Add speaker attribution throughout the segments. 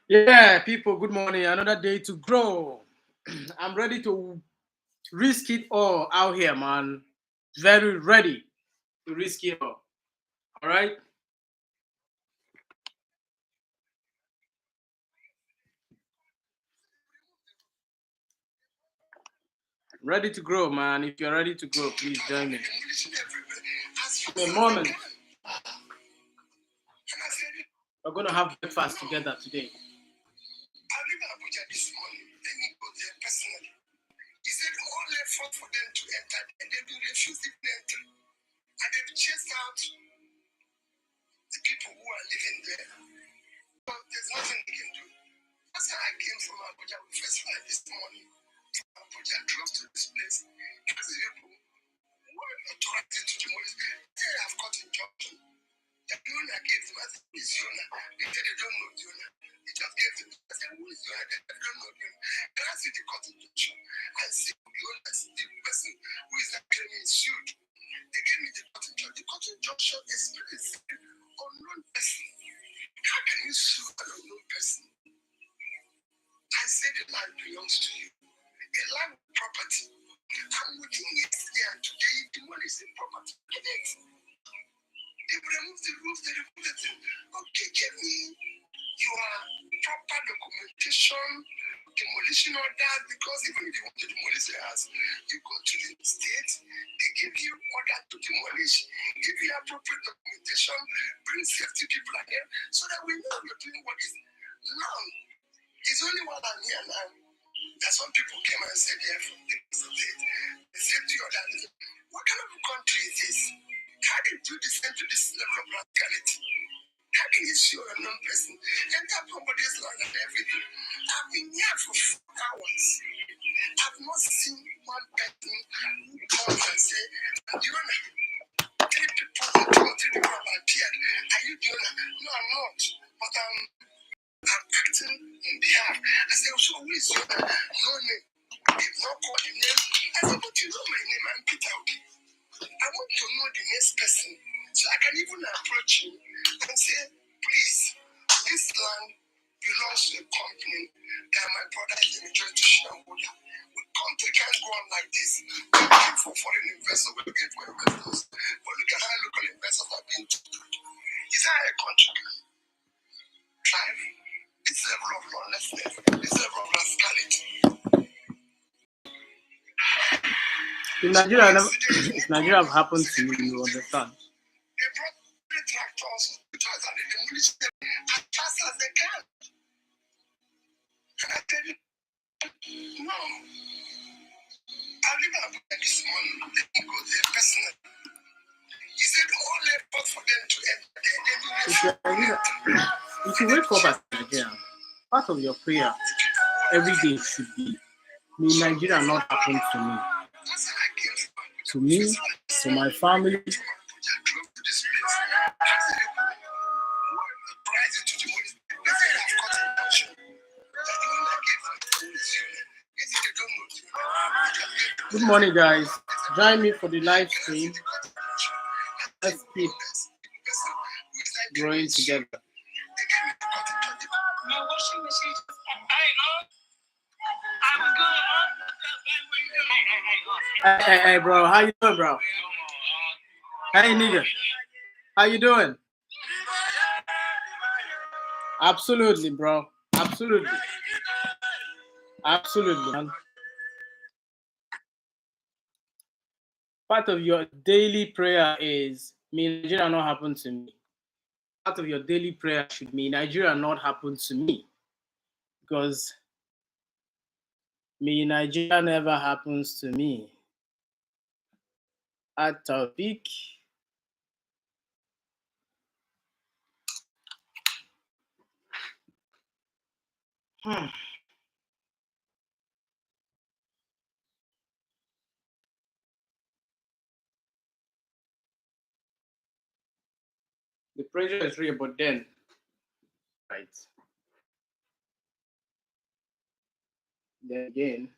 Speaker 1: Yeah, people, good morning. Another day to grow. I'm ready to risk it all out here, man. Very ready to risk it all. All right? Ready to grow, man. If you're ready to grow, please join me. In a moment, we're going to have breakfast together today.
Speaker 2: I live in Abuja this morning. Let me go there personally. He said all effort for them to enter, and they've been refused to enter. And they've chased out the people who are living there. But there's nothing they can do. That's how I came from Abuja with first flight this morning. From Abuja, drove to this place. Because the people who are authority to demolish, they have got injunction. The owner gave them, I think it's the owner. They said they don't know the owner. They just gave them. I said, who is the owner? They don't know the owner. Can I see the court injunction and see who the owner is, the person who is claiming is sued? They gave me the court injunction. The court injunction is unknown person. How can you sue an unknown person? I say the land belongs to you. A land property. And within yesterday and today, the money is in property. They remove the roof, they remove the thing. Okay, give me your proper documentation, demolition orders, because even if you want to demolish the house, you go to the state, they give you order to demolish, give you appropriate documentation, bring safety people again, so that we know you're doing what is now. It's only while I'm here now that some people came and said, yeah, from the state, the safety order. What kind of a country is this? How do you do the same to this level of radicality? How can you sue a non person? Enter somebody's land and everything. I've been here for 4 hours. I've not seen one person who comes and say, I'm the owner. Three people have appeared. Are you the owner? No, I'm not. But I'm acting in behalf. I said, so who is your owner? No name. They've not called the name. I said, but you know my name. I'm Peter Oki. I want to know the next person so I can even approach you and say, please, this land belongs to a company that my brother is a majority shareholder. We can't go on like this. We're looking for foreign investors, we're looking for investors. But look at how local investors have been treated. Is that a country can thrive? This level of lawlessness, this level of rascality.
Speaker 1: If Nigeria have happened to you, you understand.
Speaker 2: They brought the tractors, and they demolished them as fast as they can. And I said, no. I live in Abuja this morning. Let me go there personally. He said all effort for them to enter there, they do
Speaker 1: If you wake up as Nigeria, part of your prayer every day should be, may Nigeria not happen to me. To me, to my family. Good morning, guys. Join me for the live stream. Let's keep growing together.
Speaker 2: My washing machine.
Speaker 1: Hey, bro. How you doing, bro? Hey, nigga. How you doing? Absolutely, bro. Absolutely. Absolutely, man. Part of your daily prayer is, may Nigeria not happen to me. Part of your daily prayer should be, Nigeria not happen to me. Because may Nigeria never happens to me. At topic. The pressure is real, but then, right? Then again,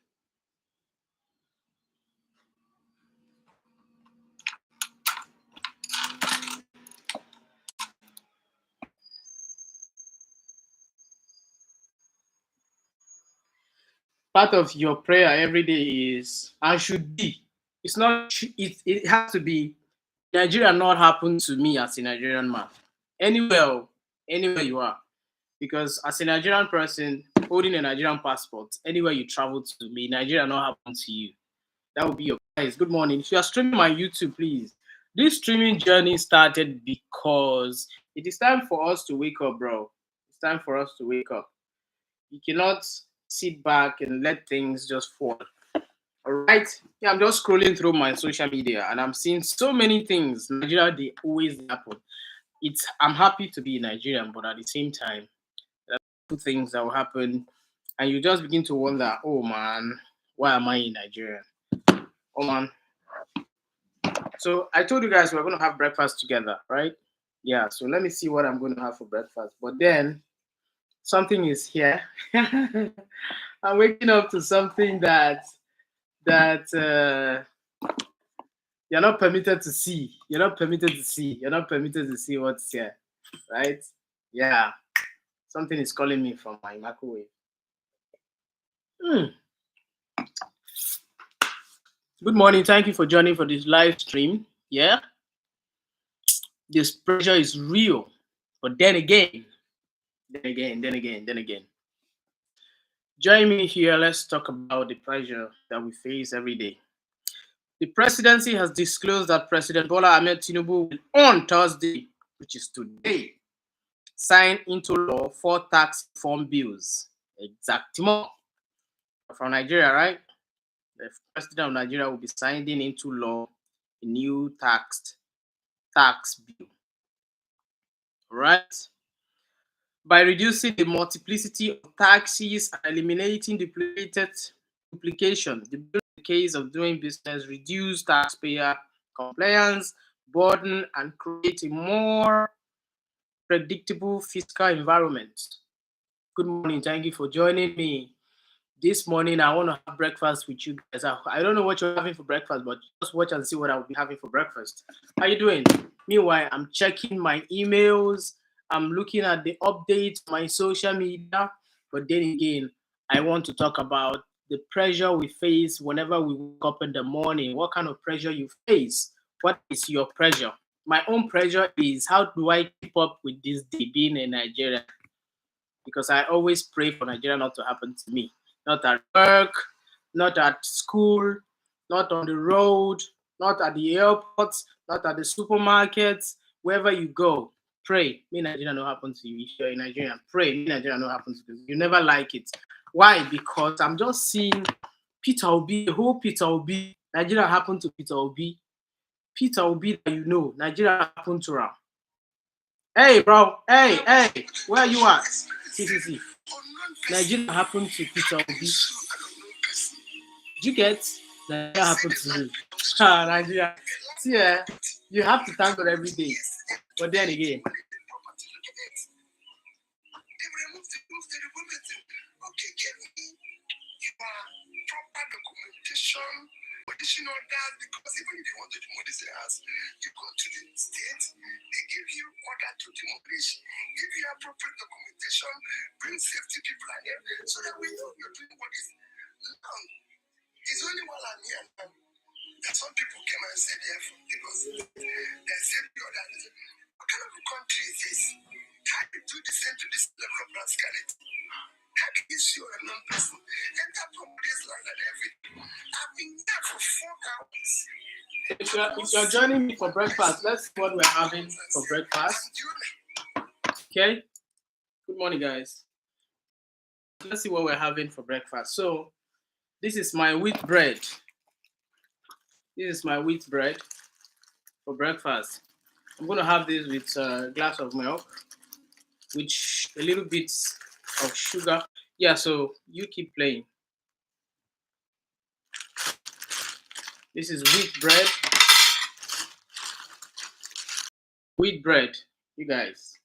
Speaker 1: part of your prayer every day is, and should be, it's not, it has to be, Nigeria not happen to me as a Nigerian man. Anywhere, anywhere you are. Because as a Nigerian person holding a Nigerian passport, anywhere you travel to, may Nigeria not happen to you. That would be your guys. Good morning. If you are streaming my YouTube, please. This streaming journey started because it is time for us to wake up, bro. It's time for us to wake up. You cannot sit back and let things just fall. All right. Yeah, I'm just scrolling through my social media and I'm seeing so many things. Nigeria, they always happen. I'm happy to be Nigerian, but at the same time, there are two things that will happen, and you just begin to wonder, oh man, why am I in Nigeria? Oh man. So I told you guys we're gonna have breakfast together, right? Yeah, so let me see what I'm gonna have for breakfast. But then something is here. I'm waking up to something that you're not permitted to see. You're not permitted to see. You're not permitted to see what's here, right? Yeah, something is calling me from my microwave. Hmm. Good morning. Thank you for joining for this live stream. Yeah, this pressure is real, but then again, join me here. Let's talk about the pressure that we face every day. The presidency has disclosed that President Bola Ahmed Tinubu will, on Thursday, which is today, sign into law 4 tax reform bills. Exactly. From Nigeria, right? The president of Nigeria will be signing into law a new tax bill. Right? By reducing the multiplicity of taxes and eliminating duplication, the bill in the case of doing business reduce taxpayer compliance, burden, and create a more predictable fiscal environment. Good morning. Thank you for joining me. This morning, I want to have breakfast with you guys. I don't know what you're having for breakfast, but just watch and see what I'll be having for breakfast. How you doing? Meanwhile, I'm checking my emails. I'm looking at the updates on my social media. But then again, I want to talk about the pressure we face whenever we wake up in the morning. What kind of pressure you face? What is your pressure? My own pressure is, how do I keep up with this day being in Nigeria? Because I always pray for Nigeria not to happen to me. Not at work, not at school, not on the road, not at the airport, not at the supermarkets, wherever you go. Pray, may Nigeria not happen to you. If you're in Nigeria, pray, may Nigeria not happen to you. You never like it. Why? Because I'm just seeing Peter Obi, the whole Peter Obi. Nigeria happened to Peter Obi. Peter Obi that you know, Nigeria happened to him. Hey, bro. Hey, where you at? See. Nigeria happened to Peter Obi. Did you get? Nigeria happened to me. Nigeria. See, you have to thank God every day. But then again,
Speaker 2: additional that, because even if you want to demolish the house, you go to the state, they give you order to demolish, give you appropriate documentation, bring safety people in there, so that we know you're doing what is now. It's only while I'm here now that some people came and said, because they said the order, what kind of a country is this? How do you do the same to this level of rascality? How can you see a non-person enter properties land and everything? I've been there for 4 hours.
Speaker 1: If you're joining me for breakfast, let's see what we're having for breakfast. Okay. Good morning, guys. Let's see what we're having for breakfast. So, this is my wheat bread. This is my wheat bread for breakfast. I'm going to have this with a glass of milk, with a little bit of sugar. Yeah, so you keep playing. This is wheat bread. Wheat bread, you guys.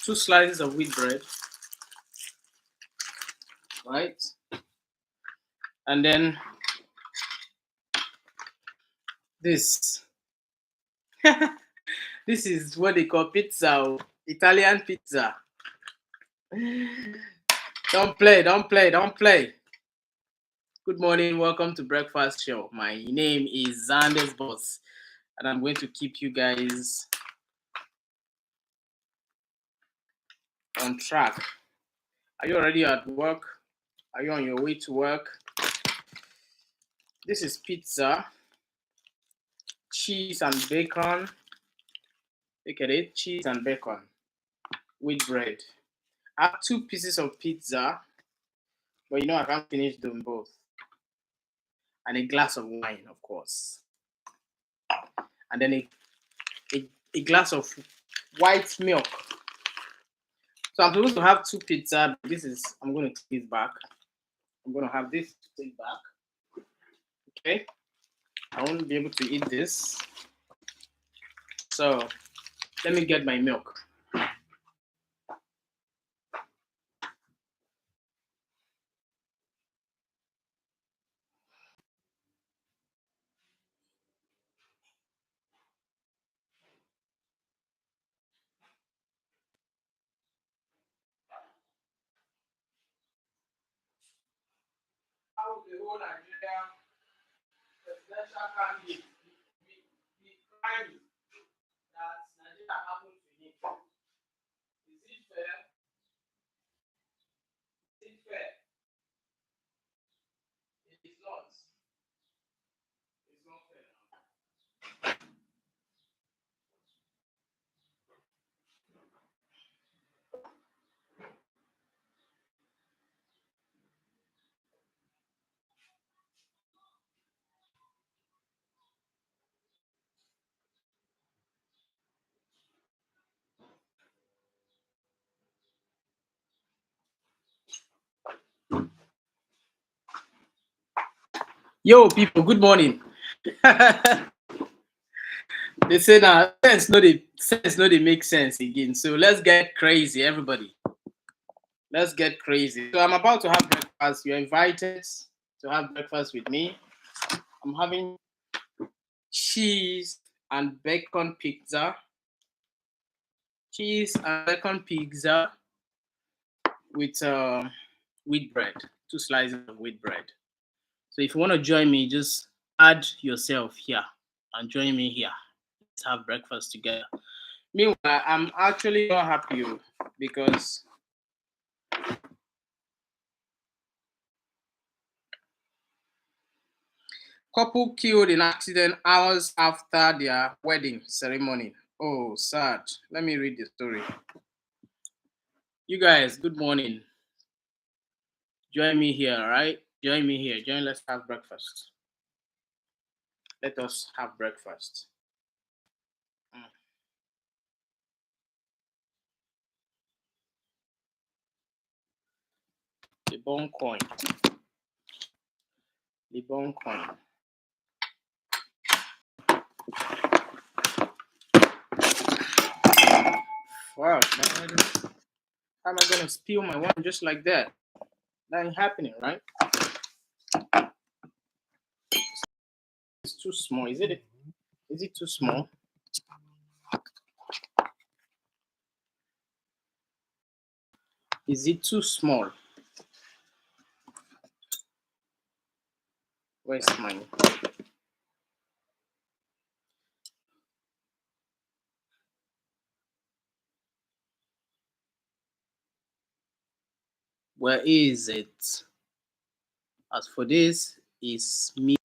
Speaker 1: 2 slices of wheat bread. Right? And then this. This is what they call pizza, Italian pizza. Don't play, don't play, don't play. Good morning, welcome to Breakfast Show. My name is Zandes Boss, and I'm going to keep you guys on track. Are you already at work? Are you on your way to work? This is pizza, cheese and bacon. Look at it, cheese and bacon with bread. I have 2 pieces of pizza, but I can't finish them both. And a glass of wine, of course. And then a glass of white milk. So I'm supposed to have 2 pizza. I'm going to take this back. I'm going to have this take back. Okay. I won't be able to eat this. So let me get my milk. How the whole Nigeria presidential candidate be crying that Nigeria happened to him? Is it fair? Is it fair? It is not. It's not fair. Yo, people, good morning. They say now sense no they make sense again. So let's get crazy, everybody. Let's get crazy. So I'm about to have breakfast. You're invited to have breakfast with me. I'm having cheese and bacon pizza. Cheese and bacon pizza with wheat bread. 2 slices of wheat bread. So if you want to join me, just add yourself here and join me here. Let's have breakfast together. Meanwhile, I'm actually not happy because couple killed in accident hours after their wedding ceremony. Oh, sad. Let me read the story. You guys, good morning. Join me here, all right? Join me here. Let's have breakfast. Let us have breakfast. The bone coin. The bone coin. Wow, man. How am I gonna spill my wine just like that? That ain't happening, right? It's too small. Is it too small? Is it too small? Where's mine? Where is it? As for this, is me.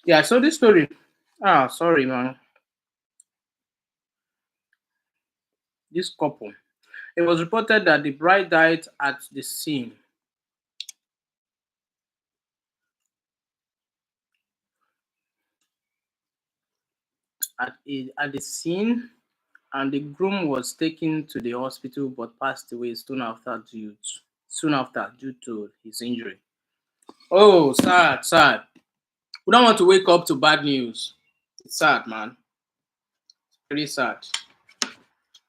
Speaker 1: Yeah, so this story. Ah, sorry, man. This couple. It was reported that the bride died at the scene. At the scene, and the groom was taken to the hospital but passed away soon after due to his injury. Oh, sad, sad. We don't want to wake up to bad news. It's sad, man. Very sad.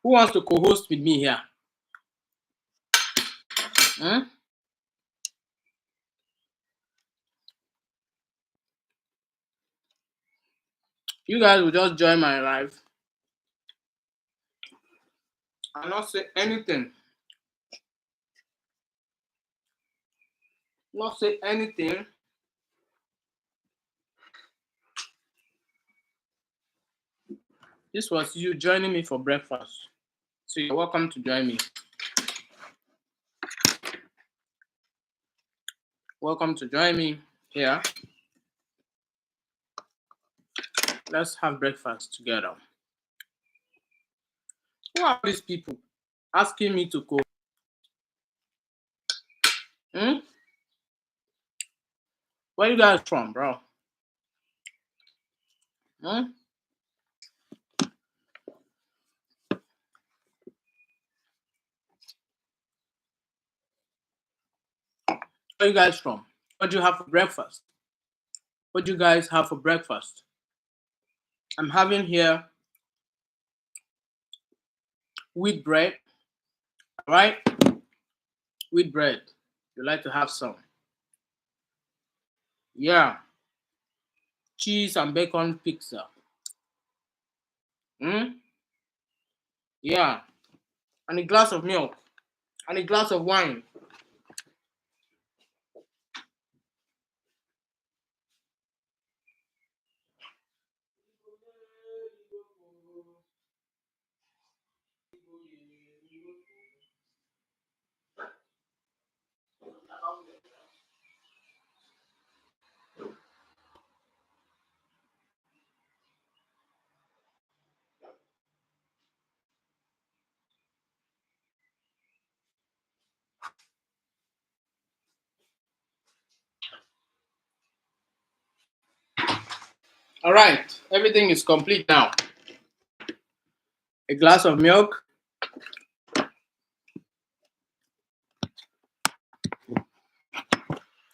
Speaker 1: Who wants to co-host with me here? Hmm? You guys will just join my life and not say anything. Not say anything. This was you joining me for breakfast. So you're welcome to join me. Welcome to join me here. Let's have breakfast together. Who are these people asking me to cook? Hmm? Where you guys from, bro? Hmm? Where you guys from? What do you have for breakfast? What do you guys have for breakfast? I'm having here wheat bread. All right? Wheat bread. You like to have some? Yeah. Cheese and bacon pizza. Hmm? Yeah. And a glass of milk. And a glass of wine. All right. Everything is complete now. A glass of milk.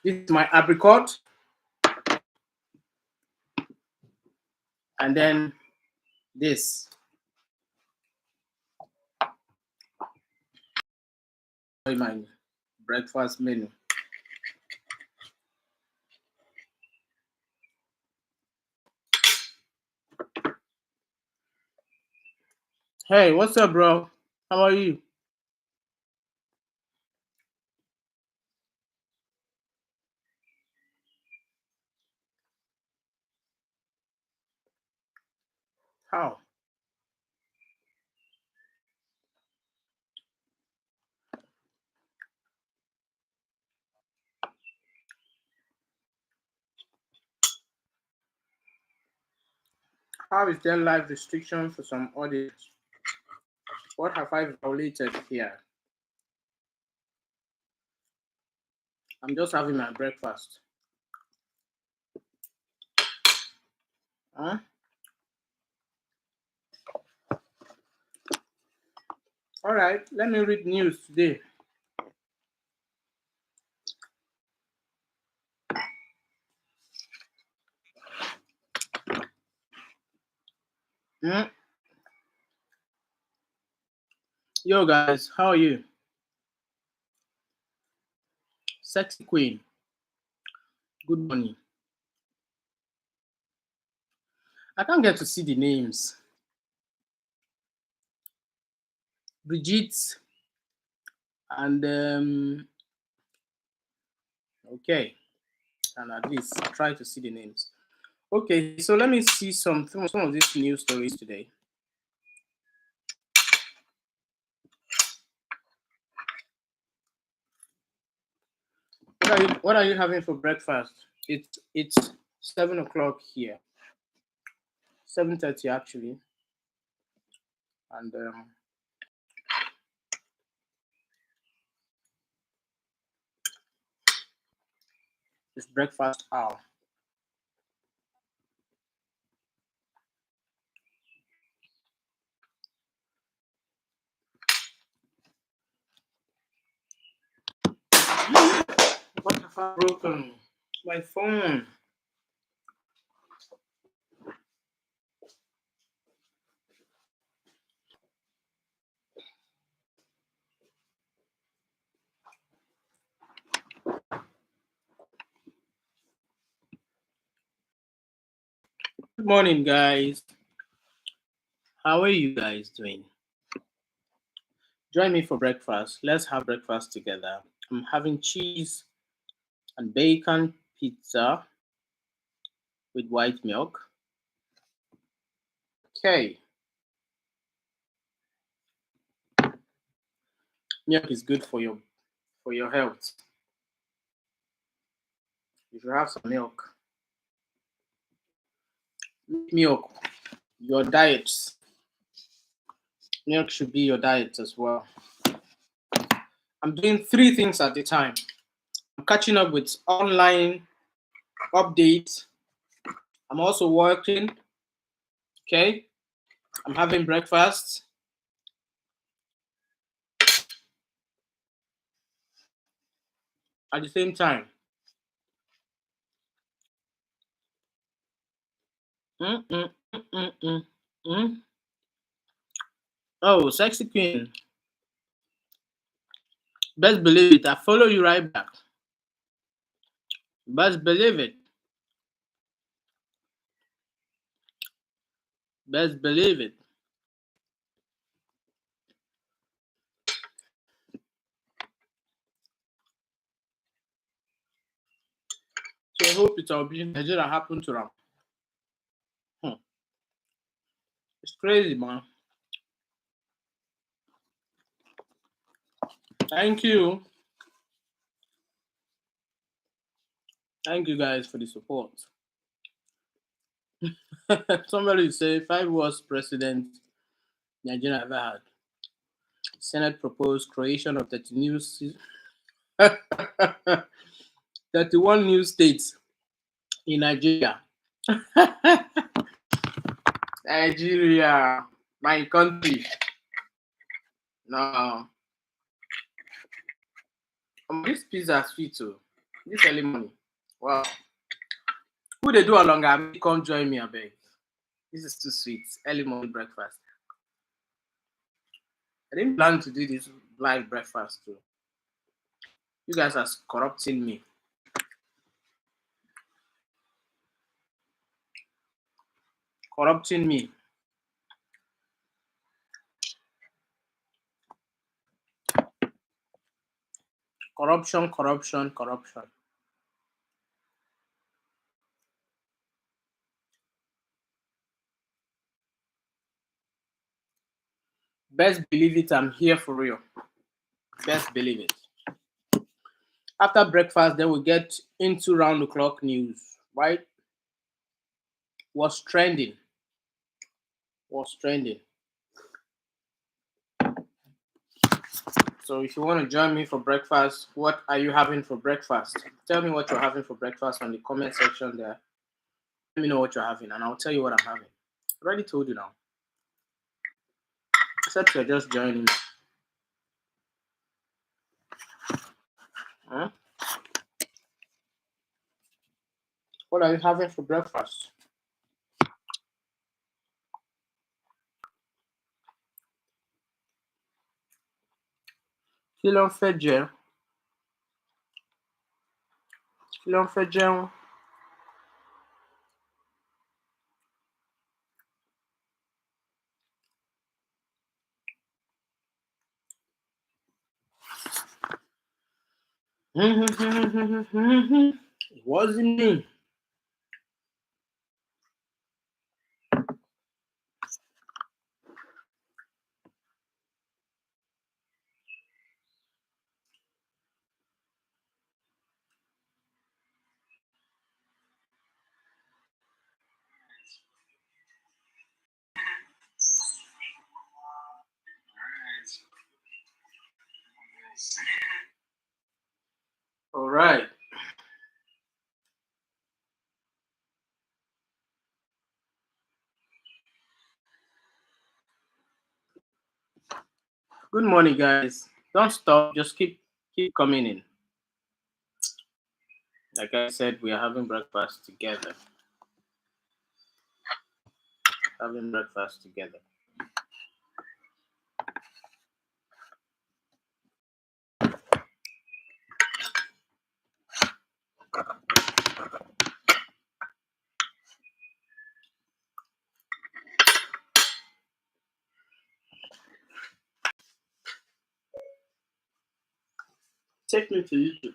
Speaker 1: This is my apricot. And then this. My breakfast menu. Hey, what's up, bro? How are you? How? How is there live restriction for some audience? What have I violated here? I'm just having my breakfast. Huh? All right, let me read news today. Hmm? Yo, guys, how are you? Sexy Queen, good morning. I can't get to see the names. Brigitte and okay, and at least try to see the names. Okay, so let me see some of these news stories today. What are you having for breakfast? It's 7 o'clock here. 7:30 actually. And it's breakfast hour. What have I broken? My phone. Good morning, guys. How are you guys doing? Join me for breakfast. Let's have breakfast together. I'm having cheese and bacon pizza with white milk. Okay. Milk is good for your health. You should have some milk. Milk, your diets. Milk should be your diet as well. I'm doing 3 things at a time. I'm catching up with online updates. I'm also working. Okay. I'm having breakfast. At the same time. Mm, mm, mm, mm, mm, mm. Oh, sexy queen. Best believe it. I follow you right back. Best believe it. Best believe it. So I hope it'll be Nigeria happen to them. It's crazy, man. Thank you. Thank you guys for the support. Somebody say 5 worst president Nigeria ever had. Senate proposed creation of 31 new states in Nigeria. Nigeria, my country. No. This pizza sweet too. This early morning. Wow. Who they do along? Come join me, I beg. This is too sweet. Early morning breakfast. I didn't plan to do this live breakfast too. You guys are corrupting me. Corrupting me. Corruption, corruption, corruption. Best believe it, I'm here for real. Best believe it. After breakfast, then we get into round the clock news, right? What's trending? What's trending? So if you want to join me for breakfast, what are you having for breakfast? Tell me what you're having for breakfast on the comment section there. Let me know what you're having, and I'll tell you what I'm having. I already told you now. Except you're just joining me. Huh? What are you having for breakfast? Kí ló ń fẹ́ jẹ? Kí ló ń fẹ́ jẹun? It wasn't me. All right. Good morning, guys. Don't stop. Just keep coming in. Like I said, we are having breakfast together. Having breakfast together. Take me to YouTube.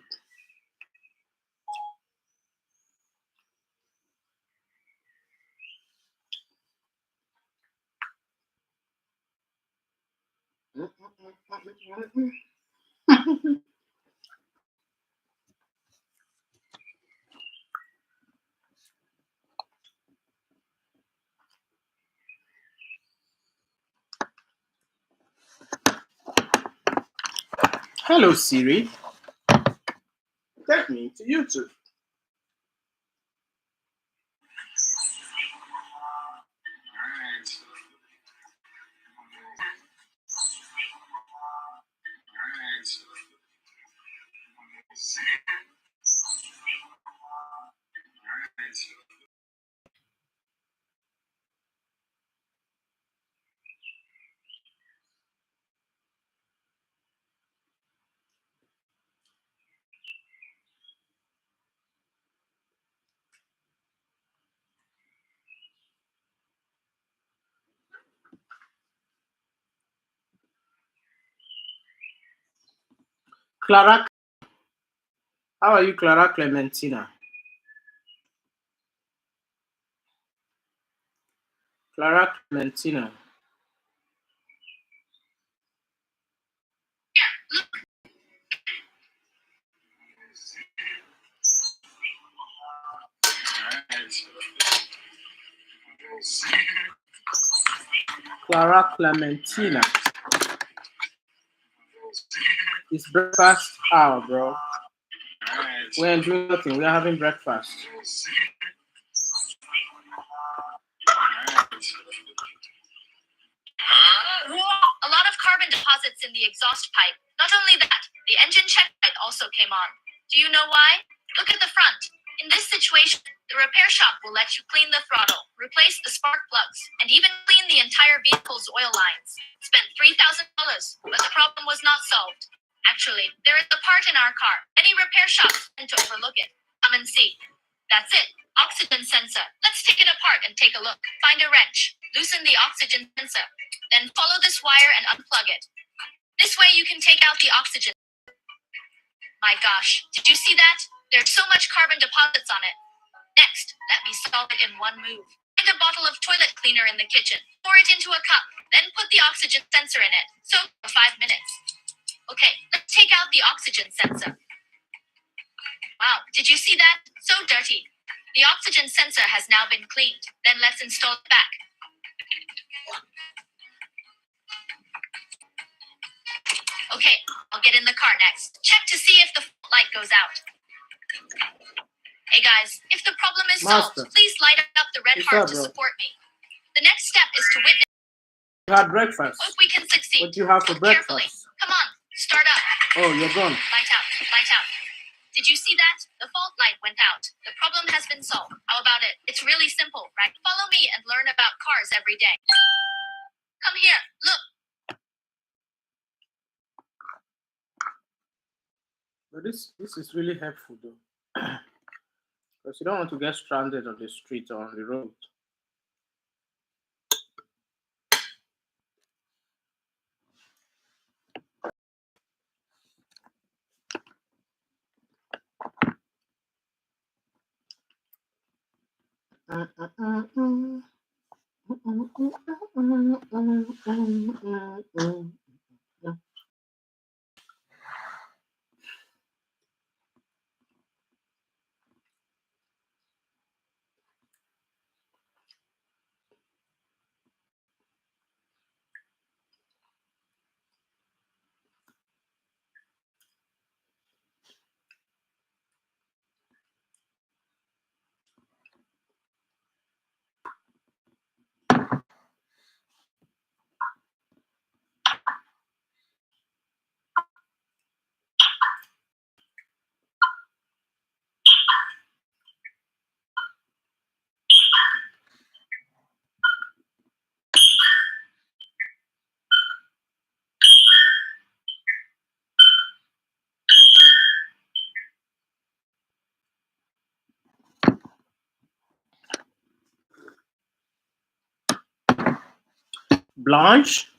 Speaker 1: Hello, Siri. Take me to YouTube. Clara, how are you, Clara Clementina? Clara Clementina. Clara Clementina. It's breakfast hour, bro. We ain't doing nothing. We're having breakfast.
Speaker 3: A lot of carbon deposits in the exhaust pipe. Not only that, the engine check light also came on. Do you know why? Look at the front. In this situation, the repair shop will let you clean the throttle, replace the spark plugs, and even clean the entire vehicle's oil lines. Spent $3,000, but the problem was not solved. Actually, there is a part in our car. Any repair shops tend to overlook it. Come and see. That's it. Oxygen sensor. Let's take it apart and take a look. Find a wrench. Loosen the oxygen sensor. Then follow this wire and unplug it. This way you can take out the oxygen. My gosh, did you see that? There's so much carbon deposits on it. Next, let me solve it in one move. Find a bottle of toilet cleaner in the kitchen. Pour it into a cup. Then put the oxygen sensor in it. Soak for 5 minutes. Okay, let's take out the oxygen sensor. Wow, did you see that? So dirty. The oxygen sensor has now been cleaned. Then let's install it back. Okay, I'll get in the car next. Check to see if the light goes out. Hey guys, if the problem is solved, please light up the red heart to support me. The next step is to witness.
Speaker 1: You had breakfast.
Speaker 3: Hope we can succeed.
Speaker 1: What do you have for breakfast?
Speaker 3: Carefully. Come on, start up.
Speaker 1: Oh, you're gone.
Speaker 3: Light out, light out. Did you see that? The fault light went out. The problem has been solved. How about it? It's really simple, right? Follow me and learn about cars every day. Come here, look.
Speaker 1: But this is really helpful though. Because you don't want to get stranded on the street or on the road. Blanche?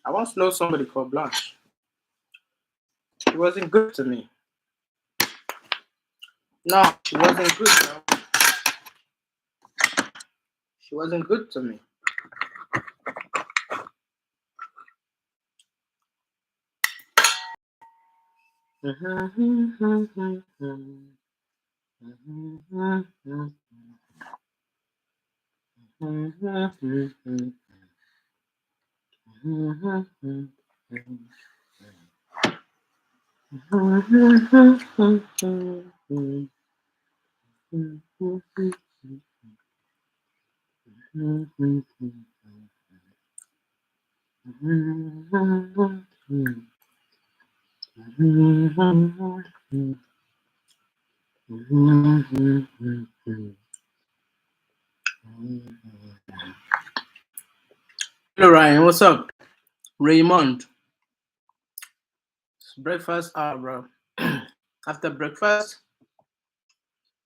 Speaker 1: I once know somebody called Blanche. She wasn't good to me. No, she wasn't good, bro. She wasn't good to me. Hello Ryan, what's up? Raymond. It's breakfast hour, bro. After breakfast,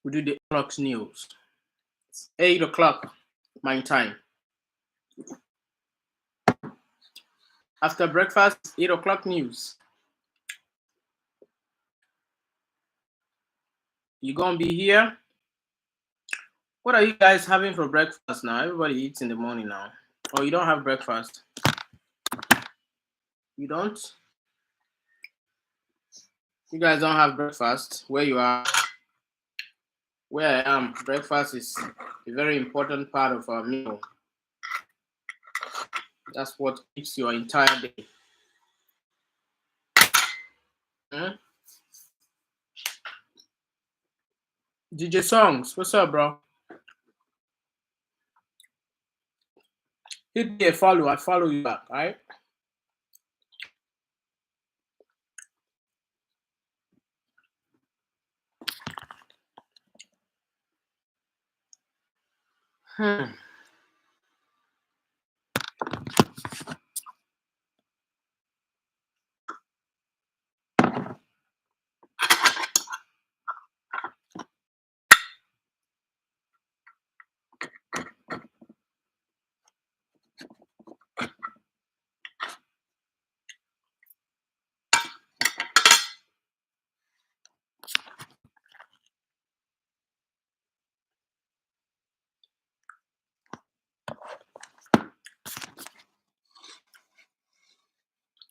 Speaker 1: we do the clock news. It's 8 o'clock my time. After breakfast, 8 o'clock news. You gonna be here? What are you guys having for breakfast now? Everybody eats in the morning now. Oh, you don't have breakfast? You don't? You guys don't have breakfast where you are? Where I am, breakfast is a very important part of our meal. That's what keeps your entire day. DJ Songs, what's up, bro? Hit me a follow, I follow you back, alright?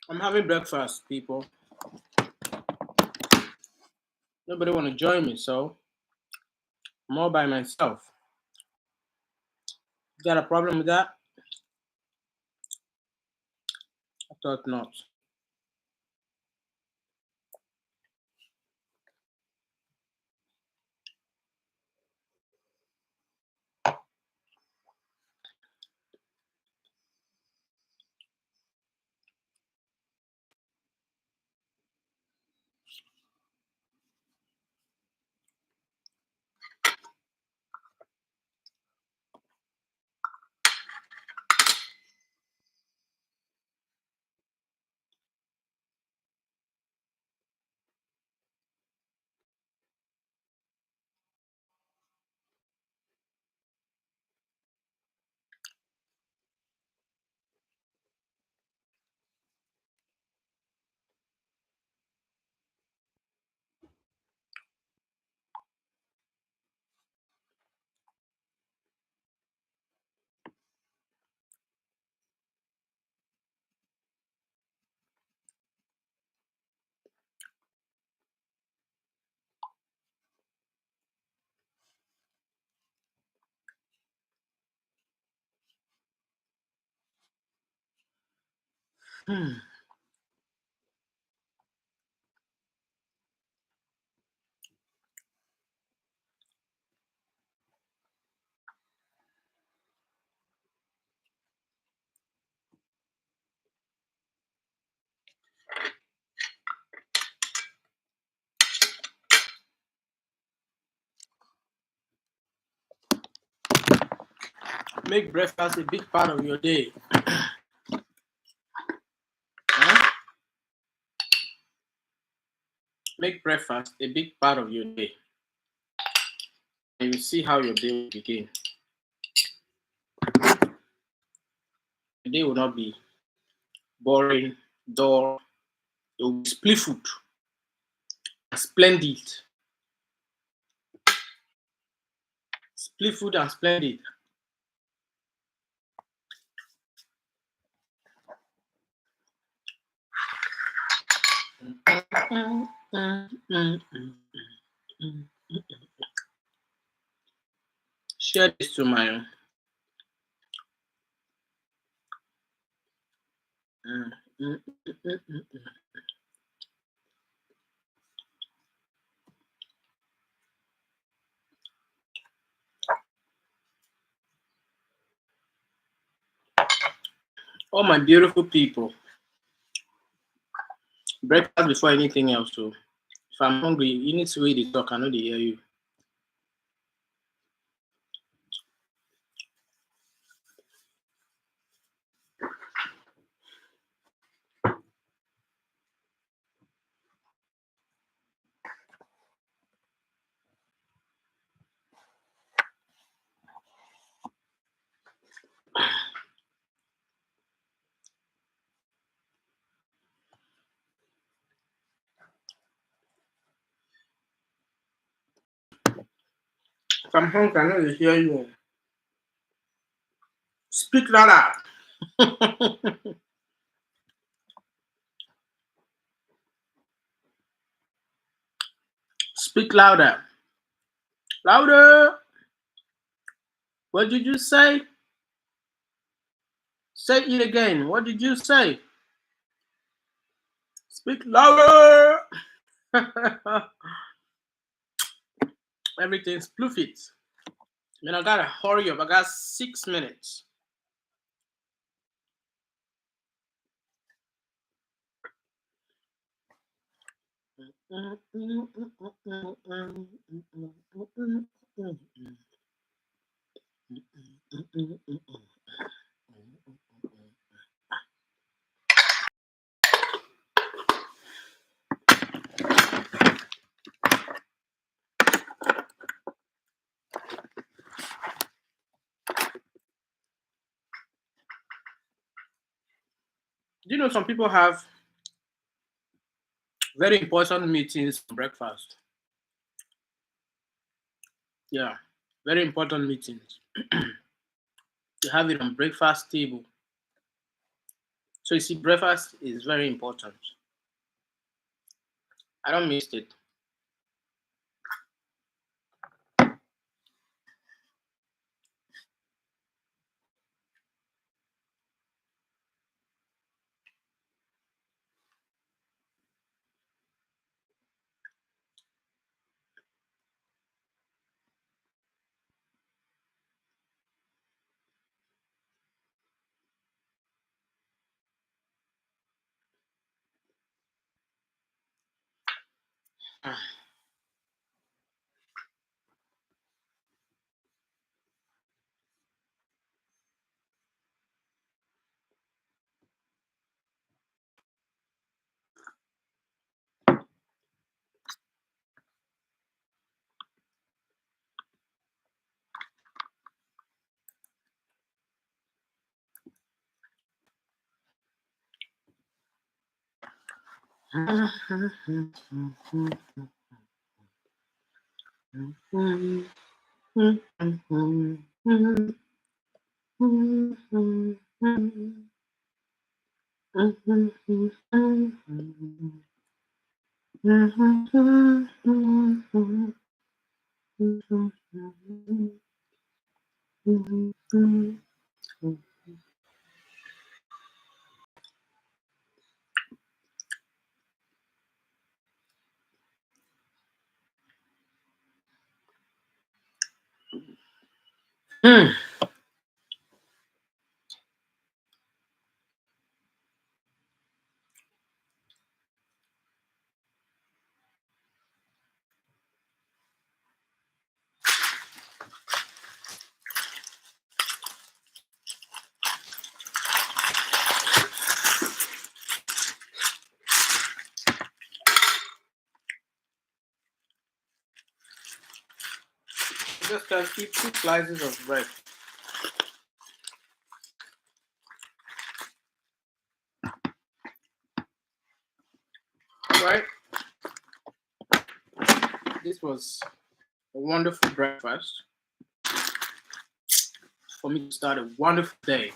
Speaker 1: I'm having breakfast, people. Nobody want to join me, so I'm all by myself. You got a problem with that? I thought not. Make breakfast a big part of your day. Huh? Make breakfast a big part of your day. And you see how your day will begin. Today will not be boring, dull. It will be split food. Splendid. Split food and splendid. Share this to my all my beautiful people. Breakfast before anything else. So if I'm hungry, you need to read the talk. I know they hear you. If I'm hungry, I know they hear you. Speak louder. Speak louder. Louder. What did you say? Say it again. What did you say? Speak louder. Everything's fluffy. Man, I gotta hurry up. I got 6 minutes. Do you know some people have very important meetings for breakfast? Yeah, very important meetings. They have it on breakfast table. So you see, breakfast is very important. I don't miss it. Just can eat 2 slices of bread. Right? This was a wonderful breakfast for me to start a wonderful day.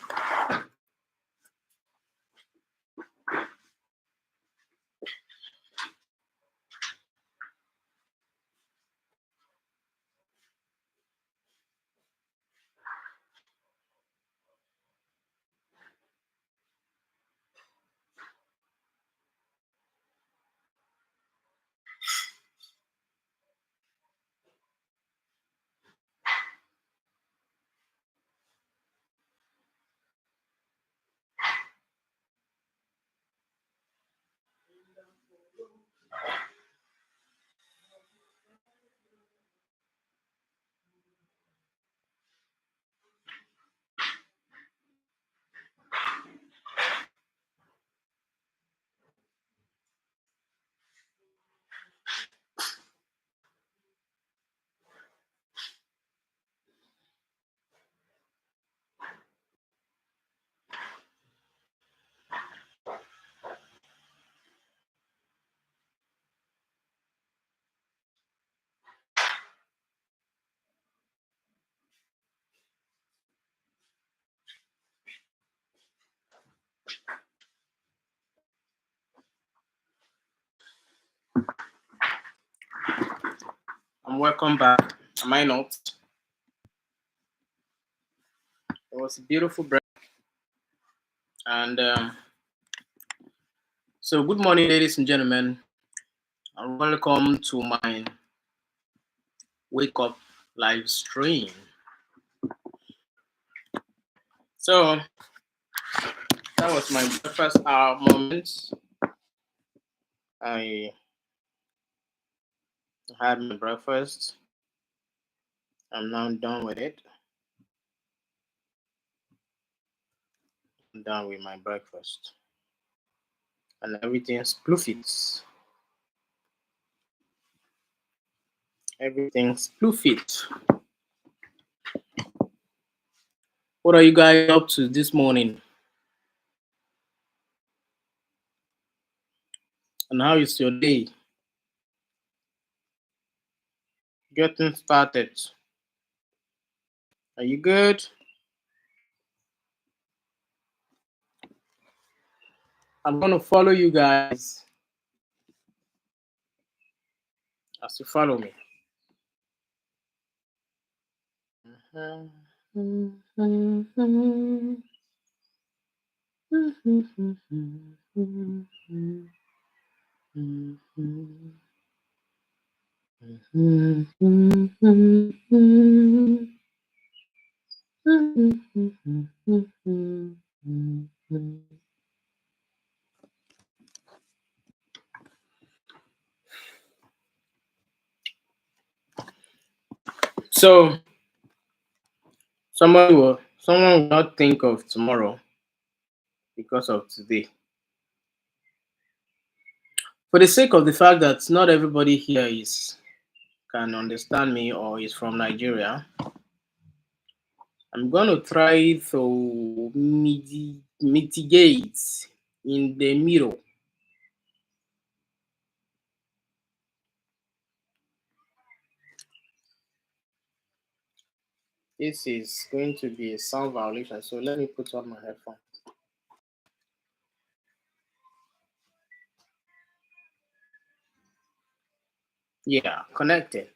Speaker 1: And welcome back. Am I not? It was a beautiful breakfast. And so, good morning, ladies and gentlemen, and welcome to my wake up live stream. So, that was my breakfast hour moment. I had my breakfast. I'm now done with it. I'm done with my breakfast. And everything's pluffit. Everything's pluffit. What are you guys up to this morning? And how is your day? Getting started. Are you good? I'm going to follow you guys as you follow me. So someone will not think of tomorrow because of today. For the sake of the fact that not everybody here can understand me or is from Nigeria, I'm going to try to mitigate in the middle. This is going to be a sound violation, so let me put on my headphones. Yeah, connected.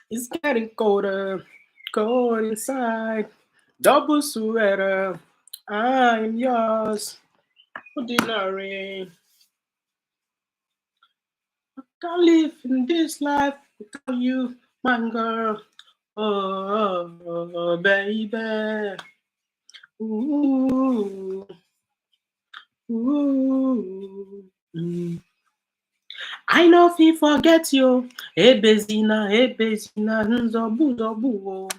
Speaker 1: It's getting colder, cold inside. Double sweater, I'm yours. Ordinary. I can't live in this life without you, my girl. Oh, baby. Ooh, ooh, mm. I know if you forget you. Ebezina, ebezina, nzobu, zobu.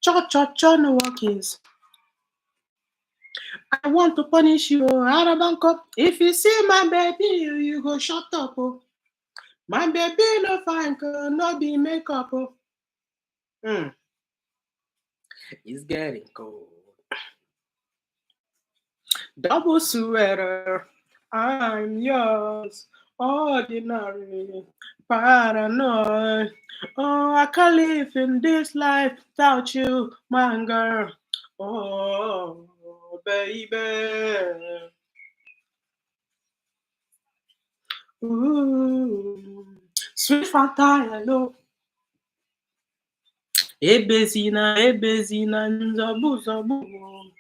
Speaker 1: Cho, cho, cho, no workings. I want to punish you, Arabanko. If you see my baby, you go shut up. Oh. My baby no fine, no be makeup. Oh. It's getting cold. Double sweater, I'm yours. Ordinary, paranoid. Oh, I can't live in this life without you, my girl. Oh, baby. Ooh, sweet Fanta, hello. Ebezina, ebezina, nzobu, zobu.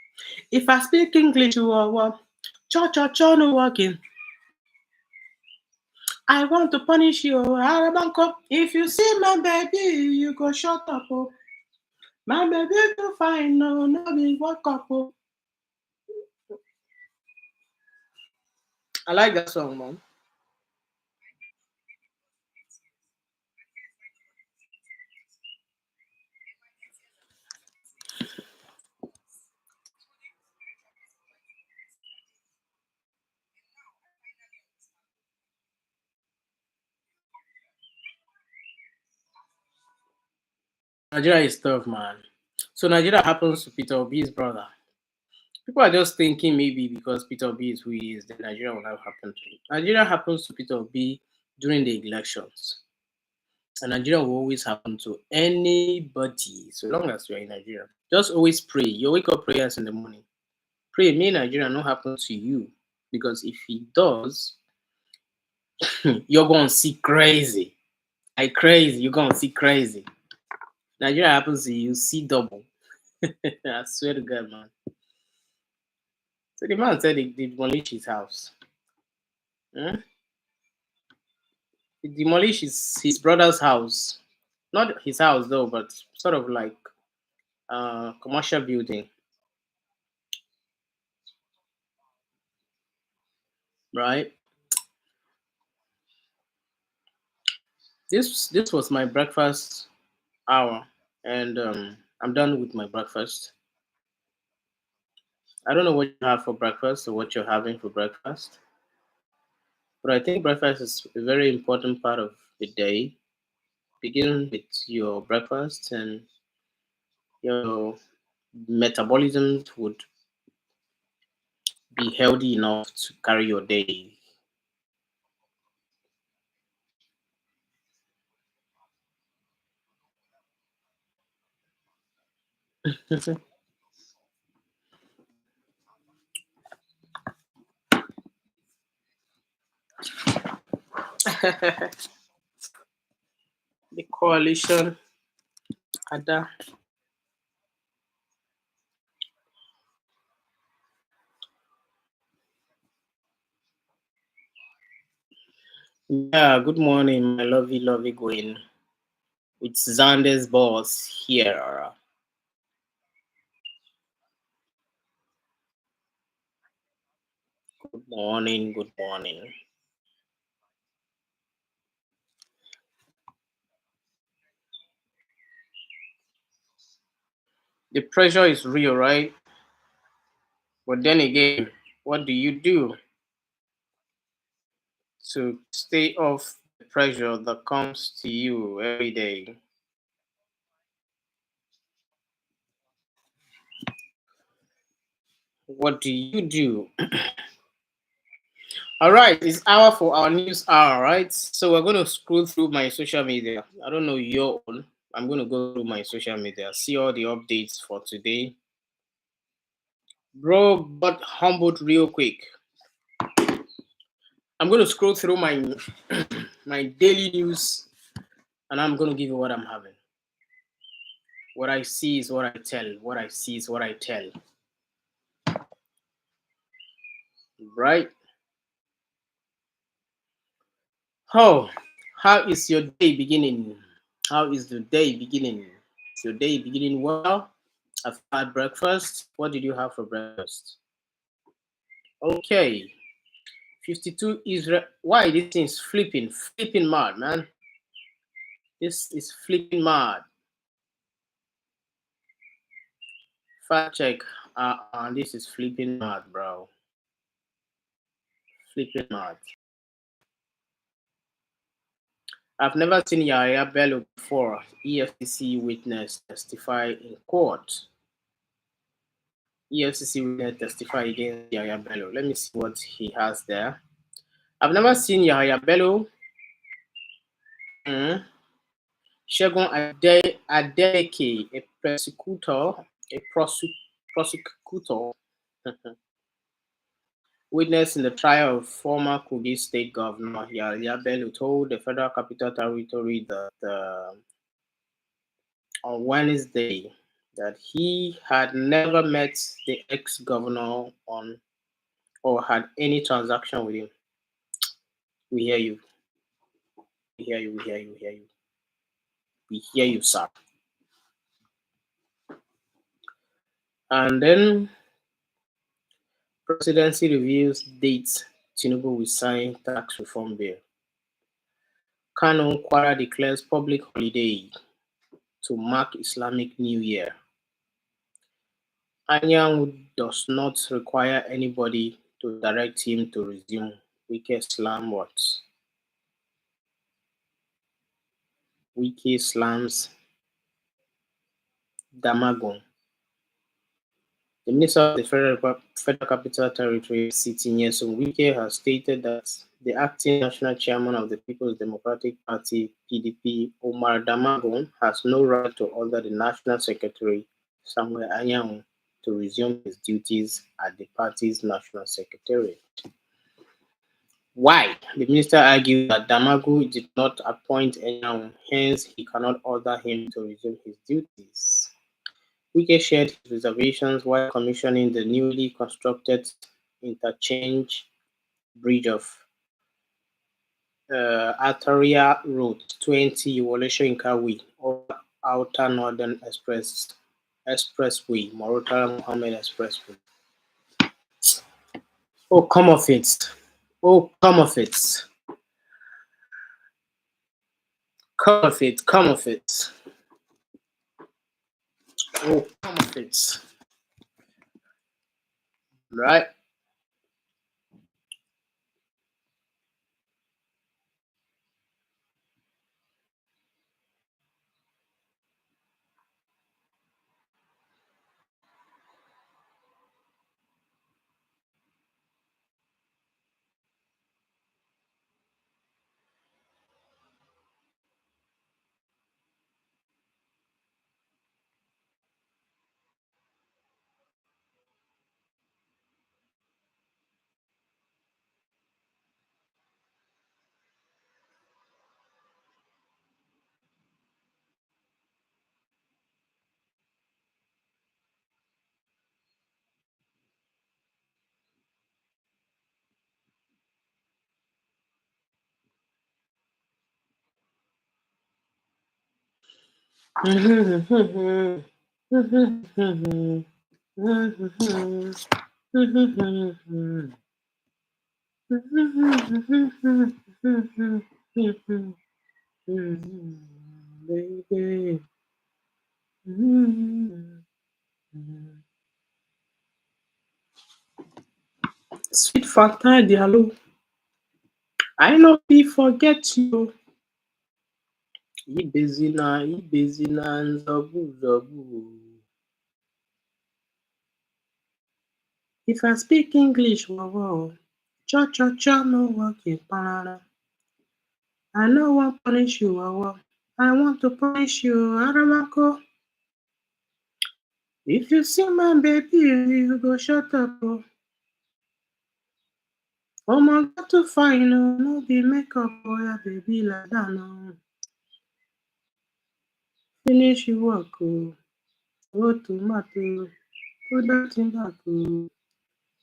Speaker 1: If I speak English, you are what? Cho, cho, cho, no working. I want to punish you, Arabanko. If you see my baby, you go shut up. Oh. My baby too fine, no, no be walk up. Oh. I like that song, man. Nigeria is tough, man. So Nigeria happens to Peter Obi's brother. People are just thinking maybe because Peter Obi is who he is, then Nigeria will not happen to him. Nigeria happens to Peter Obi during the elections. And Nigeria will always happen to anybody so long as you're in Nigeria. Just always pray. You wake up prayers in the morning. Pray, may Nigeria not happen to you. Because if it does, you're going to see crazy. Like crazy. You're going to see crazy. Nigeria happens to you, see double. I swear to God, man. So the man said they demolish his house. Hmm? He demolished his brother's house. Not his house though, but sort of like commercial building. Right? This was my breakfast hour, and I'm done with my breakfast. I don't know what you have for breakfast or what you're having for breakfast, but I think breakfast is a very important part of the day. Begin with your breakfast, and your metabolism would be healthy enough to carry your day. The coalition, Ada. Yeah, good morning, my lovely, lovely Gwen. It's Xander's boss here. Good morning, good morning. The pressure is real, right? But then again, what do you do to stay off the pressure that comes to you every day? What do you do? All right, it's hour for our news hour, right? So we're going to scroll through my social media. I don't know your own. I'm going to go through my social media, see all the updates for today. Bro, but humbled real quick. I'm going to scroll through my my daily news, and I'm going to give you what I'm having. What I see is what I tell. What I see is what I tell. Right? Oh, how is your day beginning? How is the day beginning? Is your day beginning well? I've had breakfast. What did you have for breakfast? Okay. 52 Israel. Why this thing's flipping mad, man. This is flipping mad. Fact check. This is flipping mad, bro. Flipping mad. I've never seen Yahya Bello before. EFCC witness testify in court. EFCC witness testify against Yahya Bello. Let me see what he has there. I've never seen Yahya Bello. Shegun Adeleke, a prosecutor, witness in the trial of former Kogi State Governor Yahya Bello, told the Federal Capital Territory that on Wednesday that he had never met the ex-governor on or had any transaction with him. We hear you. We hear you. We hear you. We hear you. We hear you, sir. And then presidency reveals dates Tinubu will sign tax reform bill. Kano Kwara declares public holiday to mark Islamic New Year. Anyanwu does not require anybody to direct him to resume Wike slam words. Wike slams Damagum. The Minister of the Federal Capital Territory, Siti Nyesom Wike, has stated that the acting national chairman of the People's Democratic Party, PDP, Omar Damagum, has no right to order the National Secretary, Samuel Anyanwu, to resume his duties at the party's National Secretariat. Why? The minister argued that Damagum did not appoint Anyanwu, hence he cannot order him to resume his duties. Wike shared his reservations while commissioning the newly constructed interchange bridge of Arteria Road 20 Wolesho Inkawi over Outer Northern Expressway, Murtala Mohammed Expressway. Oh, come off it. Oh, come off it. Come off it. Come off it. Oh, come off it. Right? Baby. Sweet Fanta Diallo, I no be forget you. Ibezina Nzobu. If I speak English, wow, cha no working banana. I no want punish you, wow. I want to punish you, Aramako. If you see my baby, you go shut up. Oh my God, to fine, no be makeup, boy, yeah, baby, like that, no. Finish your work, oh tomato, put that in back, oh.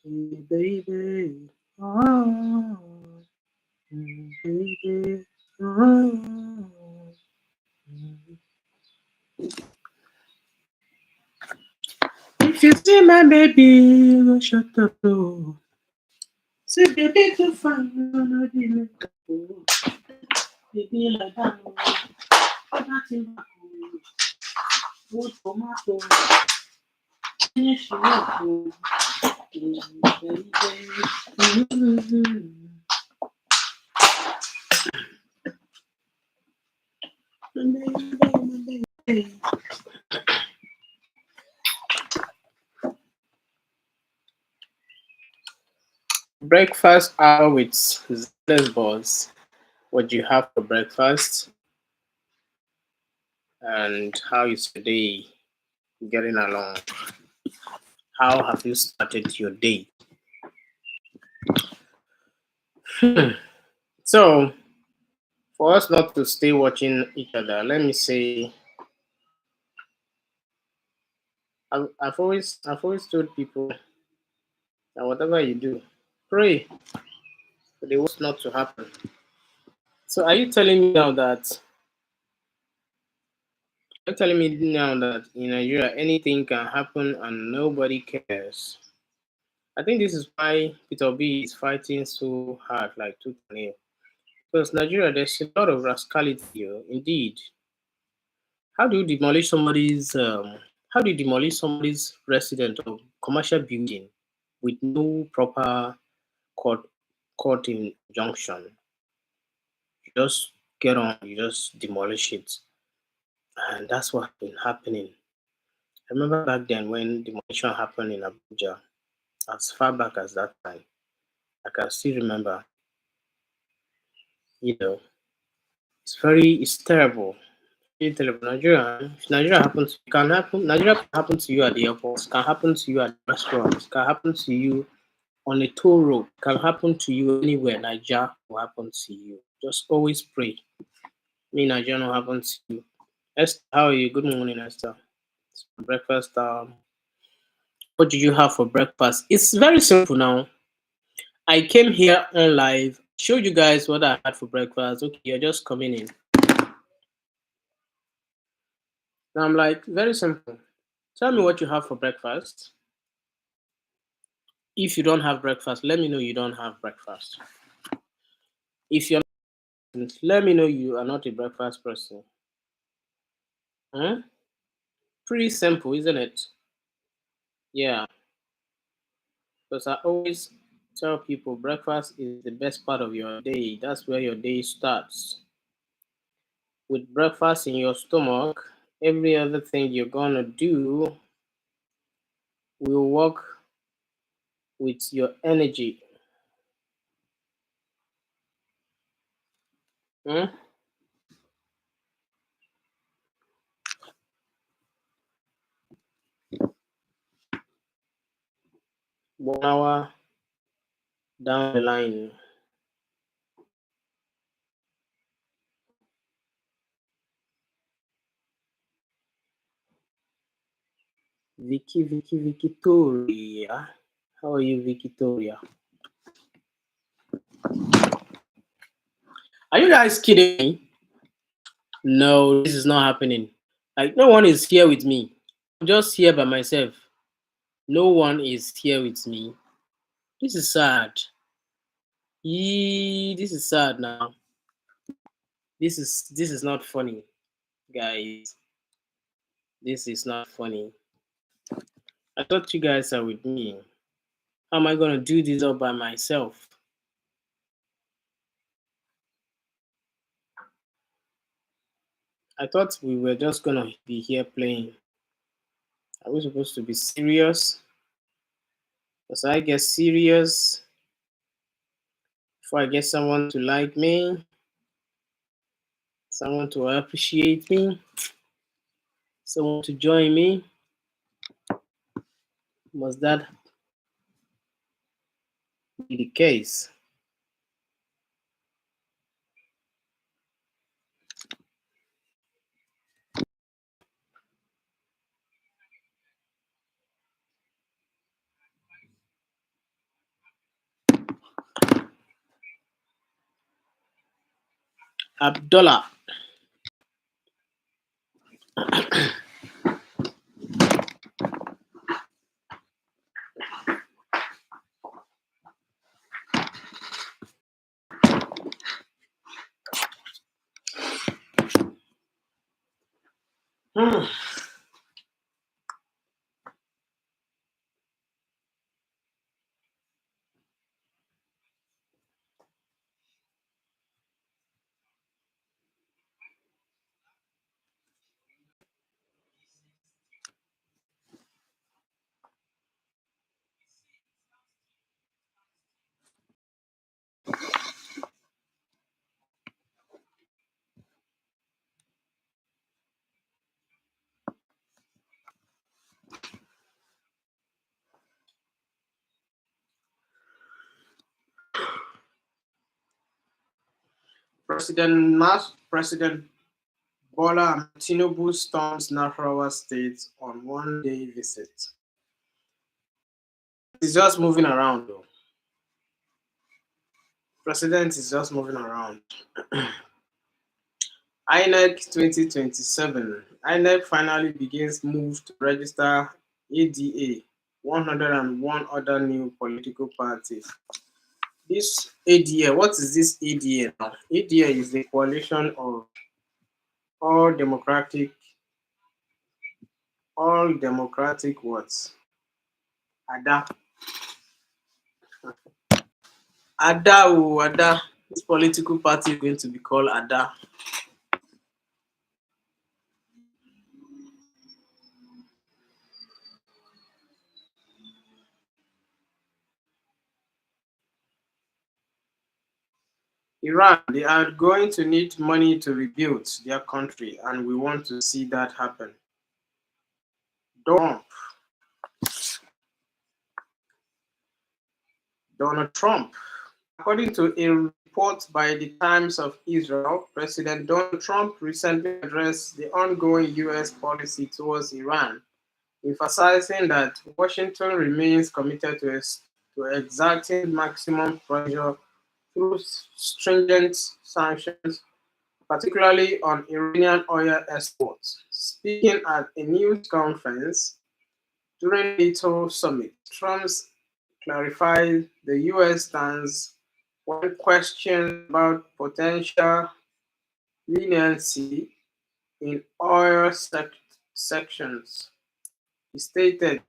Speaker 1: Hey, baby, oh, baby, oh. If you see my baby, go shut the door. Say baby too fine, no no dey make up. Oh. Baby like that, nothing back. Good tomato, finish it up. Oh. Breakfast hour with Zealous Boss. What do you have for breakfast? And how is your day getting along? How have you started your day? So, for us not to stay watching each other, let me say, I've always told people that whatever you do, pray for the worst not to happen. So, are you telling me now that in Nigeria anything can happen and nobody cares? I think this is why Peter Obi is fighting so hard, like tooth and nail. Because Nigeria, there's a lot of rascality here, indeed. How do you demolish somebody's resident or commercial building with no proper court court injunction? You just get on, you just demolish it. And that's what's been happening. I remember back then when demolition happened in Abuja, as far back as that time. I can still remember, you know, it's terrible. It's terrible. Nigeria happens, Nigeria can happen to you at the airport, can happen to you at restaurants, can happen to you on a toll road, can happen to you anywhere. Nigeria will happen to you. Just always pray. Me, Nigeria will happen to you. Esther, how are you? Good morning, Esther. Breakfast. What did you have for breakfast? It's very simple now. I came here on live, showed you guys what I had for breakfast. Okay, you're just coming in. Now I'm like, very simple. Tell me what you have for breakfast. If you don't have breakfast, let me know you don't have breakfast. If you're not, let me know you are not a breakfast person. Pretty simple, isn't it? Yeah. Because I always tell people breakfast is the best part of your day. That's where your day starts. With breakfast in your stomach, every other thing you're gonna do will work with your energy. One hour down the line. Victoria. How are you, Victoria? Are you guys kidding me? No, this is not happening. Like, no one is here with me. I'm just here by myself. No one is here with me. This is sad. This is sad now. This is not funny, guys. This is not funny. I thought you guys are with me. How am I gonna do this all by myself? I thought we were just gonna be here playing. Are we supposed to be serious? Because I get serious before I get someone to like me, someone to appreciate me, someone to join me. Must that be the case? Abdullah. President Bola Tinubu storms Nasarawa State on one-day visit. He's just moving around, though. President is just moving around. INEC 2027. INEC finally begins move to register ADA, 101 other new political parties. This ADA, what is this ADA now? ADA is the coalition of all democratic what? ADA. ADA, oh, ADA. This political party is going to be called ADA. Iran, they are going to need money to rebuild their country, and we want to see that happen. Donald Trump. According to a report by the Times of Israel, President Donald Trump recently addressed the ongoing U.S. policy towards Iran, emphasizing that Washington remains committed to exerting maximum pressure through stringent sanctions, particularly on Iranian oil exports. Speaking at a news conference during the NATO summit, Trump clarified the U.S. stance when questioned about potential leniency in oil sections. He stated,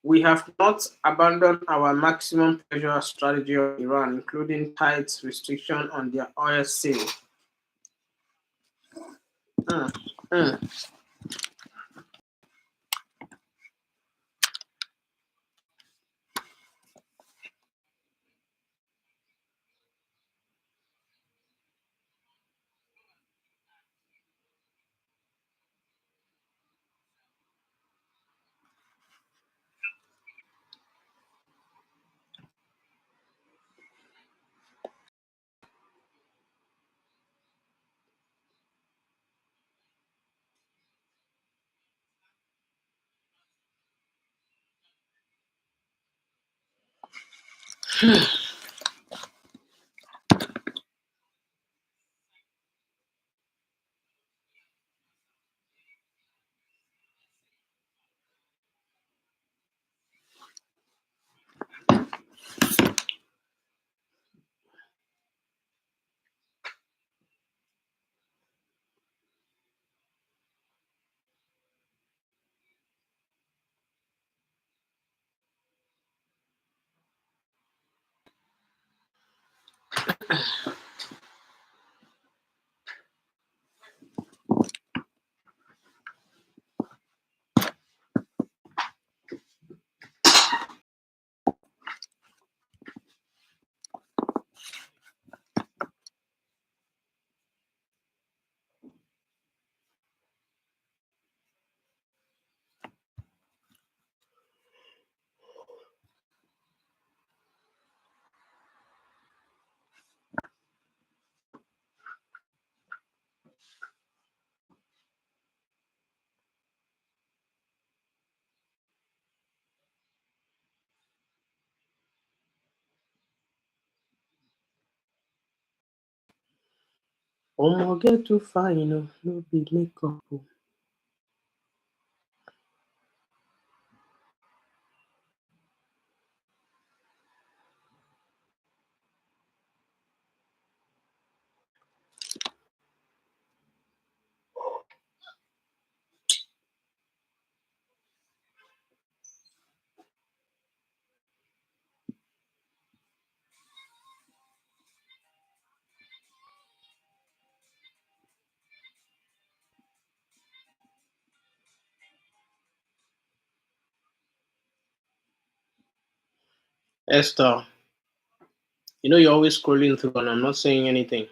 Speaker 1: "We have not abandoned our maximum pressure strategy on Iran, including tight restriction on their oil sale." Mm, mm. Omo get too fine, no be makeup. Esther, you're always scrolling through and I'm not saying anything.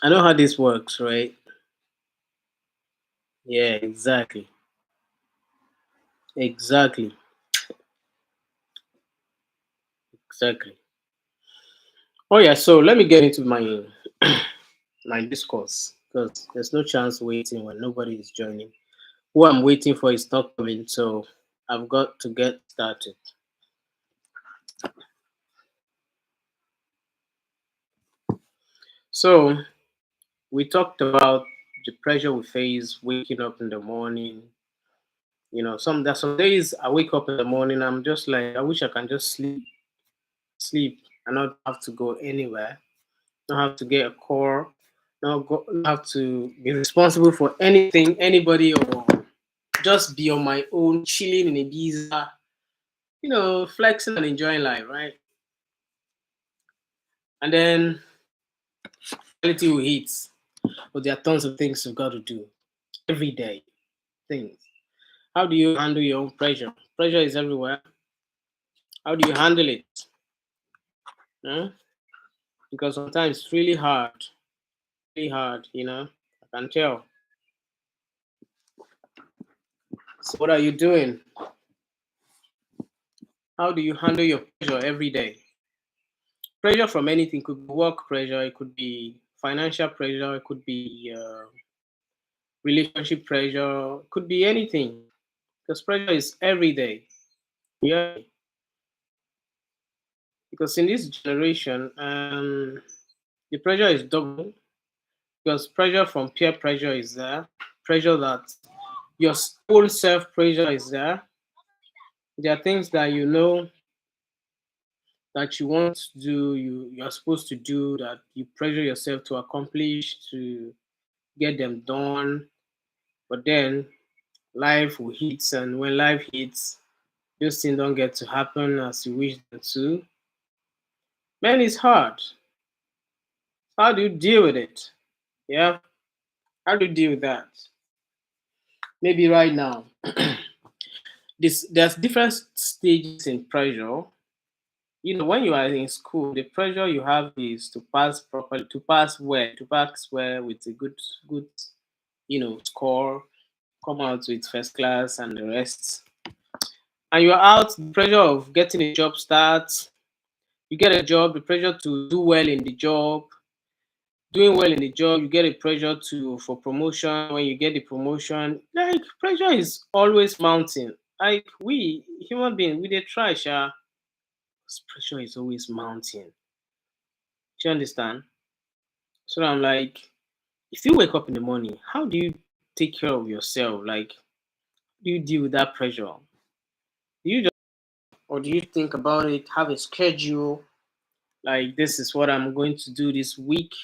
Speaker 1: I know how this works, right? Yeah, exactly. Exactly. Exactly. Oh yeah, so let me get into my my discourse because there's no chance waiting when nobody is joining. Who I'm waiting for is not coming, so I've got to get started. So we talked about the pressure we face waking up in the morning. There's some days I wake up in the morning, I'm just like, I wish I can just sleep, and not have to go anywhere, not have to get a call, not have to be responsible for anything, anybody, or just be on my own, chilling in Ibiza, flexing and enjoying life, right? And then reality will hit, but there are tons of things you've got to do every day. Things. How do you handle your own pressure? Pressure is everywhere. How do you handle it? Huh? Because sometimes it's really hard. I can tell. So what are you doing? How do you handle your pressure every day? Pressure from anything, could be work pressure, it could be financial pressure, it could be relationship pressure, it could be anything. Because pressure is every day. Yeah. Because in this generation, the pressure is double. Because pressure from peer pressure is there, pressure that your own self pressure is there. There are things that that you want to do, you're supposed to do, that you pressure yourself to accomplish, to get them done. But then life will hit, and when life hits, those things don't get to happen as you wish them to. Man, it's hard. How do you deal with it? Yeah, how do you deal with that? Maybe right now, there's different stages in pressure. When you are in school, the pressure you have is to pass properly, to pass well with a good, score, come out with first class and the rest. And you're out, the pressure of getting a job starts. You get a job, the pressure to do well in the job. Doing well in the job, you get a pressure to for promotion. When you get the promotion, like pressure is always mounting. Like we human beings, we dey try, sha. Pressure is always mounting. Do you understand? So I'm like, if you wake up in the morning, how do you take care of yourself? Like, do you deal with that pressure? Do you just, or do you think about it, have a schedule, like this is what I'm going to do this week,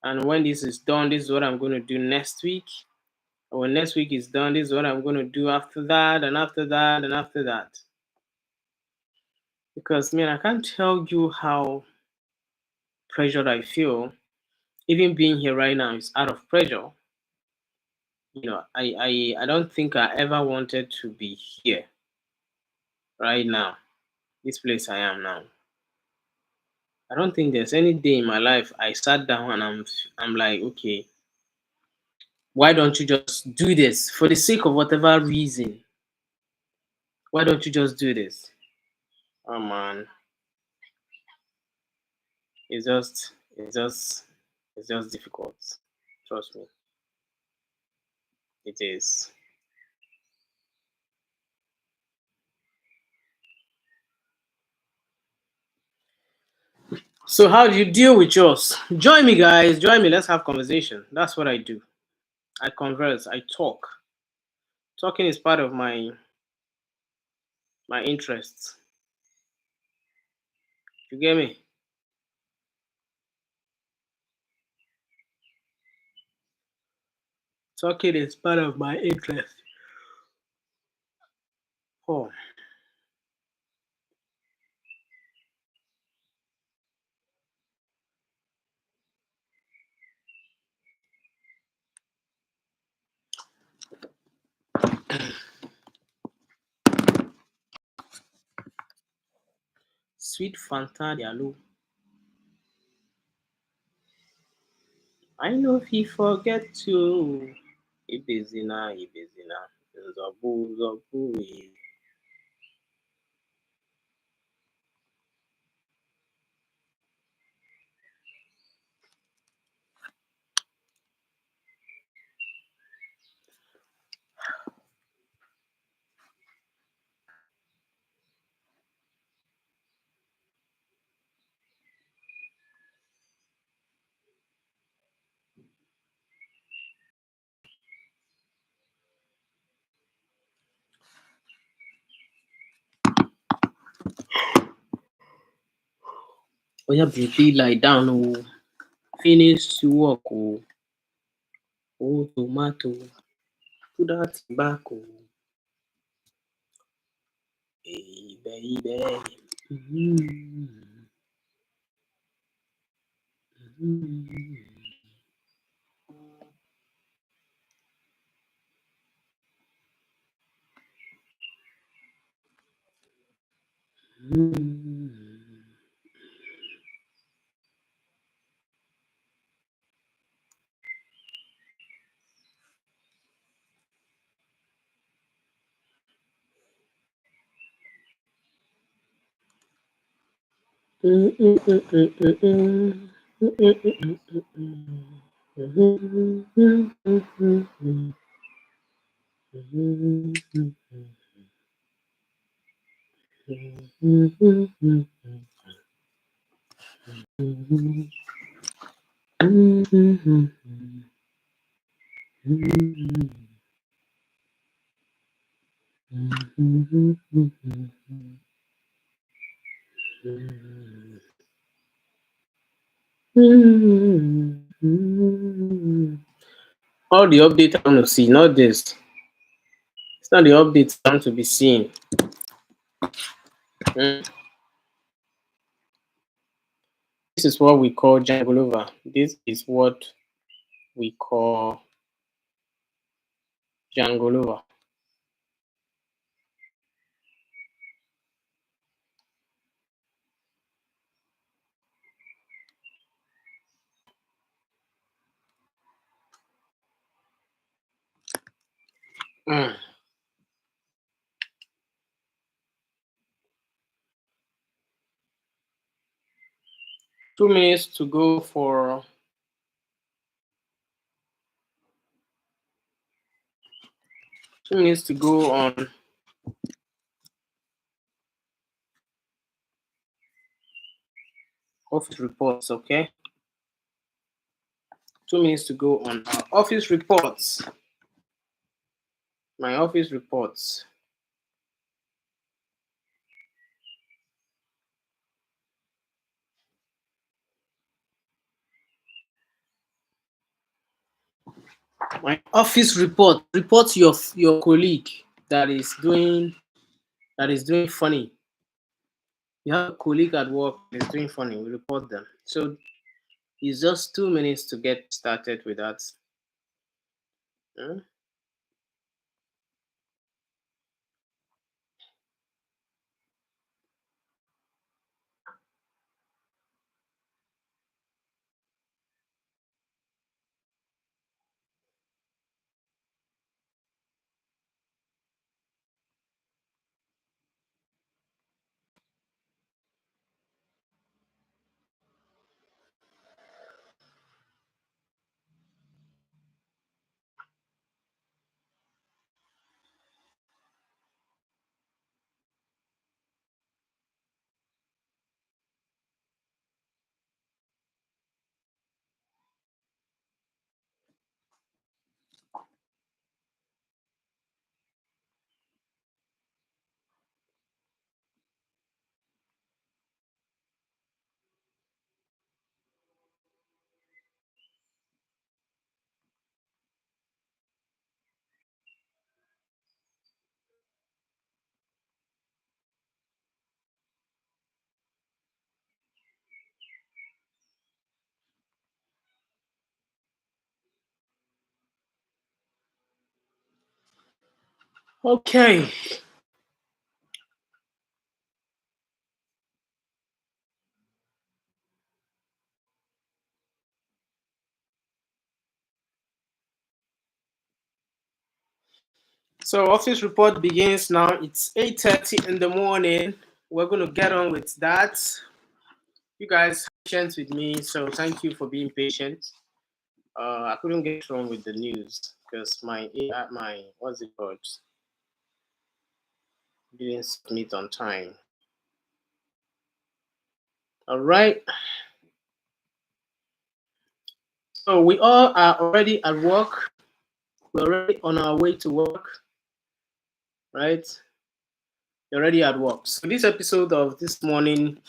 Speaker 1: and when this is done, this is what I'm going to do next week. And when next week is done, this is what I'm going to do after that, and after that, and after that. Because man, I can't tell you how pressured I feel. Even being here right now is out of pressure. I don't think I ever wanted to be here right now, this place I am now. I don't think there's any day in my life I sat down and I'm like, okay, why don't you just do this for the sake of whatever reason? Why don't you just do this? Oh man, it's just difficult. Trust me, it is. So how do you deal with yours? Join me, guys. Join me. Let's have conversation. That's what I do. I converse. I talk. Talking is part of my interests. You get me? Talking is part of my interest. Oh, sweet Fanta Diallo. I know if he forget to. Ibezina, Ibezina. Zobu, Zobu. Oya baby, lie down. Oh, finish to work. Oh, tomato. Put that back. Oh, hey, baby. Mm-hmm. Mm-hmm. All the updates I want to see, not this. It's not the updates I want to be seeing. This is what we call Jangolova. This is what we call Jangolova. Mm. 2 minutes to go for 2 minutes to go on office reports, okay? 2 minutes to go on our office reports. My office reports. My office report. Report your colleague that is doing funny. You have a colleague at work that is doing funny. We report them. So it's just 2 minutes to get started with that. Hmm? Okay. So office report begins now. It's 8:30 in the morning. We're going to get on with that. You guys patient with me, so thank you for being patient. I couldn't get on with the news because my what's it called didn't submit on time. All right. So we all are already at work. We're already on our way to work, right? You're already at work. So this episode of this morning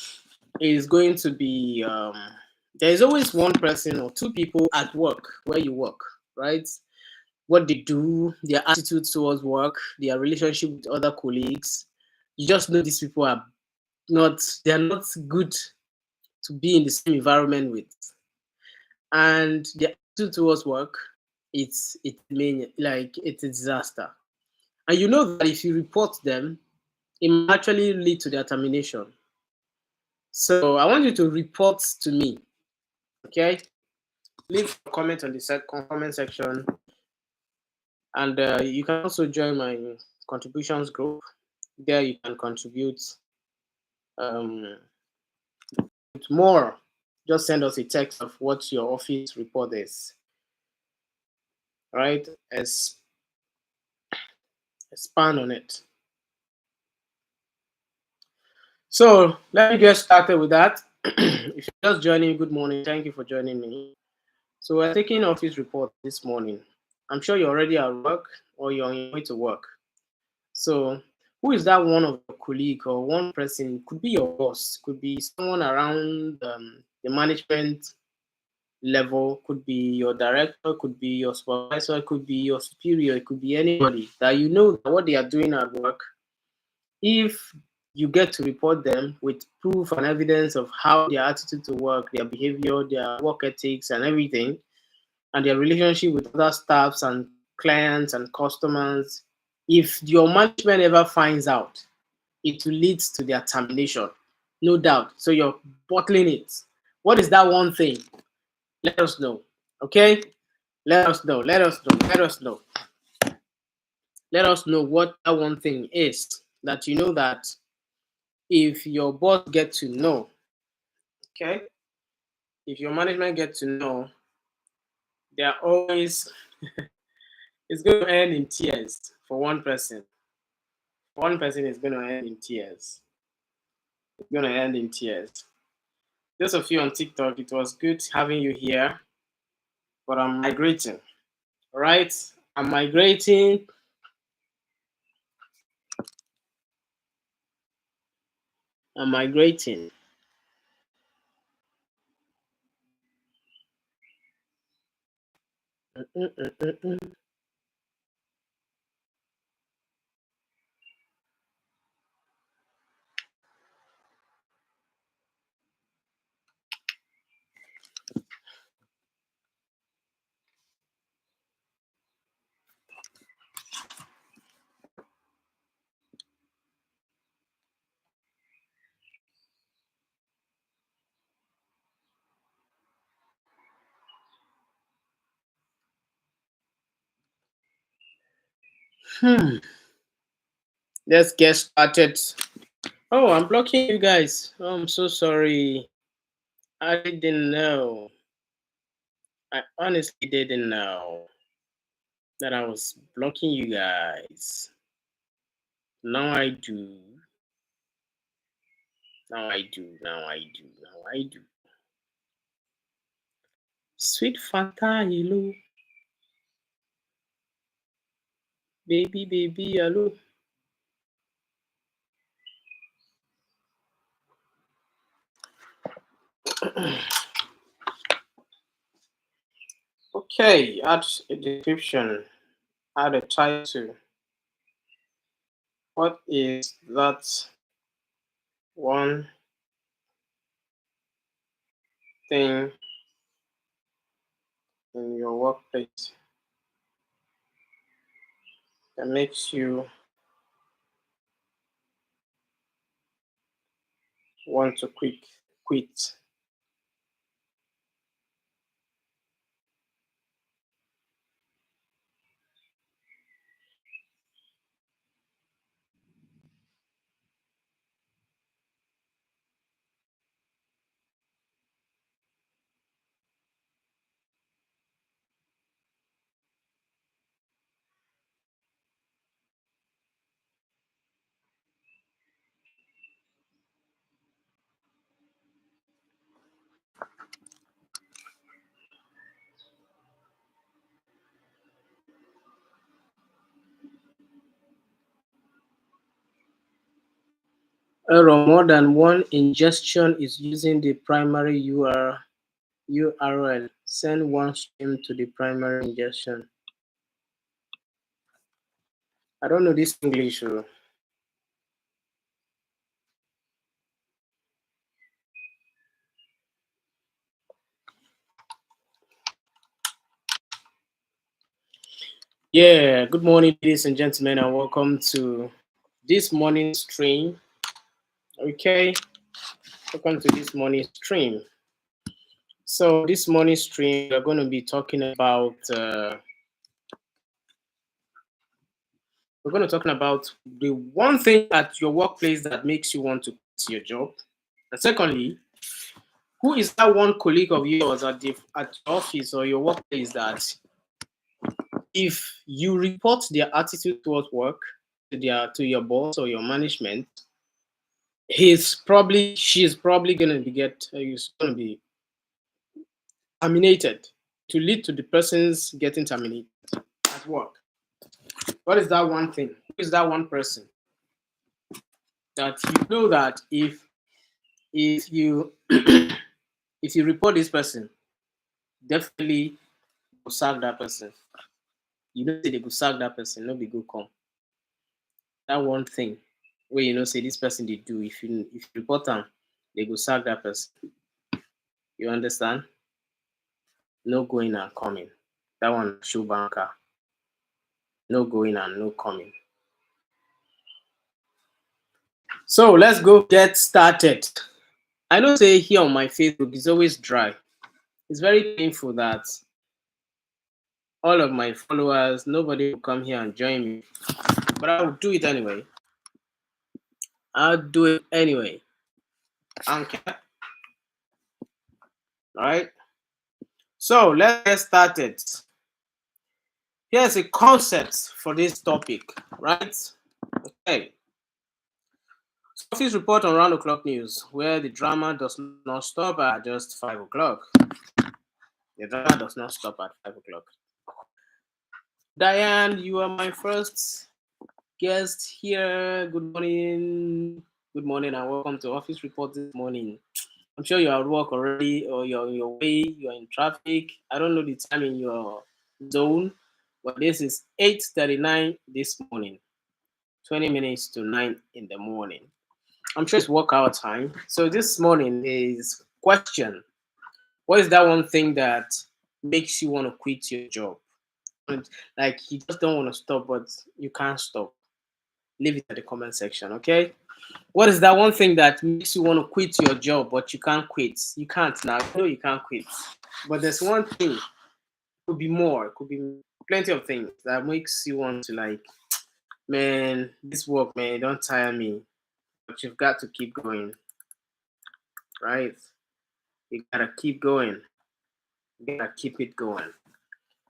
Speaker 1: is going to be there is always one person or two people at work where you work, right? What they do, their attitude towards work, their relationship with other colleagues. You just know these people are not, they are not good to be in the same environment with. And their attitude towards work, it's mean like it's a disaster. And you know that if you report them, it might actually lead to their termination. So I want you to report to me. Okay, leave a comment on the comment section, and you can also join my contributions group. There you can contribute um, with more. Just send us a text of what your office report is. Right? Expand on it. So let me get started with that. If you're just joining, good morning. Thank you for joining me. So we're taking office report this morning. I'm sure you're already at work or you're on your way to work. So who is that one of your colleague or one person? Could be your boss, could be someone around the management level, could be your director, could be your supervisor, could be your superior, it could be anybody that you know that what they are doing at work. If you get to report them with proof and evidence of how their attitude to work, their behavior, their work ethics, and everything, and their relationship with other staffs and clients and customers, if your management ever finds out, it will lead to their termination, no doubt. So you're bottling it. What is that one thing? Let us know. Okay? Let us know. Let us know. Let us know. Let us know what that one thing is that you know that if your boss get to know, okay? If your management get to know, they are always it's going to end in tears for one person. One person is going to end in tears. It's going to end in tears. Those of you on TikTok, it was good having you here, but I'm migrating. All right? I'm migrating. I'm migrating. Let's get started. Oh, I'm blocking you guys. Oh, I'm so sorry. I didn't know. I honestly didn't know that I was blocking you guys. Now I do. Now I do. Now I do. Now I do. Sweet Fanta, hello. Baby, baby, hello. Okay, add a description, add a title. What is that one thing in your workplace that makes you want to quit? Error, more than one ingestion is using the primary URL. Send one stream to the primary ingestion. I don't know this English. Yeah, good morning, ladies and gentlemen, and welcome to this morning stream. Okay, welcome to this morning stream. So this morning stream, we're going to be talking about the one thing at your workplace that makes you want to quit your job, and secondly, who is that one colleague of yours at your office or your workplace that if you report their attitude towards work to your boss or your management, she's probably going to be terminated, to lead to the person's getting terminated at work. What is that one thing? Who is that one person that you know that if you if you report this person, definitely will sack that person? You know, say they go sack that person, no be go come. That one thing where you know say this person they do, if you report them, they go sack that person. You understand? No going and coming. That one show banker. No going and no coming. So let's go get started. I know say here on my Facebook it's always dry. It's very painful that all of my followers, nobody will come here and join me. But I will do it anyway. I'll do it anyway. Okay. Alright. So let's get started. Here's a concept for this topic, right? Okay. Office report on round o'clock news, where the drama does not stop at just 5 o'clock. The drama does not stop at 5 o'clock. Diane, you are my first guest here. Good morning. Good morning and welcome to Office Report this morning. I'm sure you're at work already or you're on your way, you're in traffic. I don't know the time in your zone, but this is 8:39 this morning, 20 minutes to 9 in the morning. I'm sure it's workout time. So this morning is question. What is that one thing that makes you want to quit your job? Like you just don't want to stop, but you can't stop. Leave it at the comment section, okay? What is that one thing that makes you want to quit your job, but you can't quit? You can't now. No, you can't quit. But there's one thing. It could be more. It could be plenty of things that makes you want to like, man, this work, man, don't tire me. But you've got to keep going, right? You gotta keep going. You gotta keep it going.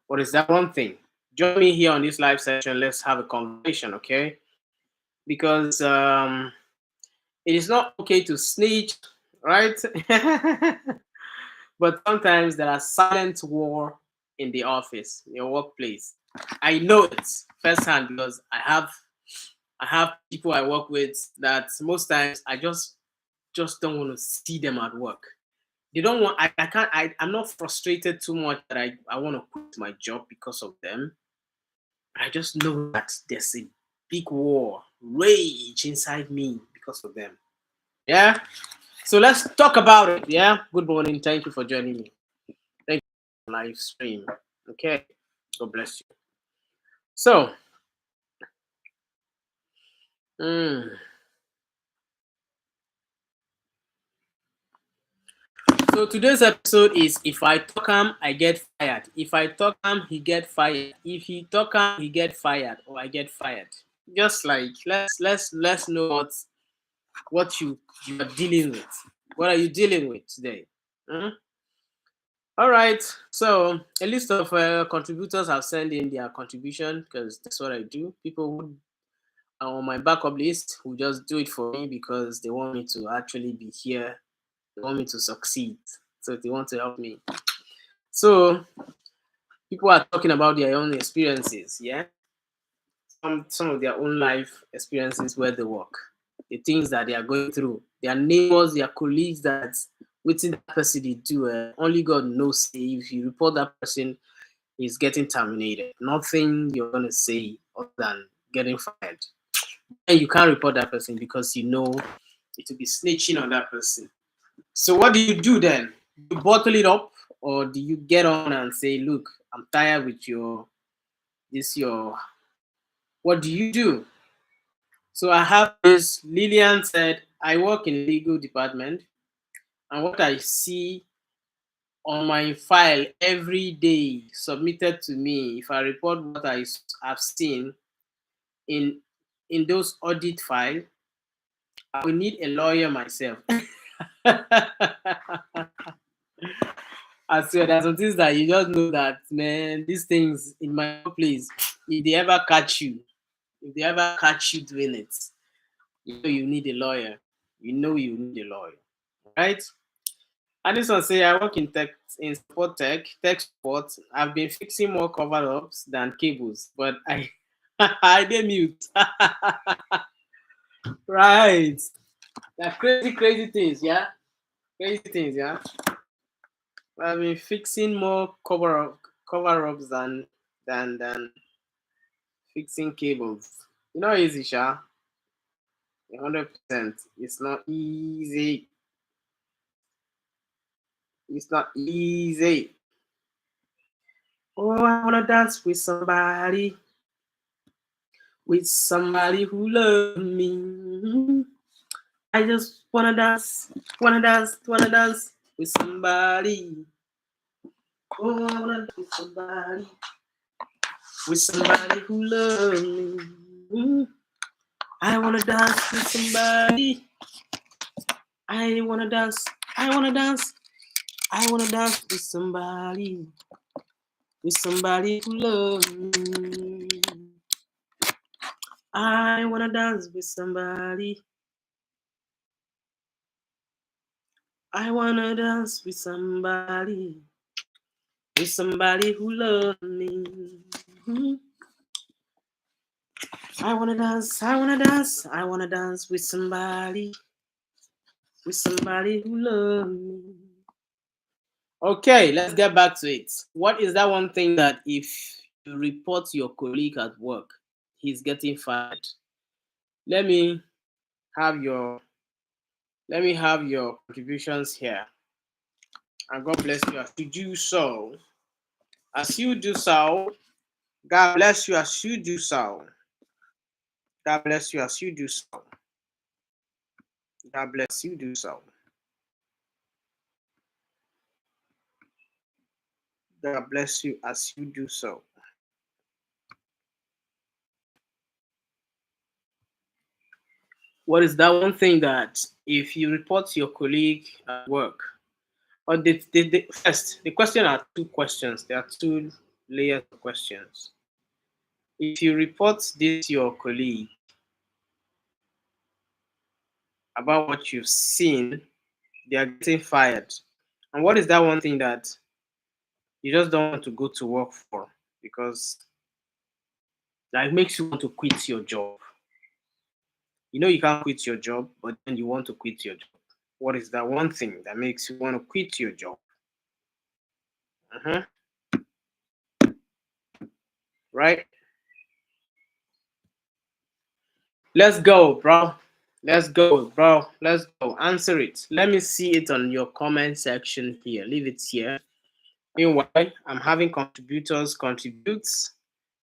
Speaker 1: What is that one thing? Join me here on this live session. Let's have a conversation, okay? Because it is not okay to snitch, right? But sometimes there are silent war in the office, in your workplace. I know it firsthand because I have people I work with that most times I just don't want to see them at work. They don't want. I'm not frustrated too much that I want to quit my job because of them. I just know that there's a big war, rage inside me because of them. Yeah. So let's talk about it. Yeah. Good morning. Thank you for joining me. Thank you for the live stream. Okay. God bless you. So. So today's episode is if I talk him, I get fired. If I talk him, he get fired. If he talk him, he get fired or I get fired. Just like let's know what you are dealing with. What are you dealing with today? All right. So a list of contributors have sent in their contribution because that's what I do. People who are on my backup list who just do it for me because they want me to actually be here. They want me to succeed. So they want to help me. So people are talking about their own experiences, yeah? Some of their own life experiences where they work. the things that they are going through, their neighbors, their colleagues, that waiting that person they do. Only God knows if you report that person is getting terminated. Nothing you're gonna say other than getting fired. And you can't report that person because you know it will be snitching on that person. So what do you do then? You bottle it up, or do you get on and say, "Look, I'm tired with your." What do you do? So I have this. Lillian said, "I work in legal department, and what I see on my file every day submitted to me, if I report what I have seen in those audit file, I will need a lawyer myself." I swear, there's some things that you just know that, man, these things in my place, if they ever catch you, doing it, you know you need a lawyer. You know you need a lawyer, right? And this one say, I work in tech support. I've been fixing more cover-ups than cables, but I I did mute. Right. Like crazy things, yeah. Crazy things, yeah. I've been fixing more cover-ups than fixing cables. You know, easy, Sha. 100%. It's not easy. It's not easy. Oh, I wanna dance with somebody who loves me. I just wanna dance with somebody. Oh, I wanna dance with somebody who loves me. I wanna dance with somebody. I wanna dance with somebody who loves me. I wanna dance with somebody. I wanna dance with somebody who loves me. I wanna dance with somebody who loves me. Okay, let's get back to it. What is that one thing that if you report your colleague at work, he's getting fired? Let me have your contributions here. And God bless you as you do so. As you do so, God bless you as you do so. God bless you as you do so. God bless you do so. God bless you as you do so. What is that one thing that if you report to your colleague at work, or first, the question are two questions. There are two layers of questions. If you report this to your colleague about what you've seen, they are getting fired. And what is that one thing that you just don't want to go to work for because that makes you want to quit your job? You know you can't quit your job, but then you want to quit your job. What is that one thing that makes you want to quit your job? Right? Let's go, bro. Let's go. Answer it. Let me see it on your comment section here. Leave it here. Meanwhile, I'm having contributors contribute,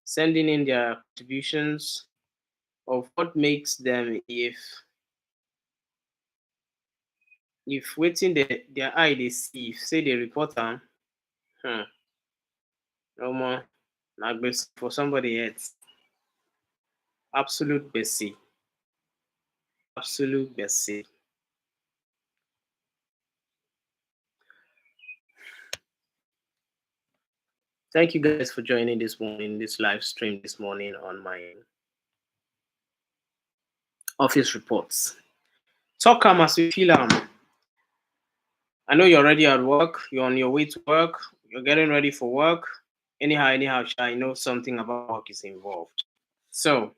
Speaker 1: sending in their contributions of what makes them if waiting their eye they see, if say they report them, no more, not for somebody else. Absolute basic. Thank you guys for joining this morning, this live stream this morning on my office reports. Talk as we feel I know you're already at work, you're on your way to work, you're getting ready for work. Anyhow, I know something about work is involved. So,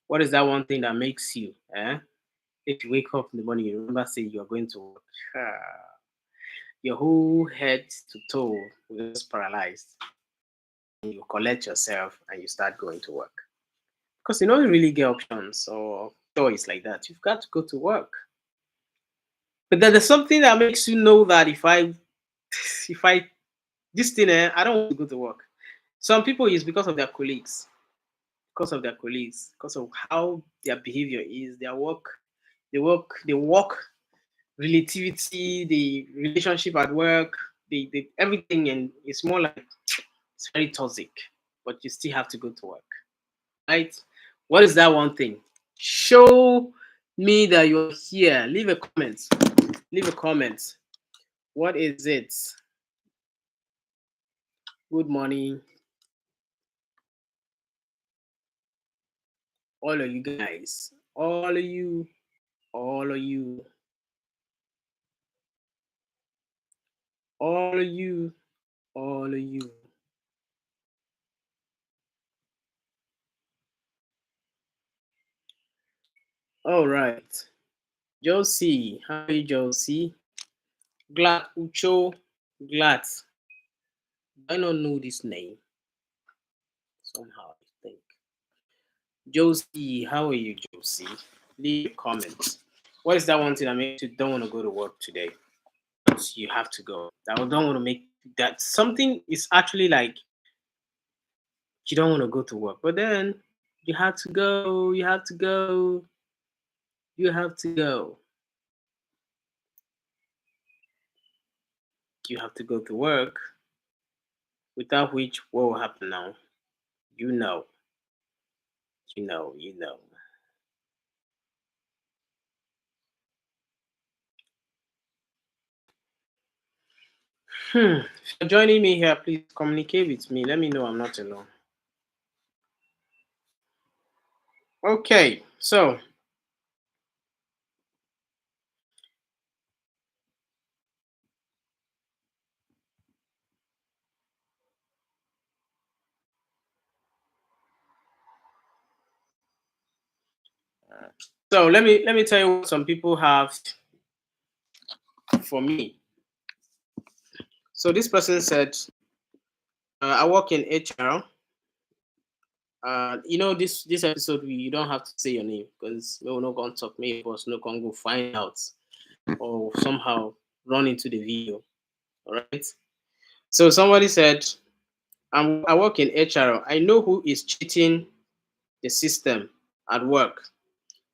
Speaker 1: what is that one thing that makes you If you wake up in the morning, you remember say you are going to work. Your whole head to toe will just paralyzed. You collect yourself and you start going to work. Because you don't really get options or choice like that. You've got to go to work. But then there's something that makes you know that if I this thing, I don't want to go to work. Some people is because of their colleagues, because of how their behavior is, their work, the work relativity, the relationship at work, the everything, and it's more like it's very toxic. But you still have to go to work, right? What is that one thing? Show me that you're here. Leave a comment. Leave a comment. What is it? Good morning, all of you guys. All of you. All of you. All of you. All of you. All right. Josie. How are you, Josie? Glad Ucho. Glad. I don't know this name. Somehow, I think. Josie, how are you, Josie? Leave a comment. What is that one thing that makes you don't want to go to work today? But you have to go. That don't want to make that something is actually like you don't want to go to work, but then you have to go. You have to go. You have to go. You have to go to work. Without which, what will happen now? You know. You know. You know. If you're joining me here, please communicate with me. Let me know I'm not alone. Okay, so let me tell you what some people have for me. So this person said, I work in HR. This episode you don't have to say your name because we will not go and talk. Maybe boss no can go find out or somehow run into the video. All right. So somebody said, I work in HR. I know who is cheating the system at work,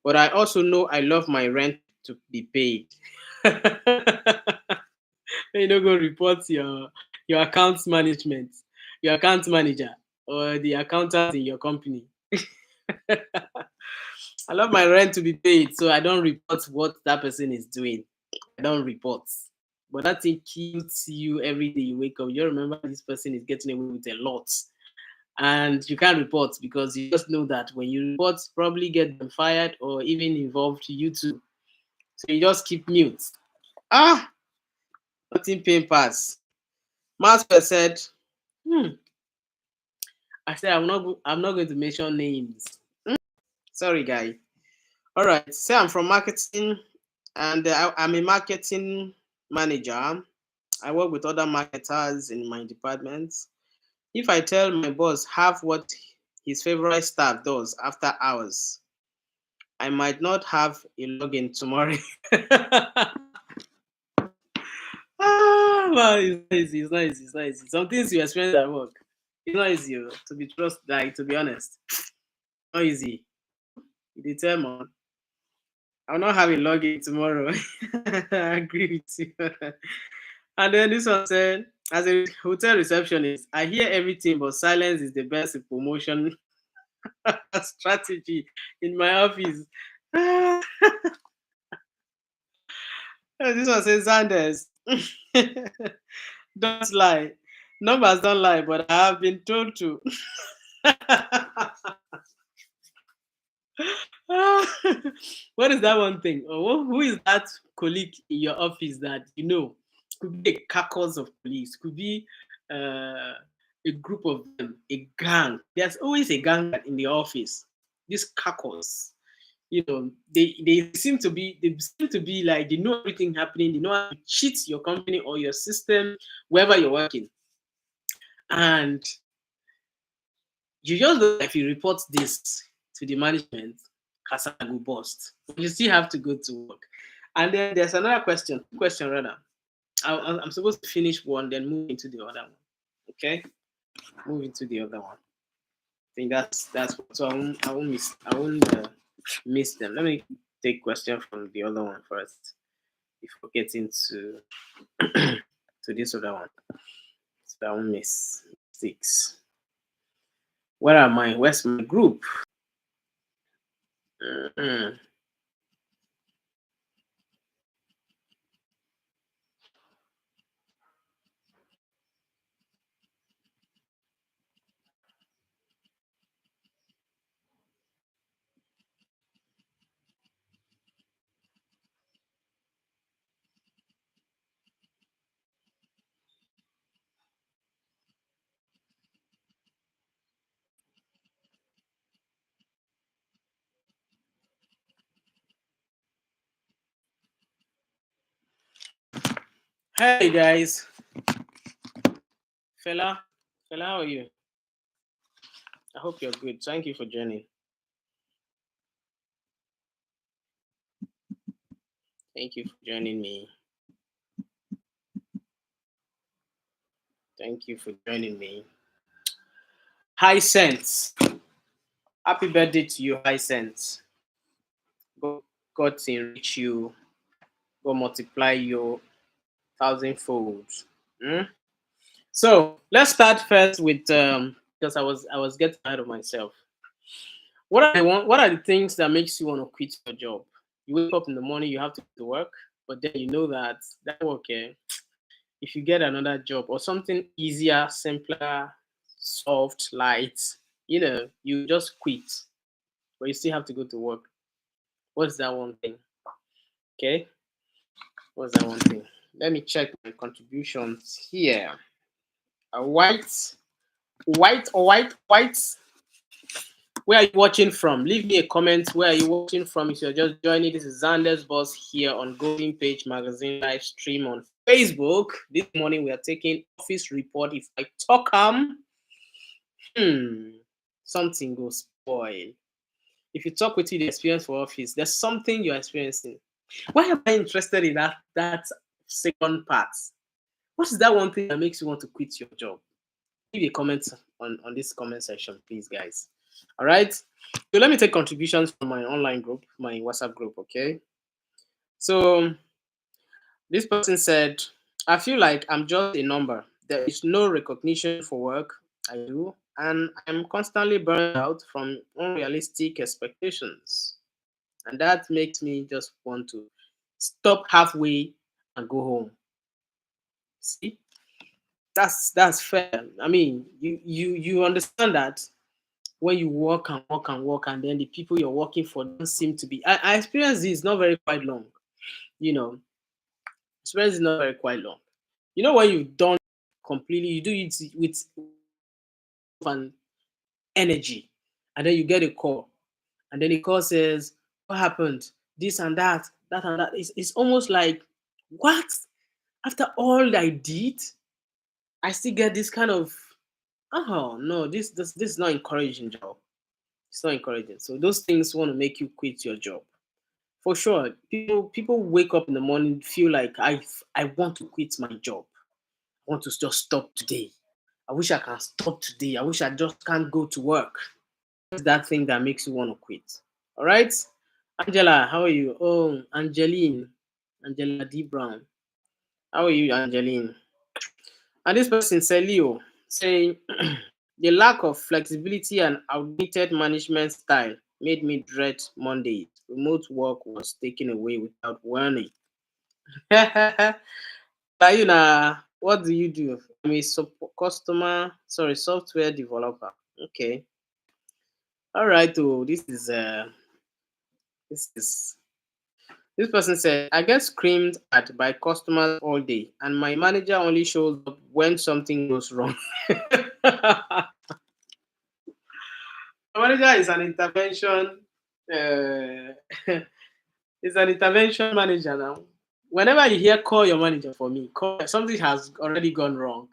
Speaker 1: but I also know I love my rent to be paid. You don't go report your accounts management, your account manager, or the accountant in your company. I love my rent to be paid, so I don't report what that person is doing. I don't report. But that thing kills you every day you wake up. You remember this person is getting away with a lot. And you can't report because you just know that when you report, probably get them fired or even involved you too. So you just keep mute. Nothing pain pass. Master said, I said I'm not going to mention names. Sorry, guy. All right. Say I'm from marketing, and I'm a marketing manager. I work with other marketers in my department. If I tell my boss half what his favorite staff does after hours, I might not have a login tomorrow. Wow, it's not easy. It's not easy. It's not easy. Some things you experience at work. It's not easy to be like to be honest. Not easy. You determine. I'll not have a login tomorrow. I agree with you. And then this one said, as a hotel receptionist, I hear everything, but silence is the best promotion strategy in my office. This one says, Sanders, don't lie. Numbers don't lie, but I have been told to. What is that one thing? Or who is that colleague in your office that you know? Could be a carcass of police, could be a group of them, a gang. There's always a gang in the office. This carcass. you know, they seem to be like they know everything happening, they know how to cheat your company or your system wherever you're working. And you just look like if you report this to the management, Casa will bust. You still have to go to work. And then there's another question rather. I'm supposed to finish one, then move into the other one. Okay, move into the other one. I think that's so I won't miss them. Let me take question from the other one first before getting to to this other one. So I won't miss mistakes. Where am I? Where's my group? Mhm. Hey guys, fella, how are you? I hope you're good. Thank you for joining. Thank you for joining me. Thank you for joining me. High Sense. Happy birthday to you, High Sense. God to enrich you. God multiply you thousandfold. Hmm? So let's start first with because I was getting ahead of myself. What are the things that makes you want to quit your job? You wake up in the morning, you have to go to work, but then you know that work, if you get another job or something easier, simpler, soft, light, you just quit, but you still have to go to work. What's that one thing? Okay, what's that one thing? Let me check my contributions here. A white. Where are you watching from? Leave me a comment. Where are you watching from? If you're just joining, this is Xander's Boss here on Golden Page Magazine live stream on Facebook. This morning we are taking office report. If I talk something goes spoil. If you talk with the experience for office, there's something you're experiencing. Why am I interested in that second part? What is that one thing that makes you want to quit your job? Leave a comment on this comment section, please, guys. All right. So let me take contributions from my online group, my WhatsApp group. Okay. So this person said, I feel like I'm just a number. There is no recognition for work I do, and I'm constantly burned out from unrealistic expectations. And that makes me just want to stop halfway and go home. See, that's fair. I mean, you understand that when you work and work and work, and then the people you're working for don't seem to be. I experienced this not very quite long. You know, experience is not very quite long. You know, when you've done completely, you do it with an energy, and then you get a call, and then the call says, "What happened? This and that, that and that." It's almost like, what? After all I did, I still get this kind of, oh no, this is not encouraging, job. It's not encouraging. So those things want to make you quit your job. For sure, people wake up in the morning, feel like I want to quit my job. I want to just stop today. I wish I can stop today. I wish I just can't go to work. What's that thing that makes you want to quit? All right, Angela, how are you? Oh, Angela D Brown. How are you, Angeline? And this person said, Leo, saying the lack of flexibility and outdated management style made me dread Mondays. Remote work was taken away without warning. Ayuna, what do you do? I'm a software developer. Okay. All right. Oh, this is this person said, I get screamed at by customers all day, and my manager only shows up when something goes wrong. Manager is an intervention It's an intervention manager now. Whenever you hear call your manager for me, call something has already gone wrong.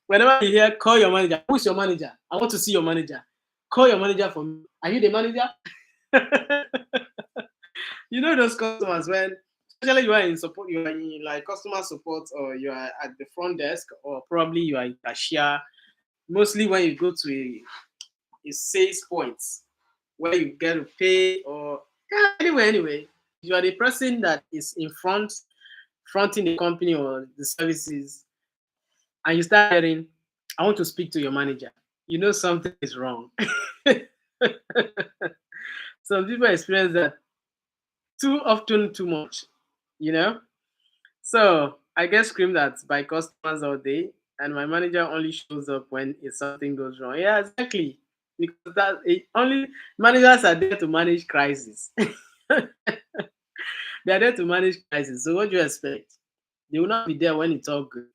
Speaker 1: Whenever you hear call your manager, who's your manager? I want to see your manager. Call your manager for me. Are you the manager? You know those customers when especially you are in support, you are in like customer support or you are at the front desk or probably you are in cashier. Mostly when you go to a sales point where you get to pay or yeah, anyway, you are the person that is in front fronting the company or the services and you start hearing, I want to speak to your manager. You know something is wrong. Some people experience that too often, too much, you know. So I get screamed at by customers all day, and my manager only shows up when something goes wrong. Yeah, exactly. Because only managers are there to manage crisis. They are there to manage crisis. So what do you expect? They will not be there when it's all good.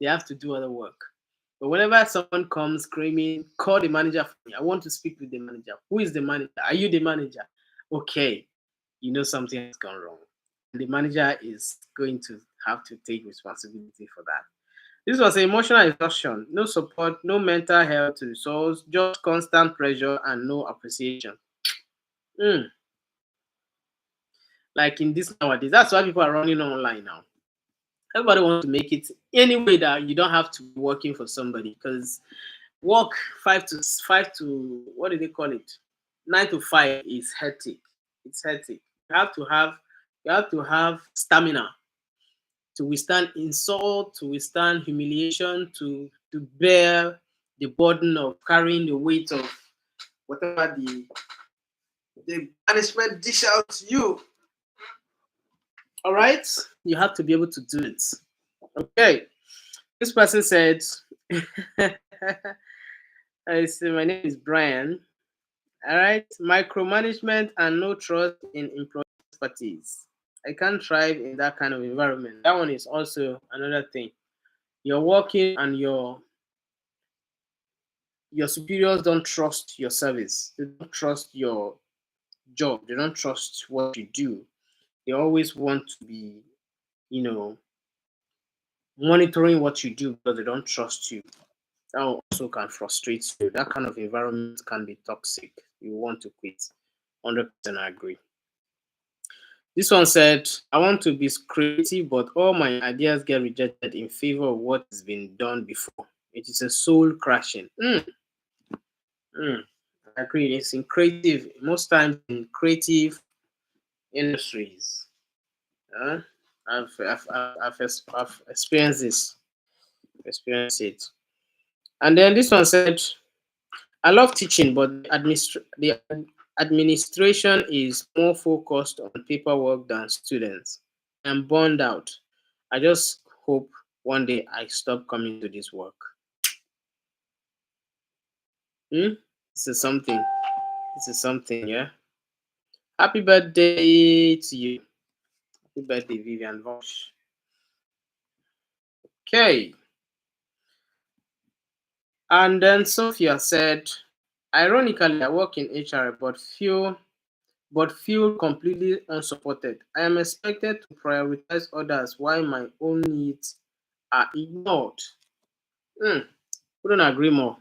Speaker 1: They have to do other work. But whenever someone comes screaming, call the manager for me. I want to speak with the manager. Who is the manager? Are you the manager? Okay, you know something has gone wrong. And the manager is going to have to take responsibility for that. This was emotional exhaustion, no support, no mental health resource, just constant pressure and no appreciation. Mm, like in this nowadays, that's why people are running online now. Everybody wants to make it any way that you don't have to be working for somebody because work 5 to what do they call it? 9 to 5 is hectic. It's hectic. You have to have stamina to withstand insult, to withstand humiliation, to bear the burden of carrying the weight of whatever the management dish out to you. All right, you have to be able to do it. Okay, this person said, I say my name is Brian. All right, micromanagement and no trust in employee expertise. I can't thrive in that kind of environment. That one is also another thing. You're working and your superiors don't trust your service. They don't trust your job. They don't trust what you do. They always want to be, you know, monitoring what you do because they don't trust you. That also can frustrate you. That kind of environment can be toxic. You want to quit. 100% I agree. This one said, I want to be creative, but all my ideas get rejected in favor of what has been done before. It is a soul crashing. Mm, I agree. It's in creative, most times in creative industries. Uh, I've experienced this, experienced it. And then this one said, I love teaching, but the administration is more focused on paperwork than students. I'm burned out. I just hope one day I stop coming to this work. Hmm? This is something. This is something, yeah. Happy birthday to you. Happy birthday, Vivian Vosh. Okay. And then Sophia said, ironically, I work in HR but feel completely unsupported. I am expected to prioritize others while my own needs are ignored. Hmm, couldn't agree more.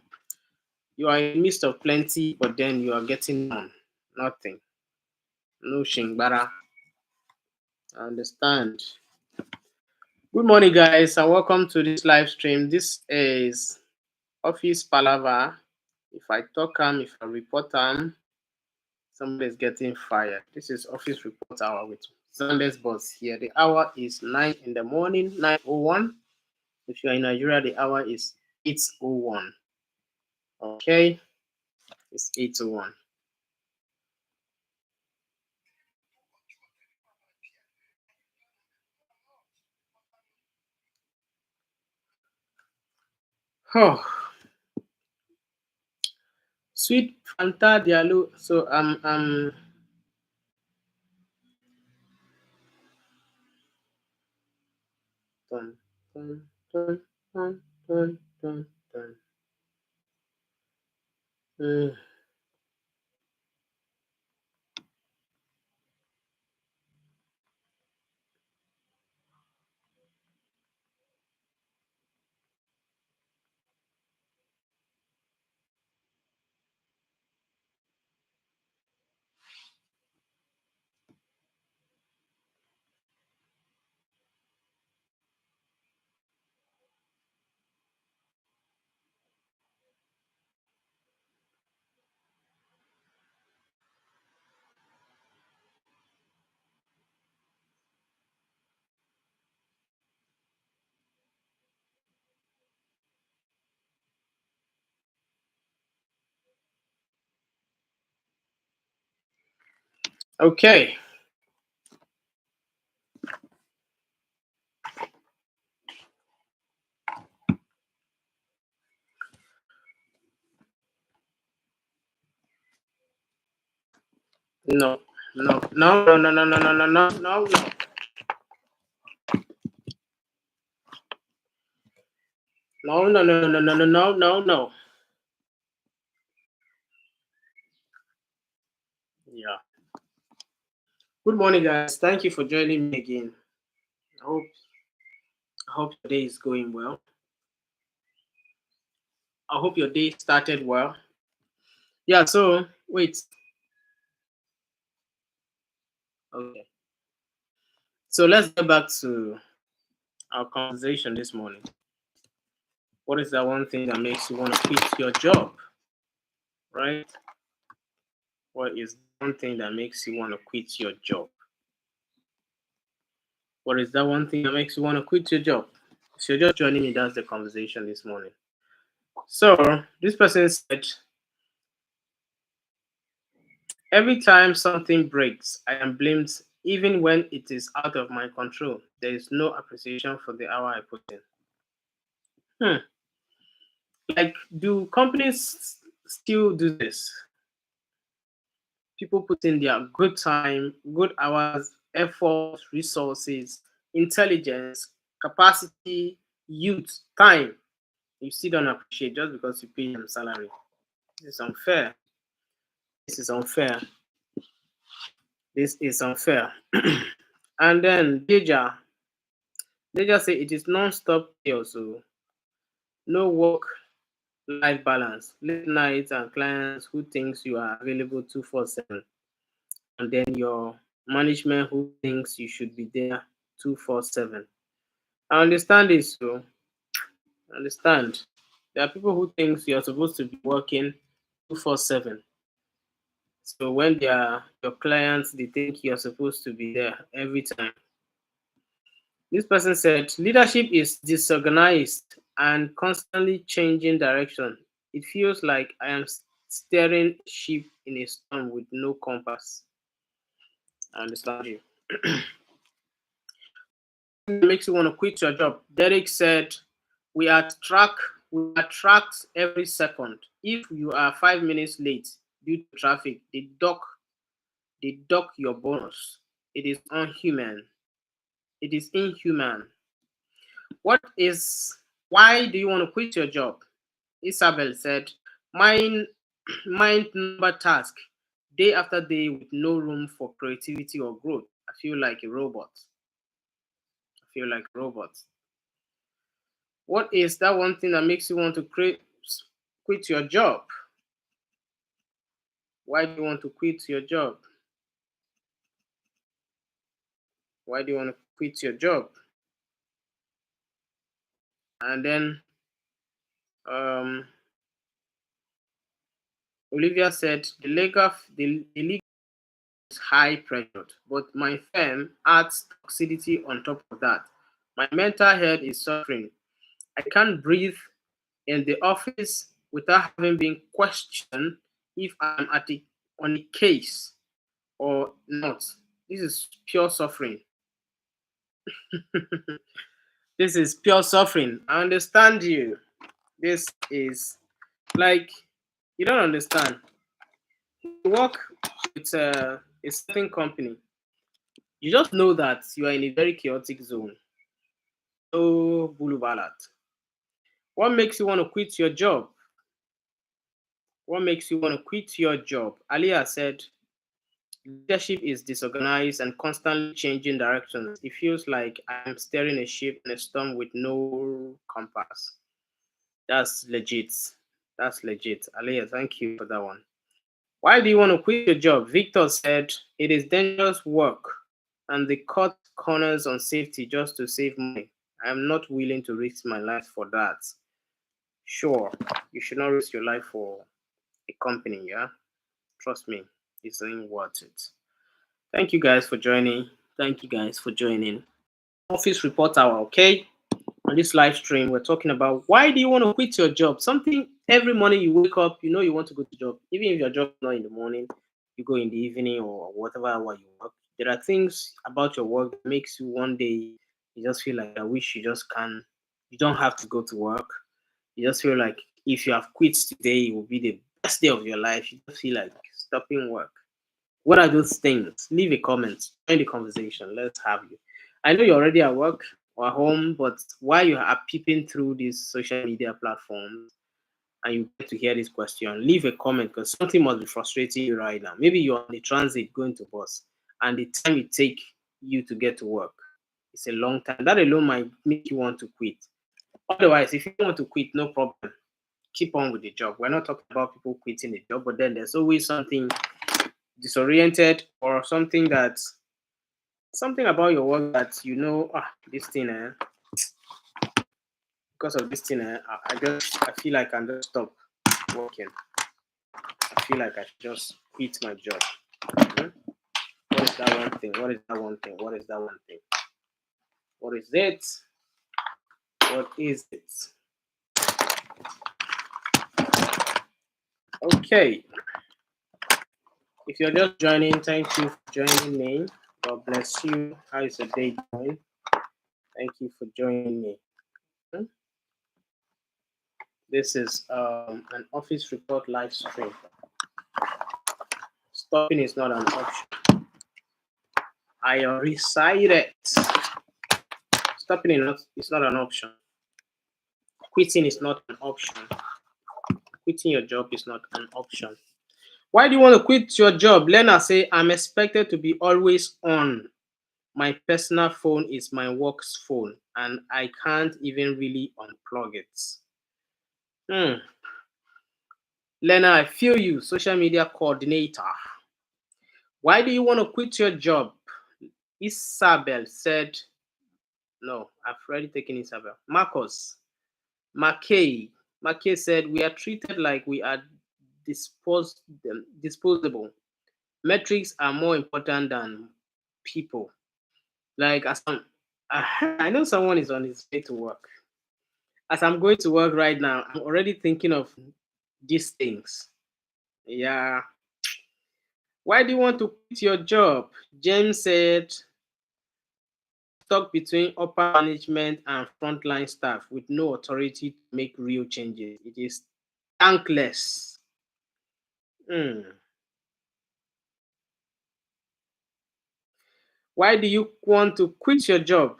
Speaker 1: You are in the midst of plenty, but then you are getting none. Nothing. No shingbara. I understand. Good morning, guys, and welcome to this live stream. This is Office Palaver. If I talk if I report somebody's getting fired. This is Office Report Hour with Sunday's boss here. The hour is 9 in the morning, 9:01. If you are in Nigeria, the hour is 8:01. Okay, it's 8:01. Oh, sweet Fanta Diallo. So dun, dun, dun, dun, dun, dun, dun. Mm. Okay. No, no, no, no, no, no, no, no, no, no, no, no. No, no, no, no, no, no, no, no, no. Yeah. Good morning, guys. Thank you for joining me again. I hope your day is going well. I hope your day started well. Yeah, so wait. Okay. So let's get back to our conversation this morning. What is that one thing that makes you want to quit your job? Right? What is one thing that makes you want to quit your job? What is that one thing that makes you want to quit your job? So you're just joining me, that's the conversation this morning. So this person said, every time something breaks, I am blamed even when it is out of my control. There is no appreciation for the hour I put in. Like, do companies still do this? People put in their good time, good hours, effort, resources, intelligence, capacity, youth, time. You still don't appreciate just because you pay them salary. This is unfair. This is unfair. This is unfair. And then Deja say it is non-stop chaos, so no work life balance, late nights and clients who thinks you are available 247, and then your management who thinks you should be there 247. I understand this, so understand. There are people who thinks you're supposed to be working 247. So when they are your clients, they think you're supposed to be there every time. This person said, leadership is disorganized and constantly changing direction. It feels like I am steering a ship in a storm with no compass. I understand you. It makes you want to quit your job. Derek said, we are tracked every second. If you are 5 minutes late due to traffic, they dock your bonus. It is unhuman. It is inhuman. Why do you want to quit your job? Isabel said, mind number task, day after day with no room for creativity or growth. I feel like a robot. What is that one thing that makes you want to quit your job? Why do you want to quit your job? Why do you want to quit your job? And then Olivia said, the legal is high pressured, but my firm adds toxicity on top of that. My mental health is suffering. I can't breathe in the office without having been questioned if I'm on a case or not. This is pure suffering. This is pure suffering. I understand you. This is like, you don't understand. You work with a certain company. You just know that you are in a very chaotic zone. So, bulubalat. What makes you want to quit your job? What makes you want to quit your job? Aliyah said, leadership is disorganized and constantly changing directions. It feels like I'm steering a ship in a storm with no compass. That's legit. That's legit. Aliyah, thank you for that one. Why do you want to quit your job? Victor said, it is dangerous work and they cut corners on safety just to save money. I am not willing to risk my life for that. Sure, you should not risk your life for a company, yeah? Trust me, it's ain't worth it. Thank you guys for joining. Office Report Hour, okay? On this live stream, we're talking about why do you want to quit your job? Something every morning you wake up, you know you want to go to job. Even if your job is not in the morning, you go in the evening or whatever hour you work. There are things about your work that makes you one day you just feel like I wish you just can. You don't have to go to work. You just feel like if you have quit today, it will be the best day of your life. You just feel like stopping work. What are those things? Leave a comment. Join the conversation. Let's have you. I know you're already at work or at home, but while you are peeping through these social media platforms and you get to hear this question, leave a comment because something must be frustrating you right now. Maybe you're on the transit going to bus and the time it take you to get to work, it's a long time. That alone might make you want to quit. Otherwise, if you don't want to quit, no problem. Keep on with the job. We're not talking about people quitting the job, but then there's always something disoriented or something about your work that this thing because of this thing I feel like I can just stop working. I feel like I should just quit my job. Hmm? What is that one thing? What is that one thing? What is that one thing? What is it? What is it? Okay. If you're just joining, thank you for joining me. God bless you. How is your day going? Thank you for joining me. This is an office report live stream. Stopping is not an option. I recited. Stopping is not an option. Quitting is not an option. Quitting your job is not an option. Why do you want to quit your job? Lena say, I'm expected to be always on. My personal phone is my work's phone, and I can't even really unplug it. Lena, I feel you, social media coordinator. Why do you want to quit your job? Isabel said, no, I've already taken Isabel. Marcos, Mackay said, we are treated like we are disposable. Metrics are more important than people. Like, I know someone is on his way to work. As I'm going to work right now, I'm already thinking of these things. Yeah. Why do you want to quit your job? James said, stuck between upper management and frontline staff with no authority to make real changes. It is thankless. Why do you want to quit your job?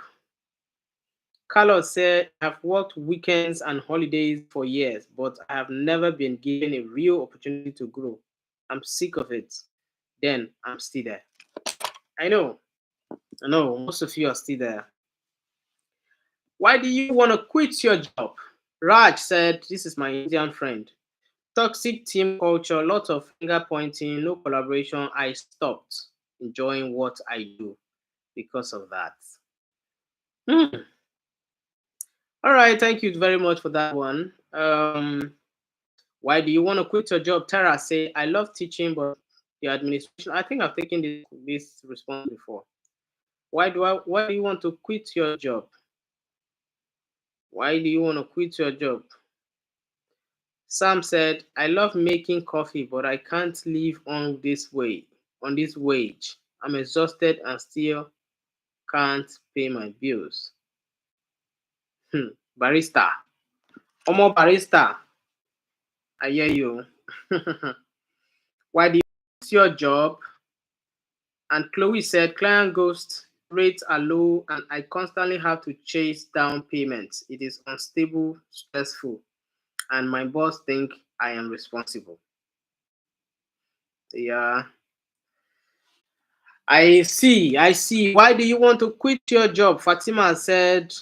Speaker 1: Carlos said, I've worked weekends and holidays for years, but I have never been given a real opportunity to grow. I'm sick of it. Then I'm still there. I know, most of you are still there. Why do you want to quit your job? Raj said, this is my Indian friend. Toxic team culture, lots of finger pointing, no collaboration. I stopped enjoying what I do because of that. All right, thank you very much for that one. Why do you want to quit your job? Tara say, I love teaching, but the administration. I think I've taken this response before. Why do you want to quit your job? Why do you want to quit your job? Sam said, I love making coffee, but I can't live on this wage. I'm exhausted and still can't pay my bills. Barista. Omo barista. I hear you. Why do you quit your job? And Chloe said, client ghost rates are low and I constantly have to chase down payments. It is unstable, stressful, and my boss think I am responsible. Yeah. I see. Why do you want to quit your job? Fatima said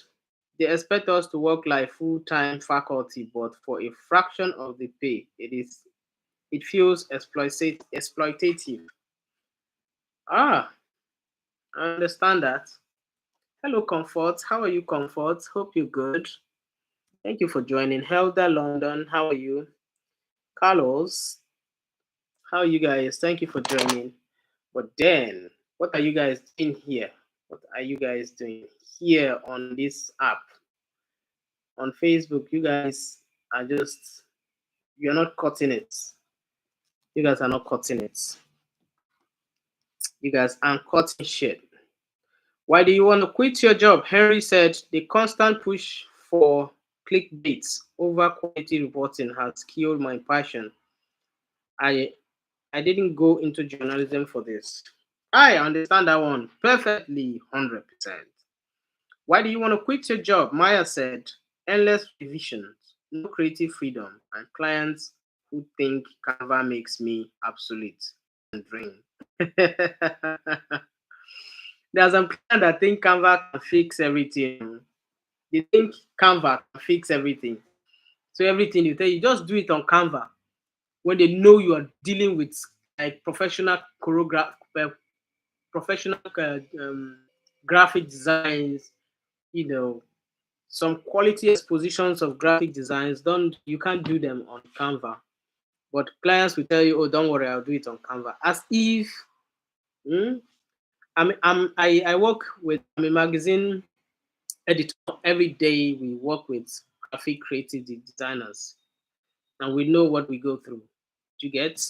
Speaker 1: they expect us to work like full-time faculty, but for a fraction of the pay. It feels exploitative. I understand that. Hello, Comfort. How are you, Comfort? Hope you're good. Thank you for joining. Helda London, how are you? Carlos, how are you guys? Thank you for joining. But then, what are you guys doing here? What are you guys doing here on this app? On Facebook, you guys you're not cutting it. You guys are not cutting it. You guys, I'm cutting shit. Why do you want to quit your job? Henry said the constant push for clickbaits over quality reporting has killed my passion. I I didn't go into journalism for this. I understand that one perfectly, 100%. Why do you want to quit your job? Maya said, endless revisions, no creative freedom, and clients who think Canva makes me obsolete and drained. There's some clients that think Canva can fix everything. They think Canva can fix everything. So everything you tell you, just do it on Canva. When they know you are dealing with like professional graphic designs, you know, some quality expositions of graphic designs. Don't you can't do them on Canva. But clients will tell you, "Oh, don't worry, I'll do it on Canva," as if hmm, I work with I'm a magazine editor. Every day we work with graphic creative designers, and we know what we go through. Do you get?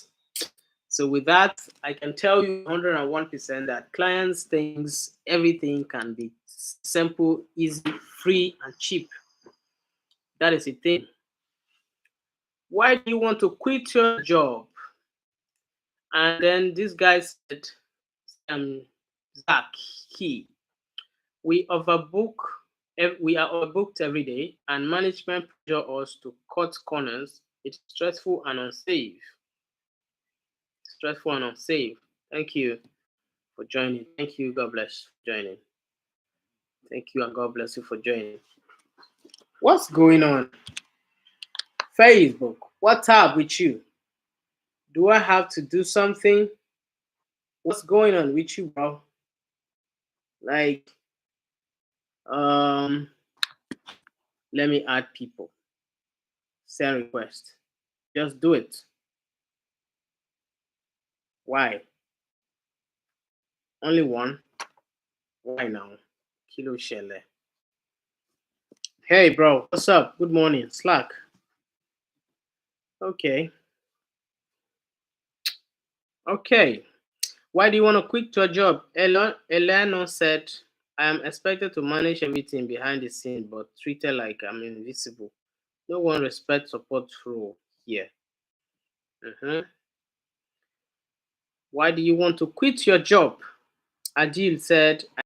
Speaker 1: So with that, I can tell you 101% that clients thinks everything can be simple, easy, free, and cheap. That is the thing. Why do you want to quit your job? And then this guy said, um, Zach, he, we overbook, we are overbooked every day, and management pressure us to cut corners. It's stressful and unsafe. Stressful and unsafe. Thank you for joining. Thank you. God bless for joining. Thank you and God bless you for joining. What's going on? Facebook, what's up with you? Do I have to do something? What's going on with you, bro? Like, um, let me add people. Send request. Just do it. Why? Only one? Why now? Kilo Shelle. Hey, bro, what's up? Good morning. Slack. Okay. Okay. Why do you want to quit your job? Eleno said, I am expected to manage everything behind the scene, but treated like I'm invisible. No one respects support role here. Why do you want to quit your job? Adil said, I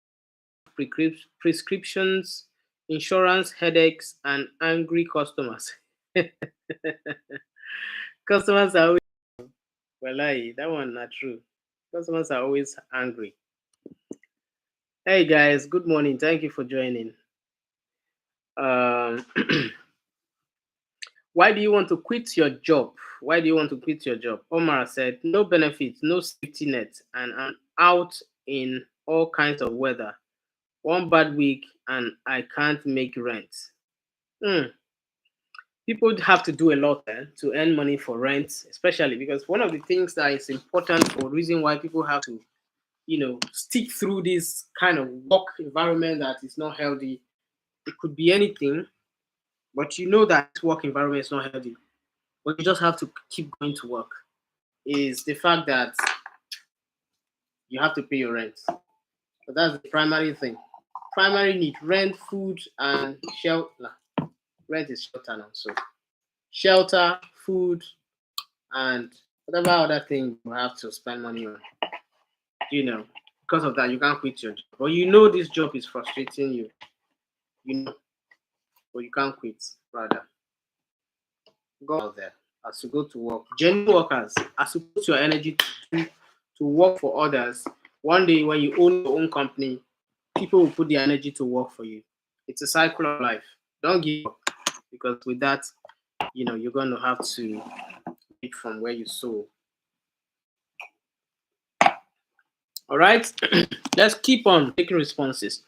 Speaker 1: have prescriptions, insurance, headaches, and angry customers. Customers are always, well, that one not true. Customers are always angry. Hey guys, good morning. Thank you for joining. Um, why do you want to quit your job? Why do you want to quit your job? Omar said, no benefits, no safety net, and I'm out in all kinds of weather. One bad week and I can't make rent. People have to do a lot to earn money for rent, especially because one of the things that is important for reason why people have to, stick through this kind of work environment that is not healthy. It could be anything, but you know that work environment is not healthy. But you just have to keep going to work. Is the fact that you have to pay your rent. But that's the primary thing. Primary need rent, food, and shelter. Rent is shelter now, so shelter, food, and whatever other thing you have to spend money on. Because of that, you can't quit your job. But you know this job is frustrating you. But you can't quit, rather. Go out there as you go to work. Genuine workers, as you put your energy to work for others, one day when you own your own company, people will put their energy to work for you. It's a cycle of life. Don't give up, because with that, you're going to have to eat from where you sow. All right, let's keep on taking responses.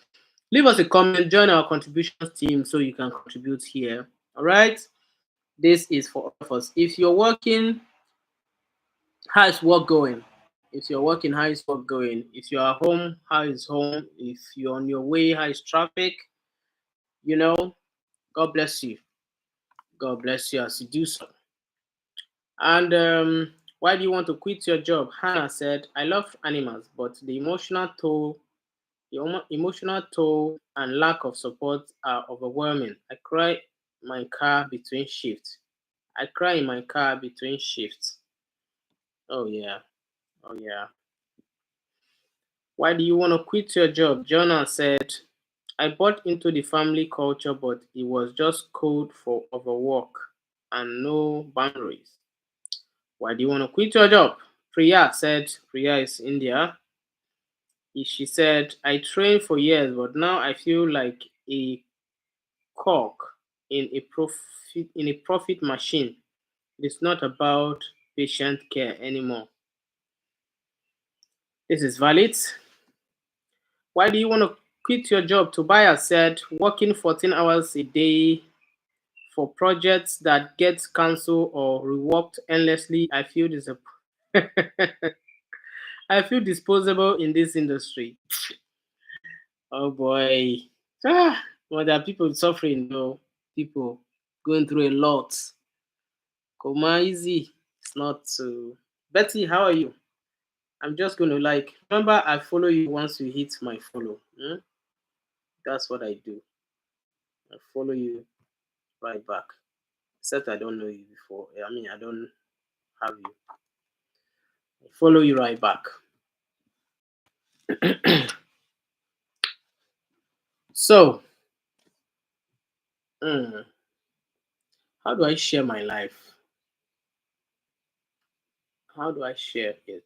Speaker 1: Leave us a comment, join our contributions team so you can contribute here. All right, this is for all of us. If you're working, how is work going? If you're working, how is work going? If you're at home, how is home? If you're on your way, how is traffic? God bless you. God bless you as you do so. And Why do you want to quit your job? Hannah said, I love animals, but the emotional toll and lack of support are overwhelming. I cry my car between shifts. I cry in my car between shifts. Oh yeah. Oh yeah. Why do you want to quit your job? Jonah said, I bought into the family culture, but it was just code for overwork and no boundaries. Why do you want to quit your job? Priya is India. She said, I trained for years, but now I feel like a cog in a profit machine. It's not about patient care anymore. This is valid. Why do you want to quit your job? Tobias said, working 14 hours a day for projects that get cancelled or reworked endlessly, I feel disposable in this industry. Oh boy. Well, there are people suffering though. People going through a lot. Koma easy. It's not so. Betty, how are you? I'm just going to remember I follow you once you hit my follow. That's what I do. I follow you right back. Except I don't know you before. I mean, I don't have you. I follow you right back. So, mm, how do I share my life? How do I share it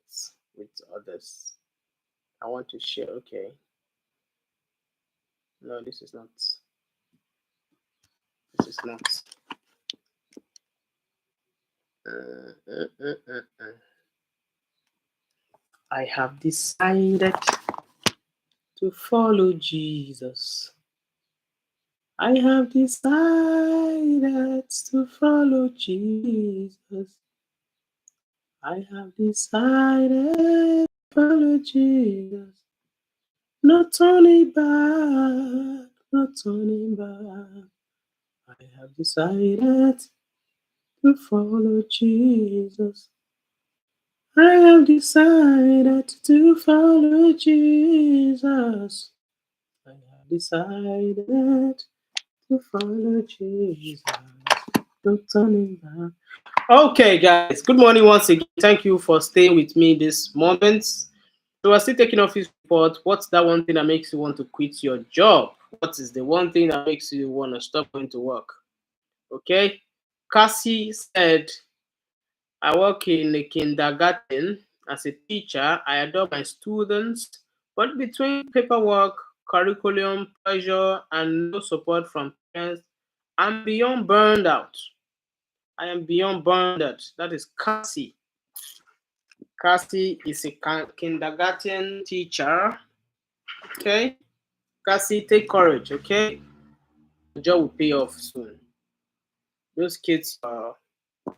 Speaker 1: with others? I want to share. Okay. No, this is not. This is not. I have decided to follow Jesus. I have decided to follow Jesus. I have decided to follow Jesus. No turning back, no turning back. I have decided to follow Jesus. I have decided to follow Jesus. I have decided to follow Jesus. No turning back. Okay, guys. Good morning once again. Thank you for staying with me this moment. So we're still taking office report. What's that one thing that makes you want to quit your job? What is the one thing that makes you want to stop going to work? Okay. Cassie said, I work in a kindergarten as a teacher. I adore my students, but between paperwork, curriculum, pressure, and no support from parents, I'm beyond burned out. I am beyond burned out. That is Cassie. Cassie is a kindergarten teacher. Okay. Cassie, take courage, okay? The job will pay off soon. Those kids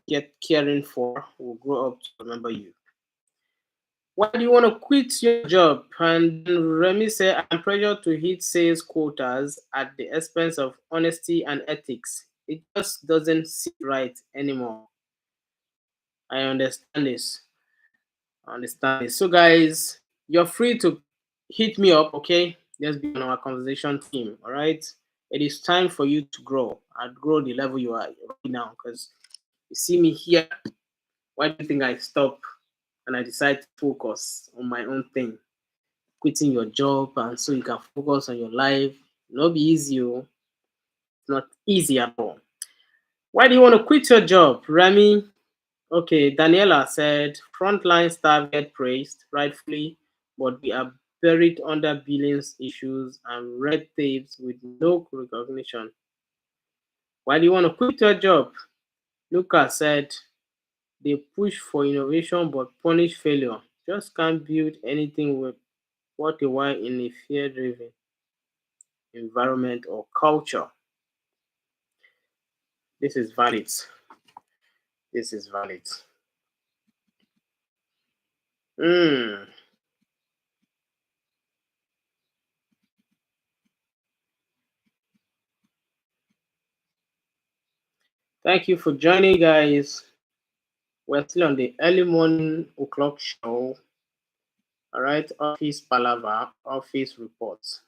Speaker 1: get caring for will grow up to remember you. Why do you want to quit your job? And then Remy said, I'm pressured to hit sales quotas at the expense of honesty and ethics. It just doesn't sit right anymore. I understand this. I understand this. So, guys, you're free to hit me up, okay? Let's be on our conversation team, all right? It is time for you to grow and grow the level you are right now because you see me here. Why do you think I stop and I decide to focus on my own thing? Quitting your job and so you can focus on your life. Not be easy, oh. It's not easy at all. Why do you want to quit your job, Remy? Okay, Daniela said frontline staff get praised, rightfully, but we are buried under billings issues and red tapes with no recognition. Why do you want to quit your job? Lucas said they push for innovation but punish failure. Just can't build anything with what a while in a fear driven environment or culture. This is valid. This is valid. Hmm. Thank you for joining, guys. We're still on the early morning o'clock show. All right, office palaver, office reports.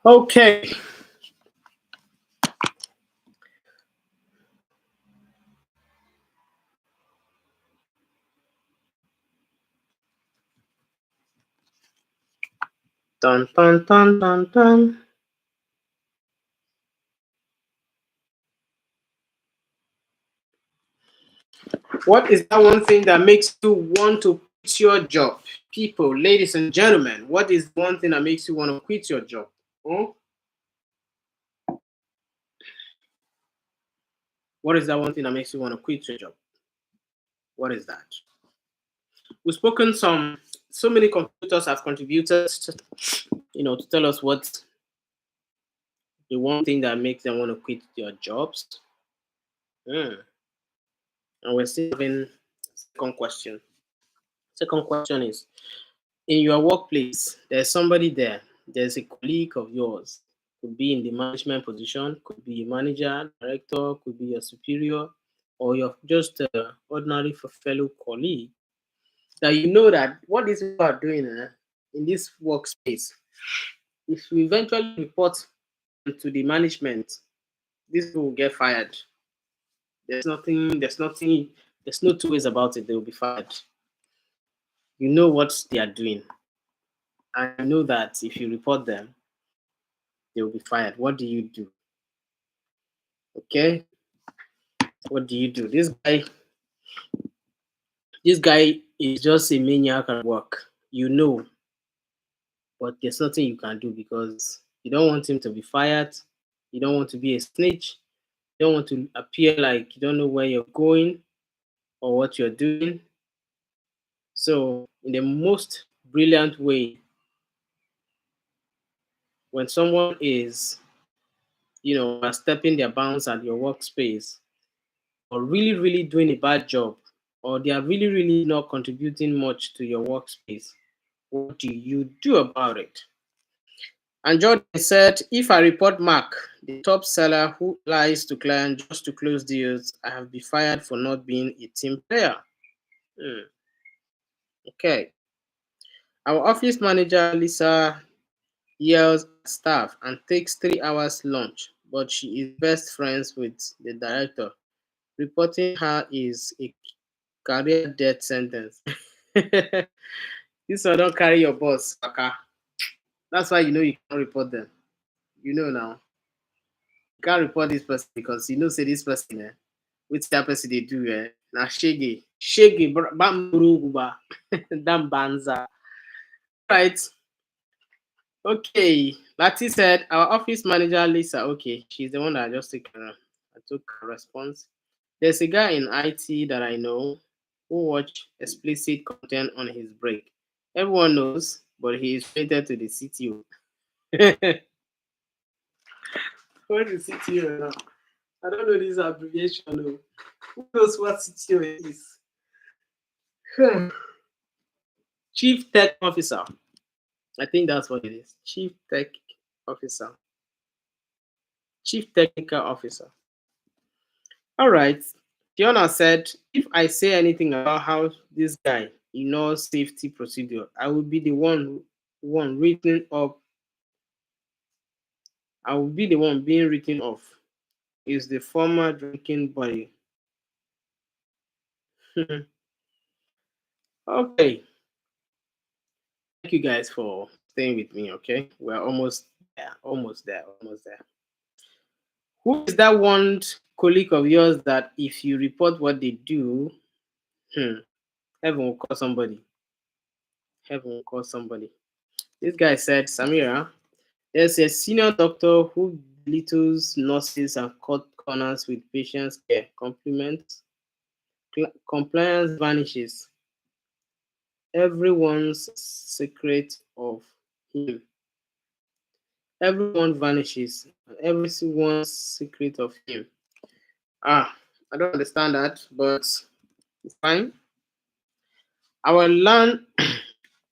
Speaker 1: Okay. Dun dun dun dun dun. What is that one thing that makes you want to quit your job? People, ladies and gentlemen, what is one thing that makes you want to quit your job? Hmm? What is that one thing that makes you want to quit your job? What is that? We've spoken so many contributors have contributed to tell us what the one thing that makes them want to quit their jobs. And we're still having second question. Second question is, in your workplace, there's somebody there, there's a colleague of yours, could be in the management position, could be a manager, director, could be your superior, or you're just an ordinary fellow colleague, that you know that what these people are doing in this workspace, if you eventually report to the management, these people will get fired. There's no two ways about it, they will be fired. You know what they are doing. I know that if you report them, they will be fired. What do you do? Okay? What do you do? This guy is just a maniac at work. You know, but there's nothing you can do because you don't want him to be fired. You don't want to be a snitch. You don't want to appear like you don't know where you're going or what you're doing. So, in the most brilliant way, when someone is, stepping their bounds at your workspace, or really, really doing a bad job, or they are really, really not contributing much to your workspace, what do you do about it? And Jordan said, if I report Mark, the top seller who lies to clients just to close deals, I have been fired for not being a team player. Okay. Our office manager, Lisa, yells at staff and takes 3 hours lunch, but she is best friends with the director. Reporting her is a career death sentence. This one don't carry your boss, Kaka. That's why you know you can't report them. You know now. You can't report this person because you know say this person which that person they do na shege. Shege bamburuguba. Dambanza. Right. Okay. Lati said our office manager Lisa. Okay, she's the one that I just took her response. There's a guy in IT that I know who watch explicit content on his break. Everyone knows, but he is related to the CTO. What is CTO now? I don't know this abbreviation. No. Who knows what CTO is? Chief Tech Officer. I think that's what it is. Chief Tech Officer. Chief Technical Officer. All right. Fiona said, if I say anything about how this guy ignores safety procedure, I will be the one written up. I will be the one being written off. Is the former drinking buddy. Okay. Thank you guys for staying with me. Okay. We're almost Yeah, almost there, almost there. Who is that one colleague of yours that if you report what they do, hmm, heaven will call somebody. Heaven will call somebody. This guy said, Samira, there's a senior doctor who belittles nurses and cut corners with patients' care. Compliance vanishes. Everyone's secret of him. Everyone vanishes. Everyone's secret of him. I don't understand that, but it's fine. Our learn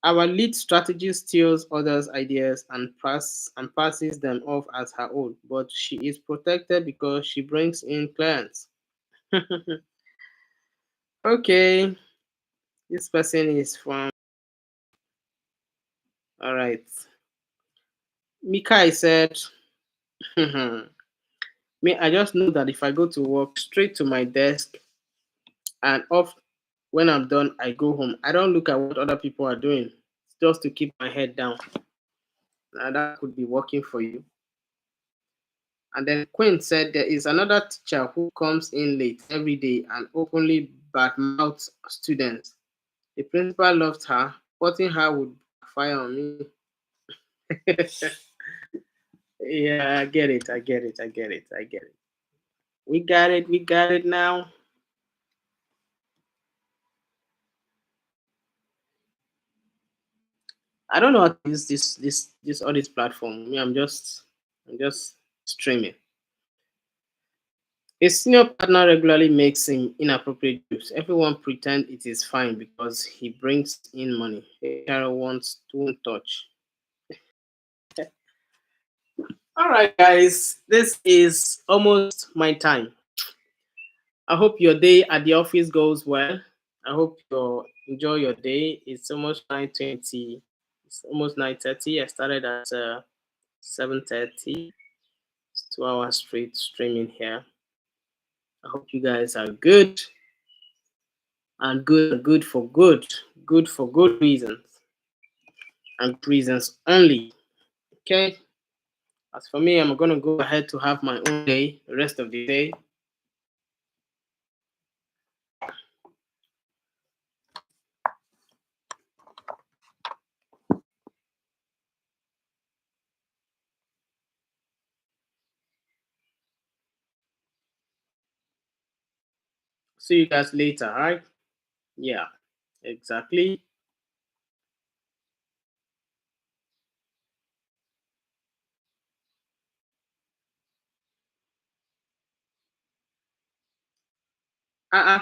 Speaker 1: our lead strategist steals others' ideas and passes them off as her own, but she is protected because she brings in clients. Okay, this person is from. All right. Mikai said, me, I just know that if I go to work straight to my desk and off when I'm done, I go home. I don't look at what other people are doing just to keep my head down. Now that could be working for you. And then Quinn said there is another teacher who comes in late every day and openly badmouths students. The principal loved her, putting her would fire on me. Yeah, I get it. I get it. I get it. I get it. We got it. We got it now. I don't know how to use this all this platform. Me, I'm just streaming. A senior partner regularly makes him inappropriate use. Everyone pretend it is fine because he brings in money. HR won't touch. All right, guys, this is almost my time. I hope your day at the office goes well. I hope you enjoy your day. It's almost 9:20. It's almost 9:30. I started at 7:30. It's 2 hours straight streaming here. I hope you guys are good and good for good for good reasons and reasons only. Okay. As for me, I'm gonna go ahead to have my own day, the rest of the day. See you guys later, alright? Yeah, exactly. Uh-uh.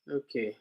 Speaker 1: Okay.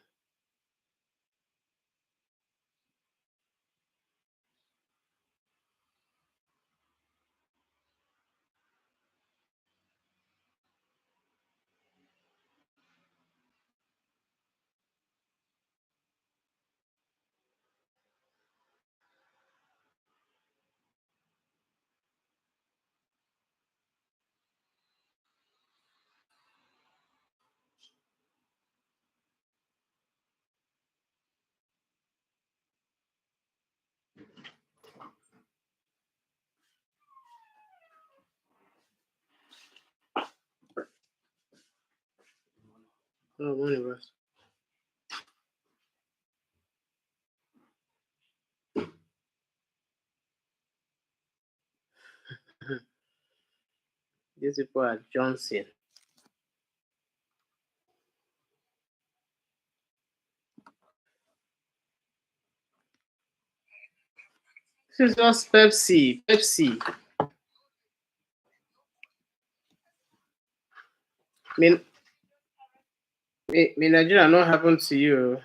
Speaker 1: Oh, morning, Russ. These people are Johnson. This is just Pepsi. Pepsi. Me Nigeria not happen to you.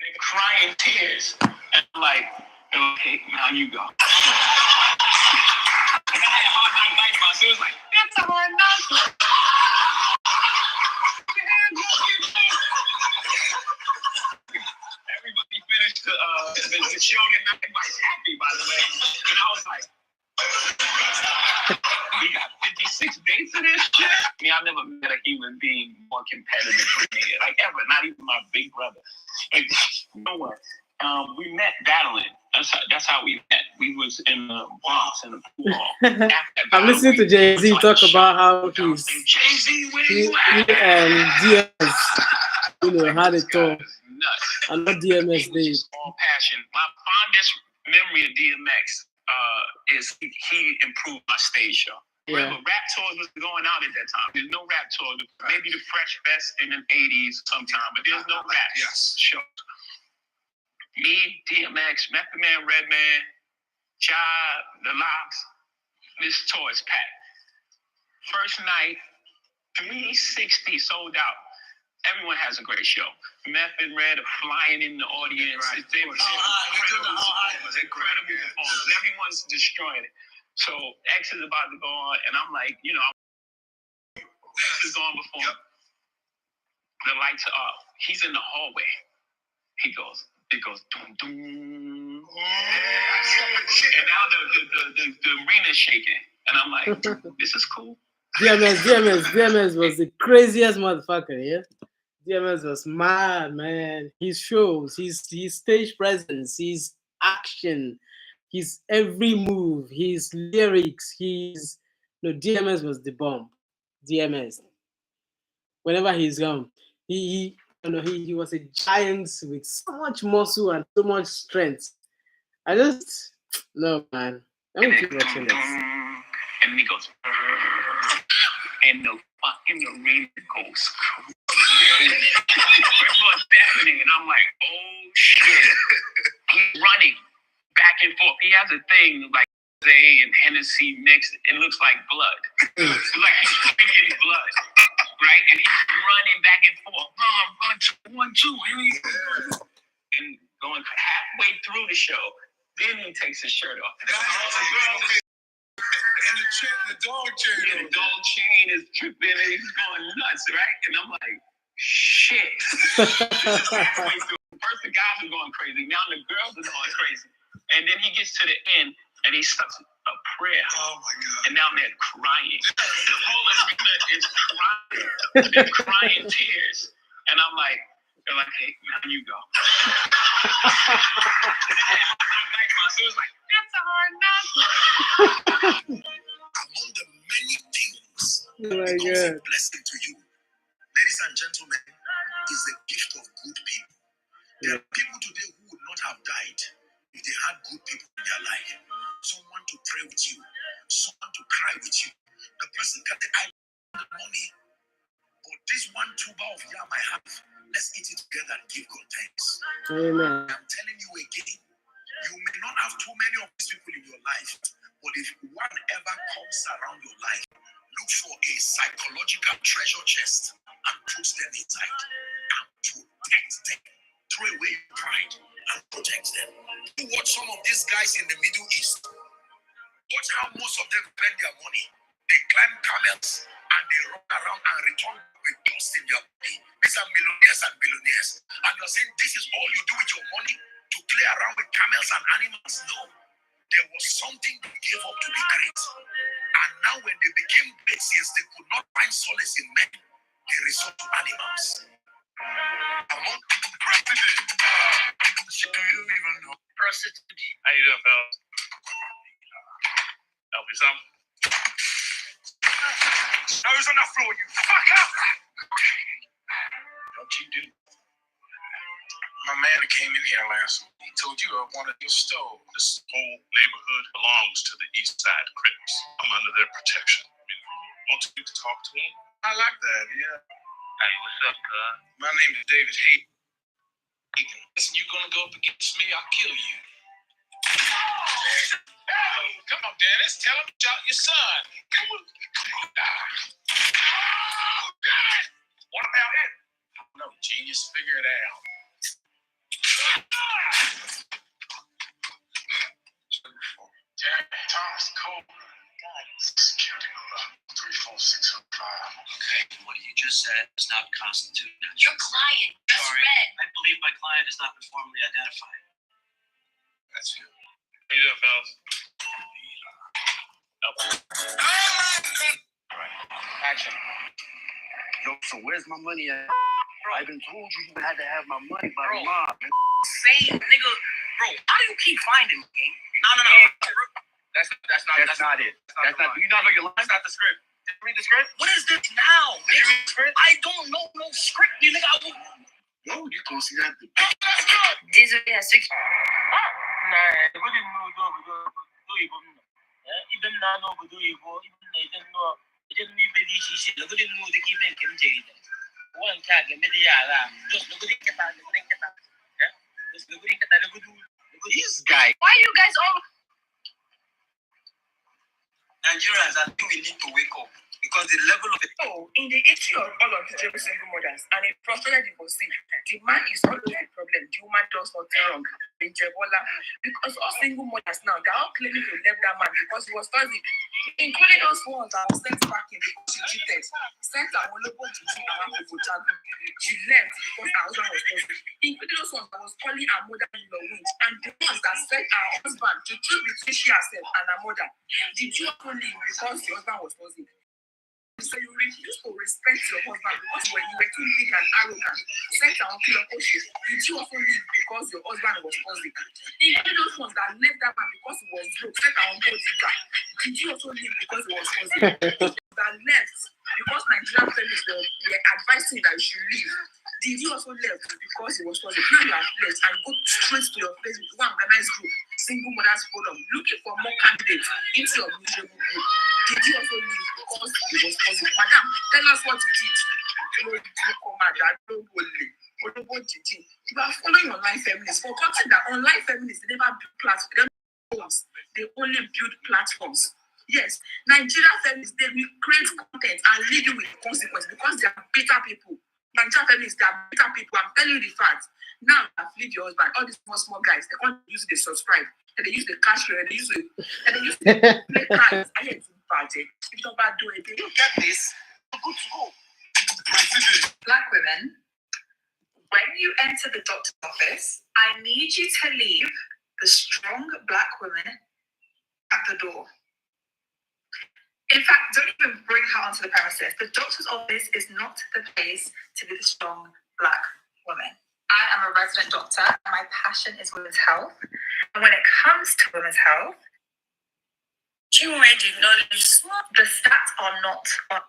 Speaker 3: They're crying tears. And I'm like, okay, now you go. And I had a hard night life, so it was like, that's a hard night. Everybody finished the show tonight. Everybody's happy, by the way. And I was like, we got 56 dates of this shit. I mean, I've never met a human being more competitive with me, like ever. Not even my big brother. Like, no one. We met battling. That's how we met. We was in the Bronx in the pool hall.
Speaker 1: I'm listening to Jay-Z talk about how he's
Speaker 3: Jay-Z, where
Speaker 1: he
Speaker 3: you at?
Speaker 1: and DMS, had a talk. I know DMS did.
Speaker 3: All passion. My fondest memory of DMX is he improved my stage show.
Speaker 1: Yeah.
Speaker 3: Remember, rap tours was going out at that time. There's no rap tour. Maybe the Fresh Fest in the 80s sometime, but there's no rap show. Me, DMX, Method Man, Redman, Jive, The Locks. This tour is packed. First night, 360 sold out. Everyone has a great show. Meth and Red are flying in the audience. Right. They're incredible performers. Everyone's destroying it. So X is about to go on, and I'm like, X is on before. Yep. The lights are up. He's in the hallway. It goes, doom, doom. And now the arena's shaking. And I'm like, this is cool.
Speaker 1: DMS was the craziest motherfucker, yeah? DMS was mad, man. His shows, his stage presence, his action, his every move, his lyrics, DMS was the bomb. DMS. Whenever he's gone, he was a giant with so much muscle and so much strength. I just no, man. Let me keep watching this.
Speaker 3: And he goes, and the fucking arena goes crazy. First of all, it's deafening, and I'm like, oh shit. He's running back and forth. He has a thing like Zay and Hennessy mixed. It looks like blood. It's like he's drinking blood, right? And he's running back and forth. 1, 2, 1, 2. And going halfway through the show, then he takes his shirt off.
Speaker 2: And the dog chain.
Speaker 3: Yeah, the dog chain is tripping and he's going nuts, right? And I'm like, shit. Halfway through. First the guys are going crazy, now the girls are going crazy. And then he gets to the end and he starts a prayer.
Speaker 2: Oh my God.
Speaker 3: And now they're crying. The whole arena is crying. They're crying tears. And I'm like, they're like, hey, now you go. So it was like, that's a hard knock.
Speaker 2: Among the many things
Speaker 1: Oh my
Speaker 2: God's
Speaker 1: God.
Speaker 2: blessing to you, ladies and gentlemen, is the gift of good people. There are people today who would not have died if they had good people in their life. Someone to pray with you, someone to cry with you. The person can say, I have money, but this one tuber of yam I have, let's eat it together and give God thanks.
Speaker 1: Amen.
Speaker 2: I'm telling you again, you may not have too many of these people in your life, but if one ever comes around your life, look for a psychological treasure chest and put them inside and protect them. Throw away your pride and protect them. You watch some of these guys in the Middle East. Watch how most of them spend their money. They climb camels and they run around and return with dust in their body. These are millionaires and billionaires. And you're saying this is all you do with your money to play around with camels and animals? No. There was something they gave up to be great. And now when they became great, since they could not find solace in men, they resort to animals. I want president. Do you even know? Prostitute. How you doing, fellas? Help me some. No, who's on the floor, you fucker! Don't you do? My man came in here last week. He told you I wanted your stove. This whole neighborhood belongs to the East Side Crips. I'm under their protection. I mean, want you to talk to him? I like that, yeah. Hey, what's up, cuz? My name is David Hayden. Listen, you're gonna go up against me, I'll kill you. Come on, Dennis. Tell him to shot your son. Come on. What about it? No, genius. Figure it out. Thomas Cole. Security number 34605.
Speaker 4: Okay, what you just said does not constitute.
Speaker 3: Your client just
Speaker 4: Sorry,
Speaker 3: read.
Speaker 4: I believe my client has not been formally identified.
Speaker 2: That's you.
Speaker 3: How you doing, fellas?
Speaker 4: Action. Yo, so where's my money at? Bro, I even told you you had to have my money by the mob, man.
Speaker 5: Same nigga, bro. How do you keep finding me? No. That's not it. That's not. Do you not know your lines? That's not the script. Did you read the script? What is this now? Did you read the script? I don't know no script, you nigga.
Speaker 2: No, you gonna see that.
Speaker 3: Désolé à ceux qui...
Speaker 5: This guy.
Speaker 3: Why you guys all...
Speaker 4: Nigerians, I think we need to wake up because the level of
Speaker 6: So, in the issue of all untouchable single mothers and a frustrated divorcee, the man is always the problem. The woman does nothing wrong. In Jebola, because all single mothers now, they're all claiming to left that man because he was toxic, including those ones that were sent packing because she cheated. Sent her Olobo to see her Jago. She left because her husband was toxic, including those ones that was calling her mother-in-law witch, and the ones that sent her husband to choose between she herself and her mother. Did you also leave because the husband was toxic? So you refuse to respect your husband because you were too big and arrogant. Sent her uncle or coaches. Did you also leave because your husband was toxic? Including those ones that left that man because he was broke. Sent her uncle digger. Did you also leave because he was toxic? That left because Nigerian families were advising that you should leave. Did you also left because he was toxic? Now you have left and go straight to your Facebook, one organized group, Single Mothers Forum, looking for more candidates into your miserable group. Did you also leave because it was toxic? Madam, tell us what you did. You are following online feminists. Forgetting that online feminists, they never build platforms. They only build platforms. Yes, Nigerian feminists, they will create content and lead you with consequences because they are better people. Nigerian feminists, they are better people. I'm telling you the facts. Now, I've lead your husband. All these small guys, they can't use the subscribe. And they use the cash flow. And they use the play cards. I hate project. If you don't do it, you get this. Good to go.
Speaker 7: Black women, when you enter the doctor's office, I need you to leave the strong black women at the door. In fact, don't even bring her onto the premises. The doctor's office is not the place to be the strong black woman. I am a resident doctor, and my passion is women's health. And when it comes to women's health, the stats are not on.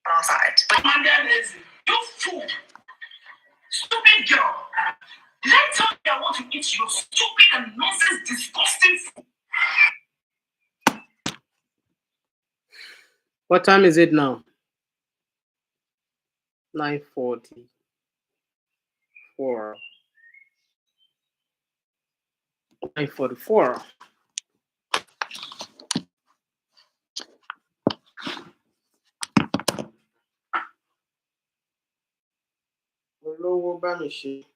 Speaker 6: Outside. You fool! Stupid girl! Let's tell me I want to eat your stupid and nonsense, disgusting food.
Speaker 1: What time is it now? 9:44. 9:44. Olówó bá mi ṣe.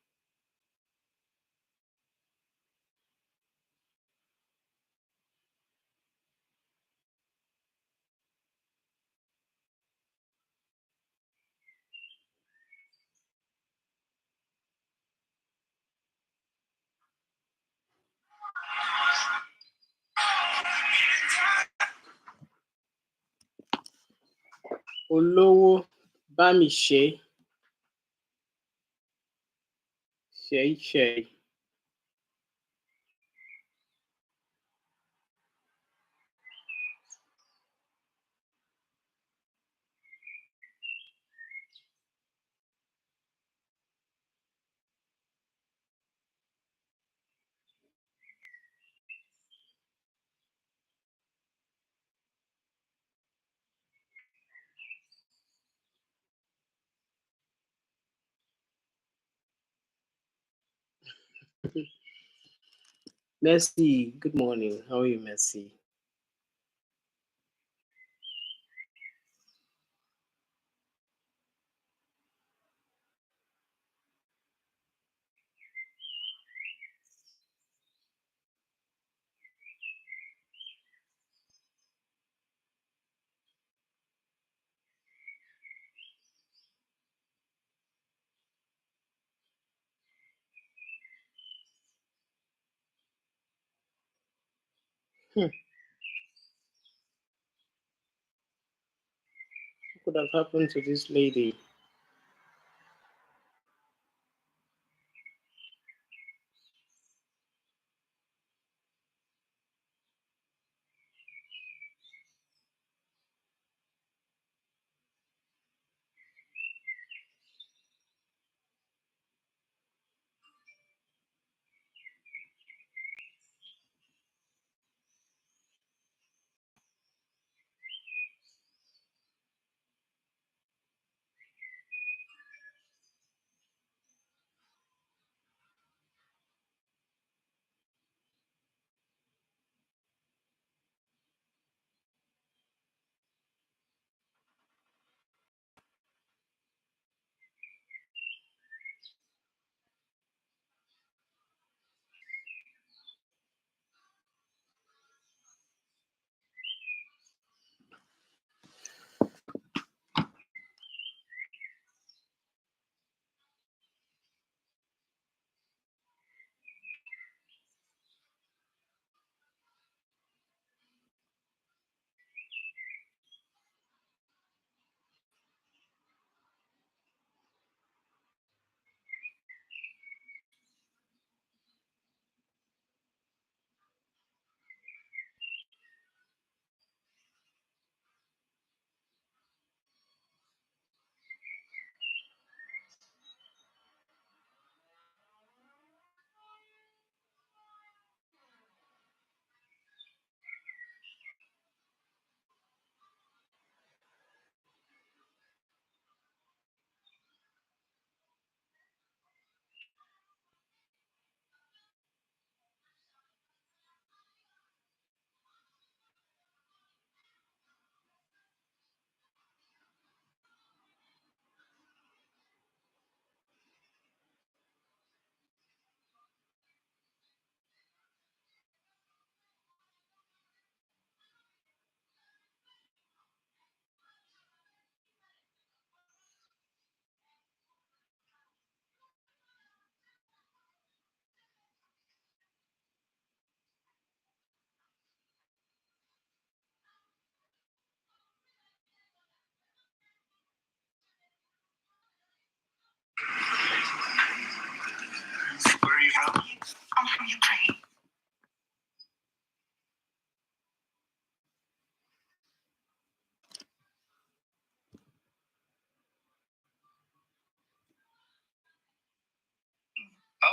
Speaker 1: Olówó bá mi ṣe. Ṣe. Mercy, good morning. How are you, Mercy? What could have happened to this lady?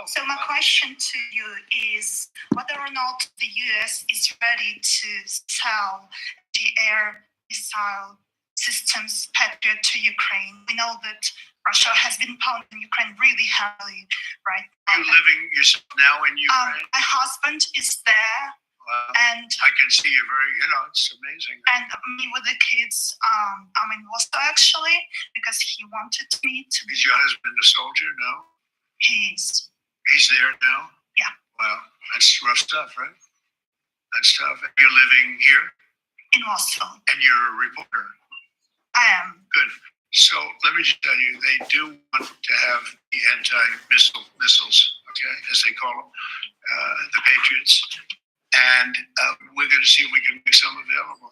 Speaker 3: So my question to you is whether or not the US is ready to sell the air missile systems Patriot to Ukraine. We know that Russia has been pounding Ukraine really heavily, right?
Speaker 2: Are you living yourself now in Ukraine?
Speaker 3: My husband is there.
Speaker 2: Wow.
Speaker 3: And
Speaker 2: I can see you very, it's amazing.
Speaker 3: And me with the kids, I'm in Warsaw actually, because he wanted me to be.
Speaker 2: Is your husband a soldier? No?
Speaker 3: He's
Speaker 2: there now?
Speaker 3: Yeah.
Speaker 2: Wow, that's rough stuff, right? That's tough. You're living here?
Speaker 3: In Warsaw.
Speaker 2: And you're a reporter?
Speaker 3: I am.
Speaker 2: Good. So let me just tell you, they do want to have the missiles, okay, as they call them, the Patriots. And we're going to see if we can make some available.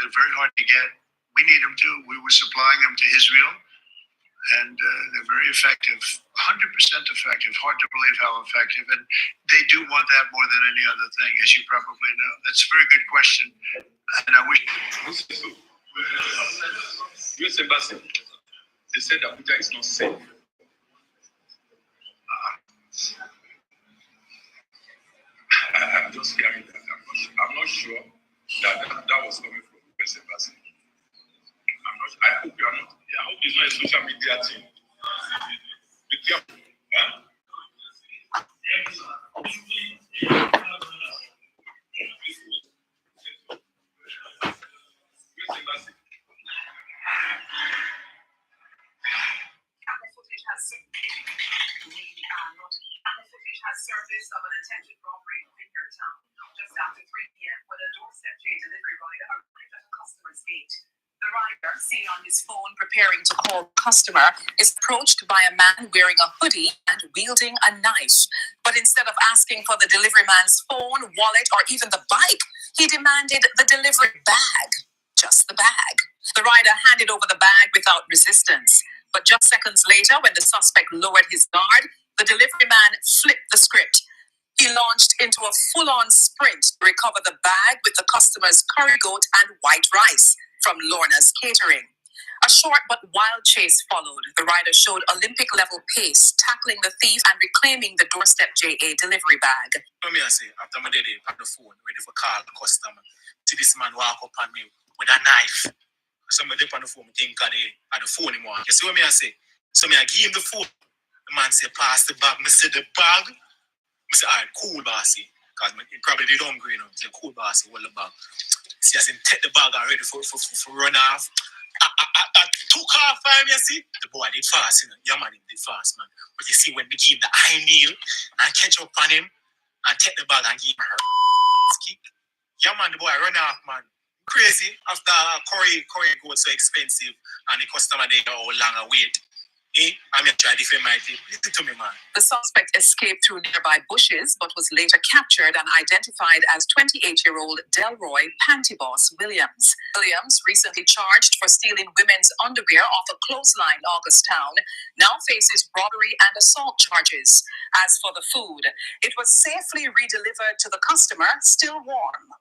Speaker 2: They're very hard to get. We need them too. We were supplying them to Israel, and they're very effective, 100% effective. Hard to believe how effective. And they do want that more than any other thing, as you probably know. That's a very good question. And I wish.
Speaker 8: US Embassy, they said Abuja is not safe. I'm just hearing that. I'm not sure that was coming from US Embassy. I hope you are not. I hope it's not a social media thing. Be careful. Huh? US Embassy.
Speaker 7: Footage has surfaced of an attempted robbery in Vineyard Town just after 3 p.m. when a doorstep J delivery rider arrived at a customer's gate. The rider, seen on his phone preparing to call the customer, is approached by a man wearing a hoodie and wielding a knife. But instead of asking for the delivery man's phone, wallet, or even the bike, he demanded the delivery bag. Just the bag. The rider handed over the bag without resistance. But just seconds later, when the suspect lowered his guard, the delivery man flipped the script. He launched into a full-on sprint to recover the bag with the customer's curry goat and white rice from Lorna's Catering. A short but wild chase followed. The rider showed Olympic-level pace, tackling the thief and reclaiming the doorstep JA delivery bag.
Speaker 5: Let me say, after my day on the phone, ready for call the customer, see this man walk up on me with a knife. Somebody on the phone, think at the phone anymore. You see what I say? So I give him the phone. The man say, pass the bag. I say, the bag? I say, all right, cool, bossy. Because probably they don't agree, Say, cool, bossy, hold the bag. See, I said, take the bag and ready for run off. I took off time, you see? The boy did fast, Your man did fast, man. But you see, when they give him the high kneel and catch up on him and take the bag and give him her kick. Your man, the boy run off, man. Crazy. After curry goes so expensive and the customer they go longer wait. I'm going to try to defend my team. Listen to me, man.
Speaker 7: The suspect escaped through nearby bushes but was later captured and identified as 28-year-old Delroy Pantyboss Williams. Williams, recently charged for stealing women's underwear off a clothesline in Augusttown, now faces robbery and assault charges. As for the food, it was safely redelivered to the customer, still warm.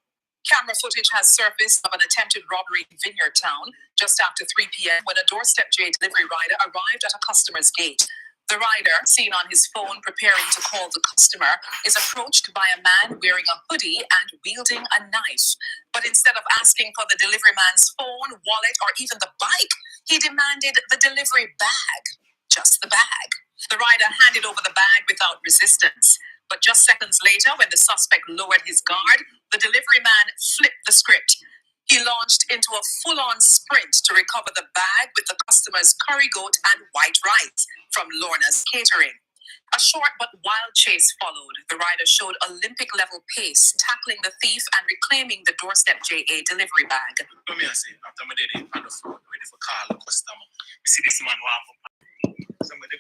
Speaker 7: Camera footage has surfaced of an attempted robbery in Vineyard Town just after 3 p.m. when a doorstep J delivery rider arrived at a customer's gate. The rider, seen on his phone preparing to call the customer, is approached by a man wearing a hoodie and wielding a knife. But instead of asking for the delivery man's phone, wallet, or even the bike, he demanded the delivery bag. Just the bag. The rider handed over the bag without resistance. But just seconds later, when the suspect lowered his guard, the delivery man flipped the script. He launched into a full-on sprint to recover the bag with the customer's curry goat and white rice from Lorna's Catering. A short but wild chase followed. The rider showed Olympic-level pace, tackling the thief and reclaiming the doorstep JA delivery bag.
Speaker 5: Let me say, after my day on the phone, ready for call the customer. You see this man walk up. Somebody.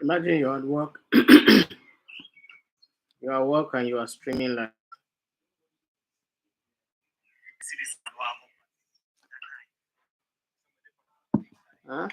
Speaker 1: Imagine you're at work. You are at work and you are streaming live. Huh?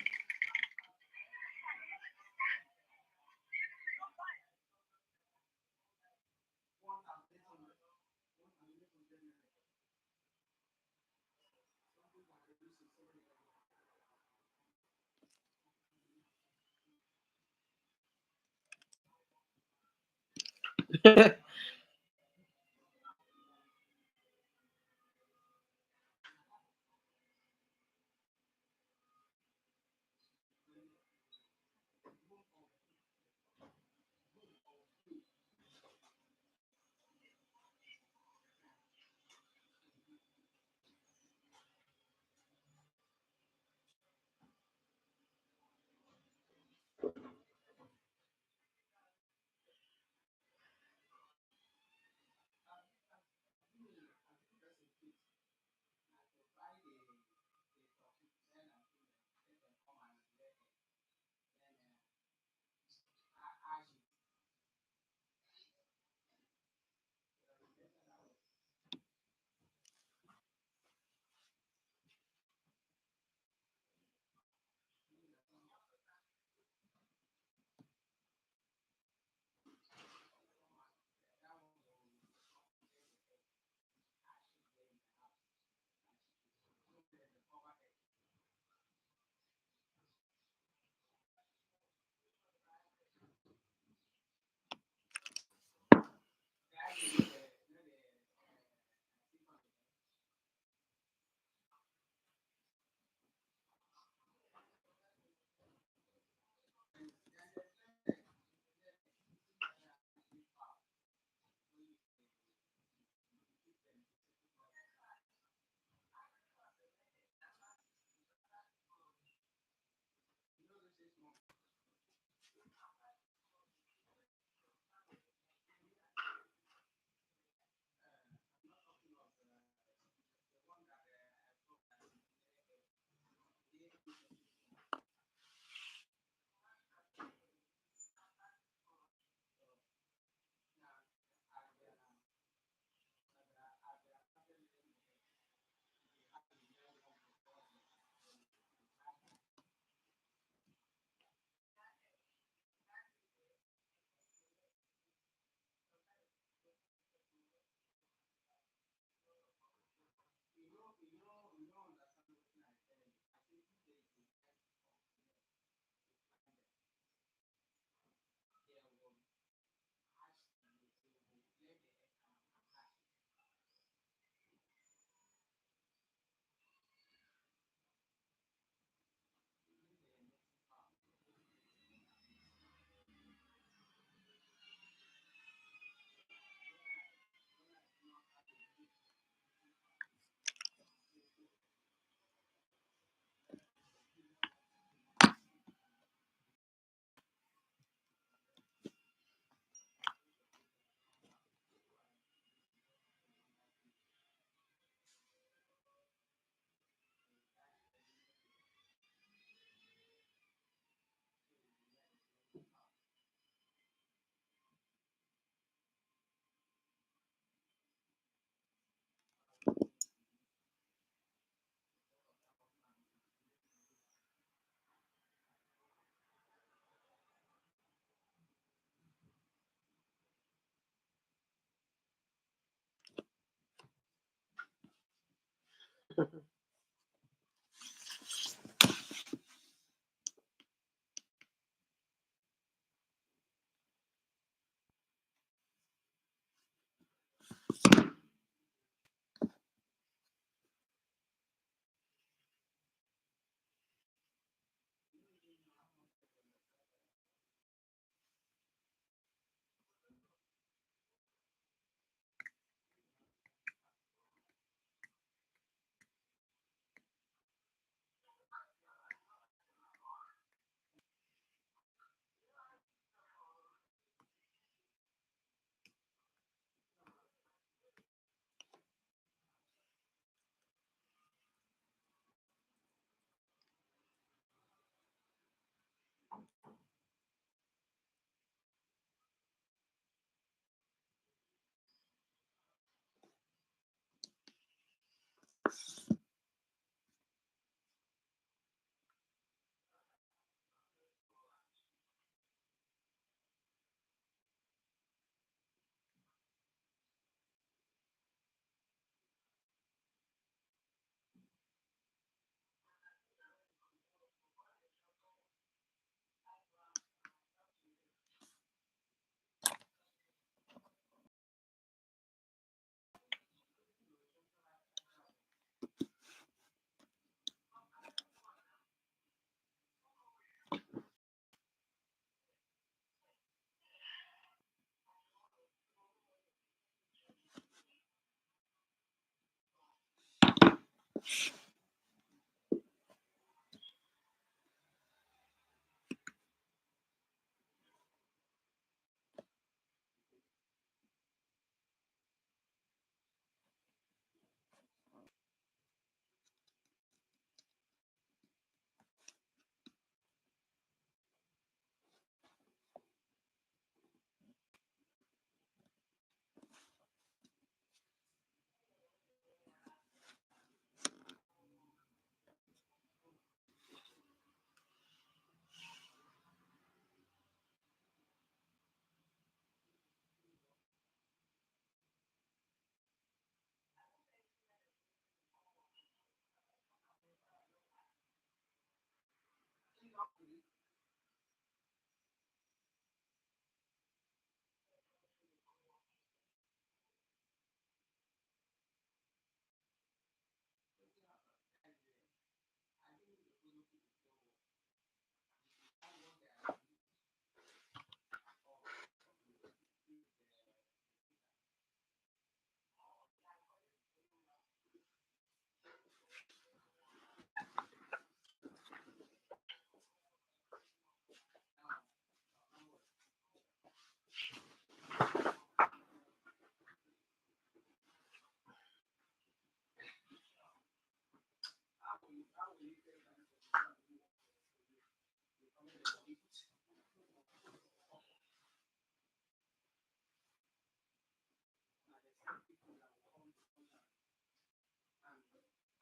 Speaker 1: people that will come to Scotland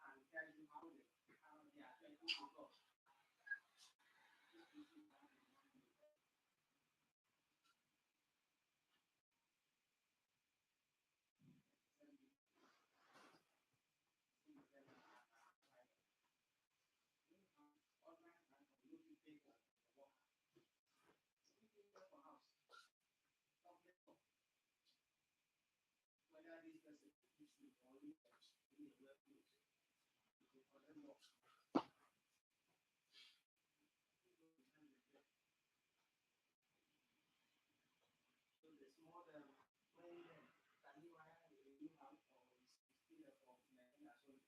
Speaker 1: and tell you how they are thankful to God. Whether this person is or well close, for them all. So there's more than when can you hire a new house or still for Nigeria?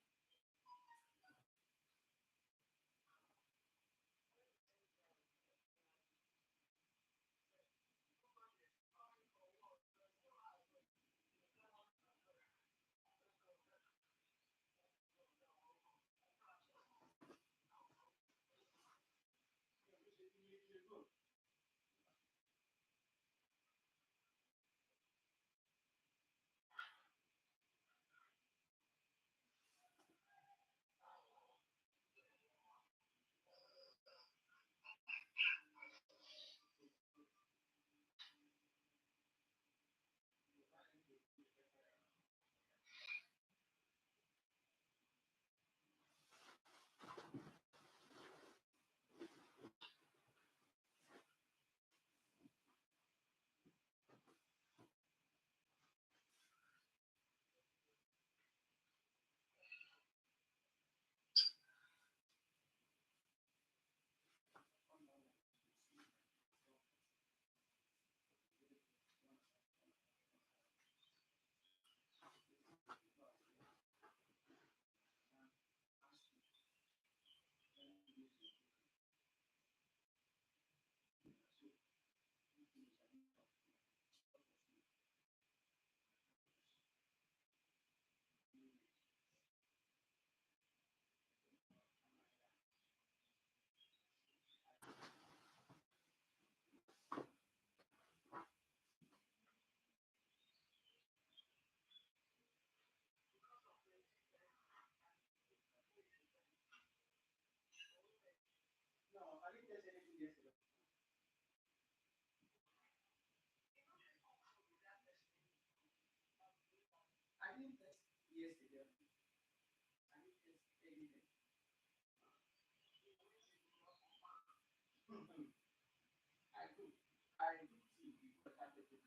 Speaker 1: So no, I didn't test anything yesterday. I didn't test yesterday. I didn't test anything. I could. I could see because I did it.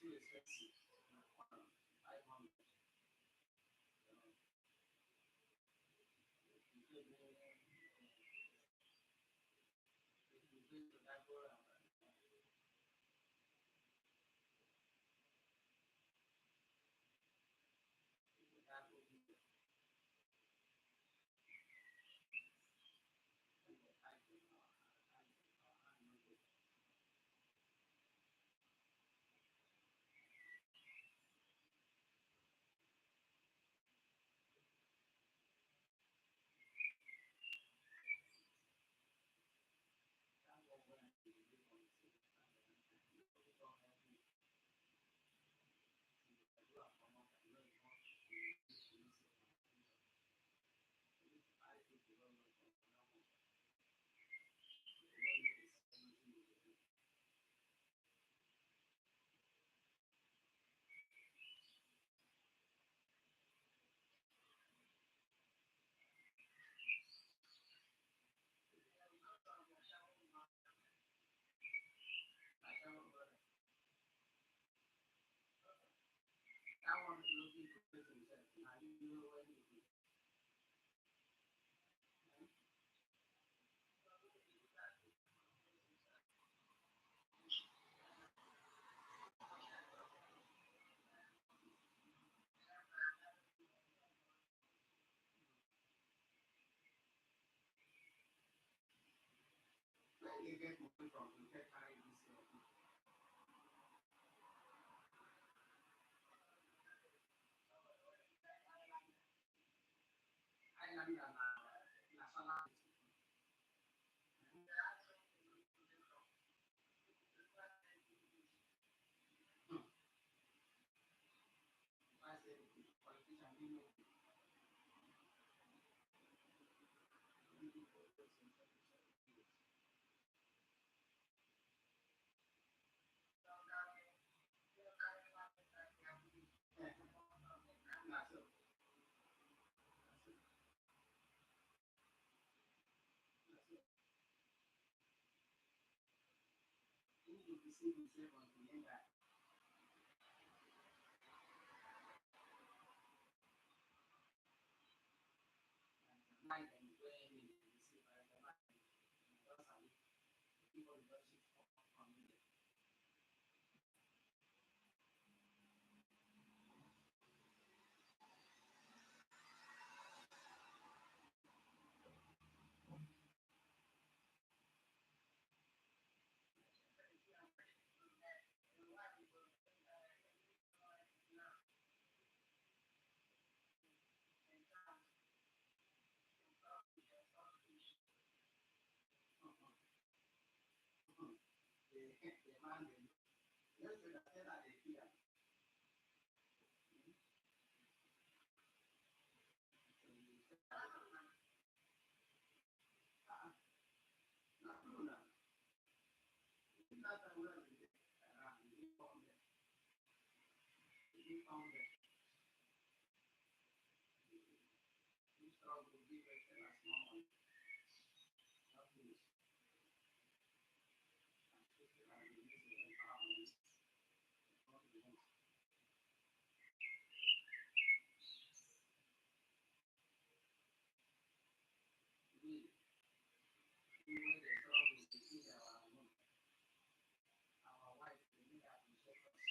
Speaker 1: too expensive. 500. That one is looking for himself. Now you know what he did. Where you get money from? You get carry this island and nationality. I said, politician, you know. Our wife, they need to appreciate us.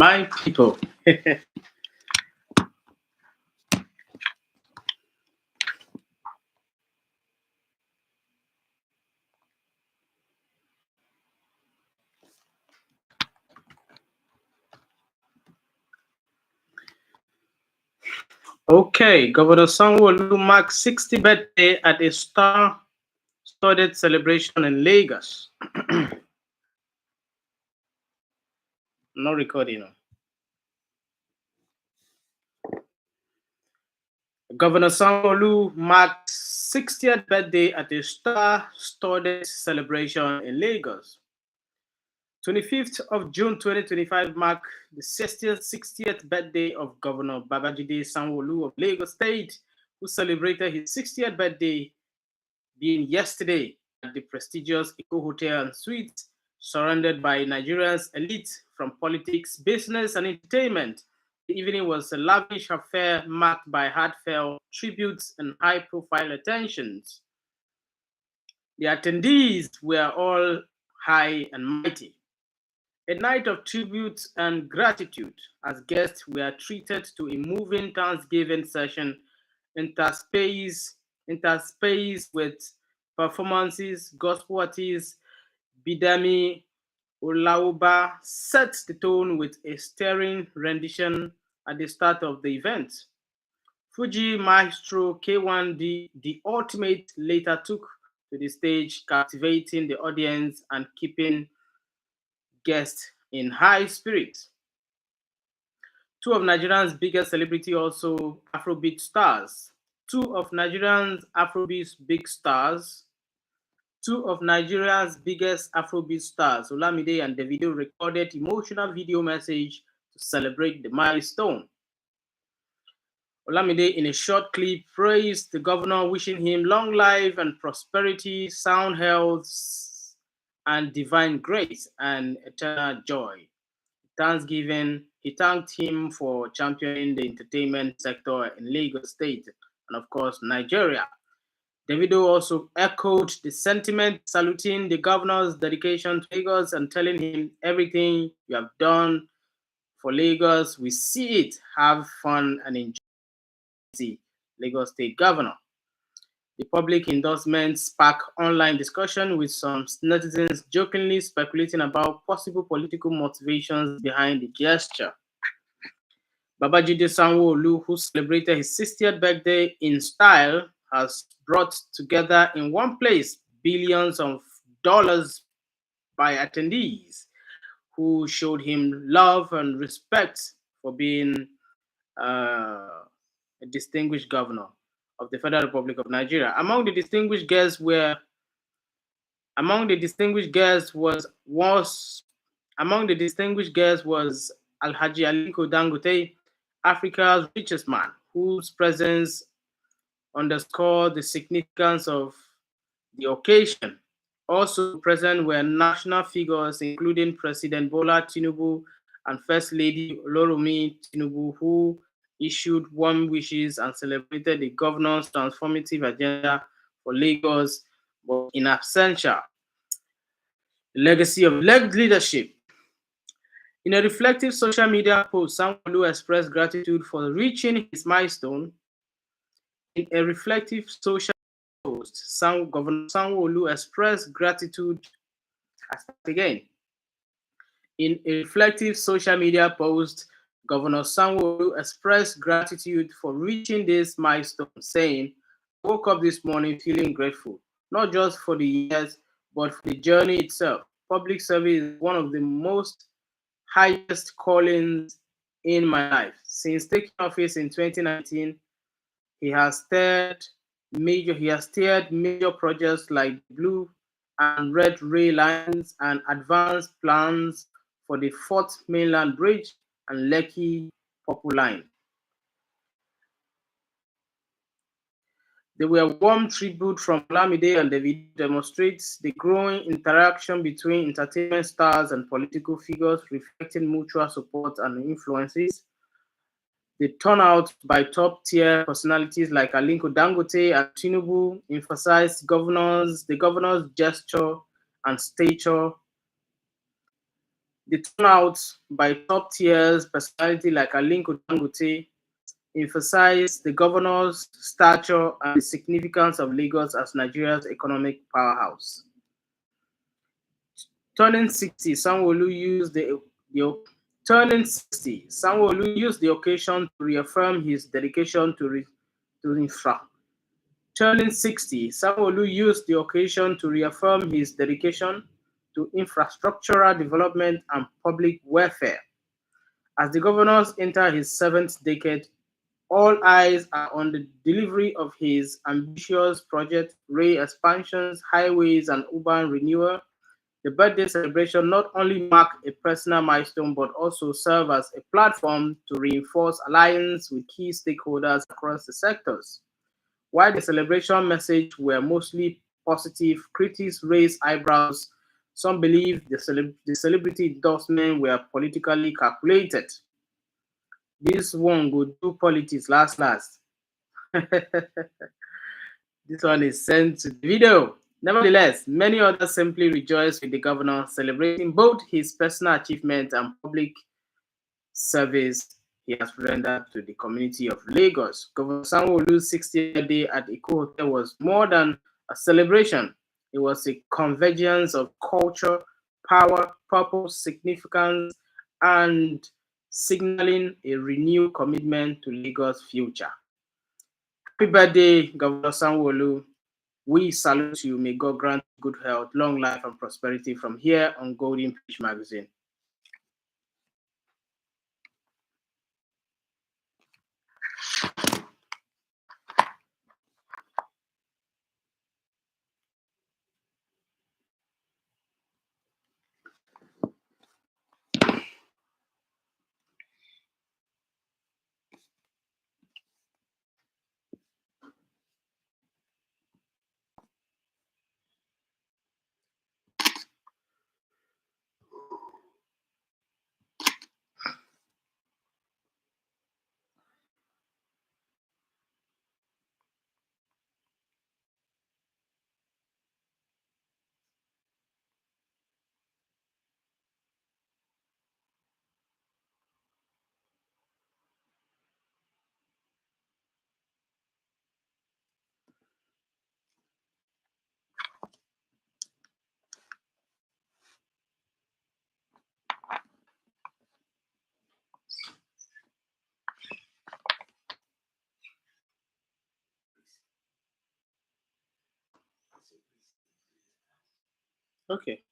Speaker 1: My people. Okay, Governor Sanwo-Olu marks 60th birthday at a star-studded celebration in Lagos. No recording. No. Governor Sanwo-Olu marked 60th birthday at a star-studded celebration in Lagos. 25th of June 2025 marked the 60th birthday of Governor Babajide Sanwo-Olu of Lagos State, who celebrated his 60th birthday being yesterday at the prestigious Eco Hotel and Suites, surrounded by Nigeria's elite from politics, business, and entertainment. The evening was a lavish affair marked by heartfelt tributes and high-profile attentions. The attendees were all high and mighty. A night of tribute and gratitude, as guests were treated to a moving Thanksgiving session interspace with performances. Gospel artist Bidemi Olauba set the tone with a stirring rendition at the start of the event. Fuji maestro K1D, The Ultimate, later took to the stage, captivating the audience and keeping guests in high spirits. Two of Nigeria's biggest celebrities, also Afrobeat stars. Two of Nigeria's biggest Afrobeat stars, Olamide and Davido, recorded emotional video message to celebrate the milestone. Olamide, in a short clip, praised the governor, wishing him long life and prosperity, sound health, and divine grace and eternal joy. Thanksgiving, he thanked him for championing the entertainment sector in Lagos State and, of course, Nigeria. Davido also echoed the sentiment, saluting the governor's dedication to Lagos and telling him, everything you have done for Lagos, we see it. Have fun and enjoy. Lagos State Governor. The public endorsement sparked online discussion, with some netizens jokingly speculating about possible political motivations behind the gesture. Babajide Sanwo-Olu, who celebrated his 60th birthday in style, has brought together in one place billions of dollars by attendees who showed him love and respect for being a distinguished governor of the Federal Republic of Nigeria. Among the distinguished guests was Alhaji Aliko Dangote, Africa's richest man, whose presence underscored the significance of the occasion. Also present were national figures, including President Bola Tinubu and First Lady Olorunmi Tinubu, who issued warm wishes and celebrated the governor's transformative agenda for Lagos, but in absentia, the legacy of leadership. In a reflective social media post, Sanwo-Olu expressed gratitude for reaching his milestone. In a reflective social post, Governor Sanwo-Olu expressed gratitude. In a reflective social media post, Governor Sanwo-Olu expressed gratitude for reaching this milestone, saying, I woke up this morning feeling grateful, not just for the years, but for the journey itself. Public service is one of the most highest callings in my life. Since taking office in 2019, he has steered major projects like Blue and Red Rail lines and advanced plans for the 4th Mainland Bridge and Lekki Purple Line. There were warm tribute from Olamide and Davido, demonstrates the growing interaction between entertainment stars and political figures, reflecting mutual support and influences. The turnout by top-tier personalities like Aliko Dangote and Tinubu emphasized the governor's gesture and stature The turnout by top tiers personality like Aliko Dangote emphasized the governor's stature and the significance of Lagos as Nigeria's economic powerhouse. Turning 60, Sanwo-Olu the turning 60, Sanwo-Olu used the occasion to reaffirm his dedication to infra. Turning 60, Sanwo-Olu used the occasion to reaffirm his dedication to infrastructural development and public welfare. As the governor enters his seventh decade, all eyes are on the delivery of his ambitious project, rail expansions, highways, and urban renewal. The birthday celebration not only marked a personal milestone but also served as a platform to reinforce alliance with key stakeholders across the sectors. While the celebration message were mostly positive, critics raised eyebrows. Some believe the celebrity endorsements were politically calculated. This one go do politics last. This one is sent to the video. Nevertheless, many others simply rejoiced with the governor, celebrating both his personal achievements and public service he has rendered to the community of Lagos. Governor Sanwo-Olu's 60th birthday at Eko Hotel was more than a celebration. It was a convergence of culture, power, purpose, significance, and signaling a renewed commitment to Lagos' future. Happy birthday, Governor Sanwo-Olu. We salute you. May God grant good health, long life, and prosperity from here on Golden Page Magazine. Okay.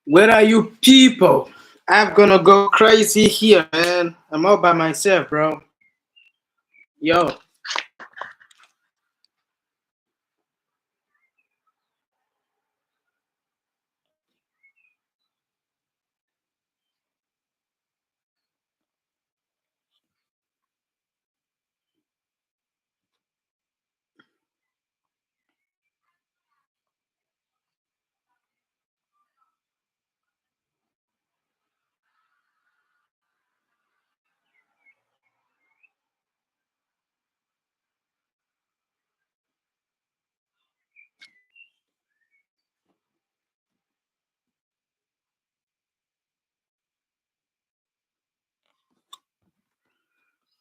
Speaker 1: Where are you people? I'm gonna go crazy here, man. I'm all by myself, bro. Yo.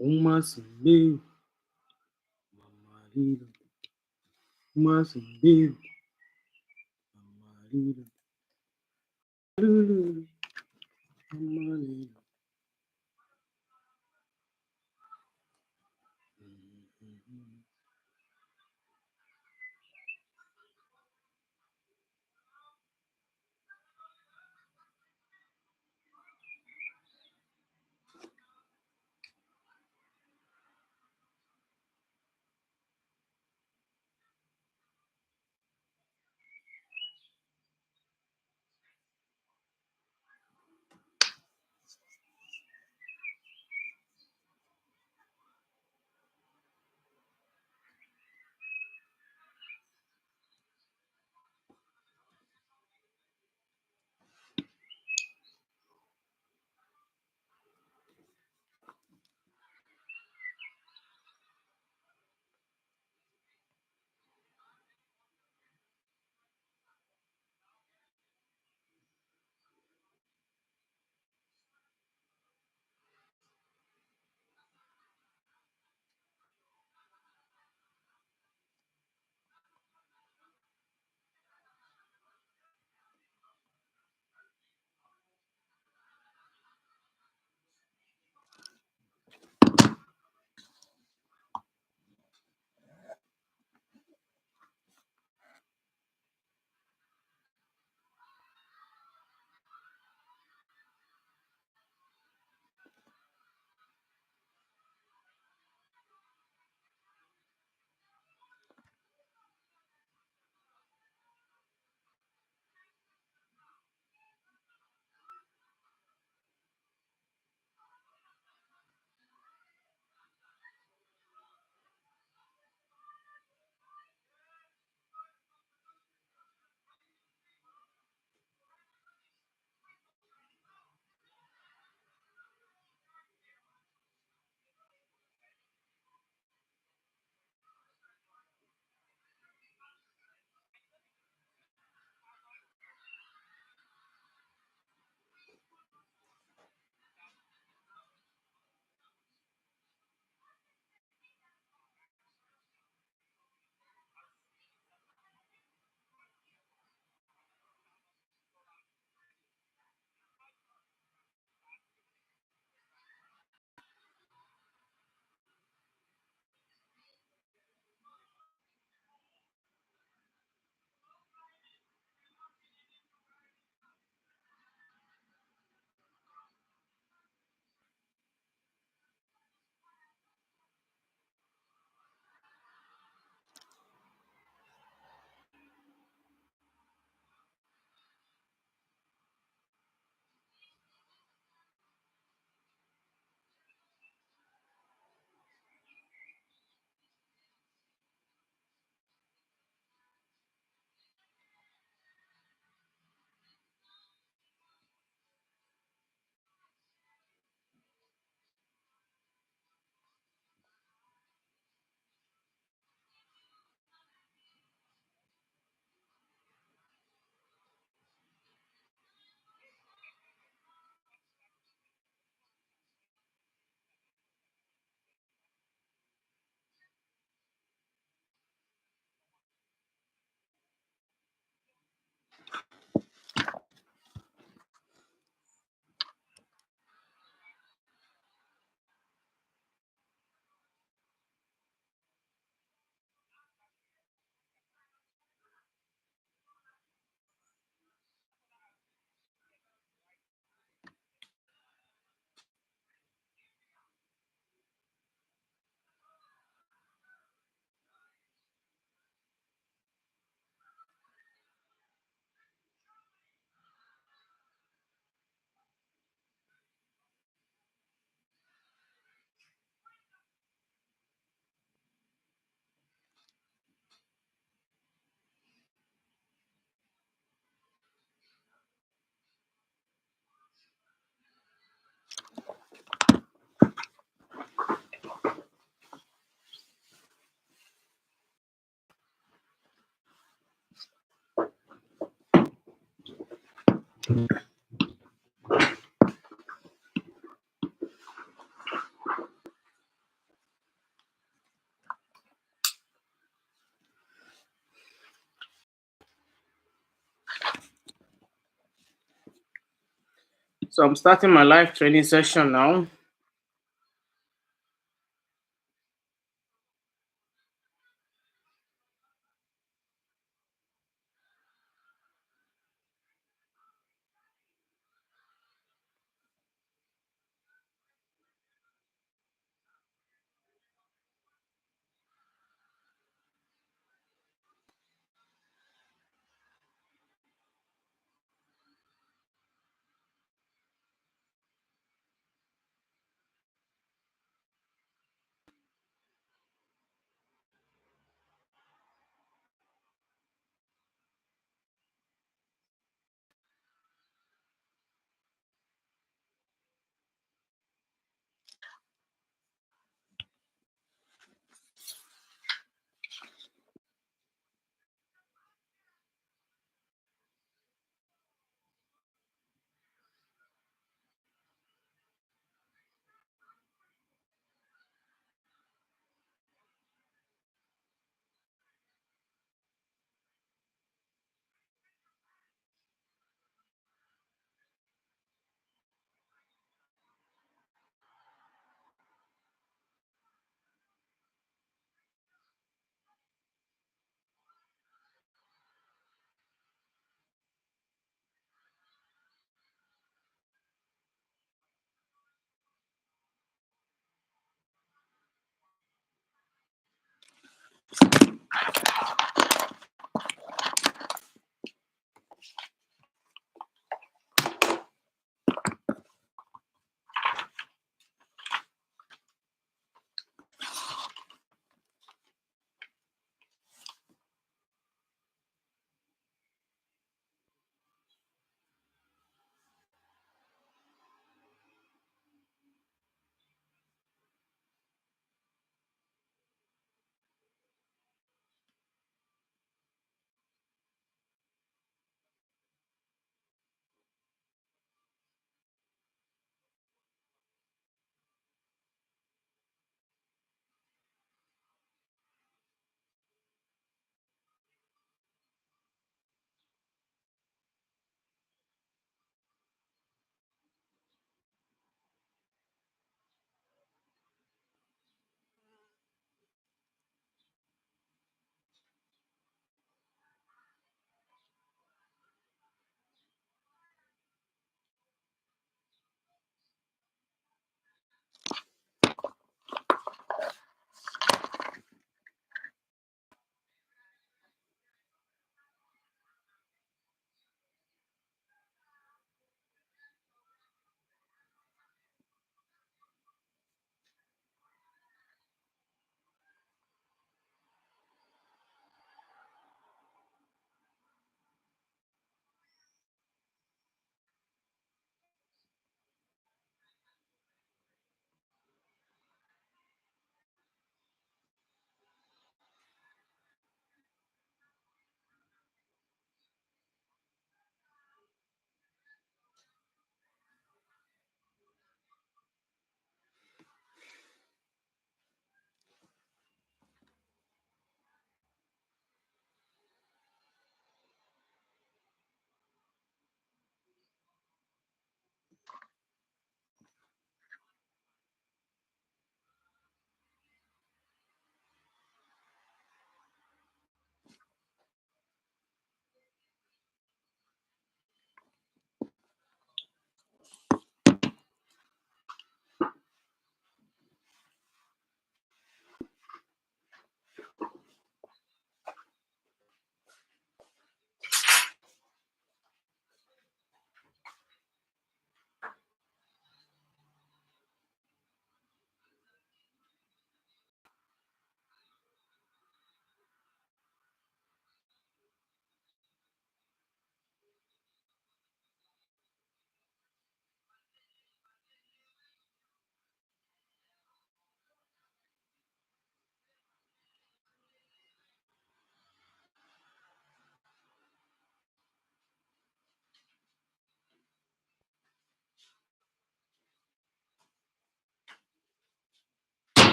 Speaker 1: Must be, must be, So I'm starting my live training session now.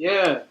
Speaker 1: Yeah.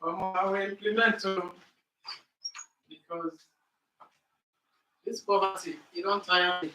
Speaker 1: I will implement because this poverty, you don't tire me.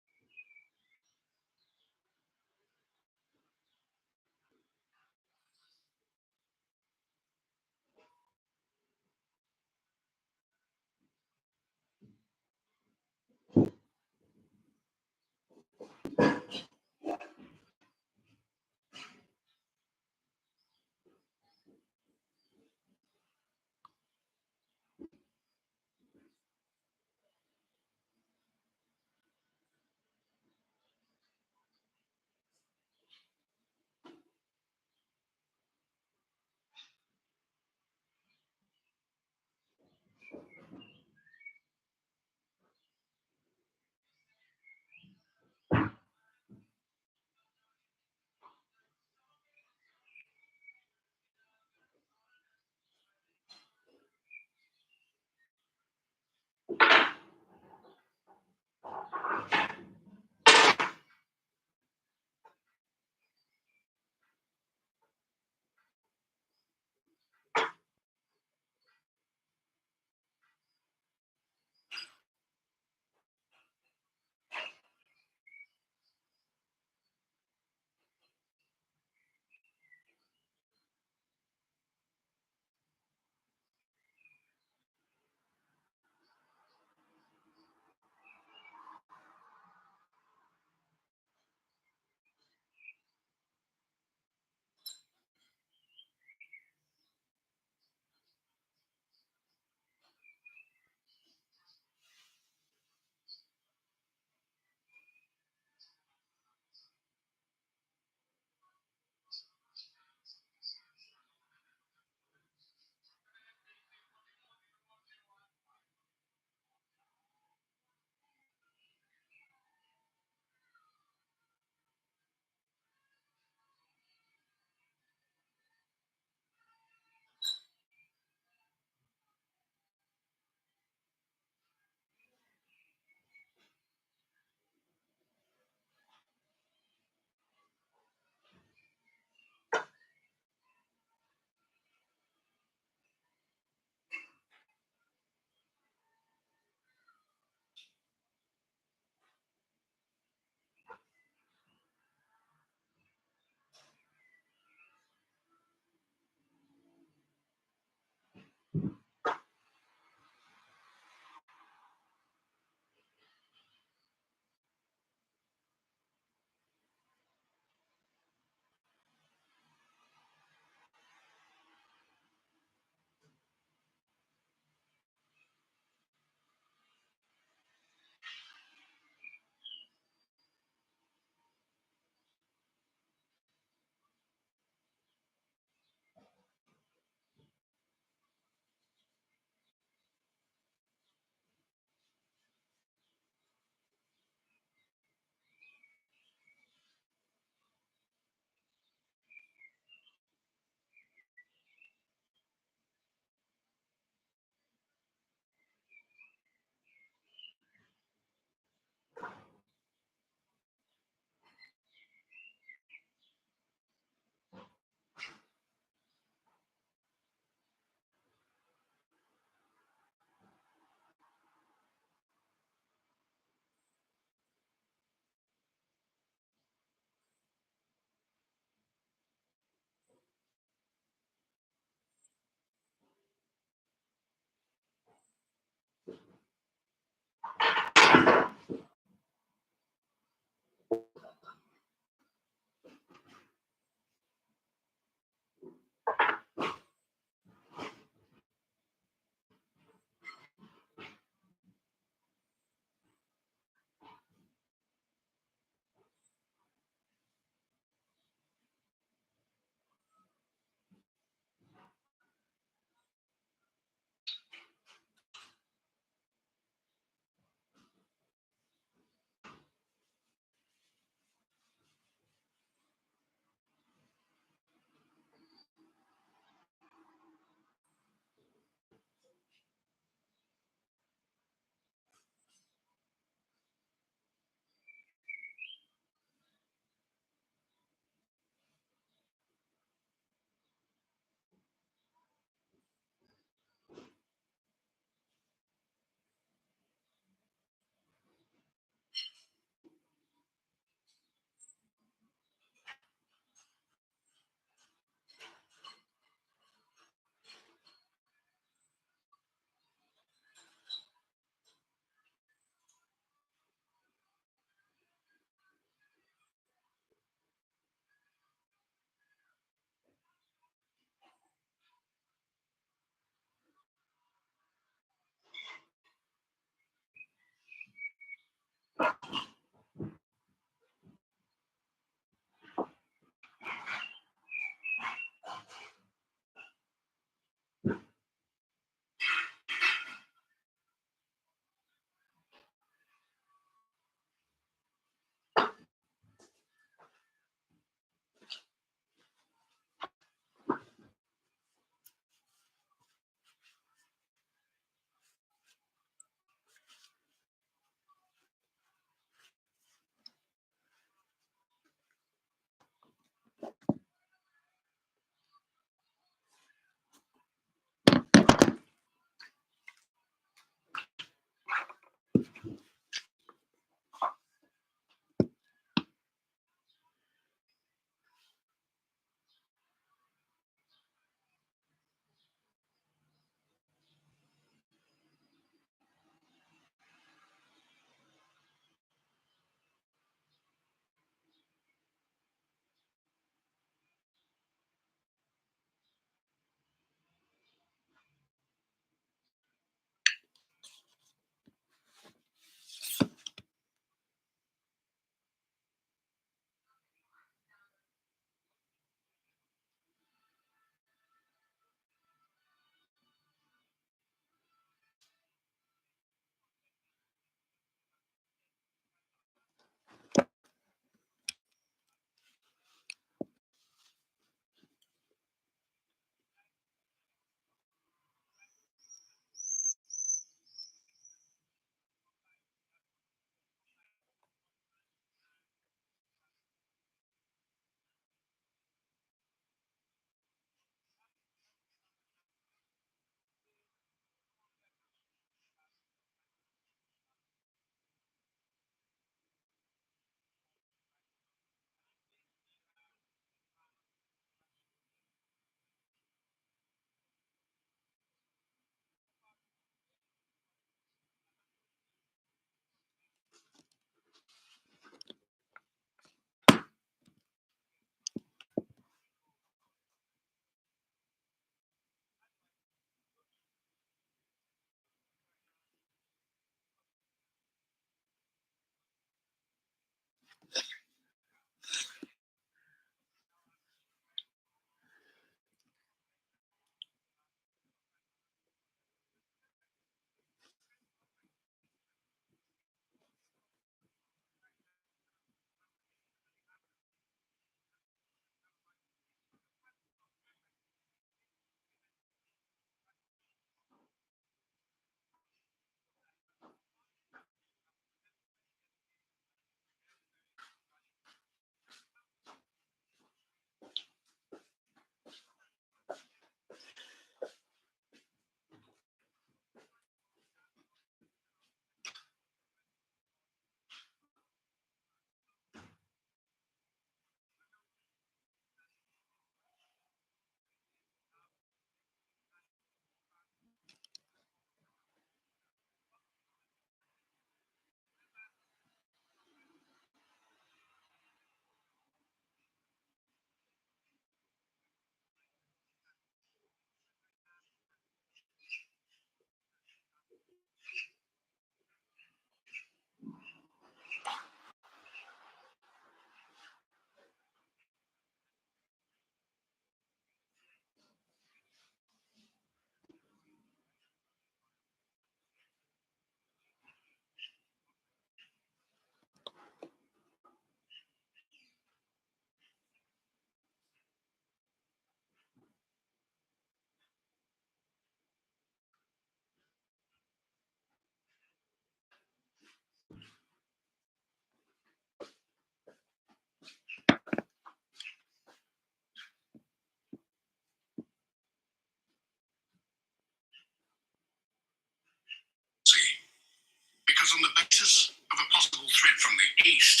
Speaker 2: East,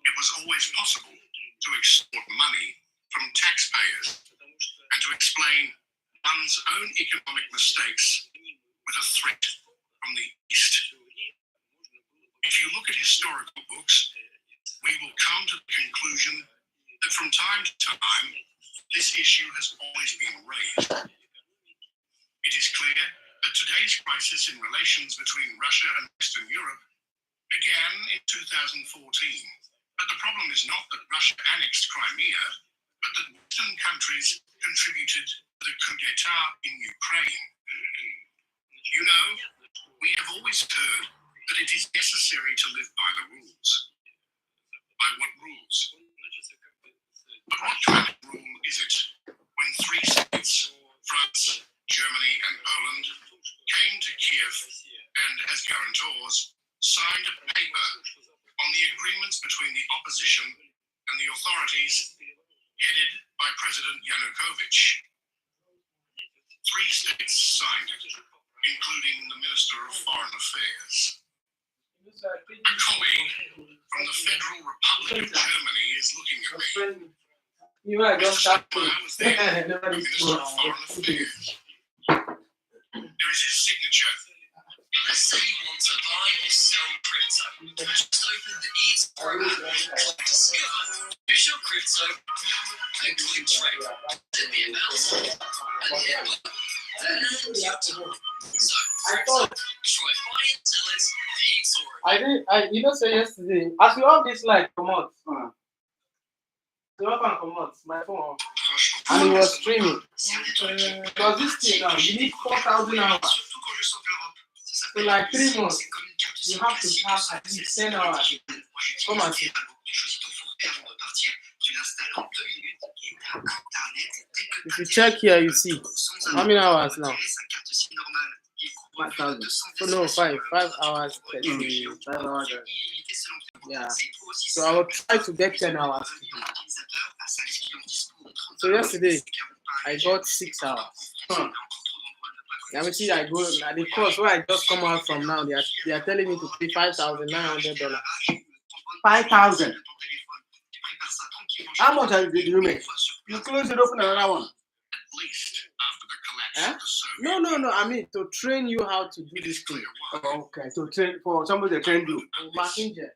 Speaker 2: it was always possible to extort money from taxpayers and to explain one's own economic mistakes with a threat from the East. If you look at historical books, we will come to the conclusion that from time to time, this issue has always been raised. It is clear that today's crisis in relations between Russia and Western Europe began in 2014. But the problem is not that Russia annexed Crimea, but that Western countries contributed to the coup d'etat in Ukraine. You know, we have always heard that it is necessary to live by the rules. By what rules? But what kind of rule is it when three states, France, Germany and Poland, came to Kiev and, as guarantors, signed a paper on the agreements between the opposition and the authorities headed by President Yanukovych? Three states signed it, including the Minister of Foreign Affairs. A colleague from the Federal Republic of Germany is looking at me.
Speaker 1: You might just start to.
Speaker 2: I was there, the Minister of Foreign Affairs. There is his signature.
Speaker 5: Let's say you want to buy or sell crypto. Just open the easy program, click discover, choose your crypto, and click trade. Then the amount, and hit button. And you're done. So,
Speaker 1: I thought
Speaker 5: try buy and sell it the eToro.
Speaker 1: you know, say yesterday, as we all this like come out, come out, my phone, and it was streaming. Because this thing now, you need 4,000 hours. So like 3 months, you have to have at least 10 hours. Come and see. If you check here, you see how many hours now? 5,000. So no, 5 hours. 5 hours. Yeah. So I will try to get 10 hours. So yesterday, I got 6 hours. Now we see I go at the course where I just come out from now. They are telling me to pay $5,900.
Speaker 9: 5,000. How much are you make? You close it, open another one.
Speaker 1: No. I mean to train you how to do this thing.
Speaker 9: Okay, so train for somebody to train you.
Speaker 1: Mackenzie.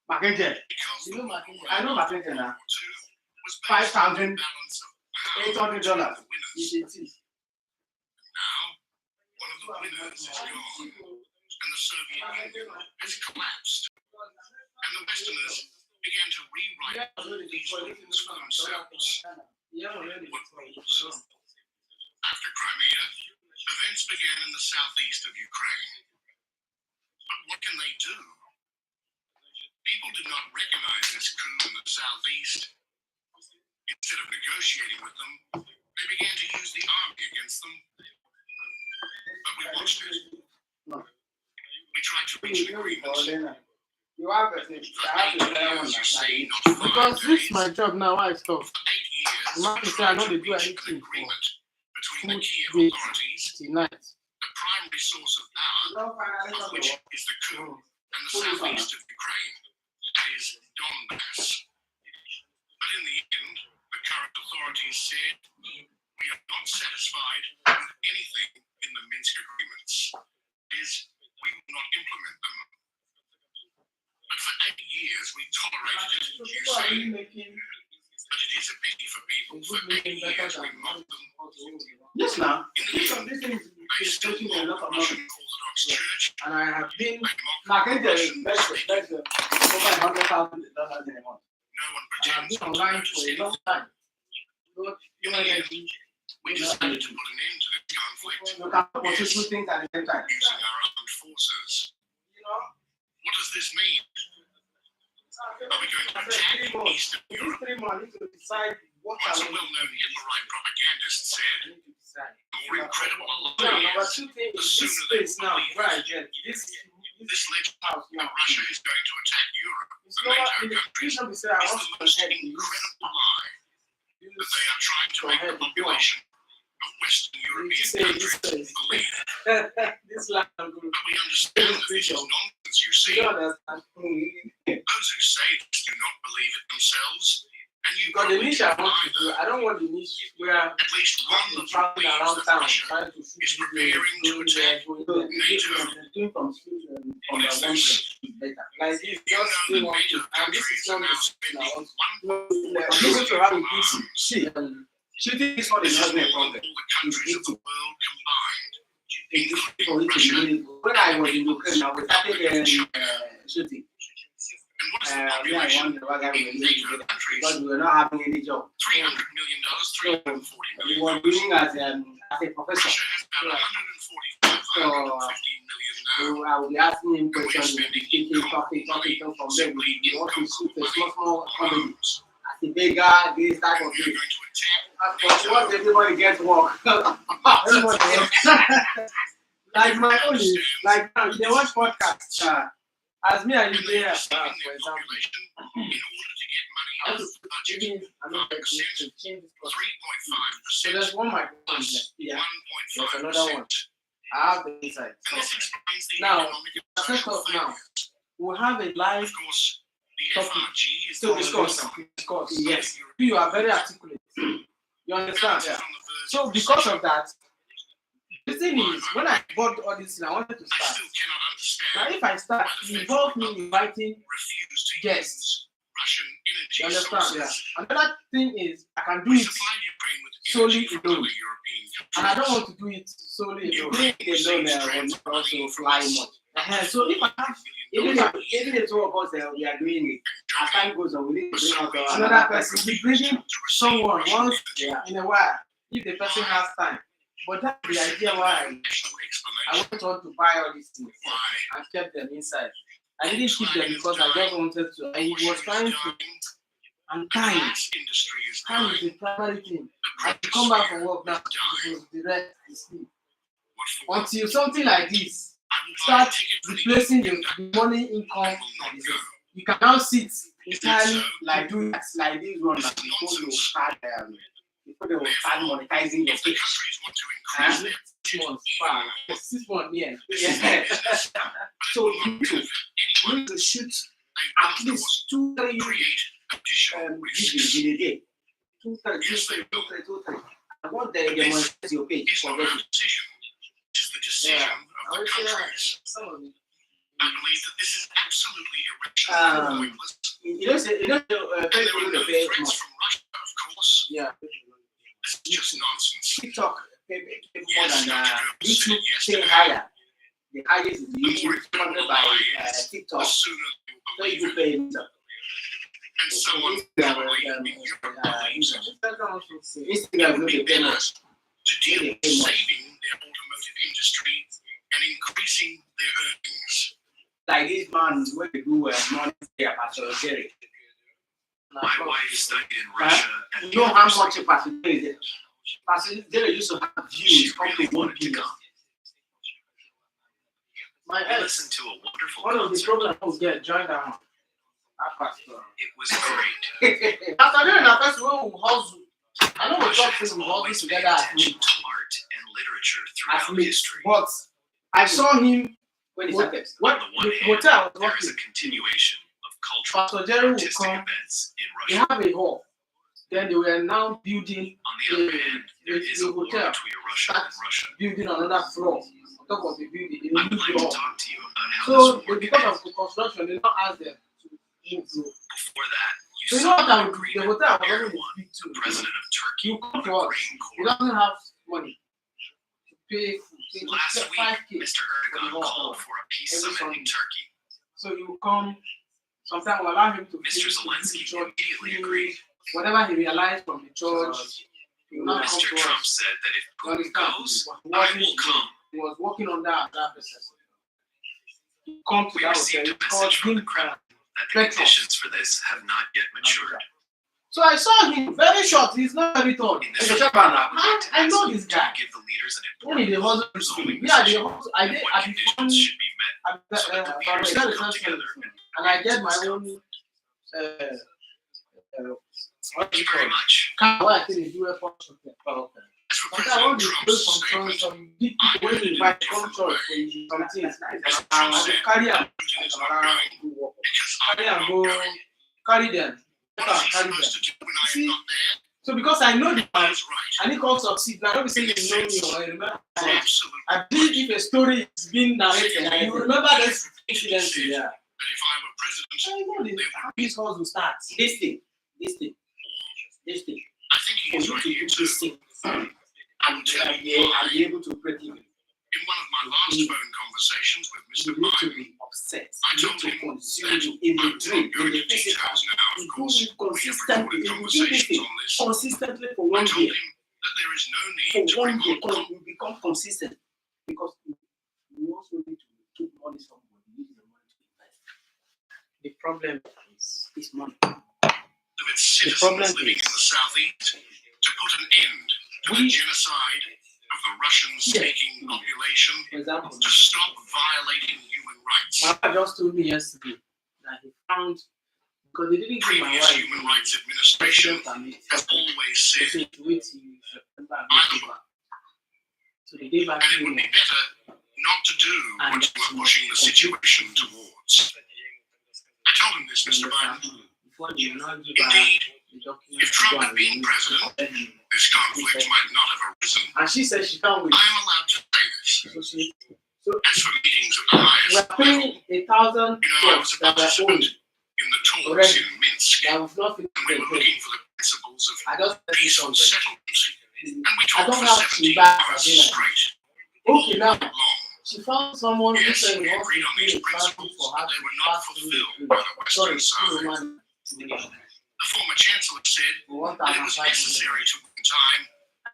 Speaker 9: Mackenzie.
Speaker 1: You know Mackenzie?
Speaker 9: I know Mackenzie now. $5,800.
Speaker 2: One of the winners is gone, and the Soviet Union has collapsed. And the Westerners began to rewrite these rules for themselves. What rules? After Crimea, events began in the southeast of Ukraine. But what can they do? People did not recognize this coup in the southeast. Instead of negotiating with them, they began to use the army against them. But we watched it. We tried to reach an agreement.
Speaker 9: You have to say,
Speaker 1: Because this is my job now, I stop.
Speaker 2: For 8 years,
Speaker 1: Martin said I know they do
Speaker 2: reached an
Speaker 1: anything for
Speaker 2: agreement between the
Speaker 1: food
Speaker 2: Kiev
Speaker 1: days
Speaker 2: authorities,
Speaker 1: tonight.
Speaker 2: the primary source of power, of which is the coup, and the southeast of Ukraine, that is Donbass. But in the end, the current authorities said, we are not satisfied with anything in the Minsk agreements. That is, we will not implement them. But for 8 years, we tolerated it, you say. But it is a pity for people. For 8 years, we mocked them.
Speaker 9: yes, now.
Speaker 2: In the end, they still mock the Russian Orthodox Church.
Speaker 9: And I have been.
Speaker 2: They mock
Speaker 9: Mackenzie,
Speaker 2: the Russian
Speaker 9: that's over $100,000 in a month.
Speaker 2: No one
Speaker 9: And I've
Speaker 2: pretends
Speaker 9: been
Speaker 2: not to
Speaker 9: online
Speaker 2: notice
Speaker 9: for a
Speaker 2: it.
Speaker 9: long time.
Speaker 2: In the end, we decided to put an end to this conflict
Speaker 9: You can pursue two things at the same time.
Speaker 2: using our armed forces. What does this mean? Are we going to attack east of Europe?
Speaker 9: 3 months to decide what
Speaker 2: Once
Speaker 9: I
Speaker 2: a
Speaker 9: want
Speaker 2: well-known Hitlerite propagandist said,
Speaker 9: to decide.
Speaker 2: the more incredible a
Speaker 1: Now,
Speaker 2: lie
Speaker 1: number
Speaker 2: is,
Speaker 1: 2 thing
Speaker 2: the
Speaker 1: is
Speaker 2: sooner
Speaker 1: this
Speaker 2: they
Speaker 1: space now,
Speaker 2: believe
Speaker 1: where I
Speaker 2: it.
Speaker 1: get this
Speaker 2: This legend
Speaker 1: house
Speaker 2: that
Speaker 1: now.
Speaker 2: Russia is going to attack Europe,
Speaker 1: It's
Speaker 2: the
Speaker 1: not
Speaker 2: NATO
Speaker 1: in the
Speaker 2: countries,
Speaker 1: vision we say I
Speaker 2: is
Speaker 1: want
Speaker 2: the
Speaker 1: to
Speaker 2: most
Speaker 1: head this
Speaker 2: incredible lie that they are trying to make the population of Western European countries believe.
Speaker 1: this land group.
Speaker 2: But we understand that this is nonsense, you see.
Speaker 1: You don't understand.
Speaker 2: Those Those who say this do not believe it themselves, and you
Speaker 9: Because the
Speaker 2: probably
Speaker 9: niche I
Speaker 2: don't
Speaker 9: want to do,
Speaker 2: either.
Speaker 9: I don't want the niche where
Speaker 2: At least one
Speaker 9: I'm
Speaker 2: that
Speaker 9: traveling
Speaker 2: believes
Speaker 9: around
Speaker 2: that
Speaker 9: town
Speaker 2: Russia
Speaker 9: trying to shoot
Speaker 2: is
Speaker 9: videos,
Speaker 2: preparing to
Speaker 9: doing
Speaker 2: attack
Speaker 9: doing from street from the one place to better. Like this,
Speaker 2: You
Speaker 9: just
Speaker 2: know
Speaker 9: doing
Speaker 2: that
Speaker 9: one
Speaker 2: major
Speaker 9: thing, and this
Speaker 2: countries
Speaker 9: is
Speaker 2: are
Speaker 9: not
Speaker 2: now
Speaker 9: the
Speaker 2: spending
Speaker 9: I'm able to have a peace. See, shooting is not a
Speaker 2: This is
Speaker 9: national
Speaker 2: more
Speaker 9: problem.
Speaker 2: than all the countries of the world combined.
Speaker 9: It's
Speaker 2: Including
Speaker 9: for it to
Speaker 2: Russia.
Speaker 9: be- When I was in Ukraine, I was started shooting.
Speaker 2: And what is the
Speaker 9: Me and
Speaker 2: population
Speaker 9: one guy were
Speaker 2: in
Speaker 9: living
Speaker 2: major
Speaker 9: together
Speaker 2: countries?
Speaker 9: because we were not having any job.
Speaker 2: $300 million, $340
Speaker 9: We
Speaker 2: million.
Speaker 9: were doing as a professor.
Speaker 2: Russia has about 145,
Speaker 9: So,
Speaker 2: 150 million now.
Speaker 9: So I will be asking him
Speaker 2: And we are
Speaker 9: questions,
Speaker 2: spending
Speaker 9: talking from there.
Speaker 2: simply
Speaker 9: We want to shoot a
Speaker 2: income
Speaker 9: small comedy.
Speaker 2: homes.
Speaker 9: As a beggar, this type
Speaker 2: And
Speaker 9: of
Speaker 2: we are
Speaker 9: thing.
Speaker 2: going to attack
Speaker 9: But once everybody gets work, everybody like my own is like now they watch podcast. As me and you there, for example. I want to change. I'm not going to change this podcast. So there's one microphone here. There's another one. I have the inside. Now, set up now. We'll have a live topic to discuss. Yes, you are very articulate. You understand? Yeah. So because of that, the thing is, when I bought all this, I wanted to start. Now, if I start, it involves me inviting guests. You understand? Yeah. Another thing is, I can do it solely alone, and I don't want to do it solely alone. Doing it alone will not also fly much. So if I have, even the two of us, we are doing it. As time goes on, we need to bring out another person. We'll be bringing someone once in a while, if the person has time. But that's the idea why I went on to buy all these things and kept them inside. I didn't keep them because I just wanted to. I was trying to. I'm time. Time is the primary thing. I have to come back from work now because the rest is sleep. Until something like this start replacing the money income, you can now sit entirely like doing like this one before you start. Before they will start monetizing your page. 6 months, 6 months, yeah. So you need to shoot at least 2-3 videos in a day. 2-3. I want the monetize your page for them.
Speaker 2: Yeah. I believe that this is absolutely irrational.
Speaker 9: You know, Facebook the page
Speaker 2: From Russia, of course.
Speaker 9: Yeah.
Speaker 2: It's just nonsense.
Speaker 9: TikTok pay more than YouTube pay higher. The highest is YouTube funded by TikTok. So you pay
Speaker 2: And someone probably
Speaker 9: Instagram will pay much.
Speaker 2: to deal with saving their automotive industry and increasing their earnings.
Speaker 9: Like this man, when they do money there, Pastor Jerry.
Speaker 5: My wife studied in Russia. And
Speaker 9: You know how much a Pastor Jerry is? Pastor Jerry used to have
Speaker 5: she
Speaker 9: views up
Speaker 5: really
Speaker 9: to 1
Speaker 5: wanted to
Speaker 9: billion.
Speaker 5: come.
Speaker 9: My
Speaker 5: We
Speaker 9: ex,
Speaker 5: listened to a wonderful
Speaker 9: one of the
Speaker 5: concert.
Speaker 9: programs was get joined that one. Pastor.
Speaker 5: It was great.
Speaker 9: Pastor Jerry, the first one who hustle. I know we
Speaker 5: Russia
Speaker 9: talk
Speaker 5: has
Speaker 9: to him
Speaker 5: always
Speaker 9: hustle
Speaker 5: paid
Speaker 9: together as
Speaker 5: attention
Speaker 9: mates.
Speaker 5: to art and literature
Speaker 9: As
Speaker 5: throughout
Speaker 9: mates.
Speaker 5: history.
Speaker 9: But I saw him when he started. What
Speaker 5: On the
Speaker 9: the
Speaker 5: one hand,
Speaker 9: hotel I was
Speaker 5: there is
Speaker 9: working.
Speaker 5: a continuation of cultural
Speaker 9: Pastor
Speaker 5: and
Speaker 9: Jerry will
Speaker 5: artistic
Speaker 9: come.
Speaker 5: events in
Speaker 9: They
Speaker 5: Russia.
Speaker 9: have a hall. Then they were now building
Speaker 5: On the other hand, there is a war
Speaker 9: hotel.
Speaker 5: between Russia and Russia.
Speaker 9: building another floor on top of the building. They
Speaker 5: I
Speaker 9: will
Speaker 5: would like
Speaker 9: move
Speaker 5: to
Speaker 9: it up.
Speaker 5: talk to you about how
Speaker 9: So
Speaker 5: this war
Speaker 9: because
Speaker 5: began.
Speaker 9: of the construction, they now ask them to move floor.
Speaker 5: Before that,
Speaker 9: So
Speaker 5: you
Speaker 9: you know what
Speaker 5: saw
Speaker 9: I
Speaker 5: an
Speaker 9: would do? The
Speaker 5: agreement
Speaker 9: hotel
Speaker 5: with
Speaker 9: was already
Speaker 5: Erdogan,
Speaker 9: big too.
Speaker 5: the president of Turkey,
Speaker 9: You come
Speaker 5: on
Speaker 9: to
Speaker 5: a
Speaker 9: us.
Speaker 5: grain
Speaker 9: He
Speaker 5: corridor.
Speaker 9: doesn't have money to pay
Speaker 5: Last week,
Speaker 9: 5K.
Speaker 5: Mr. Erdogan called for a peace
Speaker 9: Every
Speaker 5: summit in
Speaker 9: Sunday.
Speaker 5: Turkey.
Speaker 9: So you come. Sometimes we allow him to
Speaker 5: Mr.
Speaker 9: finish
Speaker 5: Zelensky
Speaker 9: the church,
Speaker 5: immediately
Speaker 9: finish
Speaker 5: agreed.
Speaker 9: whatever he realized from the church. He will not come
Speaker 5: Mr.
Speaker 9: to
Speaker 5: Trump
Speaker 9: us.
Speaker 5: said that if
Speaker 9: You
Speaker 5: Putin
Speaker 9: understand?
Speaker 5: goes,
Speaker 9: He
Speaker 5: I
Speaker 9: was
Speaker 5: will come.
Speaker 9: He was working on that process. He come to
Speaker 5: We
Speaker 9: that hotel.
Speaker 5: received a
Speaker 9: He called
Speaker 5: message from
Speaker 9: him.
Speaker 5: the Kremlin that the
Speaker 9: Petros.
Speaker 5: conditions for this have not yet matured.
Speaker 9: So I saw him very short. He's not very tall.
Speaker 5: In this
Speaker 9: He's a
Speaker 5: regard,
Speaker 9: man.
Speaker 5: I would like to
Speaker 9: I
Speaker 5: ask
Speaker 9: know
Speaker 5: you
Speaker 9: this
Speaker 5: to
Speaker 9: guy.
Speaker 5: give the leaders an
Speaker 9: When he
Speaker 5: important
Speaker 9: was
Speaker 5: role in resolving
Speaker 9: yeah,
Speaker 5: this
Speaker 9: the
Speaker 5: issue,
Speaker 9: host, I
Speaker 5: and
Speaker 9: did
Speaker 5: what
Speaker 9: at the
Speaker 5: conditions
Speaker 9: fun,
Speaker 5: should be met so that the leaders can come together and
Speaker 9: and I get my
Speaker 5: discuss.
Speaker 9: own what do
Speaker 5: Thank
Speaker 9: you
Speaker 5: you
Speaker 9: call
Speaker 5: very
Speaker 9: it?
Speaker 5: much.
Speaker 9: What I think is do for something.
Speaker 2: As for
Speaker 9: But I want
Speaker 2: President
Speaker 9: to build
Speaker 2: Trump's
Speaker 9: some
Speaker 2: statement,
Speaker 9: some big people when you invite some church for some things. I will carry out
Speaker 2: Putin is not going
Speaker 9: do work.
Speaker 2: because I
Speaker 1: carry and go, carry them.
Speaker 5: What is he
Speaker 1: Carry them.
Speaker 5: supposed to do when I
Speaker 1: See,
Speaker 5: am not there?
Speaker 1: So because I know the man,
Speaker 5: That's right.
Speaker 1: and he can't succeed. Now, don't be saying you know me or you remember.
Speaker 5: Absolutely.
Speaker 1: I believe if a story is being narrated, you remember this incident. Yeah.
Speaker 5: That if I were president,
Speaker 1: I know this. How this horse will start. This thing.
Speaker 5: I think
Speaker 1: For
Speaker 5: he's
Speaker 1: you
Speaker 5: right
Speaker 1: to
Speaker 5: here
Speaker 1: do
Speaker 5: too.
Speaker 1: this thing,
Speaker 5: I will tell
Speaker 1: I'll
Speaker 5: you why.
Speaker 1: be able to break even.
Speaker 5: In one of my last phone conversations with
Speaker 1: You
Speaker 5: Mr.
Speaker 1: need to
Speaker 5: Biden,
Speaker 1: be upset.
Speaker 5: I
Speaker 1: You
Speaker 5: told
Speaker 1: need to
Speaker 5: him
Speaker 1: consume
Speaker 5: that
Speaker 1: it in
Speaker 5: I
Speaker 1: the
Speaker 5: would
Speaker 1: dream,
Speaker 5: not go
Speaker 1: in the
Speaker 5: into
Speaker 1: physical.
Speaker 5: details now, of
Speaker 1: You do
Speaker 5: course.
Speaker 1: it
Speaker 5: We have
Speaker 1: consistently.
Speaker 5: recorded
Speaker 1: You do
Speaker 5: conversations
Speaker 1: this
Speaker 5: on this.
Speaker 1: consistently for
Speaker 5: I
Speaker 1: one
Speaker 5: told
Speaker 1: year.
Speaker 5: him that there is no need
Speaker 1: For
Speaker 5: to
Speaker 1: one
Speaker 5: bring
Speaker 1: year,
Speaker 5: on
Speaker 1: you become consistent because you also need to keep money somewhere. You need the money to invest. The problem is money.
Speaker 5: of its
Speaker 1: The problem
Speaker 5: citizens living in
Speaker 1: is-
Speaker 5: the southeast to put an end to the genocide of the Russian-speaking population,
Speaker 1: For example,
Speaker 5: to stop violating human rights.
Speaker 1: my wife just told me yesterday that he found, because they didn't give my
Speaker 5: Previous
Speaker 1: wife
Speaker 5: human rights administration
Speaker 1: permit.
Speaker 5: has always
Speaker 1: They
Speaker 5: said,
Speaker 1: said wait till September and October. So they gave back
Speaker 5: and it
Speaker 1: to
Speaker 5: would
Speaker 1: me.
Speaker 5: be better not to do what you are pushing the situation towards. I told him this, Mr. Biden.
Speaker 1: Before they not give back
Speaker 5: Indeed,
Speaker 1: the document
Speaker 5: if Trump had been president, this conflict might not have arisen.
Speaker 1: and she said she can't wait.
Speaker 5: I am allowed to say this.
Speaker 1: So
Speaker 5: As for meetings at the highest
Speaker 1: we're
Speaker 5: level,
Speaker 1: paying 1,000
Speaker 5: you know, I was
Speaker 1: trucks
Speaker 5: a
Speaker 1: that are
Speaker 5: participant
Speaker 1: owned
Speaker 5: in the talks
Speaker 1: already.
Speaker 5: in Minsk,
Speaker 1: that was not
Speaker 5: and we were looking for the principles of
Speaker 1: I just said
Speaker 5: peaceful
Speaker 1: 600.
Speaker 5: settlement. And we
Speaker 1: I
Speaker 5: talked
Speaker 1: don't
Speaker 5: for
Speaker 1: have
Speaker 5: 17
Speaker 1: to buy
Speaker 5: hours
Speaker 1: again.
Speaker 5: straight.
Speaker 1: Okay, now
Speaker 5: Long.
Speaker 1: she found someone who
Speaker 5: Yes,
Speaker 1: said
Speaker 5: we
Speaker 1: he wants
Speaker 5: agreed
Speaker 1: to
Speaker 5: on
Speaker 1: pay
Speaker 5: these
Speaker 1: a party
Speaker 5: principles,
Speaker 1: for
Speaker 5: but
Speaker 1: her
Speaker 5: they
Speaker 1: to
Speaker 5: were not
Speaker 1: pass
Speaker 5: fulfilled
Speaker 1: through.
Speaker 5: by the Western
Speaker 1: Sorry,
Speaker 5: side. The former chancellor said
Speaker 1: for
Speaker 5: that it was
Speaker 1: 1,500.
Speaker 5: necessary to win time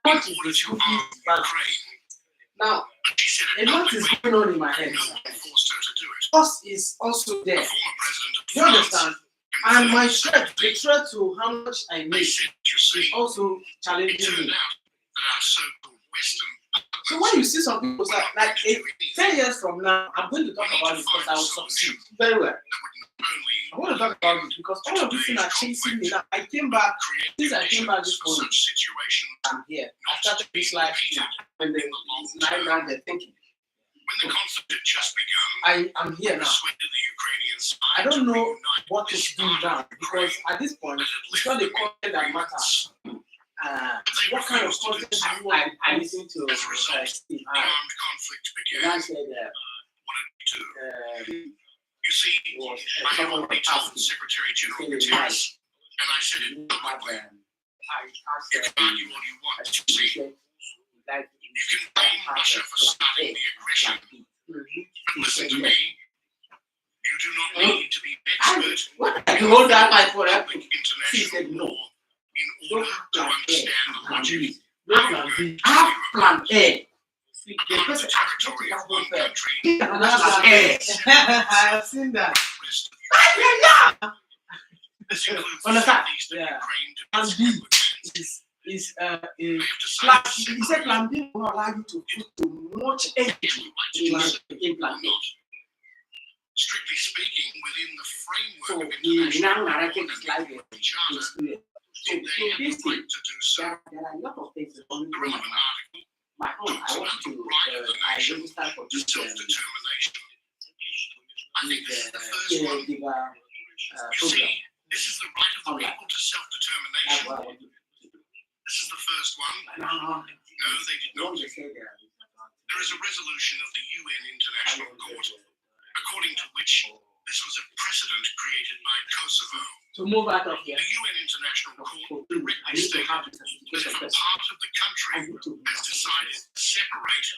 Speaker 1: How
Speaker 5: in
Speaker 1: much is
Speaker 5: order
Speaker 1: the
Speaker 5: to
Speaker 1: school
Speaker 5: arm
Speaker 1: fees back?
Speaker 5: Ukraine.
Speaker 1: Now,
Speaker 5: But she said
Speaker 1: a
Speaker 5: it
Speaker 1: lot is
Speaker 5: publicly,
Speaker 1: going on in my head.
Speaker 5: and no one forced her to do it.
Speaker 1: Cost is also
Speaker 5: The
Speaker 1: there.
Speaker 5: former president of
Speaker 1: Do you
Speaker 5: France
Speaker 1: understand? And my
Speaker 5: confirmed
Speaker 1: threat, the threat to how much I
Speaker 5: They
Speaker 1: make
Speaker 5: said, you see,
Speaker 1: is also
Speaker 5: it
Speaker 1: challenging
Speaker 5: turned
Speaker 1: me.
Speaker 5: out that our so-called Western
Speaker 1: So when you see some people say, like, 10 years from now, I'm going to talk about this because I will succeed very well. I want to talk about it because all of these things are chasing me now. I came back, since I came back this
Speaker 5: for
Speaker 1: morning,
Speaker 5: such situation,
Speaker 1: I'm here. I started this life when the 9 they're thinking.
Speaker 5: when the conflict had just begun,
Speaker 1: I'm here now.
Speaker 5: persuaded the Ukrainian side
Speaker 1: I don't
Speaker 5: to
Speaker 1: know
Speaker 5: reunite
Speaker 1: what to
Speaker 5: this
Speaker 1: do
Speaker 5: part
Speaker 1: now
Speaker 5: of
Speaker 1: because
Speaker 5: Ukraine
Speaker 1: at this point,
Speaker 5: that had
Speaker 1: it's
Speaker 5: left
Speaker 1: not the
Speaker 5: them in
Speaker 1: content that matters.
Speaker 5: agreements. They
Speaker 1: What kind of
Speaker 5: refused to do
Speaker 1: content
Speaker 5: so.
Speaker 1: do I listen to?
Speaker 5: As a result,
Speaker 1: Steve
Speaker 5: The
Speaker 1: Harris.
Speaker 5: armed conflict
Speaker 1: The
Speaker 5: began.
Speaker 1: man said,
Speaker 5: What did we do?
Speaker 1: uh,
Speaker 5: You see,
Speaker 1: was
Speaker 5: I had
Speaker 1: someone
Speaker 5: already
Speaker 1: was
Speaker 5: told
Speaker 1: asking,
Speaker 5: Secretary General
Speaker 1: he said,
Speaker 5: Guterres, and I said
Speaker 1: you
Speaker 5: it
Speaker 1: have,
Speaker 5: publicly.
Speaker 1: I
Speaker 5: You
Speaker 1: asked
Speaker 5: can argue all you want.
Speaker 1: he
Speaker 5: See,
Speaker 1: said, like,
Speaker 5: you can blame Russia for starting the aggression, but listen to me. You do not need to be an expert
Speaker 1: You hold that mic for that.
Speaker 5: public
Speaker 1: She said
Speaker 5: international
Speaker 1: no.
Speaker 5: law in
Speaker 1: Don't
Speaker 5: order
Speaker 1: have
Speaker 5: to
Speaker 1: plan A,
Speaker 5: understand the
Speaker 1: plan
Speaker 5: logic.
Speaker 1: B. Don't plan B. Have plan A. See,
Speaker 5: A
Speaker 1: the
Speaker 5: part of
Speaker 1: person
Speaker 5: the territory of one country,
Speaker 1: I have seen that.
Speaker 5: the rest of Ukraine. This includes the
Speaker 1: Understand?
Speaker 5: southeast of
Speaker 1: Yeah.
Speaker 5: Ukraine to
Speaker 1: Plan
Speaker 5: its
Speaker 1: B.
Speaker 5: republic.
Speaker 1: Is
Speaker 5: They have
Speaker 1: plan,
Speaker 5: decided to
Speaker 1: he said plan B will allow you to put too much
Speaker 5: if
Speaker 1: energy
Speaker 5: we would like to
Speaker 1: in
Speaker 5: do
Speaker 1: plan,
Speaker 5: so
Speaker 1: in
Speaker 5: or
Speaker 1: plan A.
Speaker 5: not. Strictly speaking, within the
Speaker 1: So
Speaker 5: framework of
Speaker 1: he
Speaker 5: international
Speaker 1: now
Speaker 5: law
Speaker 1: narrated
Speaker 5: and
Speaker 1: his
Speaker 5: the
Speaker 1: life
Speaker 5: UN Charter,
Speaker 1: experience. So
Speaker 5: they have the
Speaker 1: this
Speaker 5: right
Speaker 1: thing,
Speaker 5: to do so.
Speaker 1: there are a lot of things that only
Speaker 5: The
Speaker 1: go my
Speaker 5: relevant
Speaker 1: mind.
Speaker 5: article
Speaker 1: My own, I want to, I register for
Speaker 5: to
Speaker 1: this
Speaker 5: self-determination. I think this is the first one.
Speaker 1: caregiver
Speaker 5: You
Speaker 1: program.
Speaker 5: see, this is the right of the
Speaker 1: Alright.
Speaker 5: people to
Speaker 1: That's
Speaker 5: self-determination.
Speaker 1: what I want to do.
Speaker 5: This is the first one.
Speaker 1: Now,
Speaker 5: No, they did not.
Speaker 1: long they say there
Speaker 5: There is a resolution of the UN International Court, according to which this was a precedent created by Kosovo.
Speaker 1: to move out of here.
Speaker 5: The UN International Court
Speaker 1: I
Speaker 5: directly
Speaker 1: need to
Speaker 5: stated
Speaker 1: have the
Speaker 5: that
Speaker 1: certification
Speaker 5: if a
Speaker 1: first.
Speaker 5: part of the
Speaker 1: I
Speaker 5: country
Speaker 1: need to
Speaker 5: has decided to separate,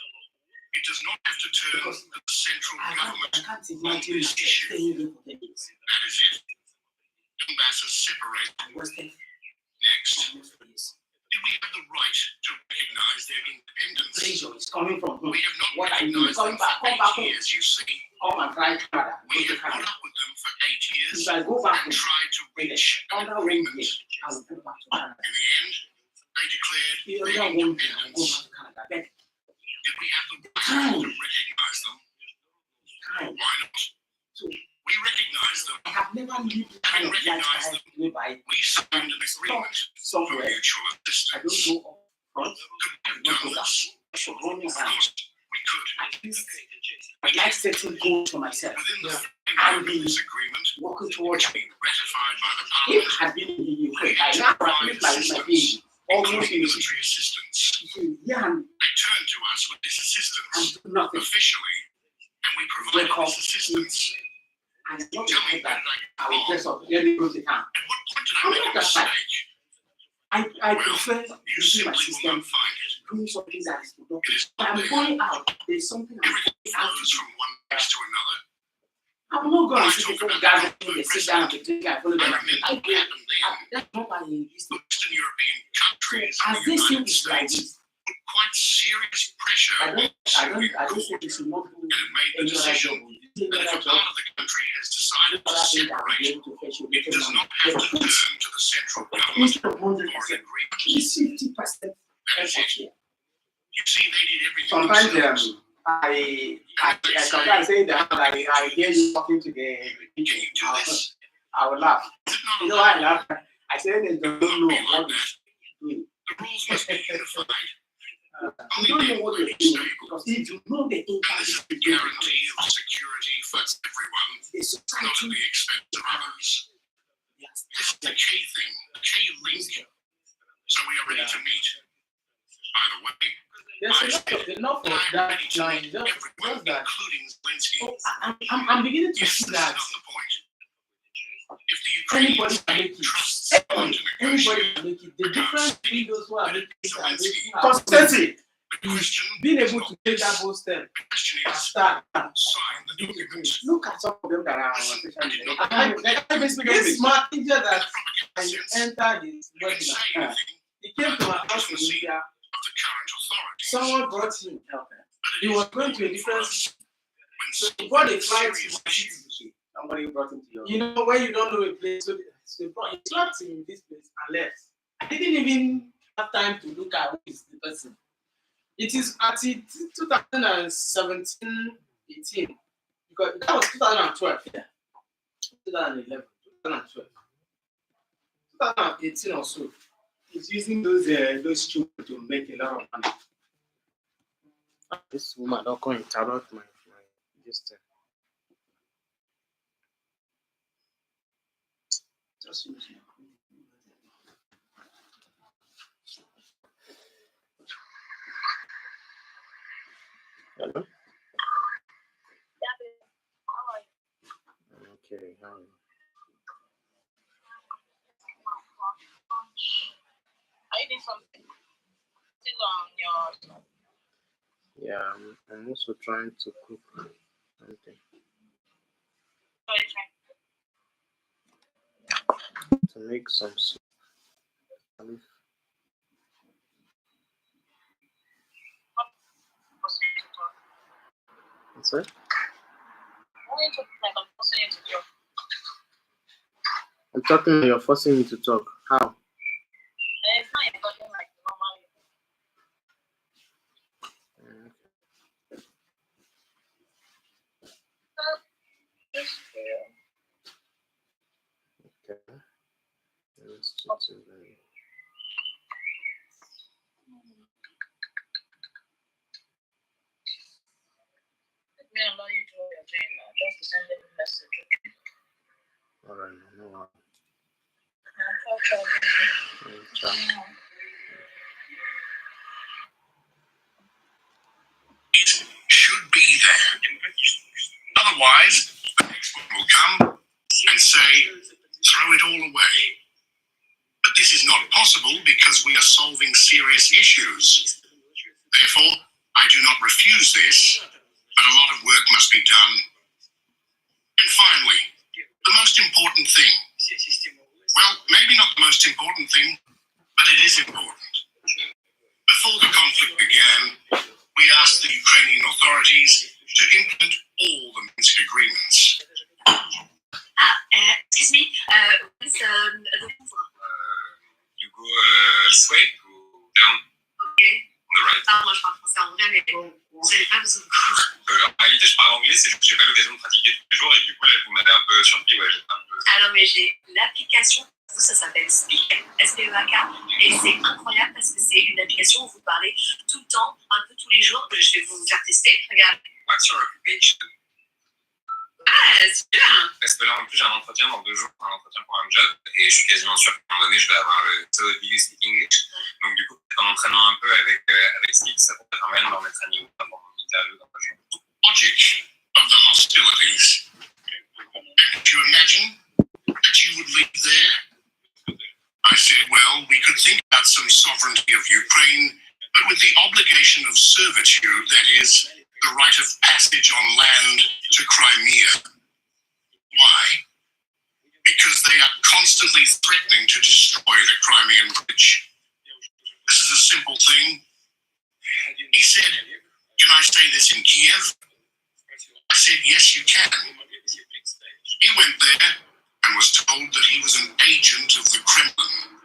Speaker 5: it does not have to turn
Speaker 1: Because
Speaker 5: to the central
Speaker 1: I
Speaker 5: government.
Speaker 1: can't imagine
Speaker 5: this
Speaker 1: myself
Speaker 5: issue.
Speaker 1: staying here for 10 years.
Speaker 5: That is it. Donbass separate
Speaker 1: I wasted
Speaker 5: next.
Speaker 1: almost 3 years.
Speaker 5: Did we have the right to recognize their independence?
Speaker 1: Pressure is coming from home.
Speaker 5: We have not
Speaker 1: What are you doing?
Speaker 5: recognized them
Speaker 1: Come
Speaker 5: for
Speaker 1: back home.
Speaker 5: 8 years, you see.
Speaker 1: Come and try Canada. Go
Speaker 5: We
Speaker 1: to
Speaker 5: have put
Speaker 1: Canada.
Speaker 5: up with them for 8 years
Speaker 1: If I go back
Speaker 5: and
Speaker 1: home,
Speaker 5: tried to reach an
Speaker 1: under 1
Speaker 5: agreement.
Speaker 1: year, I will go back to Canada.
Speaker 5: In the end, they declared
Speaker 1: If
Speaker 5: their
Speaker 1: under 1 year, I will go
Speaker 5: independence.
Speaker 1: back to Canada. Then
Speaker 5: Did we have the right to recognize them?
Speaker 1: time.
Speaker 5: Why not?
Speaker 1: So
Speaker 5: We recognize them.
Speaker 1: I have never lived the kind of lifestyle whereby
Speaker 5: We signed an agreement for
Speaker 1: somewhere
Speaker 5: mutual
Speaker 1: I don't
Speaker 5: assistance.
Speaker 1: go up front,
Speaker 5: Could we have
Speaker 1: I don't
Speaker 5: done
Speaker 1: go back.
Speaker 5: this?
Speaker 1: I should run
Speaker 5: Of
Speaker 1: around.
Speaker 5: course,
Speaker 4: We could.
Speaker 1: At least I'd like setting goals for myself.
Speaker 4: Within the
Speaker 1: And
Speaker 4: framework of
Speaker 1: be
Speaker 4: this agreement,
Speaker 1: working
Speaker 4: which
Speaker 1: towards
Speaker 4: has been ratified by the
Speaker 1: If
Speaker 4: Parliament,
Speaker 1: I had been in the Ukraine, I now would have my baby. Almost
Speaker 4: including
Speaker 1: finished.
Speaker 4: military assistance.
Speaker 1: Yeah, and
Speaker 4: They turned to us with this assistance
Speaker 1: do nothing.
Speaker 4: officially, and we provided
Speaker 1: Wake up,
Speaker 4: this assistance.
Speaker 1: And it's not
Speaker 4: Tell me
Speaker 1: like
Speaker 4: that
Speaker 1: that. I will dress up. Let me close the camp.
Speaker 4: At what point did I make a
Speaker 1: That's fine.
Speaker 4: mistake?
Speaker 1: I prefer
Speaker 4: You
Speaker 1: using my
Speaker 4: simply will
Speaker 1: system,
Speaker 4: not find it.
Speaker 1: doing something that is
Speaker 4: It
Speaker 1: productive.
Speaker 4: is
Speaker 1: But
Speaker 4: not
Speaker 1: I'm
Speaker 4: there.
Speaker 1: going out. There's something I'm
Speaker 4: Everything
Speaker 1: going out
Speaker 4: flows
Speaker 1: to do.
Speaker 4: from one place to another.
Speaker 1: I will not go
Speaker 4: When
Speaker 1: and
Speaker 4: I
Speaker 1: see
Speaker 4: talk
Speaker 1: people
Speaker 4: about
Speaker 1: gathering,
Speaker 4: the
Speaker 1: they sit down and they take I follow
Speaker 4: I
Speaker 1: them.
Speaker 4: remember
Speaker 1: I
Speaker 4: what
Speaker 1: go.
Speaker 4: happened then.
Speaker 1: That's not my English.
Speaker 4: The Western European
Speaker 1: So
Speaker 4: countries
Speaker 1: as
Speaker 4: and the
Speaker 1: they see
Speaker 4: United
Speaker 1: this like
Speaker 4: States
Speaker 1: this,
Speaker 4: put quite serious pressure
Speaker 1: I
Speaker 4: on
Speaker 1: don't
Speaker 4: Syrian
Speaker 1: say
Speaker 4: court,
Speaker 1: we should not do
Speaker 4: and it made the
Speaker 1: any other
Speaker 4: decision
Speaker 1: job. Do
Speaker 4: that
Speaker 1: any
Speaker 4: if a
Speaker 1: other job.
Speaker 4: part of the country has decided to
Speaker 1: Other thing that will be
Speaker 4: separate,
Speaker 1: able to fetch you
Speaker 4: it
Speaker 1: little
Speaker 4: does
Speaker 1: money.
Speaker 4: not have to
Speaker 1: But
Speaker 4: turn to the central government
Speaker 1: instead of
Speaker 4: for an
Speaker 1: 100%,
Speaker 4: agreement.
Speaker 1: at least 50%
Speaker 4: That is
Speaker 1: effort
Speaker 4: it.
Speaker 1: here.
Speaker 4: You see, they did everything
Speaker 1: Sometimes
Speaker 4: themselves.
Speaker 1: I say that I hear you talking to the
Speaker 4: Can you do this?
Speaker 1: I will laugh.
Speaker 4: Is it not
Speaker 1: You know
Speaker 4: allowed?
Speaker 1: why I laugh? I say they don't
Speaker 4: It
Speaker 1: know
Speaker 4: will not be
Speaker 1: what
Speaker 4: like
Speaker 1: they're
Speaker 4: that.
Speaker 1: doing.
Speaker 4: The rules must be unified.
Speaker 1: You don't know what you're doing because if you know the
Speaker 4: And
Speaker 1: impact
Speaker 4: this is
Speaker 1: it's
Speaker 4: the
Speaker 1: doing
Speaker 4: guarantee of security for everyone,
Speaker 1: the
Speaker 4: not at
Speaker 1: society,
Speaker 4: the expense of others. This is the key thing, the key link. So we are ready to meet. By the way,
Speaker 9: There's enough of
Speaker 4: I'm
Speaker 9: that
Speaker 4: ready to
Speaker 9: now.
Speaker 4: meet
Speaker 9: Just
Speaker 4: everyone,
Speaker 9: that.
Speaker 4: including Zelensky.
Speaker 1: so I'm beginning to
Speaker 4: Yes,
Speaker 1: see
Speaker 4: this is
Speaker 1: that
Speaker 4: not the point. If the
Speaker 1: anybody
Speaker 4: Ukrainian
Speaker 1: can make
Speaker 4: state
Speaker 1: it.
Speaker 4: trusts someone to
Speaker 1: Anybody
Speaker 4: negotiate,
Speaker 1: can make it. The difference between those who are making it and those who are
Speaker 9: Consistency.
Speaker 4: the question
Speaker 9: Being
Speaker 4: is
Speaker 9: able
Speaker 4: not
Speaker 9: to take that
Speaker 4: this.
Speaker 9: bold step
Speaker 4: The question
Speaker 9: and
Speaker 4: is,
Speaker 9: start.
Speaker 4: sign the document.
Speaker 1: Look at some of them that are on
Speaker 4: Listen,
Speaker 1: social
Speaker 4: I did
Speaker 1: media.
Speaker 4: not
Speaker 9: This smart teacher that
Speaker 4: propaganda
Speaker 9: I
Speaker 4: sense.
Speaker 9: entered his
Speaker 4: You can say
Speaker 9: webinar.
Speaker 4: anything
Speaker 9: He came to my house in India.
Speaker 4: of the current authorities.
Speaker 9: Someone brought him.
Speaker 4: but
Speaker 9: He
Speaker 4: it
Speaker 9: was
Speaker 4: is
Speaker 9: going to a
Speaker 4: important for
Speaker 9: different.
Speaker 4: us when
Speaker 9: So he
Speaker 4: solving
Speaker 9: bought a flight to
Speaker 4: serious
Speaker 9: my
Speaker 4: issues.
Speaker 9: city.
Speaker 1: Somebody brought him to your
Speaker 9: You know, when you don't know a place, so he trapped in this place and left. I didn't even have time to look at who is the person. It is at 2017, 18, because that was 2012. Yeah. 2011, 2012, 2018 or so.
Speaker 1: He's using those children to make a lot of money. This woman don't come interrupt my this thing. Just use it. Hello? Okay, how are you?
Speaker 6: I need something still on your.
Speaker 1: Yeah, I'm also trying to cook something to make some soup. What's that? I'm talking, you're forcing me to talk. How?
Speaker 6: It's not even talking like normally.
Speaker 1: Okay. Let's just do that.
Speaker 6: Let me allow you to do your thing now. Just to send them a message.
Speaker 1: All right, no worries. Ciao.
Speaker 4: It should be there. Otherwise, the next one will come and say, throw it all away. But this is not possible because we are solving serious issues. Therefore, I do not refuse this, but a lot of work must be done. And finally, the most important thing. Well, maybe not the most important thing, but it is important. Before the conflict began, we asked the Ukrainian authorities to implement all the Minsk agreements.
Speaker 3: Excuse me.
Speaker 8: You go this way, go down,
Speaker 3: Okay.
Speaker 8: on the right.
Speaker 3: Pardon, je parle français en anglais, mais vous n'avez pas besoin de cours.
Speaker 8: En réalité, je parle anglais, c'est juste que j'ai pas l'occasion de pratiquer tous les jours et du coup, là, vous m'avez un peu surpris. Ouais, j'étais un peu.
Speaker 3: Alors, mais j'ai l'application Ça s'appelle Speak, S-P-E-A-K, et c'est incroyable parce que c'est une application où vous parlez tout le temps, un peu tous les jours. Je vais vous faire tester, regarde.
Speaker 5: What's your occupation?
Speaker 3: Ah, c'est bien.
Speaker 5: Parce que là, en plus, j'ai un entretien dans 2 jours, un entretien pour un job, et je suis quasiment sûr qu'à un moment donné, je vais avoir le TOEFL Speak English. Donc, du coup, en entraînant un peu avec Speak, ça pourrait être un moyen de remettre à niveau pour mon interview dans 2 jours.
Speaker 4: Logic of the hostilities. And could you imagine that you would leave there? I said, well, we could think about some sovereignty of Ukraine, but with the obligation of servitude, that is, the right of passage on land to Crimea. Why? Because they are constantly threatening to destroy the Crimean Bridge. This is a simple thing. He said, can I say this in Kiev? I said, yes, you can. He went there and was told that he was an agent of the Kremlin.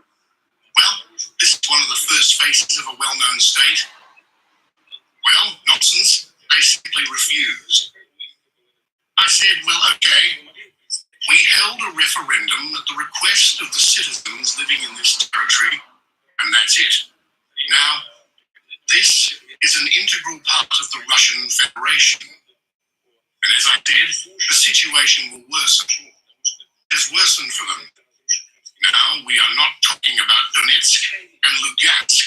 Speaker 4: Well, this is one of the first faces of a well-known state. Well, nonsense. They simply refused. I said, well, okay. We held a referendum at the request of the citizens living in this territory, and that's it. Now, this is an integral part of the Russian Federation. And as I said, the situation will worsen. It has worsened for them. Now, we are not talking about Donetsk and Lugansk,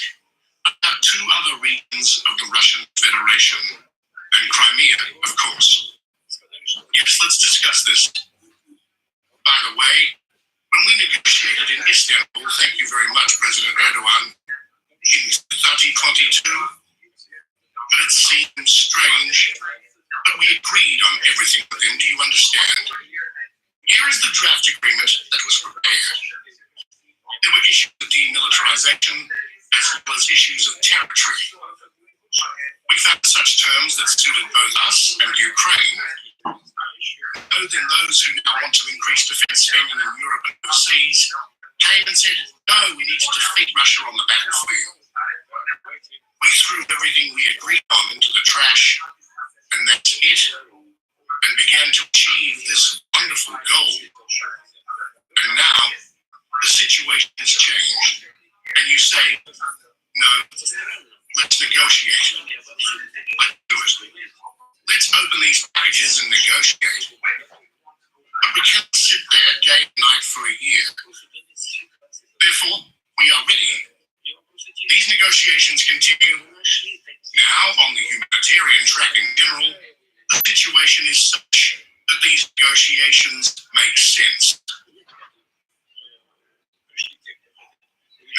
Speaker 4: but about 2 other regions of the Russian Federation, and Crimea, of course. Yes, let's discuss this. By the way, when we negotiated in Istanbul, thank you very much, President Erdogan, in 2022, but it seems strange, but we agreed on everything with him. Do you understand? Here is the draft agreement that was prepared. There were issues of demilitarization as well as issues of territory. We found such terms that suited both us and Ukraine. Then those who now want to increase defense spending in Europe and overseas came and said, no, we need to defeat Russia on the battlefield. We threw everything we agreed on into the trash, and that's it, and began to achieve this wonderful goal. And now, the situation has changed. And you say, no, let's negotiate. Let's do it. Let's open these packages and negotiate. But we can't sit there day and night for a year. Therefore, we are ready. These negotiations continue. Now, on the humanitarian track in general, the situation is such that these negotiations make sense.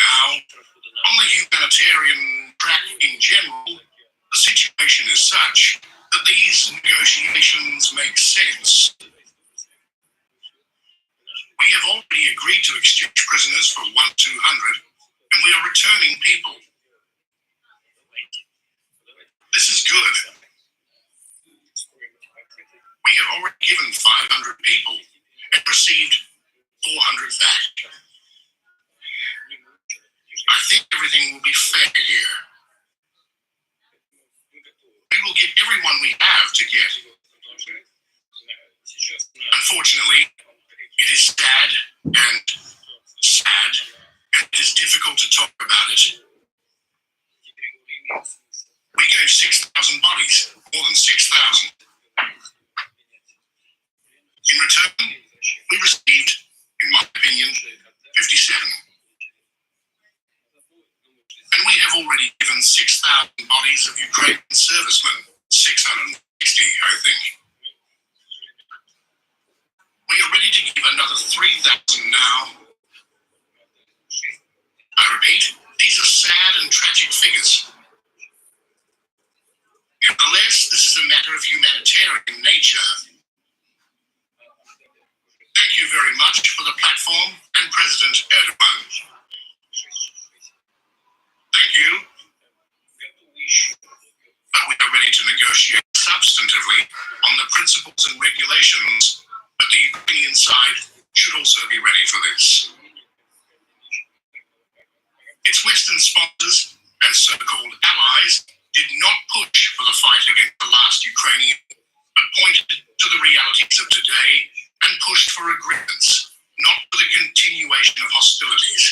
Speaker 4: Now, on the humanitarian track in general, the situation is such that these negotiations make sense. We have already agreed to exchange prisoners for 200, and we are returning people. This is good. We have already given 500 people and received 400 back. I think everything will be fair here. We will get everyone we have to get. Unfortunately, it is sad, and it is difficult to talk about it. We gave 6,000 bodies, more than 6,000. In return, we received, in my opinion, 57. And we have already given 6,000 bodies of Ukrainian servicemen, 660, I think. We are ready to give another 3,000 now. I repeat, these are sad and tragic figures. Nevertheless, this is a matter of humanitarian nature. Thank you very much for the platform and President Erdogan. Thank you. But we are ready to negotiate substantively on the principles and regulations, but the Ukrainian side should also be ready for this. Its Western sponsors and so-called allies did not push for the fight against the last Ukrainian, but pointed to the realities of today and pushed for agreements, not for the continuation continuation of hostilities.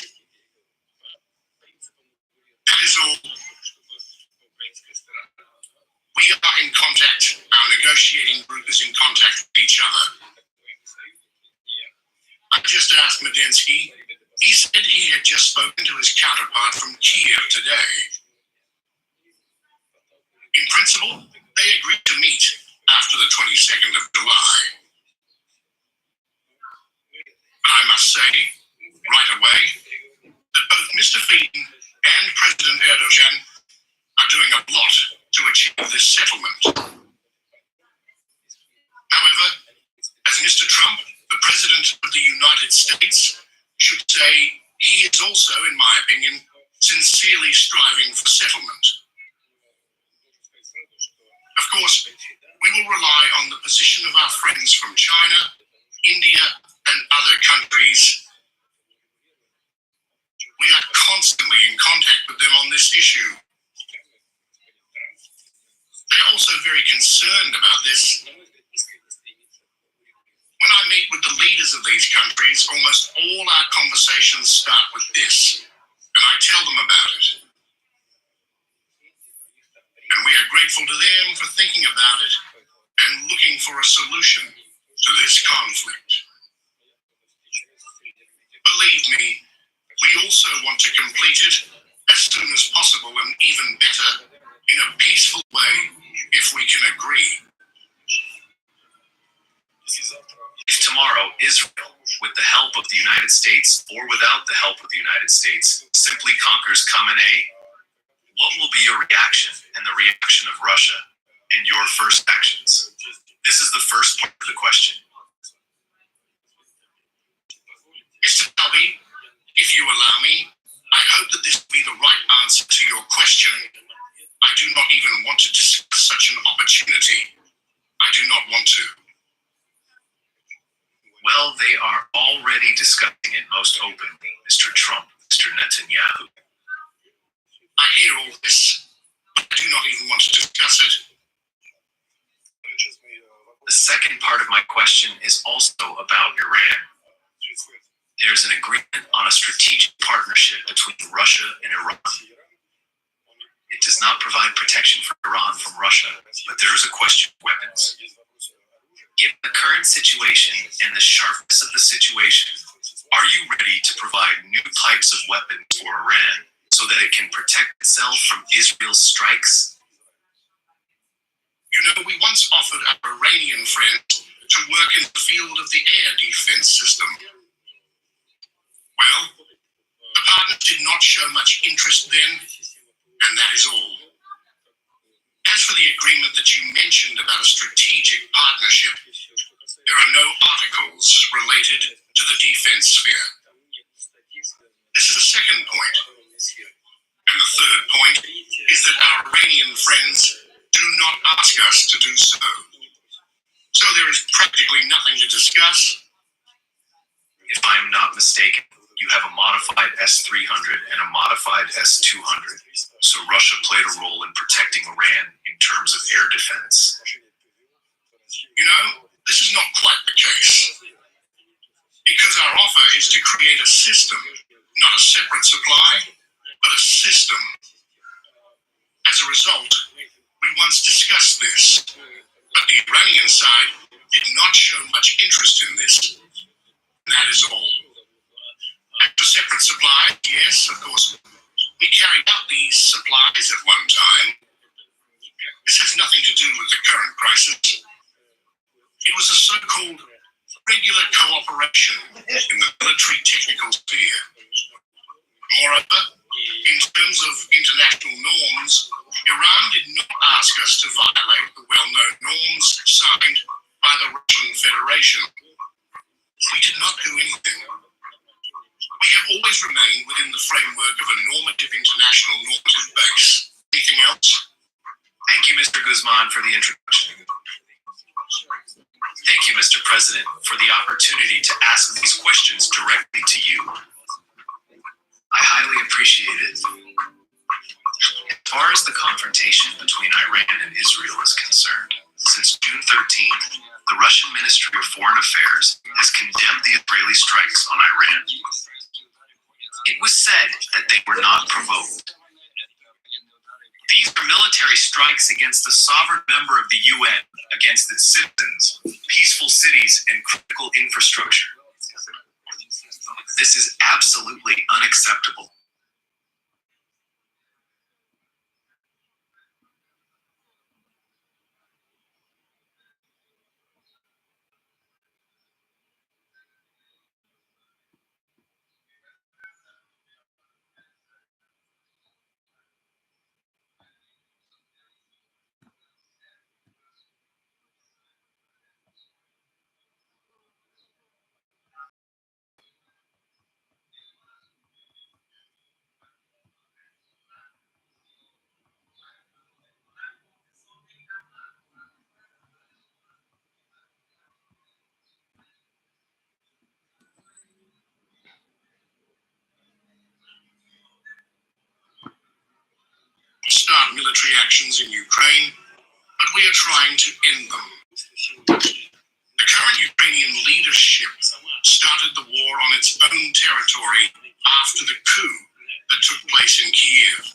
Speaker 4: That is all. We are in contact. Our negotiating group is in contact with each other. I just asked Medensky. He said he had just spoken to his counterpart from Kiev today. In principle, they agreed to meet after the 22nd of July. But I must say, right away, that both Mr. Fein and President Erdogan are doing a lot to achieve this settlement. However, as Mr. Trump, the President of the United States, should say he is also, in my opinion, sincerely striving for settlement. Of course, we will rely on the position of our friends from China, India, and other countries. We are constantly in contact with them on this issue. They are also very concerned about this. When I meet with the leaders of these countries, almost all our conversations start with this, and I tell them about it. And we are grateful to them for thinking about it and looking for a solution to this conflict. Believe me, we also want to complete it as soon as possible and even better in a peaceful way if we can agree.
Speaker 10: If tomorrow Israel, with the help of the United States or without the help of the United States, simply conquers Khamenei, what will be your reaction and the reaction of Russia and your first actions? This is the first part of the question.
Speaker 4: Mr. Talby, if you allow me, I hope that this will be the right answer to your question. I do not even want to discuss such an opportunity. I do not want to.
Speaker 10: Well, they are already discussing it most openly, Mr. Trump, Mr. Netanyahu.
Speaker 4: I hear all this, but I do not even want to discuss it.
Speaker 10: The second part of my question is also about Iran. There's an agreement on a strategic partnership between Russia and Iran. It does not provide protection for Iran from Russia, but there is a question of weapons. Given the current situation and the sharpness of the situation, are you ready to provide new types of weapons for Iran so that it can protect itself from Israel's strikes?
Speaker 4: You know, we once offered our Iranian friends to work in the field of the air defense system. Well, the partners did not show much interest then, and that is all. As for the agreement that you mentioned about a strategic partnership, there are no articles related to the defense sphere. This is the second point. And the third point is that our Iranian friends do not ask us to do so. So there is practically nothing to discuss.
Speaker 10: If I am not mistaken, you have a modified S-300 and a modified S-200. So Russia played a role in protecting Iran in terms of air defense.
Speaker 4: You know, this is not quite the case. Because our offer is to create a system, not a separate supply, but a system. As a result, we once discussed this, but the Iranian side did not show much interest in this. That is all. After separate supply, yes, of course, we carried out these supplies at one time. This has nothing to do with the current crisis. It was a so-called regular cooperation in the military technical sphere. Moreover, in terms of international norms, Iran did not ask us to violate the well-known norms signed by the Russian Federation. We did not do anything. We have always remained within the framework of a normative international normative base. Anything else?
Speaker 10: Thank you, Mr. Guzman, for the introduction. Thank you, Mr. President, for the opportunity to ask these questions directly to you. I highly appreciate it. As far as the confrontation between Iran and Israel is concerned, since June 13th, the Russian Ministry of Foreign Affairs has condemned the Israeli strikes on Iran. It was said that they were not provoked. These are military strikes against a sovereign member of the UN, against its citizens, peaceful cities, and critical infrastructure. This is absolutely unacceptable.
Speaker 4: Start military actions in Ukraine, but we are trying to end them. The current Ukrainian leadership started the war on its own territory after the coup that took place in Kiev,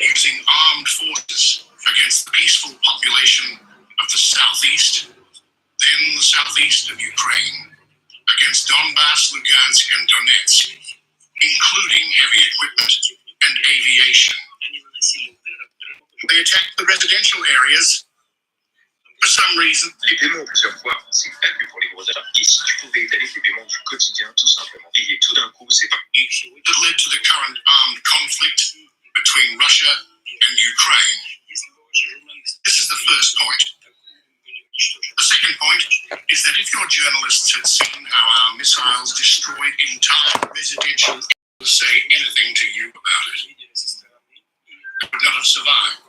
Speaker 4: using armed forces against the peaceful population of the southeast, then the southeast of Ukraine, against Donbass, Lugansk, and Donetsk, including heavy equipment and aviation. They attacked the residential areas for some reason.
Speaker 11: Les paiements plusieurs fois, c'est faible pour les gros achats. Et si tu pouvais étaler tes paiements du quotidien, tout simplement. Et tout d'un coup, c'est pas...
Speaker 4: That led to the current armed conflict between Russia and Ukraine. This is the first point. The second point is that if your journalists had seen how our missiles destroyed entire residential areas, say anything to you about it, they would not have survived.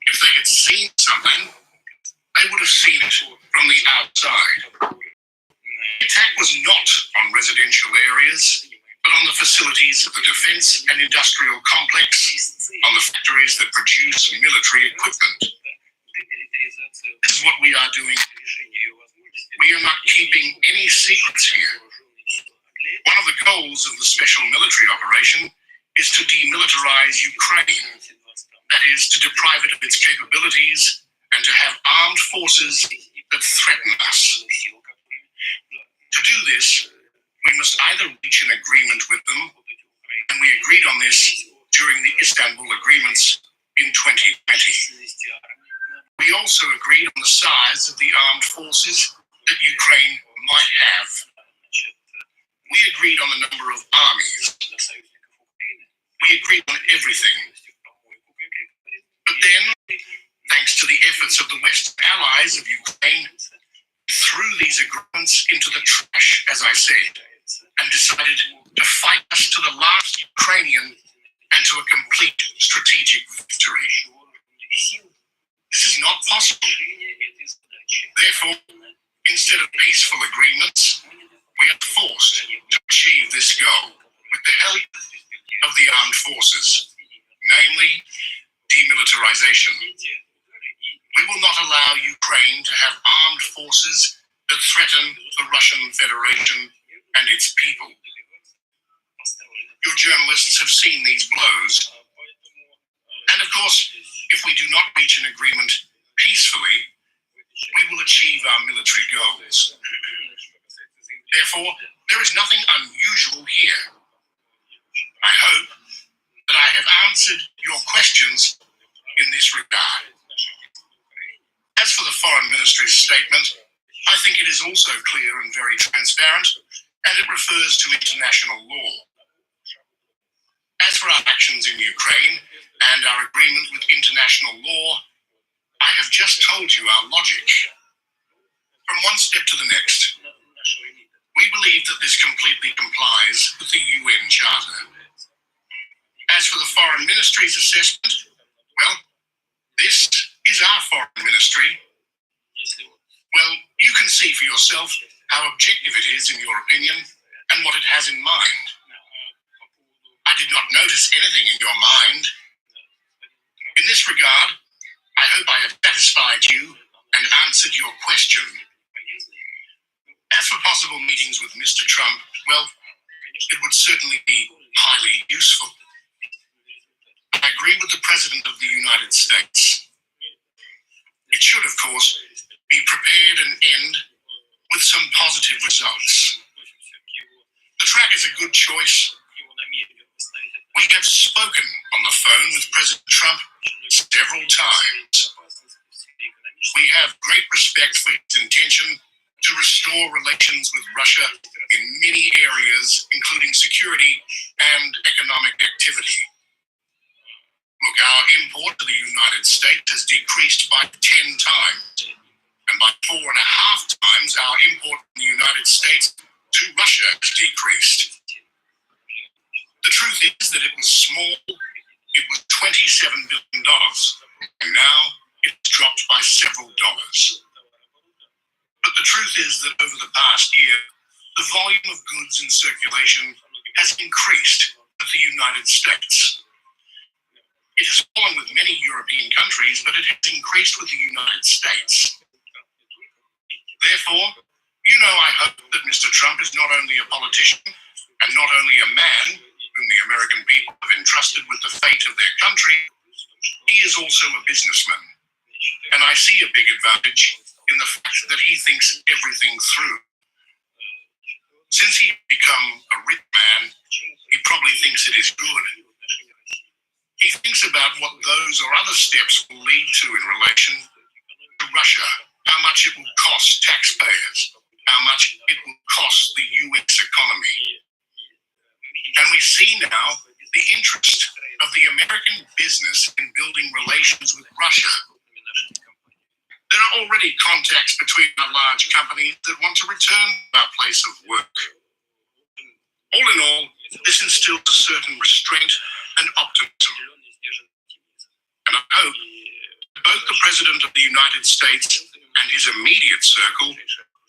Speaker 4: If they had seen something, they would have seen it from the outside. The attack was not on residential areas, but on the facilities of the defense and industrial complex, on the factories that produce military equipment. This is what we are doing. We are not keeping any secrets here. One of the goals of the special military operation is to demilitarize Ukraine. That is, to deprive it of its capabilities and to have armed forces that threaten us. To do this, we must either reach an agreement with them, and we agreed on this during the Istanbul agreements in 2020. We also agreed on the size of the armed forces that Ukraine might have. We agreed on the number of armies. We agreed on everything. But then, thanks to the efforts of the Western allies of Ukraine, we threw these agreements into the trash, as I said, and decided to fight us to the last Ukrainian and to a complete strategic victory. This is not possible. Therefore, instead of peaceful agreements, we are forced to achieve this goal with the help of the armed forces, namely demilitarization. We will not allow Ukraine to have armed forces that threaten the Russian Federation and its people. Your journalists have seen these blows. And of course, if we do not reach an agreement peacefully, we will achieve our military goals. Therefore, there is nothing unusual here. I hope that I have answered your questions in this regard. As for the Foreign Ministry's statement, I think it is also clear and very transparent, and it refers to international law. As for our actions in Ukraine and our agreement with international law, I have just told you our logic. From one step to the next, we believe that this completely complies with the UN Charter. As for the Foreign Ministry's assessment, well, this is our Foreign Ministry. Well, you can see for yourself how objective it is in your opinion and what it has in mind. I did not notice anything in your mind. In this regard, I hope I have satisfied you and answered your question. As for possible meetings with Mr. Trump, well, it would certainly useful. I agree with the President of the United States. It should, of course, be prepared and end with some positive results. The track is a good choice. We have spoken on the phone with President Trump several times. We have great respect for his intention to restore relations with Russia in many areas, including security and economic activity. Look, our import to the United States has decreased by 10 times, and by 4.5 times our import from the United States to Russia has decreased. The truth is that it was small. It was $27 billion, and now it's dropped by several dollars. But the truth is that over the past year, the volume of goods in circulation has increased with the United States. It has fallen with many European countries, but it has increased with the United States. Therefore, I hope that Mr. Trump is not only a politician and not only a man whom the American people have entrusted with the fate of their country, he is also a businessman. And I see a big advantage in the fact that he thinks everything through. Since he's become a rich man, he probably thinks it is good. He thinks about what those or other steps will lead to in relation to Russia, how much it will cost taxpayers, how much it will cost the U.S. economy. And we see now the interest of the American business in building relations with Russia. There are already contacts between our large companies that want to return to our place of work. All in all, this instills a certain restraint and optimism. And I hope that both the President of the United States and his immediate circle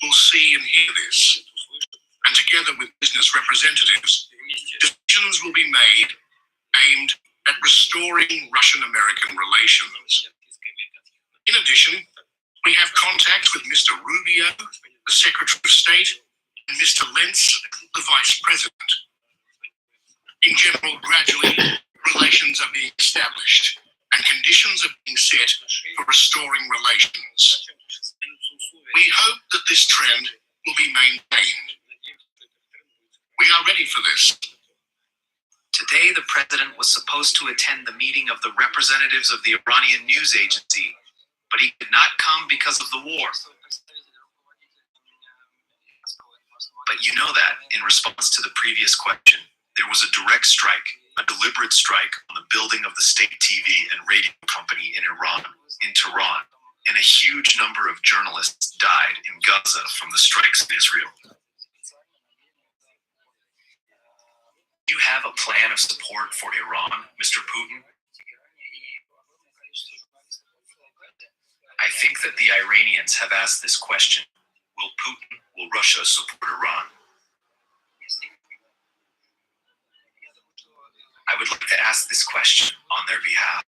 Speaker 4: will see and hear this. And together with business representatives, decisions will be made aimed at restoring Russian-American relations. In addition, we have contact with Mr. Rubio, the Secretary of State, and Mr. Lentz, the Vice President. In general, gradually, relations are being established and conditions are being set for restoring relations. We hope that this trend will be maintained. We are ready for this.
Speaker 10: Today, the president was supposed to attend the meeting of the representatives of the Iranian news agency, but he could not come because of the war. But you know that, in response to the previous question, there was a direct strike, a deliberate strike on the building of the state TV and radio company in Iran, in Tehran, and a huge number of journalists died in Gaza from the strikes in Israel. Do you have a plan of support for Iran, Mr. Putin? I think that the Iranians have asked this question. Will Russia support Iran? I would like to ask this question on their behalf.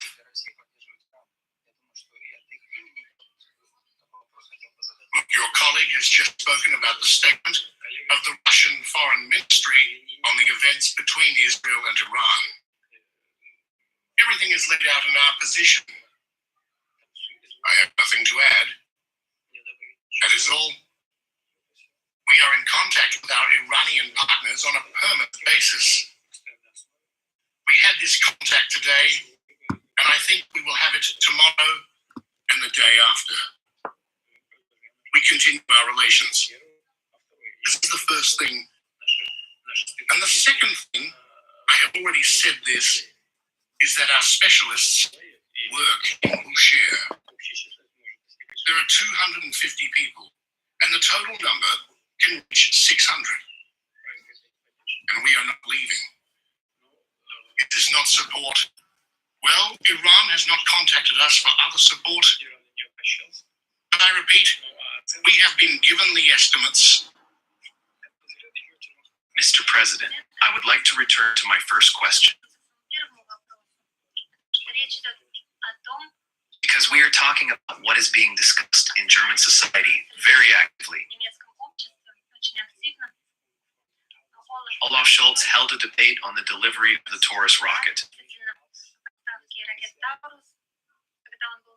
Speaker 4: Your colleague has just spoken about the statement of the Russian Foreign Ministry on the events between Israel and Iran. Everything is laid out in our position. I have nothing to add. That is all. We are in contact with our Iranian partners on a permanent basis. We had this contact today, and I think we will have it tomorrow and the day after. We continue our relations. This is the first thing. And the second thing, I have already said this, is that our specialists work in Bushehr. There are 250 people, and the total number can reach 600. And we are not leaving. Is this not support? Well, Iran has not contacted us for other support. But I repeat, we have been given the estimates.
Speaker 10: Mr. President, I would like to return to my first question. Because we are talking about what is being discussed in German society very actively. Olaf Scholz held a debate on the delivery of the Taurus rocket.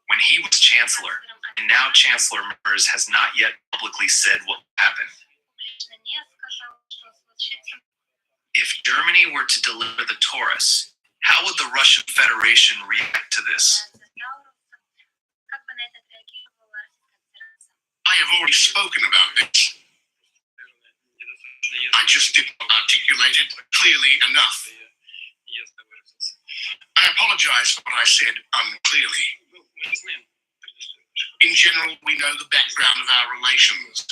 Speaker 10: When he was chancellor, and now Chancellor Merz has not yet publicly said what happened. If Germany were to deliver the Taurus, how would the Russian Federation react to this?
Speaker 4: I have already spoken about this. I just didn't articulate it clearly enough. I apologize for what I said unclearly. In general, we know the background of our relations.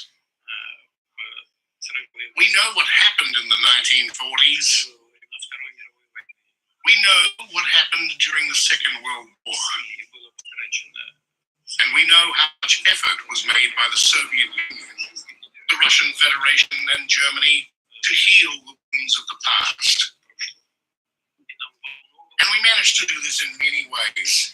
Speaker 4: We know what happened in the 1940s. We know what happened during the Second World War. And we know how much effort was made by the Soviet Union, the Russian Federation, and Germany to heal the wounds of the past. And we managed to do this in many ways.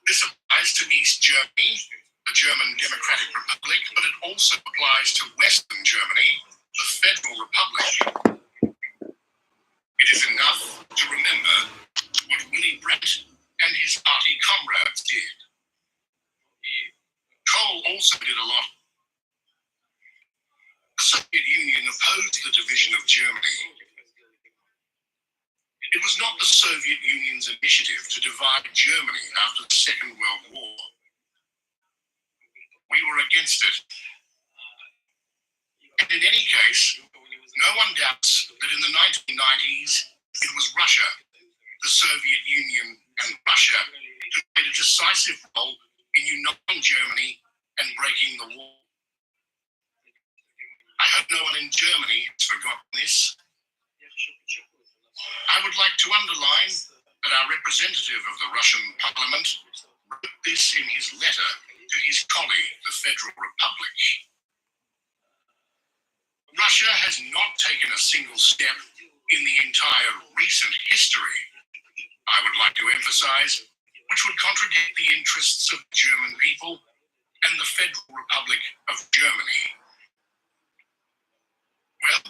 Speaker 4: This applies to East Germany, the German Democratic Republic, but it also applies to Western Germany, the Federal Republic. It is enough to remember what Willy Brandt and his party comrades did. Kohl also did a lot. The Soviet Union opposed the division of Germany. It was not the Soviet Union's initiative to divide Germany after the Second World War. We were against it. And in any case, no one doubts that in the 1990s, it was Russia, the Soviet Union, and Russia who played a decisive role in uniting Germany and breaking the war. I hope no one in Germany has forgotten this. I would like to underline that our representative of the Russian parliament wrote this in his letter to his colleague, the Federal Republic. Russia has not taken a single step in the entire recent history, I would like to emphasize, which would contradict the interests of the German people and the Federal Republic of Germany. Well,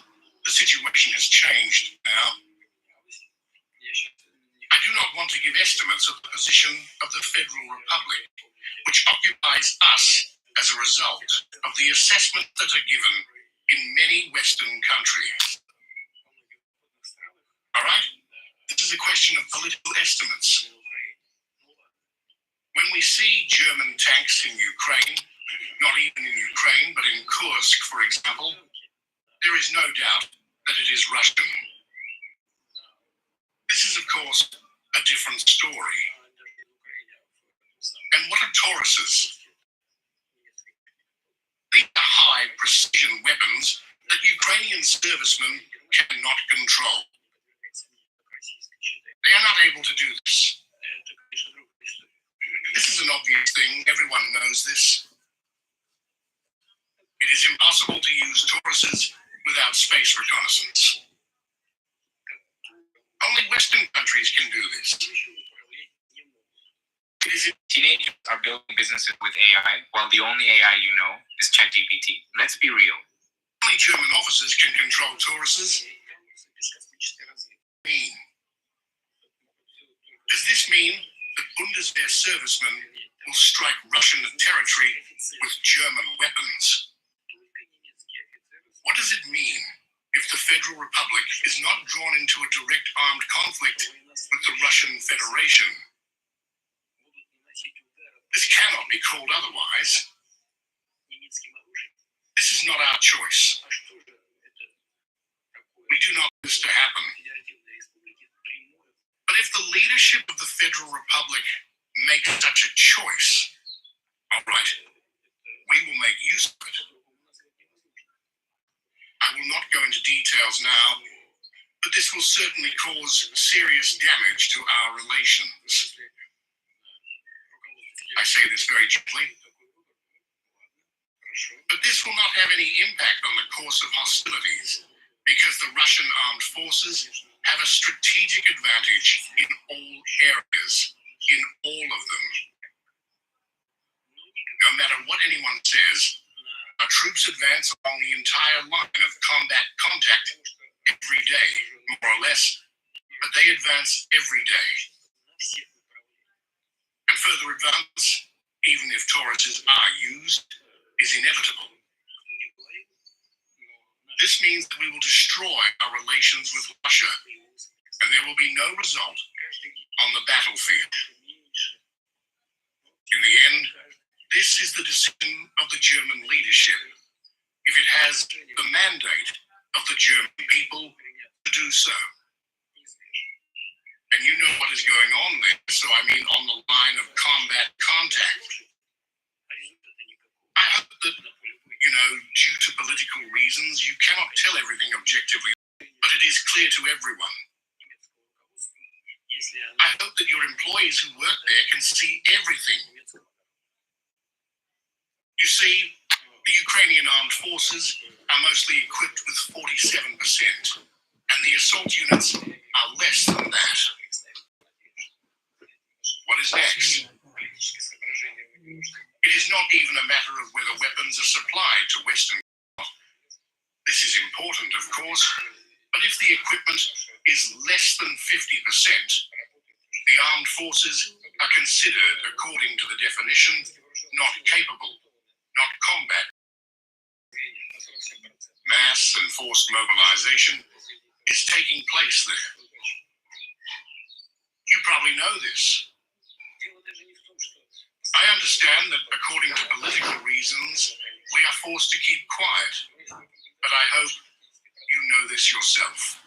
Speaker 4: the situation has changed now. I do not want to give estimates of the position of the Federal Republic, which occupies us as a result of the assessments that are given in many Western countries. All right? This is a question of political estimates. When we see German tanks in Ukraine, not even in Ukraine, but in Kursk, for example, there is no doubt that it is Russian. This is, of course, a different story. And what are Tauruses? These are high precision weapons that Ukrainian servicemen cannot control. They are not able to do this. This is an obvious thing. Everyone knows this. It is impossible to use Tauruses without space reconnaissance. Only Western countries can do this.
Speaker 12: Teenagers are building businesses with AI, while the only AI you know is ChatGPT. Let's be real.
Speaker 4: Only German officers can control Tauruses. Does this mean that Bundeswehr servicemen will strike Russian territory with German weapons? What does it mean if the Federal Republic is not drawn into a direct armed conflict with the Russian Federation? This cannot be called otherwise. This is not our choice. We do not want this to happen. But if the leadership of the Federal Republic makes such a choice, all right, we will make use of it. I will not go into details now, but this will certainly cause serious damage to our relations. I say this very gently. But this will not have any impact on the course of hostilities, because the Russian armed forces have a strategic advantage in all areas, in all of them. No matter what anyone says, Our troops advance along the entire line of combat contact every day, more or less, but they advance every day. And further advance, even if Tauruses are used, is inevitable. This means that we will destroy our relations with Russia, and there will be no result on the battlefield. In the end, this is the decision of the German leadership, if it has the mandate of the German people to do so. And you know what is going on there, so I mean on the line of combat contact. I hope that, due to political reasons, you cannot tell everything objectively, but it is clear to everyone. I hope that your employees who work there can see everything. You see, the Ukrainian armed forces are mostly equipped with 47%, and the assault units are less than that. What is next? It is not even a matter of whether weapons are supplied to Western. This is important, of course, but if the equipment is less than 50%, the armed forces are considered, according to the definition, not capable, not combat. Mass and forced mobilization is taking place there. You probably know this. I understand that according to political reasons, we are forced to keep quiet, but I hope you know this yourself.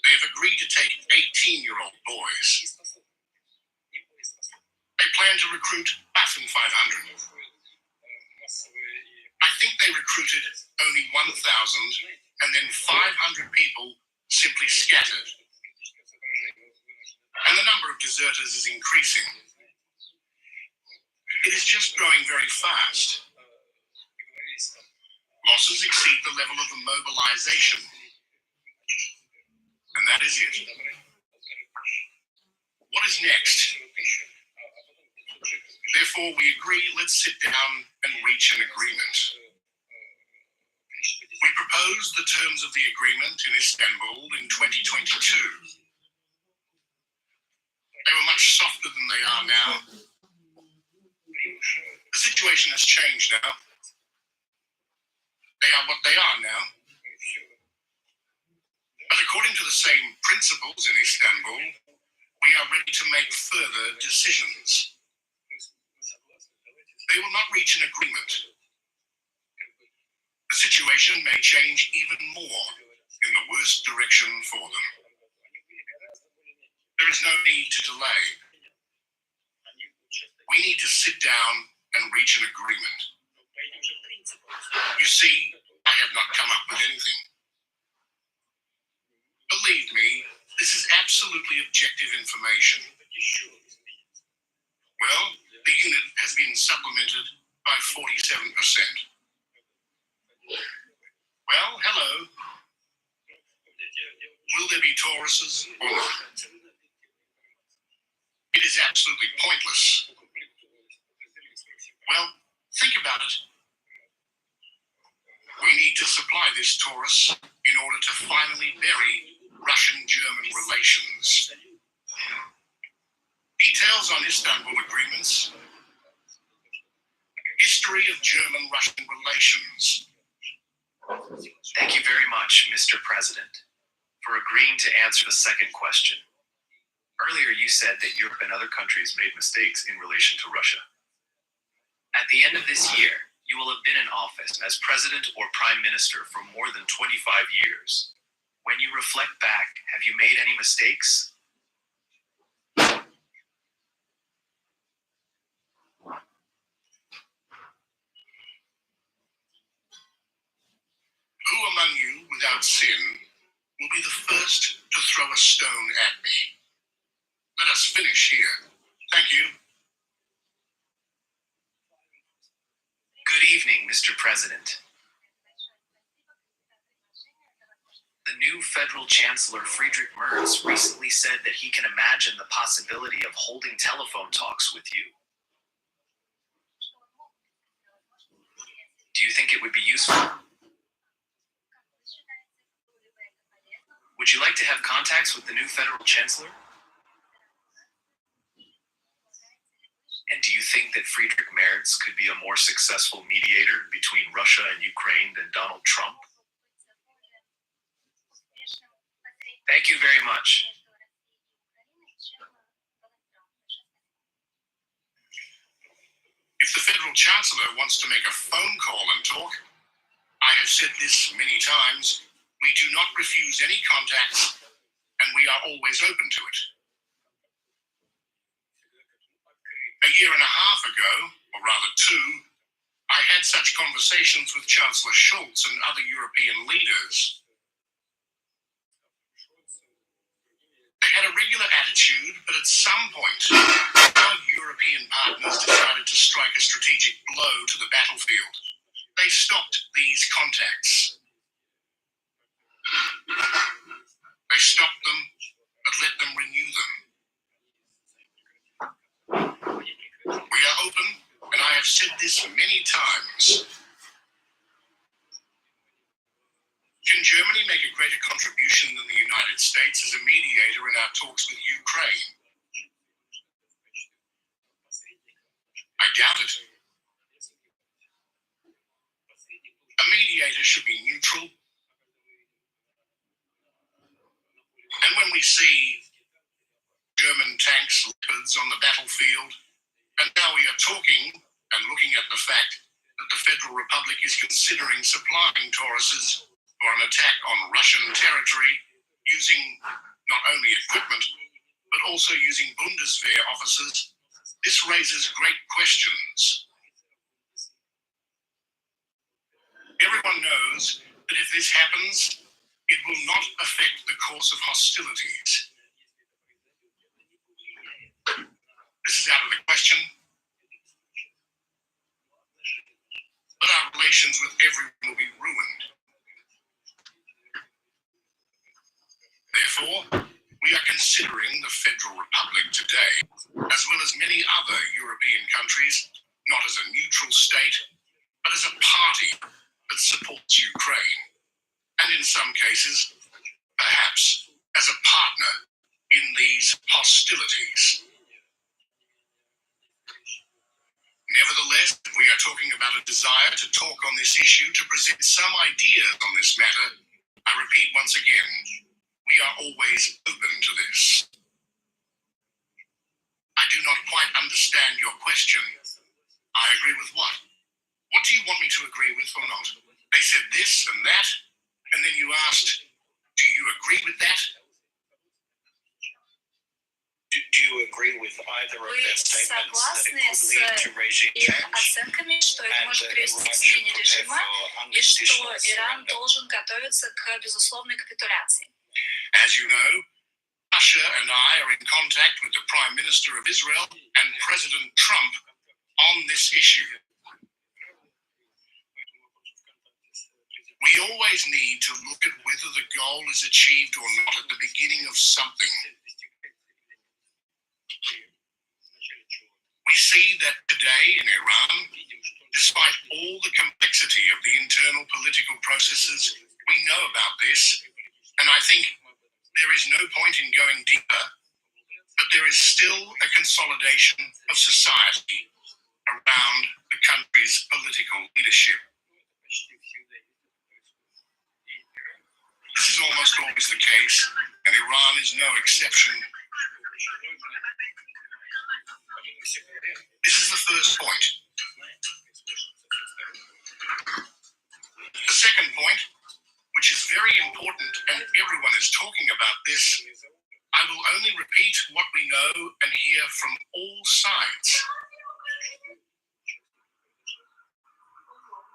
Speaker 4: They have agreed to take 18-year-old boys. They plan to recruit Baffin 500. I think they recruited only 1,000, and then 500 people simply scattered. And the number of deserters is increasing. It is just growing very fast. Losses exceed the level of the mobilization. And that is it. What is next? Therefore, we agree, let's sit down and reach an agreement. We proposed the terms of the agreement in Istanbul in 2022. They were much softer than they are now. The situation has changed now. They are what they are now. But according to the same principles in Istanbul, we are ready to make further decisions. They will not reach an agreement. The situation may change even more in the worst direction for them. There is no need to delay. We need to sit down and reach an agreement. You see, I have not come up with anything. Believe me, this is absolutely objective information. Well, the unit has been supplemented by 47%. Well, hello. Will there be Tauruses or not? It is absolutely pointless. Well, think about it. We need to supply this Taurus in order to finally bury Russian-German relations. Details on Istanbul agreements. History of German-Russian relations.
Speaker 10: Thank you very much, Mr. President, for agreeing to answer the second question. Earlier, you said that Europe and other countries made mistakes in relation to Russia. At the end of this year, you will have been in office as president or prime minister for more than 25 years. When you reflect back, have you made any mistakes?
Speaker 4: Who among you, without sin, will be the first to throw a stone at me? Let us finish here. Thank you.
Speaker 10: Good evening, Mr. President. The new federal chancellor, Friedrich Merz, recently said that he can imagine the possibility of holding telephone talks with you. useful? Would you like to have contacts with the new federal chancellor? And do you think that Friedrich Merz could be a more successful mediator between Russia and Ukraine than Donald Trump? Thank you very much.
Speaker 4: If the federal chancellor wants to make a phone call and talk, I have said this many times, we do not refuse any contacts, and we are always open to it. A year and a half ago, or rather two, I had such conversations with Chancellor Scholz and other European leaders. They had a regular attitude, but at some point, our European partners decided to strike a strategic blow to the battlefield. They stopped these contacts. They stopped them, but let them renew them. We are open, and I have said this many times. Can Germany make a greater contribution than the United States as a mediator in our talks with Ukraine? I doubt it. A mediator should be neutral. And when we see German tanks, Leopards on the battlefield, and now we are talking and looking at the fact that the Federal Republic is considering supplying Tauruses for an attack on Russian territory using not only equipment, but also using Bundeswehr officers, this raises great questions. Everyone knows that if this happens, it will not affect the course of hostilities. This is out of the question. But our relations with everyone will be ruined. Therefore, we are considering the Federal Republic today, as well as many other European countries, not as a neutral state, but as a party that supports Ukraine, and in some cases, perhaps as a partner in these hostilities. Nevertheless, we are talking about a desire to talk on this issue, to present some ideas on this matter. I repeat once again, we are always open to this. I do not quite understand your question. I agree with what? What do you want me to agree with or not? They said this and that, and then you asked, do you agree with that?
Speaker 10: Do you agree with either of their statements that it could lead to regime
Speaker 3: их
Speaker 10: change?
Speaker 3: оценками, что это
Speaker 10: And
Speaker 3: может привести к
Speaker 10: Iran should
Speaker 3: смене
Speaker 10: prepare
Speaker 3: режима,
Speaker 10: for
Speaker 3: и что
Speaker 10: unconditional
Speaker 3: Иран
Speaker 10: surrender.
Speaker 3: должен готовиться к безусловной капитуляции.
Speaker 4: As you know, Russia and I are in contact with the Prime Minister of Israel and President Trump on this issue. We always need to look at whether the goal is achieved or not at the beginning of something. We see that today in Iran, despite all the complexity of the internal political processes, we know about this, and I think there is no point in going deeper, but there is still a consolidation of society around the country's political leadership. This is almost always the case, and Iran is no exception. This is the first point. The second point, which is very important, and everyone is talking about this, I will only repeat what we know and hear from all sides.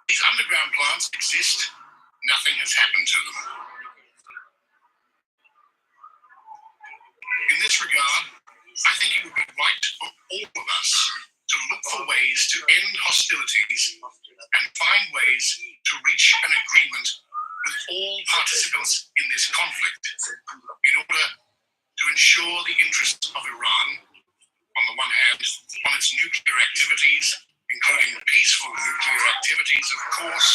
Speaker 4: These underground plants exist. Nothing has happened to them. In this regard, I think it would be right for all of us to look for ways to end hostilities and find ways to reach an agreement with all participants in this conflict in order to ensure the interests of Iran, on the one hand, on its nuclear activities, including peaceful nuclear activities, of course,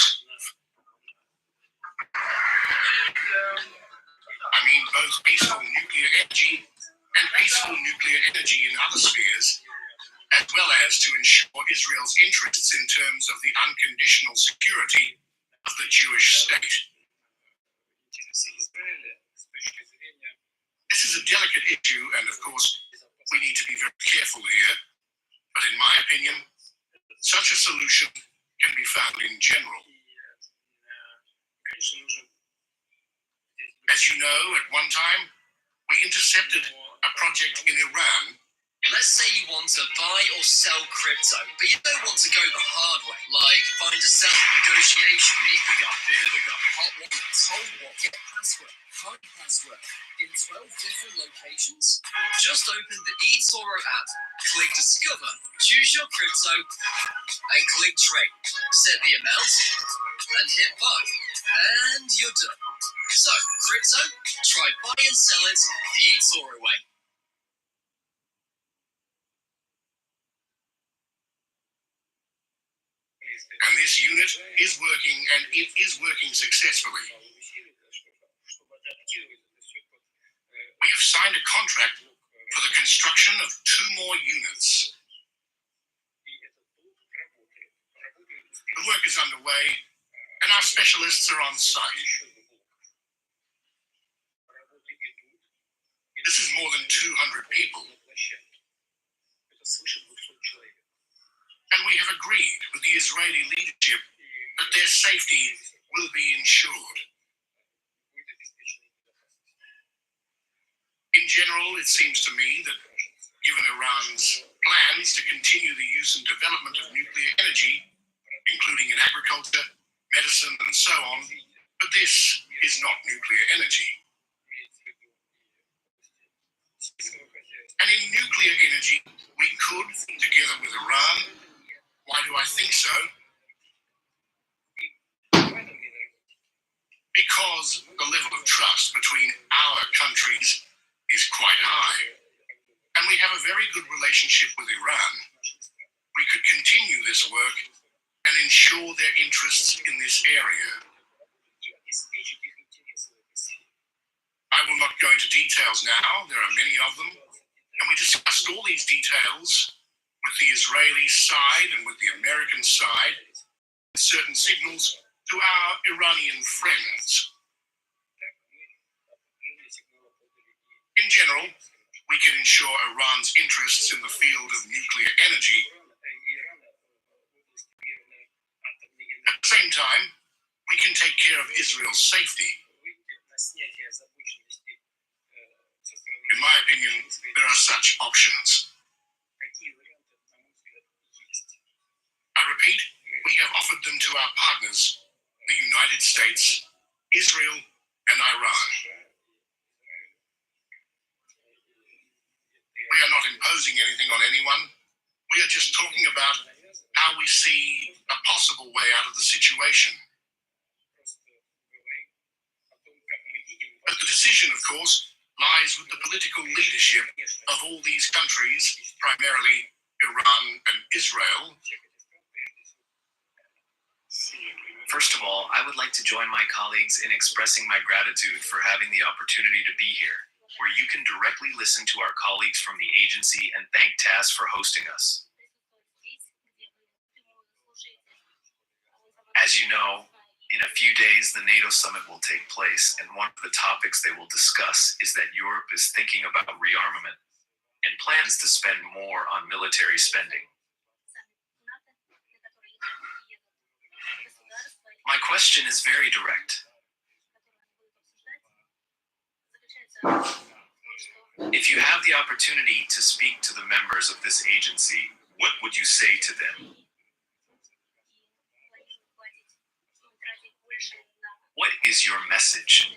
Speaker 4: useful nuclear energy in other spheres, as well as to ensure Israel's interests in terms of the unconditional security of the Jewish state. This is a delicate issue, and of course, we need to be very careful here. But in my opinion, such a solution can be found in general. As you know, at one time, we intercepted a project in Iran.
Speaker 10: Let's say you want to buy or sell crypto, but you don't want to go the hard way, like find a seller, negotiation, meet the guy, beer the guy, hot wallets, cold wallet, get password, hard password, in 12 different locations. Just open the eToro app, click discover, choose your crypto, and click trade. Set the amount, and hit buy, and you're done. So, crypto, try buy and sell it the eToro way.
Speaker 4: And this unit is working, and it is working successfully. We have signed a contract for the construction of 2 more units. The work is underway, and our specialists are on site. This is more than 200 people. And we have agreed with the Israeli leadership that their safety will be ensured. In general, it seems to me that given Iran's plans to continue the use and development of nuclear energy, including in agriculture, medicine, and so on, but this is not nuclear energy. And in nuclear energy, we could, together with Iran. Why do I think so? Because the level of trust between our countries is quite high, and we have a very good relationship with Iran. We could continue this work and ensure their interests in this area. I will not go into details now, there are many of them, and we discussed all these details with the Israeli side and with the American side, certain signals to our Iranian friends. In general, we can ensure Iran's interests in the field of nuclear energy. At the same time, we can take care of Israel's safety. In my opinion, there are such options. I repeat, we have offered them to our partners, the United States, Israel, and Iran. We are not imposing anything on anyone. We are just talking about how we see a possible way out of the situation. But the decision, of course, lies with the political leadership of all these countries, primarily Iran and Israel.
Speaker 10: First of all, I would like to join my colleagues in expressing my gratitude for having the opportunity to be here, where you can directly listen to our colleagues from the agency and thank TAS for hosting us. As you know, in a few days, the NATO summit will take place, and one of the topics they will discuss is that Europe is thinking about rearmament and plans to spend more on military spending. My question is very direct. If you have the opportunity to speak to the members of this agency, what would you say to them? What is your message?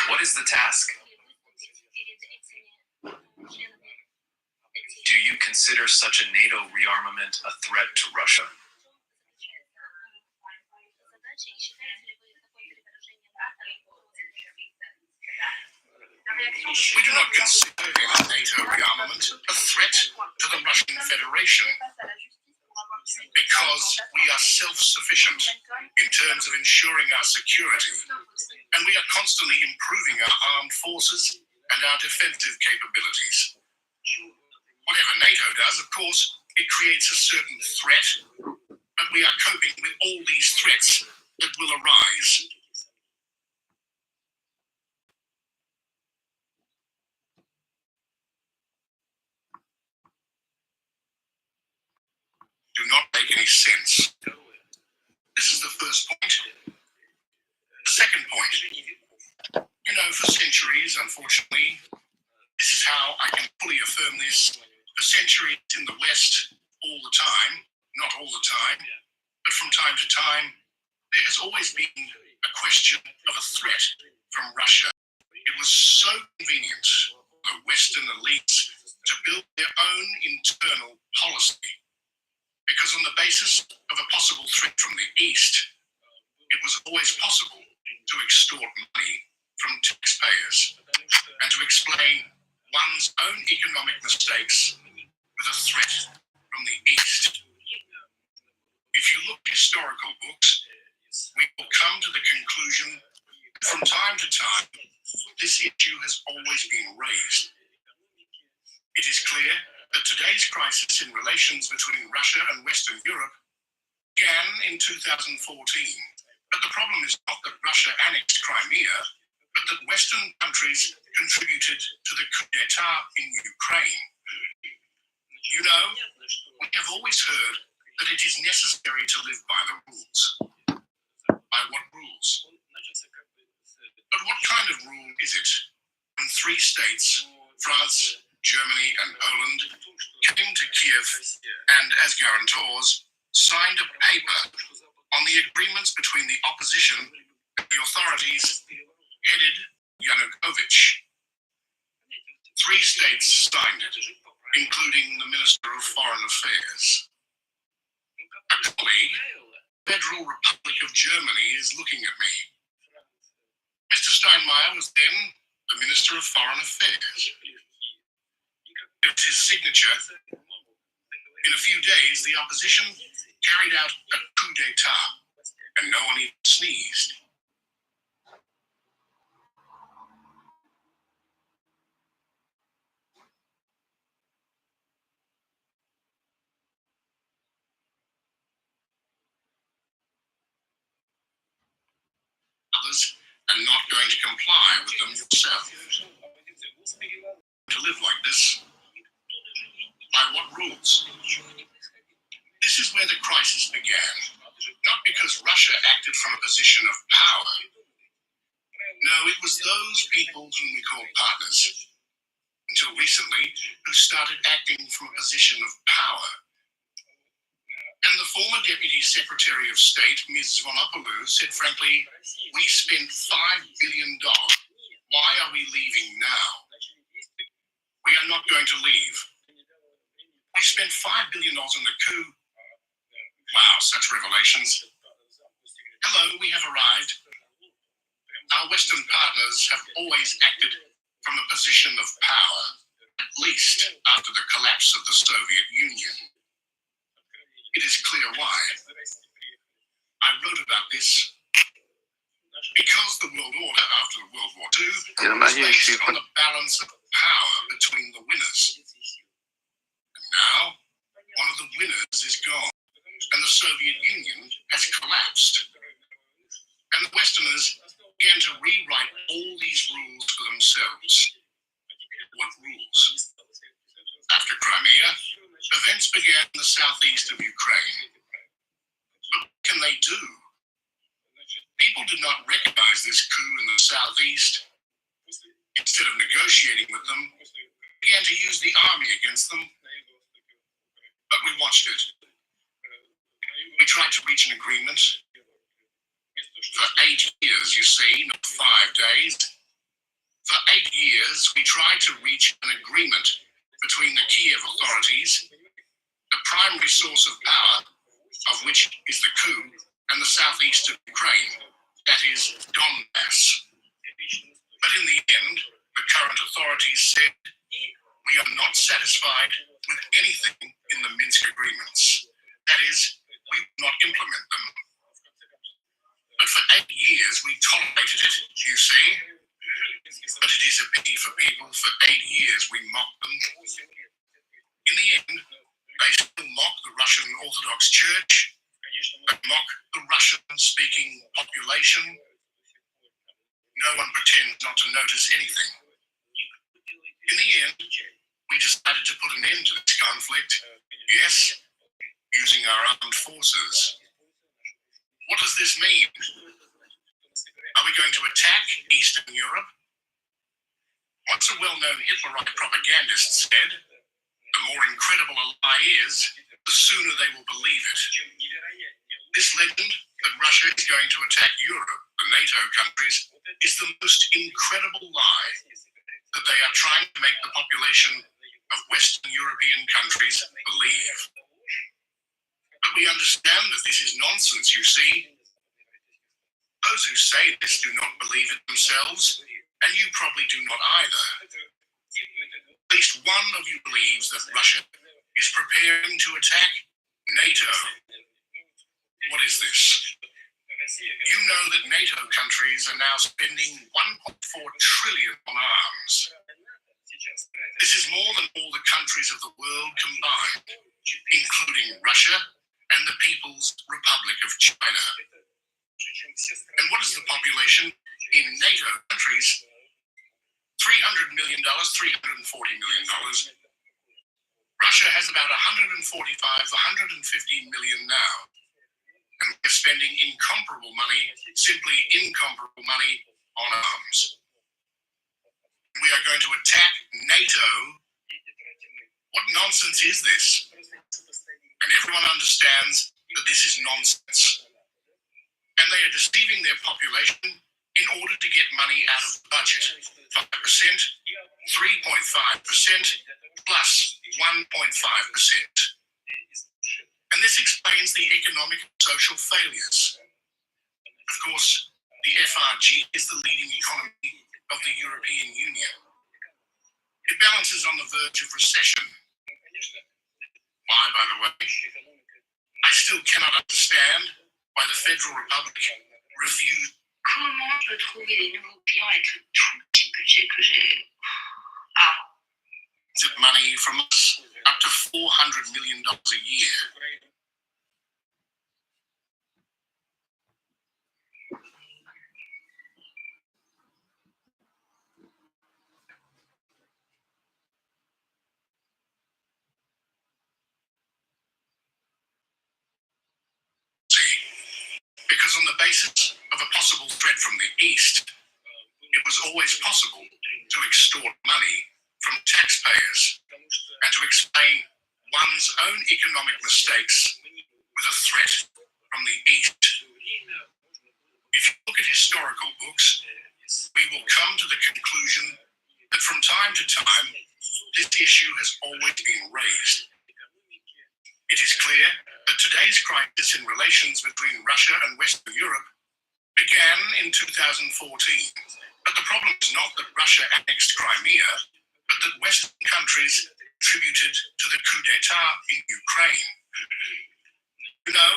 Speaker 10: What is the task? Do you consider such a NATO rearmament a threat to Russia?
Speaker 4: We do not consider NATO rearmament a threat to the Russian Federation. because we are self-sufficient in terms of ensuring our security, and we are constantly improving our armed forces and our defensive capabilities. Whatever NATO does, of course, it creates a certain threat, but we are coping with all these threats that will arise. Do not make any sense. This is the first point. The second point. You know, for centuries, unfortunately, this is how I can fully affirm this. For centuries in the West, all the time, not all the time, but from time to time, there has always been a question of a threat from Russia. It was so convenient for the Western elites to build their own internal policy, because on the basis of a possible threat from the East, it was always possible to extort money from taxpayers and to explain one's own economic mistakes with a threat from the East. If you look at historical books, we will come to the conclusion that from time to time, this issue has always been raised. It is clear that today's crisis in relations between Russia and Western Europe began in 2014. But the problem is not that Russia annexed Crimea, but that Western countries contributed to the coup d'etat in Ukraine. You know, we have always heard that it is necessary to live by the rules. By what rules? But what kind of rule is it when three states, France, Germany and Poland, came to Kiev and, as guarantors, signed a paper on the agreements between the opposition and the authorities headed Yanukovych? Three states signed it, including the Minister of Foreign Affairs. A colleague, Federal Republic of Germany, is looking at me. Mr. Steinmeier was then the Minister of Foreign Affairs. It was his signature. In a few days, the opposition carried out a coup d'etat, and no one even sneezed. Others are not going to comply with them yourselves. To live like this, by what rules? This is where the crisis began, not because Russia acted from a position of power. No, it was those people whom we call partners, until recently, who started acting from a position of power. And the former Deputy Secretary of State, Ms. Zvonopoulos, said frankly, we spent $5 billion. Why are we leaving now? We are not going to leave. We spent $5 billion on the coup. Wow, such revelations. Hello, we have arrived. Our Western partners have always acted from a position of power, at least after the collapse of the Soviet Union. It is clear why. I wrote about this because the world order after World War II was based on the balance of power between the winners. And now, one of the winners is gone, and the Soviet Union has collapsed. And the Westerners began to rewrite all these rules for themselves. What rules? After Crimea, events began in the southeast of Ukraine. But what can they do? People did not recognize this coup in the southeast. Instead of negotiating with them, began to use the army against them. But we watched it. We tried to reach an agreement. For 8 years, you see, not 5 days. For 8 years, we tried to reach an agreement between the Kiev authorities, the primary source of power of which is the coup, and the southeast of Ukraine, that is, Donbass. But in the end, the current authorities said, we are not satisfied with anything in the Minsk agreements. That is, we will not implement them. But for 8 years, we tolerated it, you see. But it is a pity for people. For 8 years, we mocked them. In the end, they still mock the Russian Orthodox Church. They mock the Russian-speaking population. No one pretends not to notice anything. In the end, we decided to put an end to this conflict. Yes, using our armed forces. What does this mean? Are we going to attack Eastern Europe? Once a well-known Hitlerite propagandist said, the more incredible a lie is, the sooner they will believe it. This legend that Russia is going to attack Europe, the NATO countries, is the most incredible lie that they are trying to make the population of Western European countries believe. But we understand that this is nonsense, you see. Those who say this do not believe it themselves, and you probably do not either. At least one of you believes that Russia is preparing to attack NATO. What is this? You know that NATO countries are now spending 1.4 trillion on arms. This is more than all the countries of the world combined, including Russia and the People's Republic of China. And what is the population in NATO countries? $300 million, $340 million. Russia has about 145, 150 million now. And we're spending incomparable money, simply incomparable money, on arms. We are going to attack NATO. What nonsense is this? And everyone understands that this is nonsense. And they are deceiving their population in order to get money out of the budget. 5%, 3.5%, plus 1.5%. And this explains the economic and social failures. Of course, the FRG is the leading economy of the European Union. It balances on the verge of recession. Why, by the way? I still cannot understand why the Federal Republic refused.
Speaker 13: Comment je peux trouver des nouveaux clients avec le tout petit budget que j'ai?
Speaker 4: Money from us up to $400 million a year. Because on the basis of a possible threat from the East, it was always possible to extort money from taxpayers and to explain one's own economic mistakes with a threat from the East. If you look at historical books, we will come to the conclusion that from time to time, this issue has always been raised. It is clear that today's crisis in relations between Russia and Western Europe began in 2014. But the problem is not that Russia annexed Crimea, but that Western countries contributed to the coup d'etat in Ukraine. You know,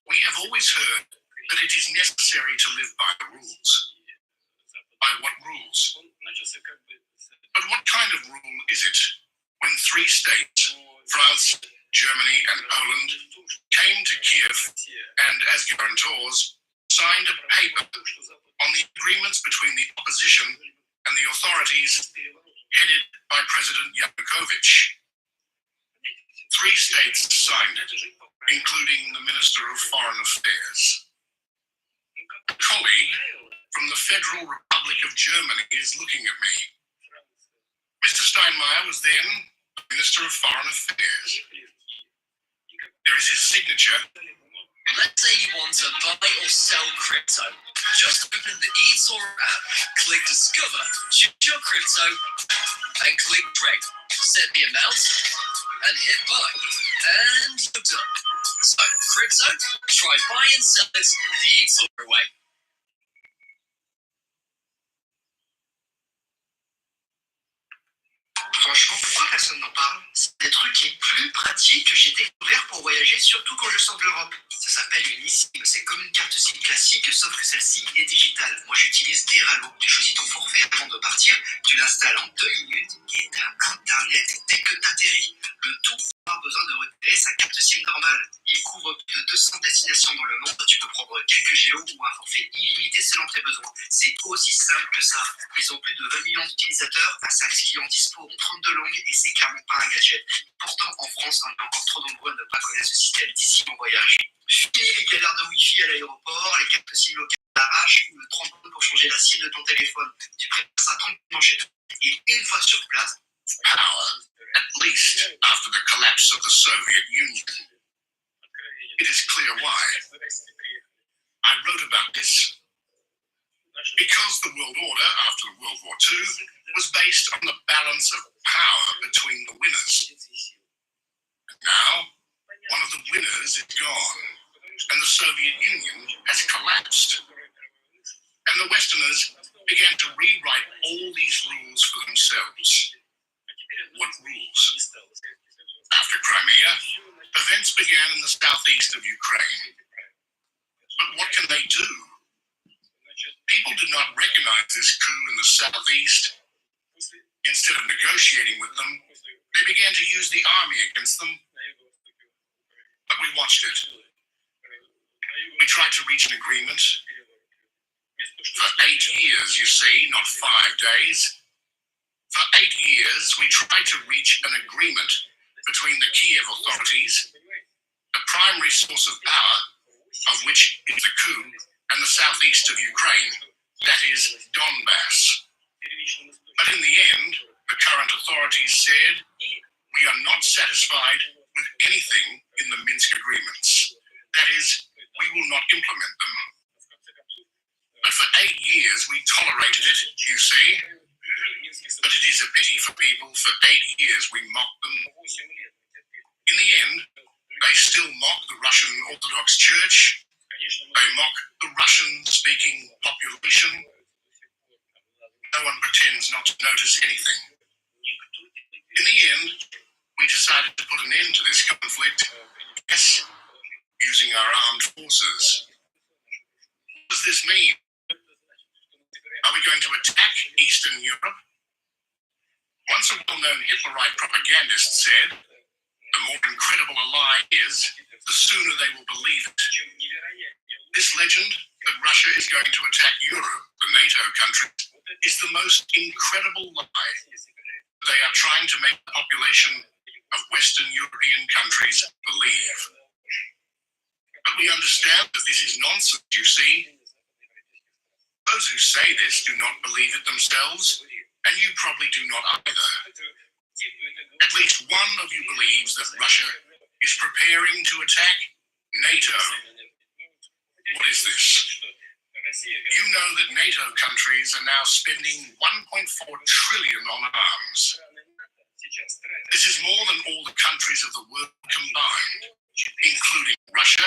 Speaker 4: we have always heard that it is necessary to live by the rules. By what rules? But what kind of rule is it when 3 states, France, Germany and Poland, came to Kiev and, as guarantors, signed a paper on the agreements between the opposition and the authorities headed by President Yanukovych? 3 states signed it, including the Minister of Foreign Affairs. A colleague from the Federal Republic of Germany is looking at me. Mr. Steinmeier was then the Minister of Foreign Affairs. There is his signature.
Speaker 10: Let's say you want to buy or sell crypto. Just open the eToro app, click Discover, choose your crypto, and click Trade. Set the amount, and hit Buy. And you're done. So, crypto, try buy and sell it the eToro way.
Speaker 11: Franchement, pourquoi
Speaker 2: personne n'en parle. C'est des trucs les plus pratiques que j'ai découverts pour voyager, surtout quand je sors de l'Europe. Ça s'appelle une eSIM. C'est comme une carte SIM classique, sauf que celle-ci est digitale. Moi, j'utilise Deralo. Tu choisis ton forfait avant de partir, tu l'installes en 2 minutes et t'as Internet dès que t'atterris. Le tout sans avoir besoin de retirer sa carte SIM normale. Il couvre plus de 200 destinations dans le monde. Tu peux prendre quelques géos ou un forfait illimité selon tes besoins. C'est aussi simple que ça. Ils ont plus de 20 millions d'utilisateurs, un service client dispo en 32 langues et c'est clairement pas un gadget. Pourtant, en France, on est encore trop nombreux à ne pas connaître ce système d'ici en voyage. Fini les galères de Wi-Fi à l'aéroport, les cartes SIM locales à l'arrache ou le tremplin pour changer la SIM de ton téléphone. Tu prépares ça tranquillement chez toi et une fois sur place,
Speaker 4: power, at least after the collapse of the Soviet Union. It is clear why. I wrote about this because the world order after World War II was based on the balance of power between the winners. Now, one of the winners is gone, and the Soviet Union has collapsed. And the Westerners began to rewrite all these rules for themselves. What rules? After Crimea, events began in the southeast of Ukraine. But what can they do? People did not recognize this coup in the southeast. Instead of negotiating with them, they began to use the army against them. But we watched it. We tried to reach an agreement. For 8 years, you see, not 5 days. For 8 years, we tried to reach an agreement between the Kiev authorities, the primary source of power, of which is the coup, and the southeast of Ukraine, that is, Donbass. But in the end, the current authorities said, we are not satisfied with anything in the Minsk agreements. That is, we will not implement them. But for 8 years, we tolerated it, you see. But it is a pity for people. For 8 years, we mocked them. In the end, they still mock the Russian Orthodox Church. They mock the Russian-speaking population. No one pretends not to notice anything. In the end, we decided to put an end to this conflict, yes, using our armed forces. What does this mean? Are we going to attack Eastern Europe? Once a well-known Hitlerite propagandist said, the more incredible a lie is, the sooner they will believe it. This legend that Russia is going to attack Europe, the NATO countries, is the most incredible lie. They are trying to make the population of Western European countries believe. But we understand that this is nonsense, you see. Those who say this do not believe it themselves, and you probably do not either. At least one of you believes that Russia is preparing to attack NATO. What is this? You know that NATO countries are now spending 1.4 trillion on arms. This is more than all the countries of the world combined, including Russia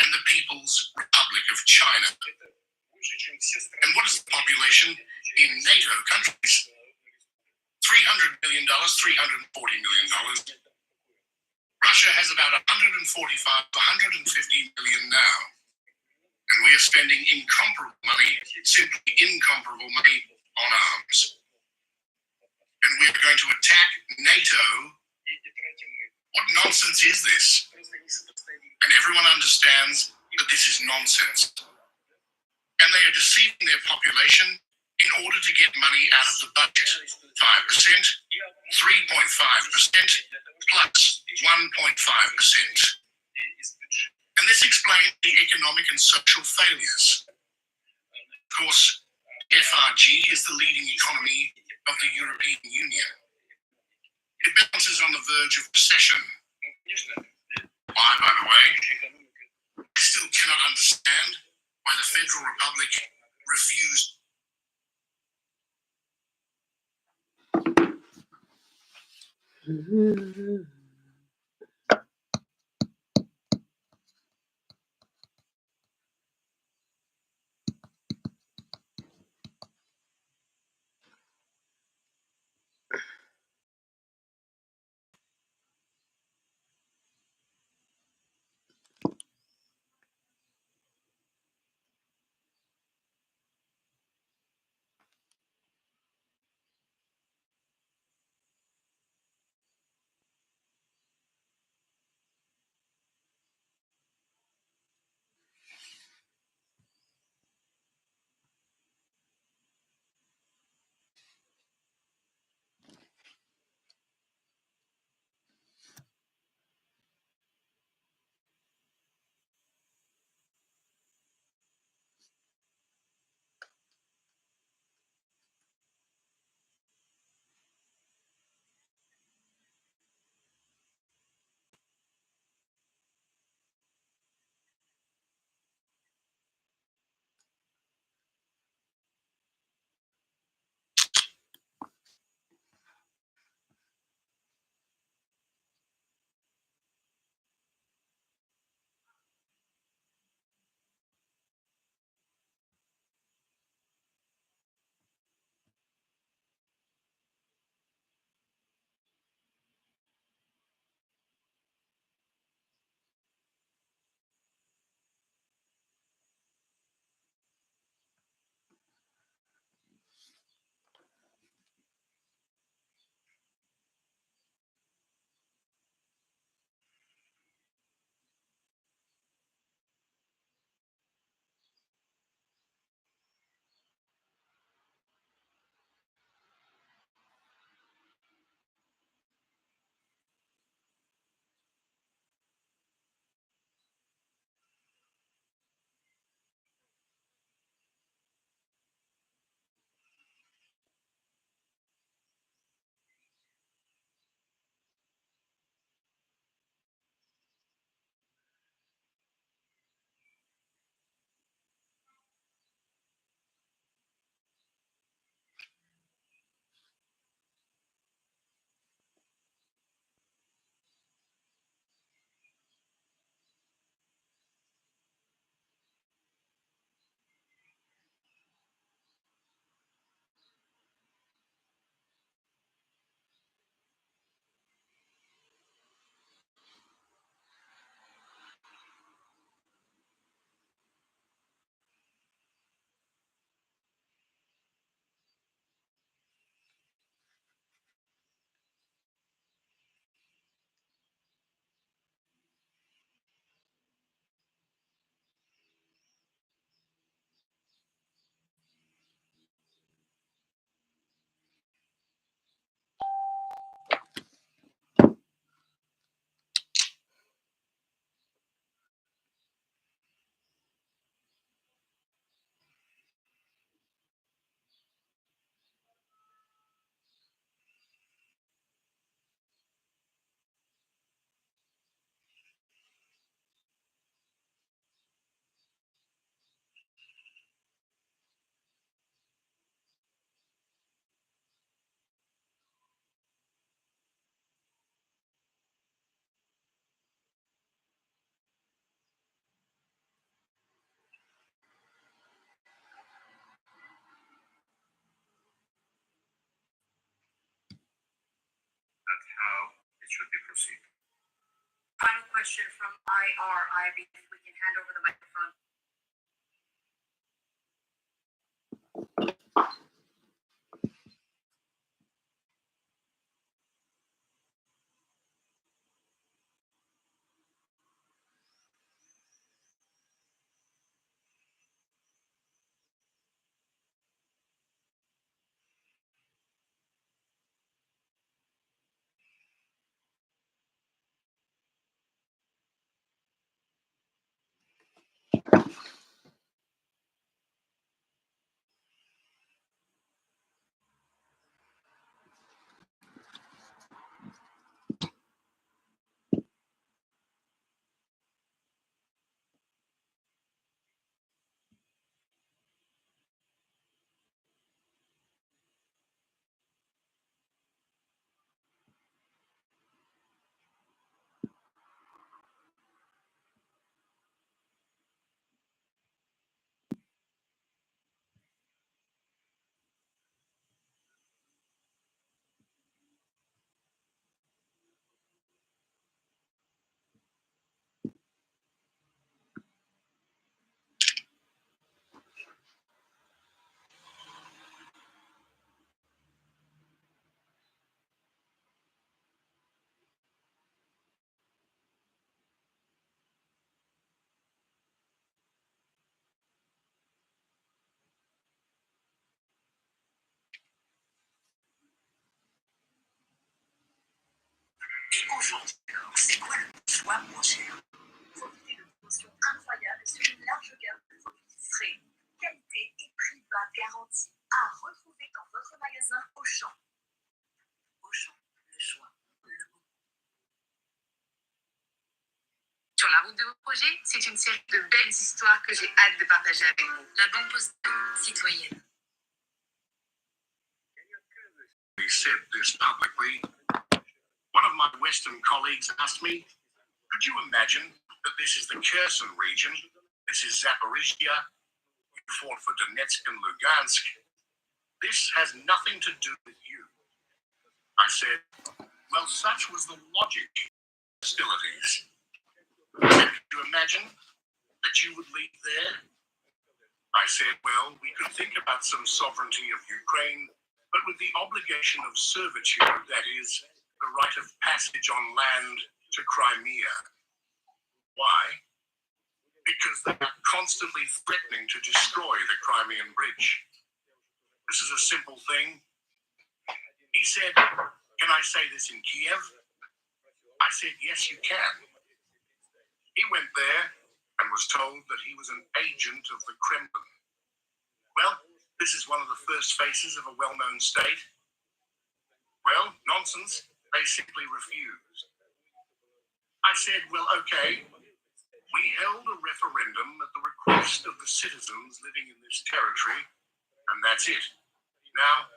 Speaker 4: and the People's Republic of China. And what is the population in NATO countries? $300 million, $340 million. Russia has about 145, 150 million now. And we are spending incomparable money, simply incomparable money, on arms. And we are going to attack NATO. What nonsense is this? And everyone understands that this is nonsense. And they are deceiving their population in order to get money out of the budget. 5%, 3.5%, plus 1.5%. And this explains the economic and social failures. Of course, FRG is the leading economy of the European Union. It bounces on the verge of recession. Why, by the way? I still cannot understand why the Federal Republic refused
Speaker 14: how it should be proceeded.
Speaker 15: Final question from IRIB, if we can hand over the microphone.
Speaker 7: Et aujourd'hui, alors, c'est quoi le choix moins cher? Profitez de promotions incroyables sur une large gamme de produits frais. Qualité et prix bas garantis à retrouver dans votre magasin Auchan. Auchan, le choix, le bon. Sur la route de vos projets, c'est une série de belles histoires que j'ai hâte de partager avec vous. La Banque Postale citoyenne.
Speaker 4: We said this publicly. One of my Western colleagues asked me, could you imagine that this is the Kherson region, this is Zaporizhia, you fought for Donetsk and Lugansk. This has nothing to do with you. I said, well, such was the logic of hostilities. Could you imagine that you would leave there? I said, well, we could think about some sovereignty of Ukraine, but with the obligation of servitude, that is, the right of passage on land to Crimea. Why? Because they are constantly threatening to destroy the Crimean Bridge. This is a simple thing. He said, can I say this in Kiev? I said, yes, you can. He went there and was told that he was an agent of the Kremlin. Well, this is one of the first faces of a well-known state. Well, nonsense. They simply refused. I said, well, okay, we held a referendum at the request of the citizens living in this territory, and that's it. Now,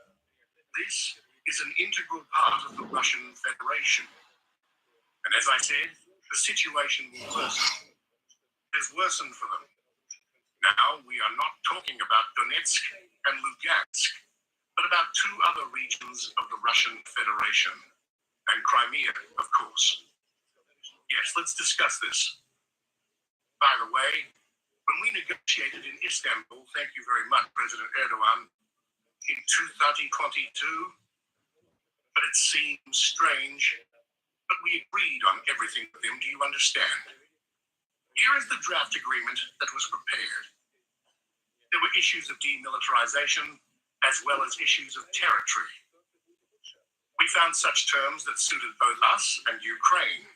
Speaker 4: this is an integral part of the Russian Federation. And as I said, the situation will worsen. It has worsened for them. Now, we are not talking about Donetsk and Lugansk, but about two other regions of the Russian Federation. And Crimea, of course. Yes, let's discuss this. By the way, when we negotiated in Istanbul, thank you very much, President Erdogan, in 2022, but it seems strange, but we agreed on everything with them. Do you understand? Here is the draft agreement that was prepared. There were issues of demilitarization as well as issues of territory. We found such terms that suited both us and Ukraine.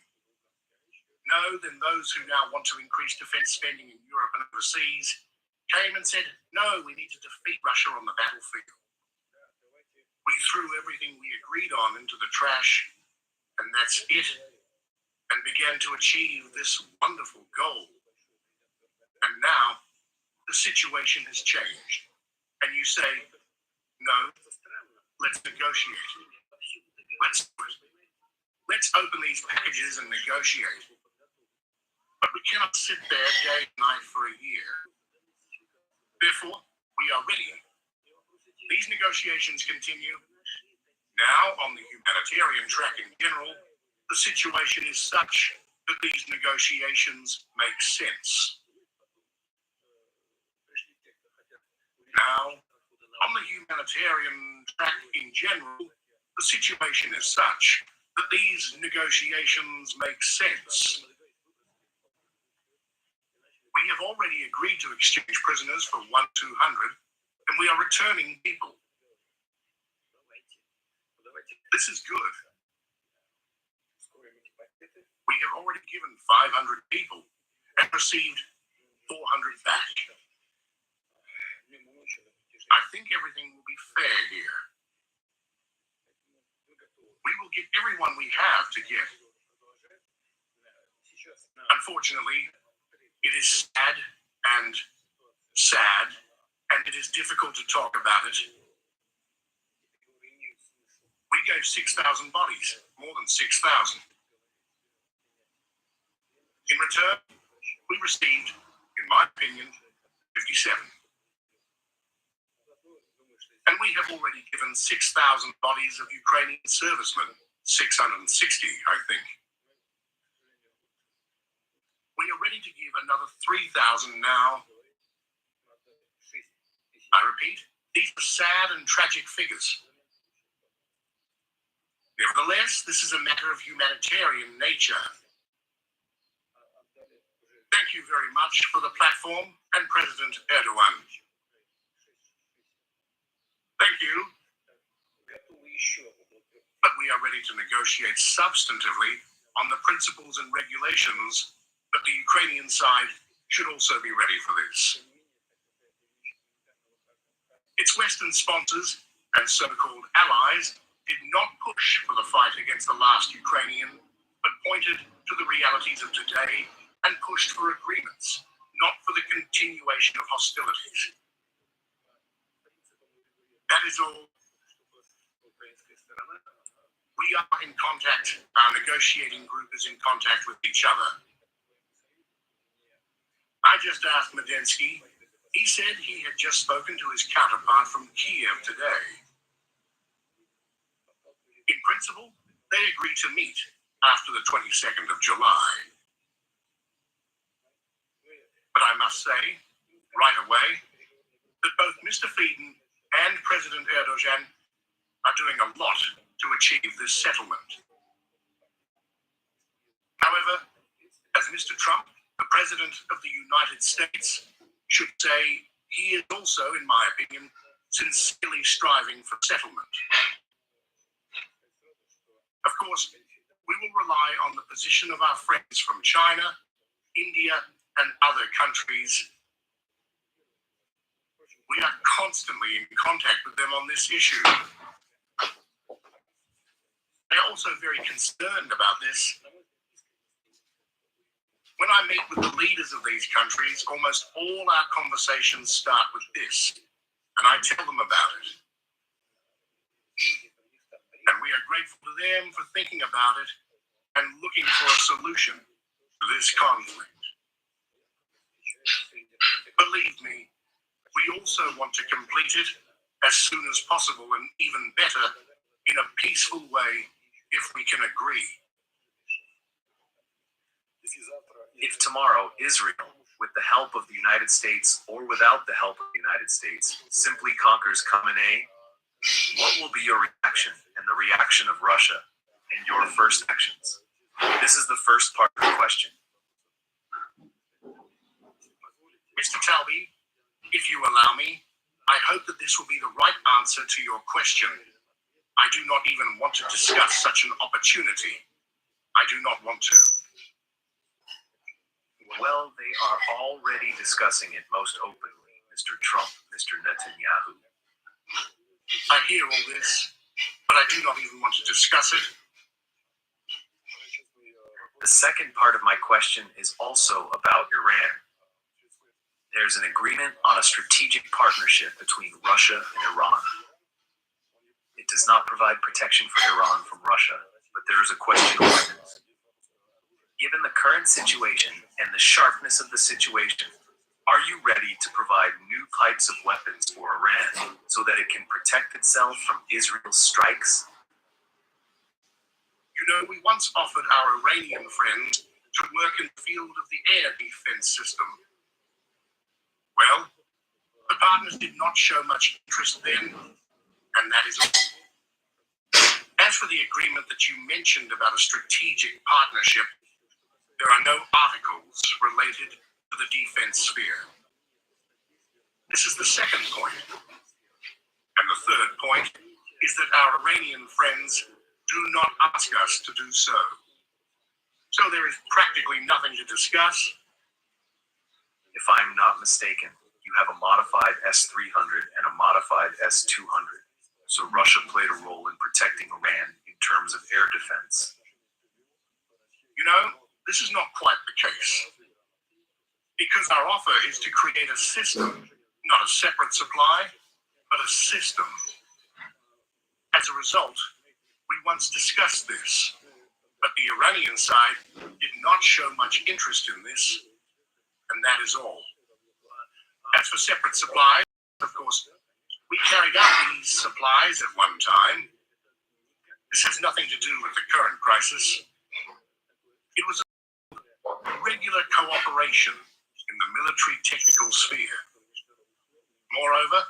Speaker 4: No, then those who now want to increase defense spending in Europe and overseas came and said, no, we need to defeat Russia on the battlefield. We threw everything we agreed on into the trash, and that's it, and began to achieve this wonderful goal. And now, the situation has changed. And you say, no, let's negotiate. Let's do it. Let's open these packages and negotiate. But we cannot sit there day and night for a year. Therefore, we are ready. These negotiations continue. Now, on the humanitarian track in general, the situation is such that these negotiations make sense. Now, on the humanitarian track in general, the situation is such that these negotiations make sense. We have already agreed to exchange prisoners for 200, and we are returning people. This is good. We have already given 500 people and received 400 back. I think everything will be fair here. We will get everyone we have to get. Unfortunately, it is sad, and it is difficult to talk about it. We gave 6,000 bodies, more than 6,000. In return, we received, in my opinion, 57. And we have already given 6,000 bodies of Ukrainian servicemen, 660, I think. We are ready to give another 3,000 now. I repeat, these are sad and tragic figures. Nevertheless, this is a matter of humanitarian nature. Thank you very much for the platform and President Erdogan. Thank you. But we are ready to negotiate substantively on the principles and regulations, but the Ukrainian side should also be ready for this. Its Western sponsors and so-called allies did not push for the fight against the last Ukrainian, but pointed to the realities of today and pushed for agreements, not for the continuation of hostilities. That is all. We are in contact. Our negotiating group is in contact with each other. I just asked Medensky. He said he had just spoken to his counterpart from Kiev today. In principle, they agreed to meet after the 22nd of July. But I must say, right away, that both Mr. Frieden and President Erdogan are doing a lot to achieve this settlement. However, as Mr. Trump, the President of the United States, should say, he is also, in my opinion, sincerely striving for settlement. Of course, we will rely on the position of our friends from China, India, and other countries. We are constantly in contact with them on this issue. They're also very concerned about this. When I meet with the leaders of these countries, almost all our conversations start with this, and I tell them about it. And we are grateful to them for thinking about it and looking for a solution to this conflict. Believe me, we also want to complete it as soon as possible, and even better, in a peaceful way, if we can agree.
Speaker 10: If tomorrow Israel, with the help of the United States or without the help of the United States, simply conquers Khamenei, what will be your reaction and the reaction of Russia and your first actions? This is the first part of the question.
Speaker 4: Mr. Talby, if you allow me, I hope that this will be the right answer to your question. I do not even want to discuss such an opportunity. I do not want to.
Speaker 10: Well, they are already discussing it most openly, Mr. Trump, Mr. Netanyahu.
Speaker 4: I hear all this, but I do not even want to discuss it.
Speaker 10: The second part of my question is also about Iran. There's an agreement on a strategic partnership between Russia and Iran. It does not provide protection for Iran from Russia, but there is a question of weapons. Given the current situation and the sharpness of the situation, are you ready to provide new types of weapons for Iran so that it can protect itself from Israel's strikes
Speaker 4: we once offered our Iranian friends to work in the field of the air defense system. Well, the partners did not show much interest then, and that is all. As for the agreement that you mentioned about a strategic partnership, there are no articles related to the defense sphere. This is the second point. And the third point is that our Iranian friends do not ask us to do so. So there is practically nothing to discuss.
Speaker 10: If I'm not mistaken, you have a modified S-300 and a modified S-200. So Russia played a role in protecting Iran in terms of air defense.
Speaker 4: This is not quite the case. Because our offer is to create a system, not a separate supply, but a system. As a result, we once discussed this, but the Iranian side did not show much interest in this, and that is all. As for separate supplies, of course, we carried out these supplies at one time. This has nothing to do with the current crisis. It was a regular cooperation in the military technical sphere. Moreover,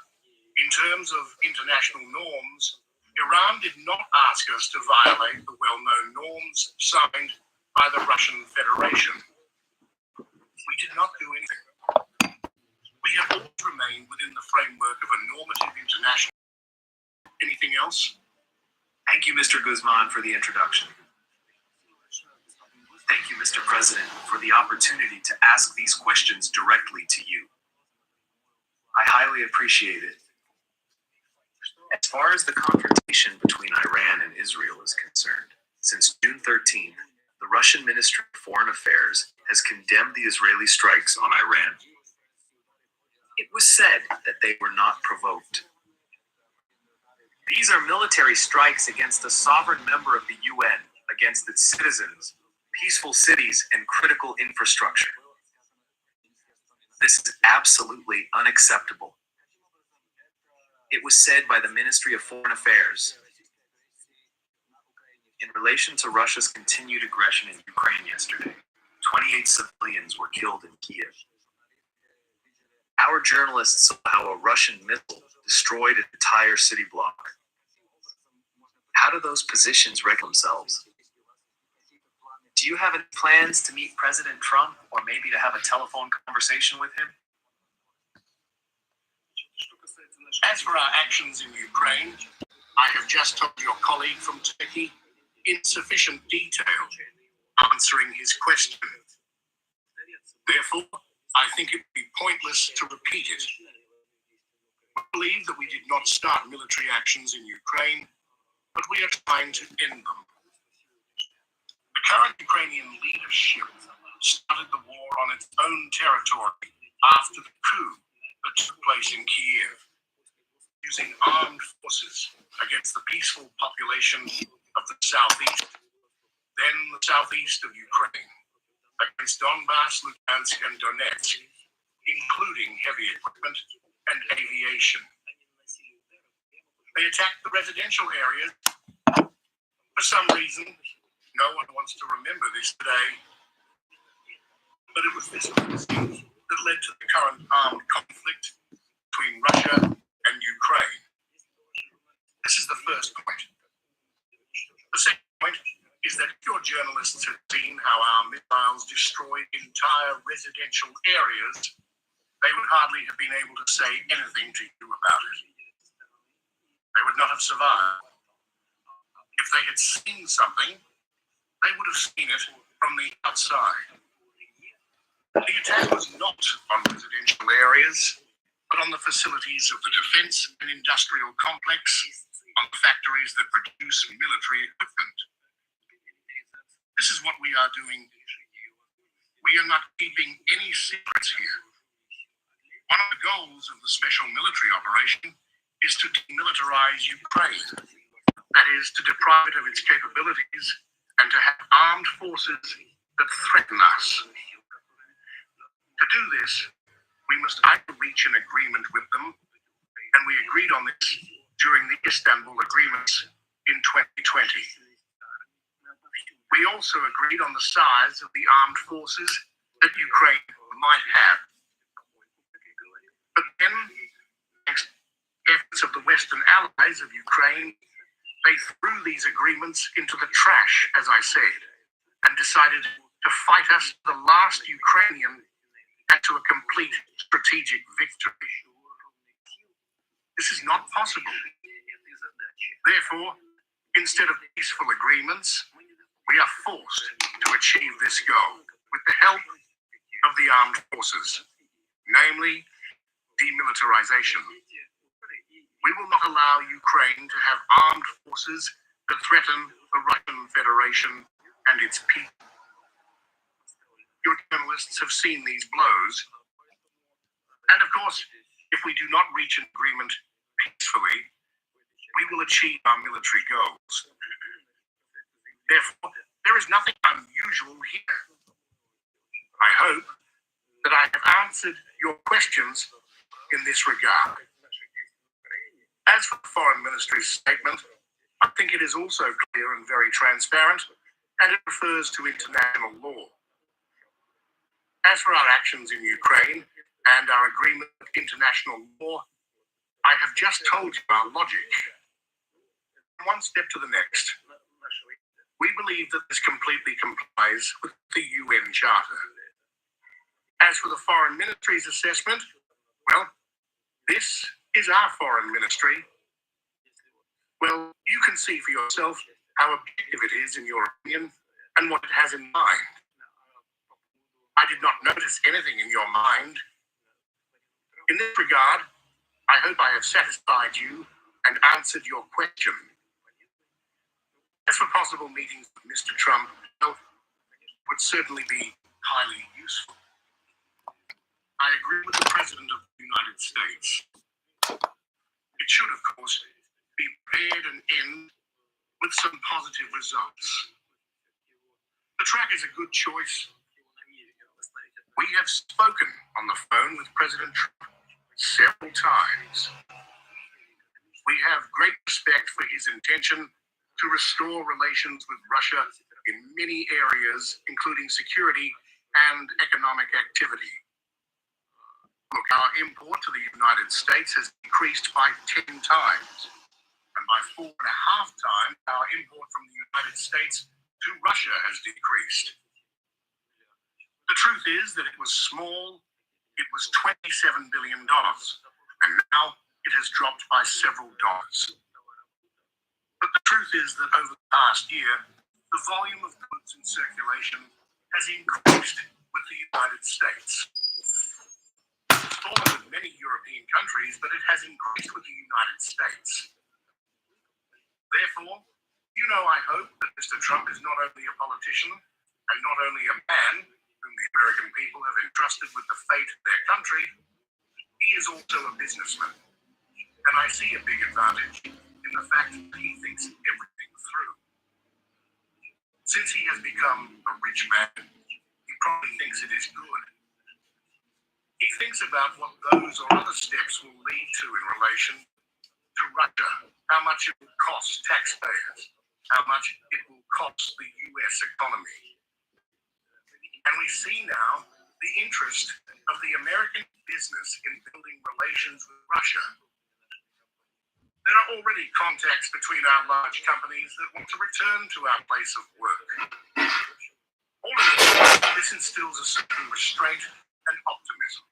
Speaker 4: in terms of international norms, Iran did not ask us to violate the well-known norms signed by the Russian Federation. We did not do anything. We have always remained within the framework of a normative international. Anything else?
Speaker 10: Thank you, Mr. Guzman, for the introduction. Thank you, Mr. President, for the opportunity to ask these questions directly to you. I highly appreciate it. As far as the confrontation between Iran and Israel is concerned, since June 13th, the Russian Ministry of Foreign Affairs has condemned the Israeli strikes on Iran. It was said that they were not provoked. These are military strikes against a sovereign member of the UN, against its citizens, peaceful cities, and critical infrastructure. This is absolutely unacceptable. It was said by the Ministry of Foreign Affairs in relation to Russia's continued aggression in Ukraine yesterday. 28 civilians were killed in Kiev. Our journalists saw how a Russian missile destroyed an entire city block. How do those positions reconcile themselves? Do you have any plans to meet President Trump, or maybe to have a telephone conversation with him?
Speaker 4: As for our actions in Ukraine, I have just told your colleague from Turkey in sufficient detail, answering his question. Therefore, I think it would be pointless to repeat it. We believe that we did not start military actions in Ukraine, but we are trying to end them. The current Ukrainian leadership started the war on its own territory after the coup that took place in Kiev, using armed forces against the peaceful population of the southeast, then the southeast of Ukraine, against Donbass, Luhansk, and Donetsk, including heavy equipment and aviation. They attacked the residential areas. For some reason, no one wants to remember this today, but it was this incident that led to the current armed conflict between Russia and Ukraine. This is the first point. The second point is that if your journalists had seen how our missiles destroyed entire residential areas, they would hardly have been able to say anything to you about it. They would not have survived. If they had seen something, they would have seen it from the outside. The attack was not on residential areas, but on the facilities of the defense and industrial complex, on the factories that produce military equipment. This is what we are doing. We are not keeping any secrets here. One of the goals of the special military operation is to demilitarize Ukraine. That is, to deprive it of its capabilities and to have armed forces that threaten us. To do this, we must either reach an agreement with them, and we agreed on this during the Istanbul agreements in 2020. We also agreed on the size of the armed forces that Ukraine might have. But then, thanks to the efforts of the Western allies of Ukraine, they threw these agreements into the trash, as I said, and decided to fight us to the last Ukrainian and to a complete strategic victory. This is not possible. Therefore, instead of peaceful agreements, we are forced to achieve this goal with the help of the armed forces, namely demilitarization. We will not allow Ukraine to have armed forces that threaten the Russian Federation and its people. Your journalists have seen these blows. And of course, if we do not reach an agreement peacefully, we will achieve our military goals. Therefore, there is nothing unusual here. I hope that I have answered your questions in this regard. As for the Foreign Ministry's statement, I think it is also clear and very transparent, and it refers to international law. As for our actions in Ukraine and our agreement with international law, I have just told you our logic. One step to the next. We believe that this completely complies with the UN Charter. As for the Foreign Ministry's assessment, well, this is our Foreign Ministry. Well, you can see for yourself how objective it is in your opinion and what it has in mind. I did not notice anything in your mind. In this regard, I hope I have satisfied you and answered your question. As for possible meetings with Mr. Trump, well, it would certainly be highly useful. I agree with the President of the United States. It should, of course, be prepared and end with some positive results. The track is a good choice. We have spoken on the phone with President Trump several times. We have great respect for his intention to restore relations with Russia in many areas, including security and economic activity. Look, our import to the United States has decreased by 10 times, and by 4.5 times, our import from the United States to Russia has decreased. The truth is that it was small. It was $27 billion, and now it has dropped by several dollars. But the truth is that over the past year, the volume of goods in circulation has increased with the United States. It's fallen with many European countries, but it has increased with the United States. Therefore, I hope that Mr. Trump is not only a politician and not only a man whom the American people have entrusted with the fate of their country, he is also a businessman. And I see a big advantage in the fact that he thinks everything through. Since he has become a rich man, he probably thinks it is good. He thinks about what those or other steps will lead to in relation to Russia, how much it will cost taxpayers, how much it will cost the U.S. economy. And we see now the interest of the American business in building relations with Russia. There are already contacts between our large companies that want to return to our place of work. All in all, this instills a certain restraint and optimism.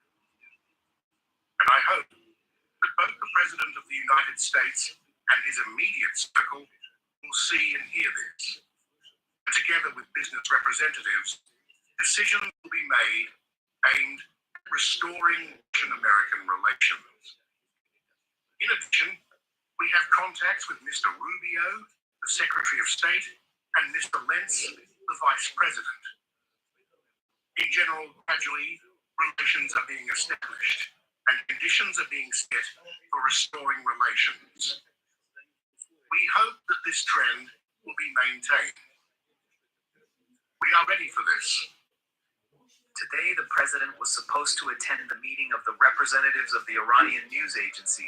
Speaker 4: And I hope that both the President of the United States and his immediate circle will see and hear this. And together with business representatives, decisions will be made aimed at restoring Russian-American relations. In addition, we have contacts with Mr. Rubio, the Secretary of State, and Mr. Lentz, the Vice President. In general, gradually, relations are being established, and conditions are being set for restoring relations. We hope that this trend will be maintained. We are ready for this.
Speaker 10: Today, the president was supposed to attend the meeting of the representatives of the Iranian news agency,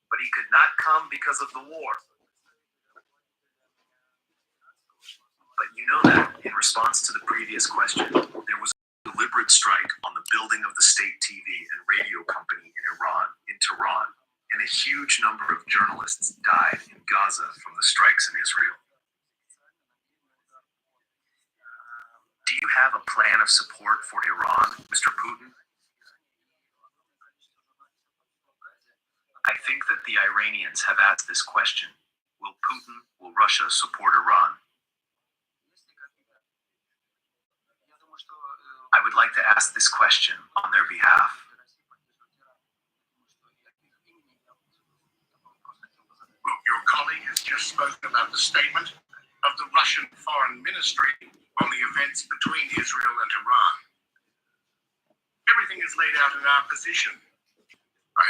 Speaker 10: but he could not come because of the war. But you know that, in response to the previous question, there was a deliberate strike on the building of the state TV and radio company in Iran, in Tehran, and a huge number of journalists died in Gaza from the strikes in Israel. Do you have a plan of support for Iran, Mr. Putin? I think that the Iranians have asked this question. Will Russia support Iran? I would like to ask this question on their behalf.
Speaker 4: Look, your colleague has just spoken about the statement of the Russian Foreign Ministry on the events between Israel and Iran. Everything is laid out in our position. I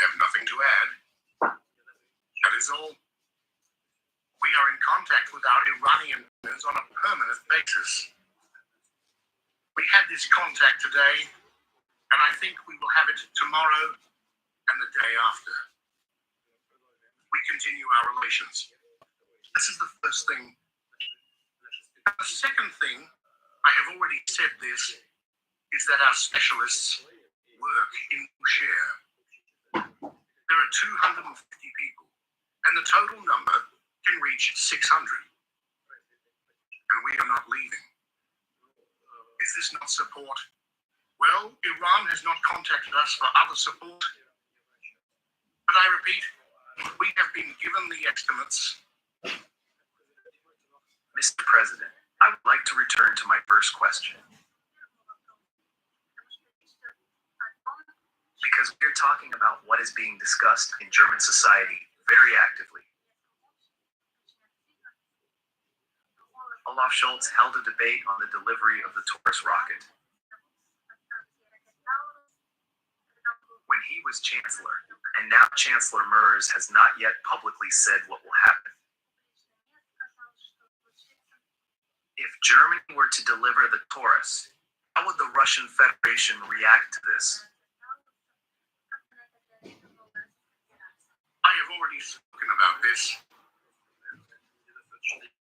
Speaker 4: have nothing to add. That is all. We are in contact with our Iranian partners on a permanent basis. We had this contact today, and I think we will have it tomorrow and the day after. We continue our relations. This is the first thing. And the second thing, I have already said this, is that our specialists work in Bushehr. There are 250 people, and the total number can reach 600. And we are not leaving. Is this not support? Well, Iran has not contacted us for other support. But I repeat, we have been given the estimates.
Speaker 10: Mr. President, I would like to return to my first question. Because we are talking about what is being discussed in German society very actively. Olaf Scholz held a debate on the delivery of the Taurus rocket. When he was chancellor, and now Chancellor Merz has not yet publicly said what will happen. If Germany were to deliver the Taurus, how would the Russian Federation react to this?
Speaker 4: I have already spoken about this.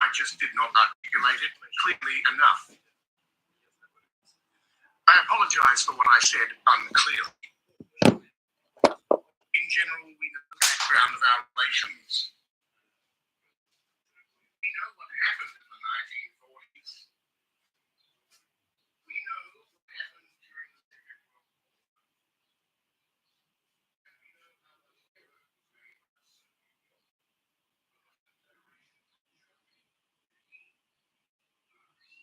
Speaker 4: I just did not articulate it clearly enough. I apologize for what I said unclearly. In general, we know the background of our relations. We know what happened in the 1940s. We know what happened during the Second World War. And we know how the terror was very much so.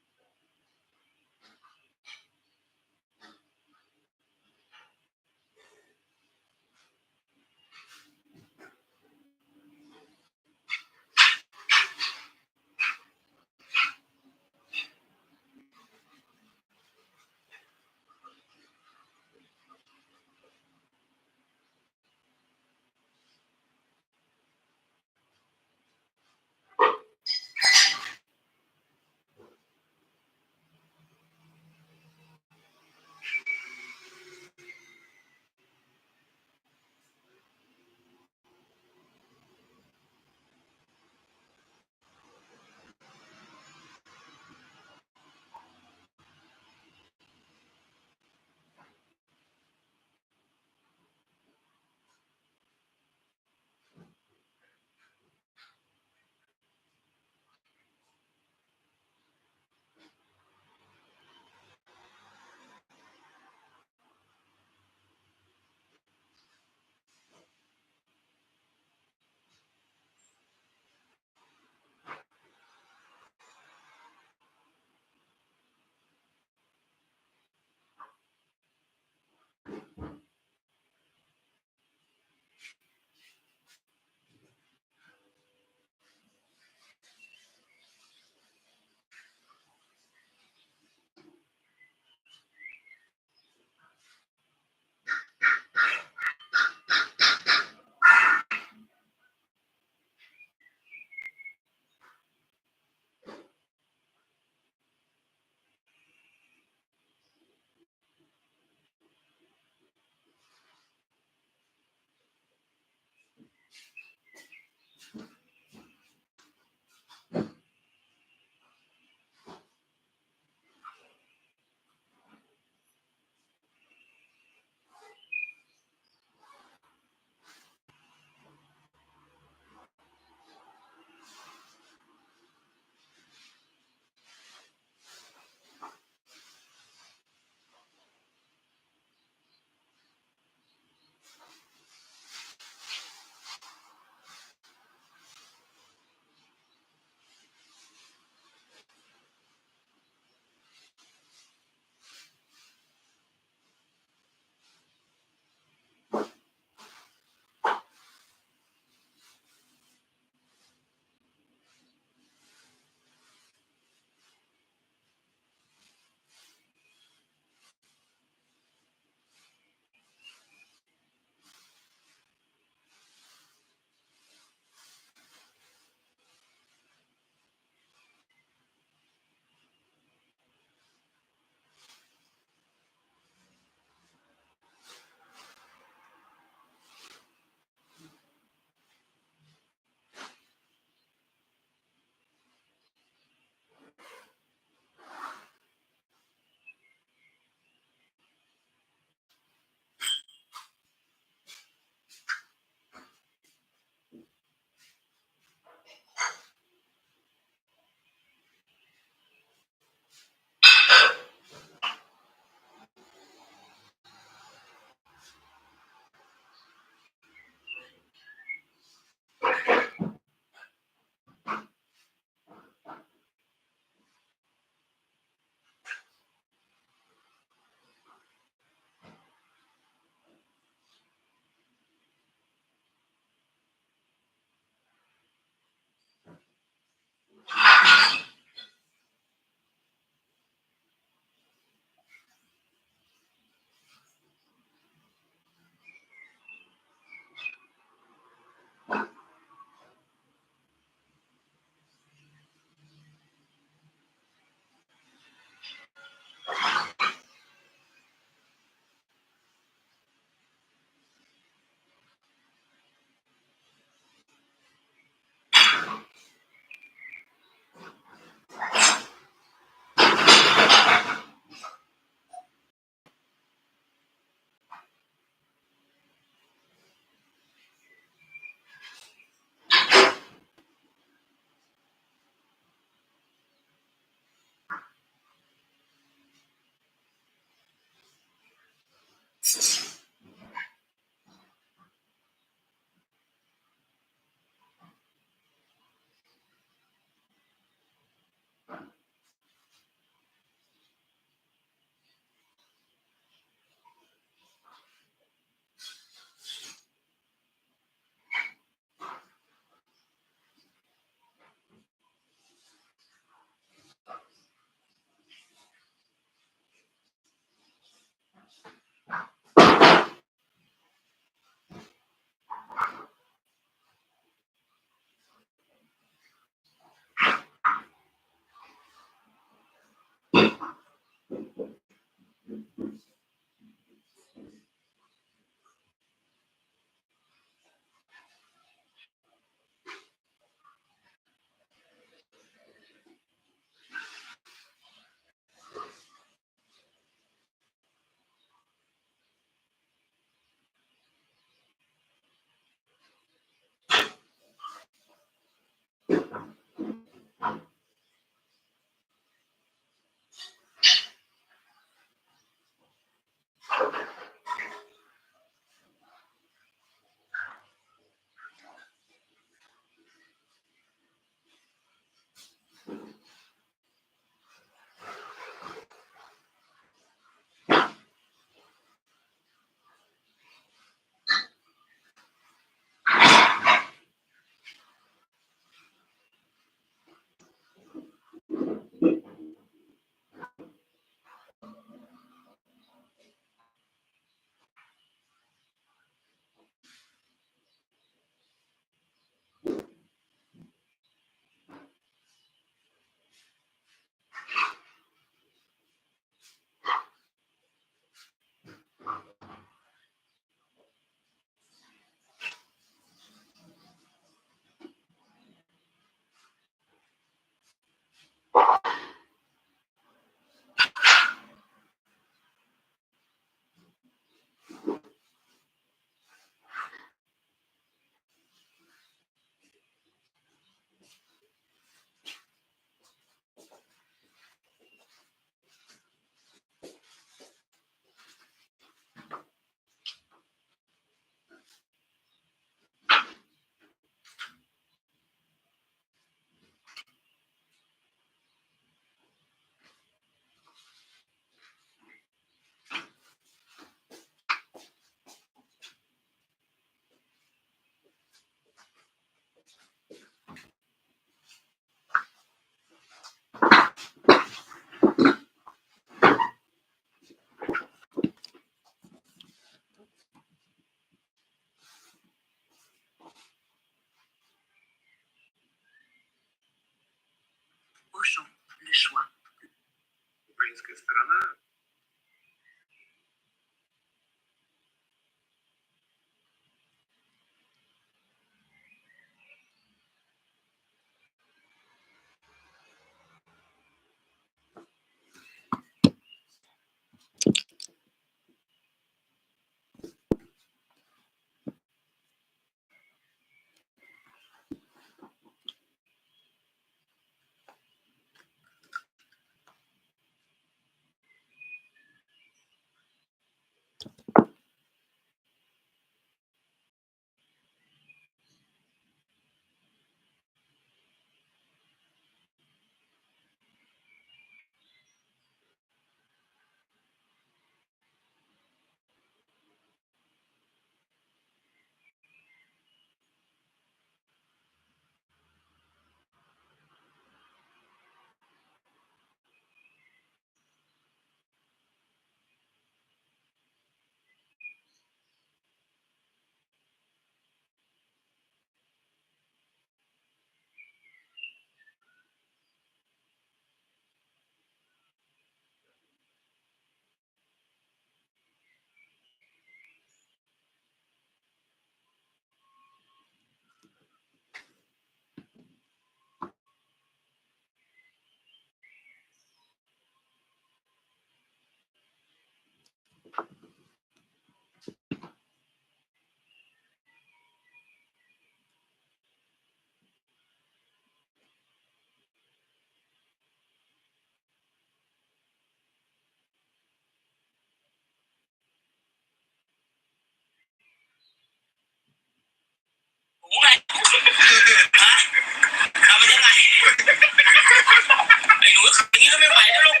Speaker 5: อย่างนี้ก็ไม่ไหวแล้วลูก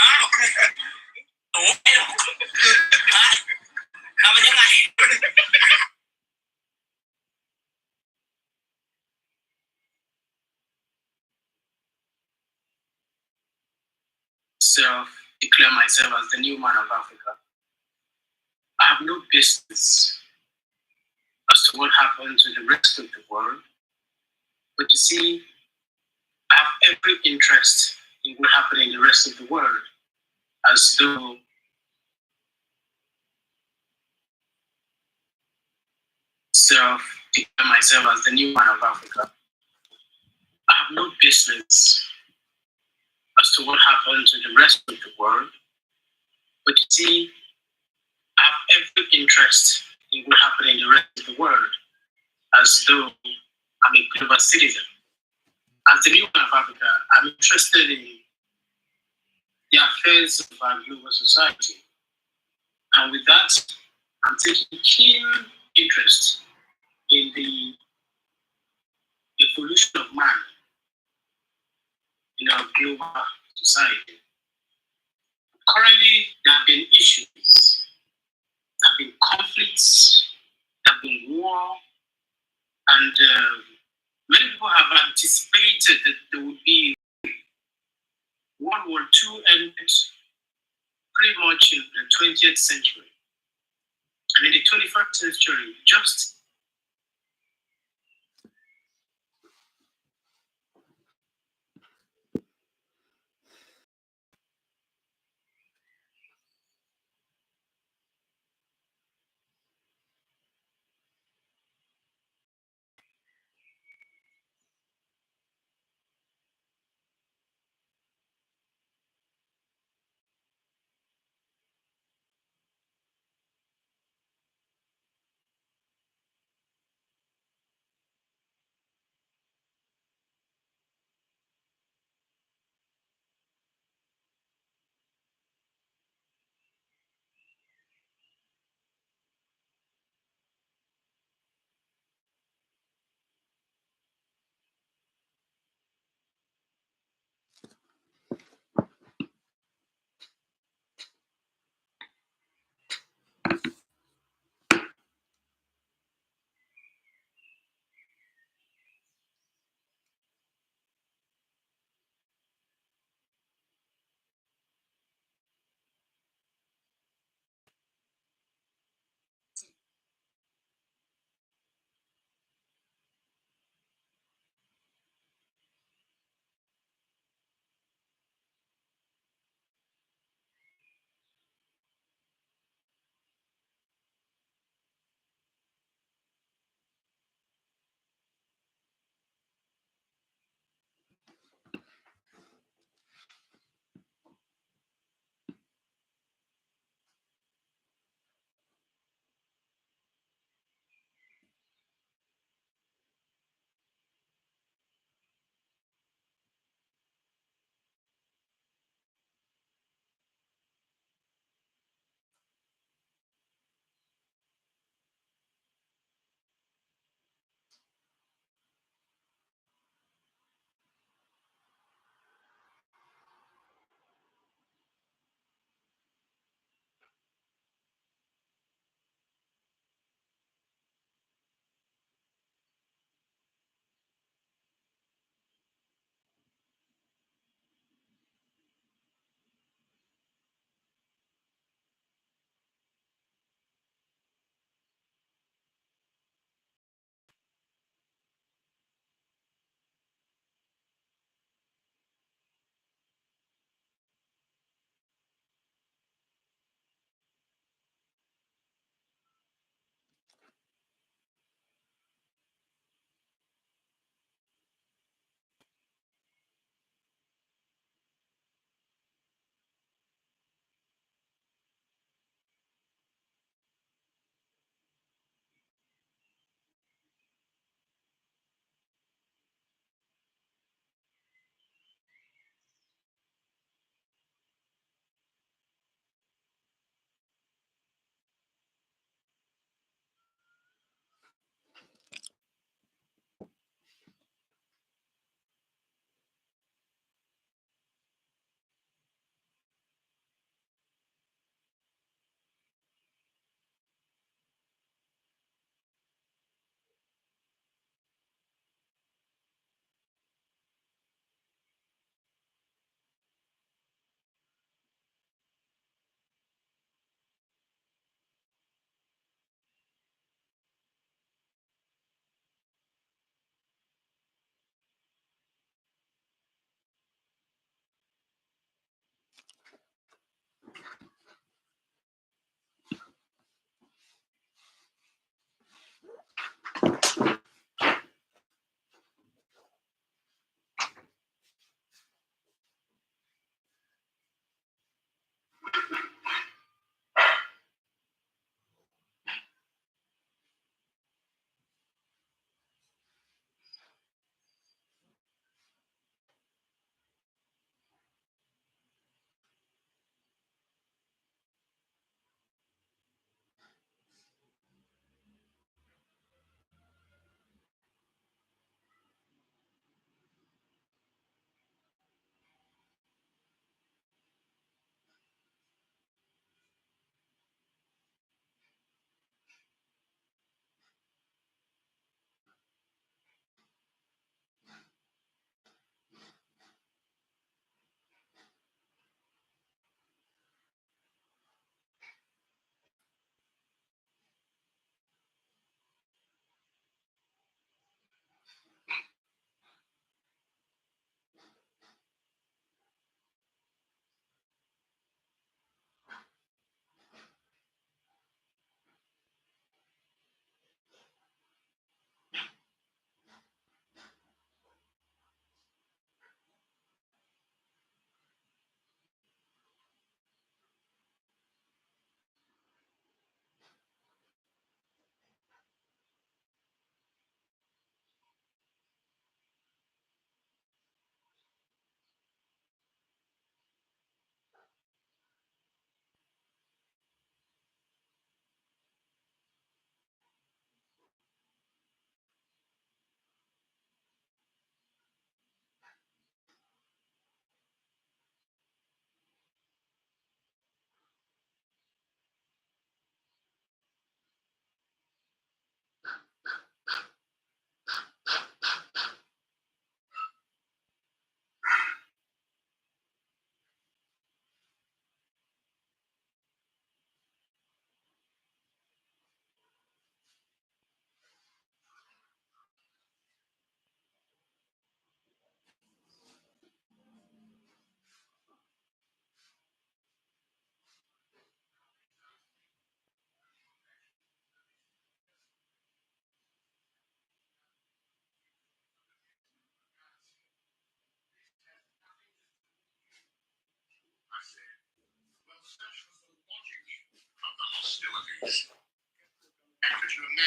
Speaker 5: อ้าวโอ้ยลูกฮะทำมันยังไง
Speaker 9: Self-declare myself as the new man of Africa. I have no business as to what happened to the rest of the world, but you see, I have every interest in what happened in the rest of the world, as though self-declare myself as the new man of Africa. I have no business as to what happened to the rest of the world, but you see, I have every interest in what happened in the rest of the world, as though I'm a global citizen. As the new man of Africa, I'm interested in the affairs of our global society. And with that, I'm taking keen interest in the evolution of man in our global society. Currently, there have been issues, there have been conflicts, there have been war, and many people have anticipated that there would be World War II ended pretty much in the 20th century. And in the 21st century, just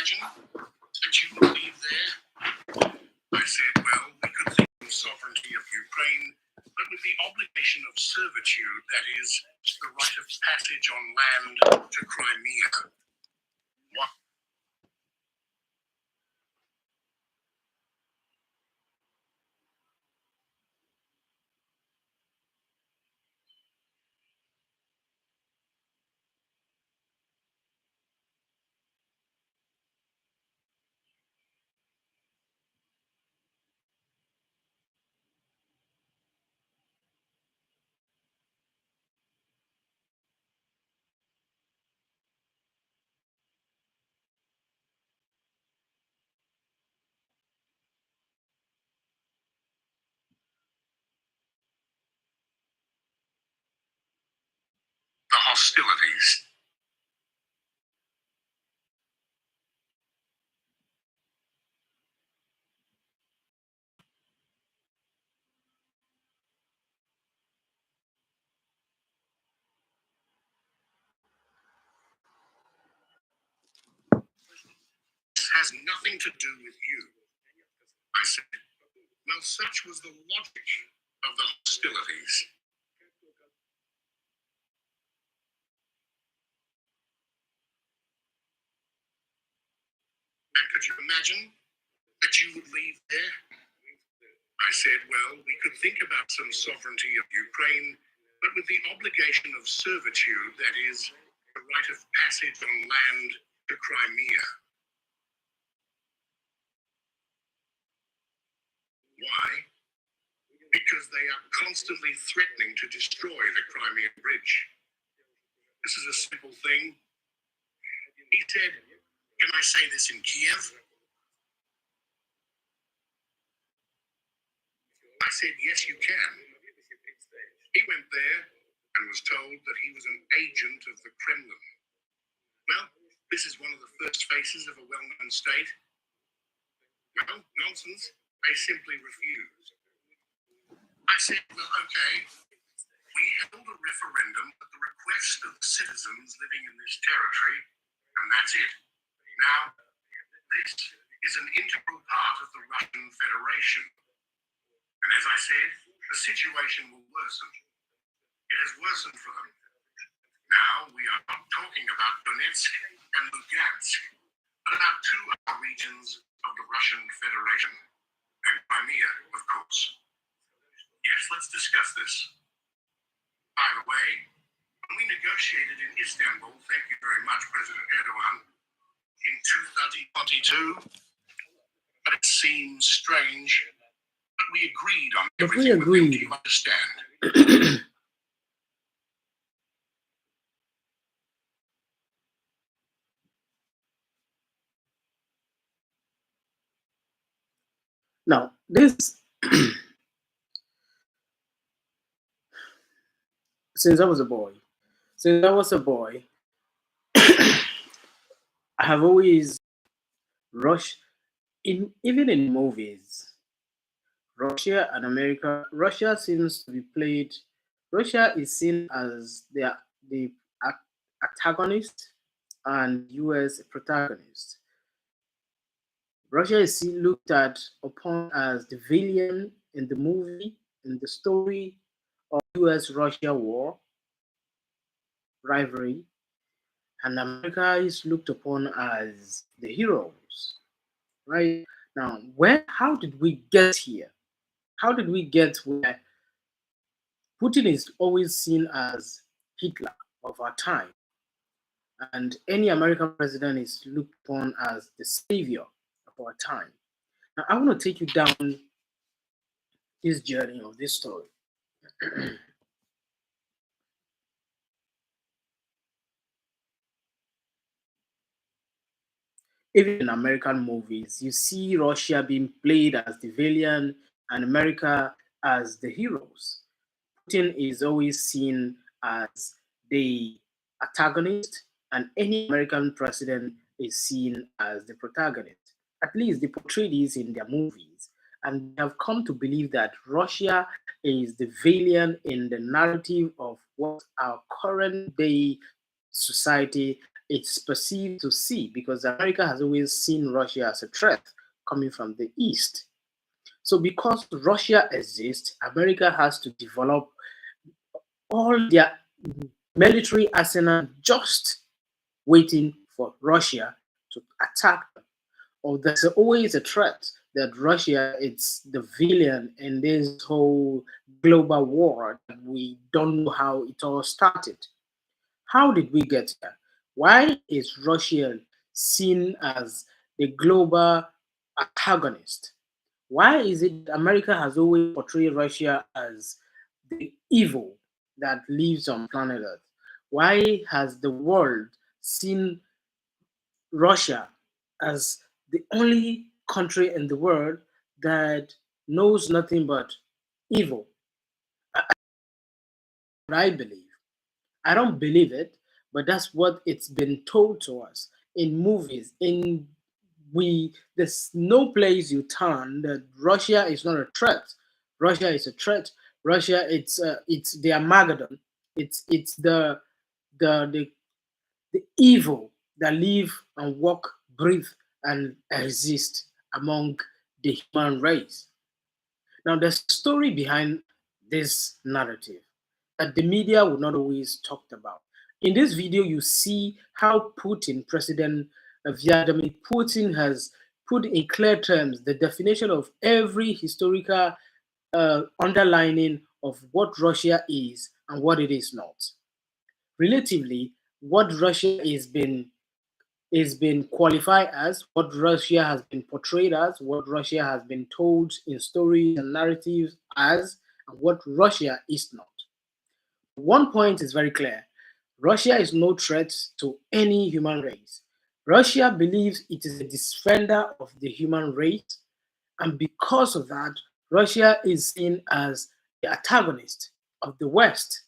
Speaker 4: imagine that you would leave there? I said, well, we could think of sovereignty of Ukraine, but with the obligation of servitude, that is, the right of passage on land to Crimea. What? The hostilities. This has nothing to do with you. I said, well, such was the logic of the hostilities. And could you imagine that you would leave there? I said, well, we could think about some sovereignty of Ukraine, but with the obligation of servitude, that is, the right of passage on land to Crimea. Why? Because they are constantly threatening to destroy the Crimean Bridge. This is a simple thing. He said, can I say this in Kiev? I said, yes, you can. He went there and was told that he was an agent of the Kremlin. Well, this is one of the first faces of a well-known state. Well, nonsense. They simply refused. I said, well, okay. We held a referendum at the request of the citizens living in this territory, and that's it. Now, this is an integral part of the Russian Federation. And as I said, the situation will worsen. It has worsened for them. Now we are not talking about Donetsk and Lugansk, but about two other regions of the Russian Federation, and Crimea, of course. Yes, let's discuss this. By the way, when we negotiated in Istanbul, thank you very much, President Erdogan, in 2022, but it seems strange, but we agreed on everything with them. Do you understand?
Speaker 1: Now, this, since I was a boy, I have always rushed even in movies. Russia and America. Russia seems to be played. Russia is seen as the antagonist and U.S. protagonist. Russia is looked at upon as the villain in the movie, in the story of U.S.-Russia war rivalry, and America is looked upon as the heroes. Right now, how did we get here? How did we get where Putin is always seen as Hitler of our time, and any American president is looked upon as the savior of our time? Now, I want to take you down this journey of this story. Even in American movies, you see Russia being played as the villain and America as the heroes. Putin is always seen as the antagonist, and any American president is seen as the protagonist. At least they portray this in their movies, and they have come to believe that Russia is the villain in the narrative of what our current day society it's perceived to see, because America has always seen Russia as a threat coming from the east. So because Russia exists, America has to develop all their military arsenal just waiting for Russia to attack them. Or there's always a threat that Russia is the villain in this whole global war that we don't know how it all started. How did we get here? Why is Russia seen as the global antagonist? Why is it that America has always portrayed Russia as the evil that lives on planet Earth? Why has the world seen Russia as the only country in the world that knows nothing but evil? I believe. I don't believe it, but that's what it's been told to us in movies. In we, there's no place you turn that Russia is not a threat. Russia is a threat. Russia, it's the Armageddon. It's the the evil that live and walk, breathe, and exist among the human race. Now, there's a story behind this narrative that the media would not always talk about. In this video, you see how President Vladimir Putin, has put in clear terms the definition of every historical underlining of what Russia is and what it is not. Relatively, what Russia is been qualified as, what Russia has been portrayed as, what Russia has been told in stories and narratives as, and what Russia is not. One point is very clear: Russia is no threat to any human race. Russia believes it is a defender of the human race, and because of that, Russia is seen as the antagonist of the West.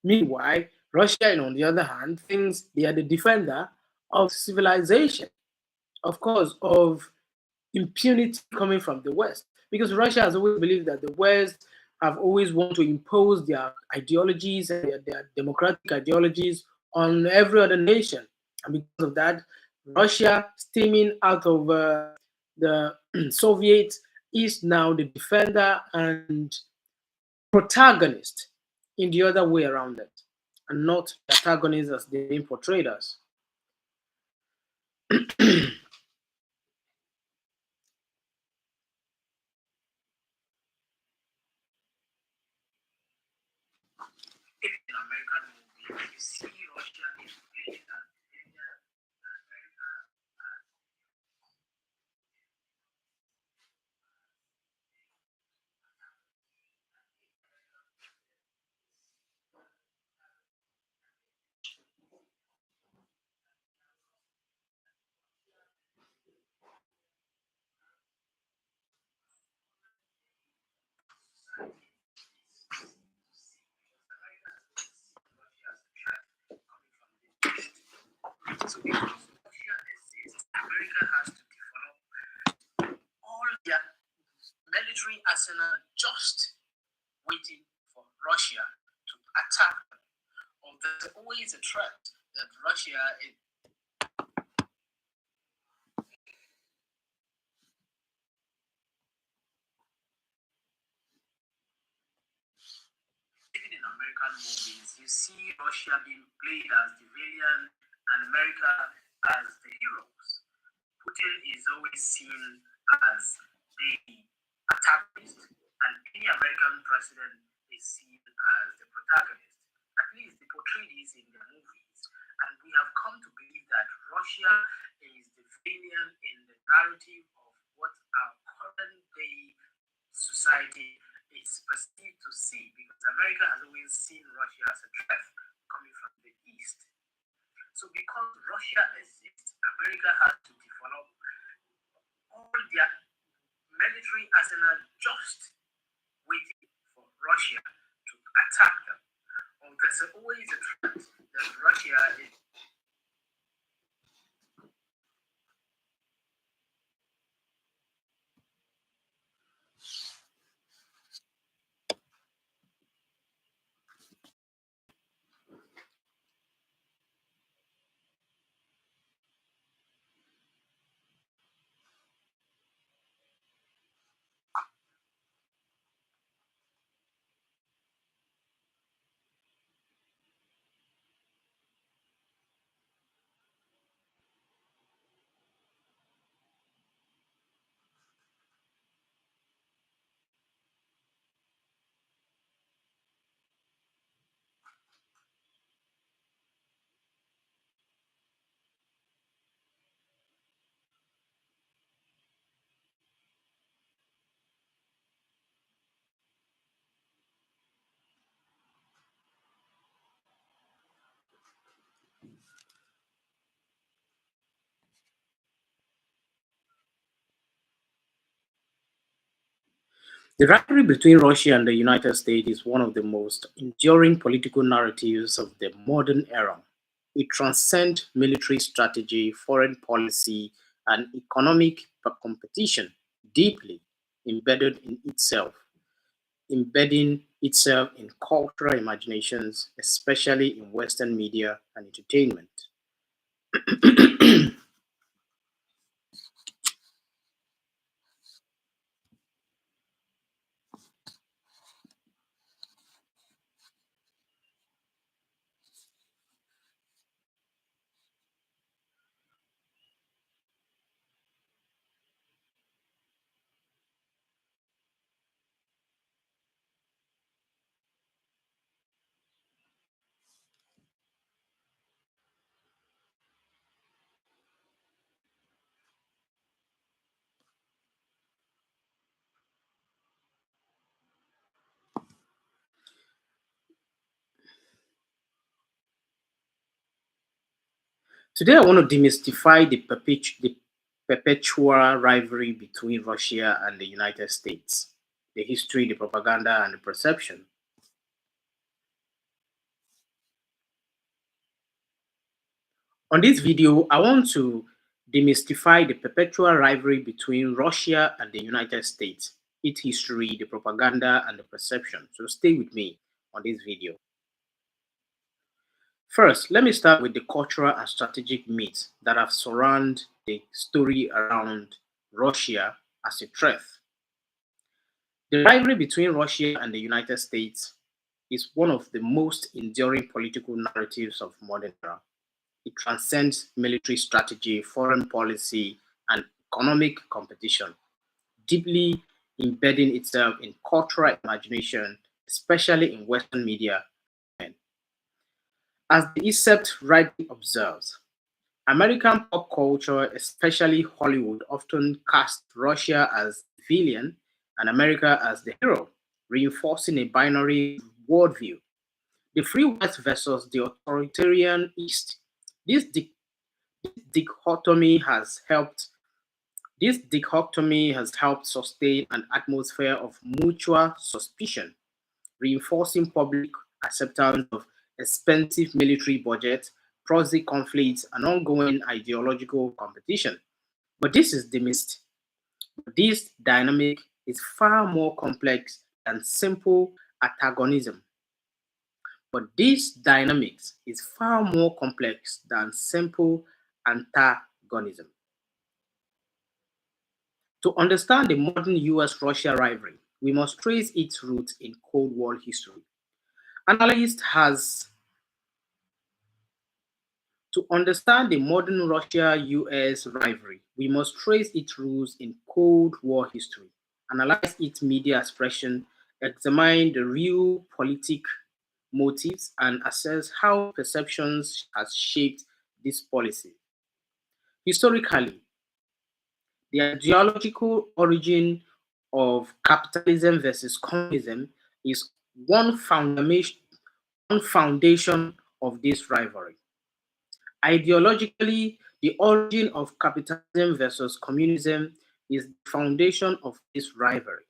Speaker 1: Meanwhile, Russia, on the other hand, thinks they are the defender of civilization, of course, of impunity coming from the West. Because Russia has always believed that the West have always wanted to impose their ideologies and their democratic ideologies on every other nation. And because of that, Russia, steaming out of the Soviets, is now the defender and protagonist in the other way around it, and not the antagonist as they've been portrayed as. In American movies, you see Russia is played as America. So because Russia exists, America has to develop all their military arsenal just waiting for Russia to attack them. Or there's always a threat that Russia is. Even in American movies, you see Russia being played as the villain and America as the heroes. Putin is always seen as the antagonist, and any American president is seen as the protagonist. At least they portray this in their movies. And we have come to believe that Russia is the villain in the narrative of what our current day society is perceived to see, because America has always seen Russia as a threat coming from the east. So because Russia exists, America has to develop all their military arsenal just waiting for Russia to attack them. Or there's always a threat that Russia is. The rivalry between Russia and the United States is one of the most enduring political narratives of the modern era. It transcends military strategy, foreign policy, and economic competition, deeply embedded in itself, embedding itself in cultural imaginations, especially in Western media and entertainment. Today, I want to demystify the perpetual rivalry between Russia and the United States, the history, the propaganda, and the perception. On this video, I want to demystify the perpetual rivalry between Russia and the United States, its history, the propaganda, and the perception. So stay with me on this video. First, let me start with the cultural and strategic myths that have surrounded the story around Russia as a threat. The rivalry between Russia and the United States is one of the most enduring political narratives of modern era. It transcends military strategy, foreign policy, and economic competition, deeply embedding itself in cultural imagination, especially in Western media. As the Ecept rightly observes, American pop culture, especially Hollywood, often cast Russia as the villain and America as the hero, reinforcing a binary worldview. The free West versus the authoritarian East. This dichotomy has helped this dichotomy has helped sustain an atmosphere of mutual suspicion, reinforcing public acceptance of expensive military budgets, proxy conflicts, and ongoing ideological competition. But this is the mist. This dynamic is far more complex than simple antagonism. But this dynamics is far more complex than simple antagonism. To understand the modern US-Russia rivalry, we must trace its roots in Cold War history. Analyst has To understand the modern Russia-US rivalry, we must trace its roots in Cold War history, analyze its media expression, examine the real politic motives, and assess how perceptions has shaped this policy. Historically, the ideological origin of capitalism versus communism is one foundation of this rivalry. Ideologically, the origin of capitalism versus communism is the foundation of this rivalry.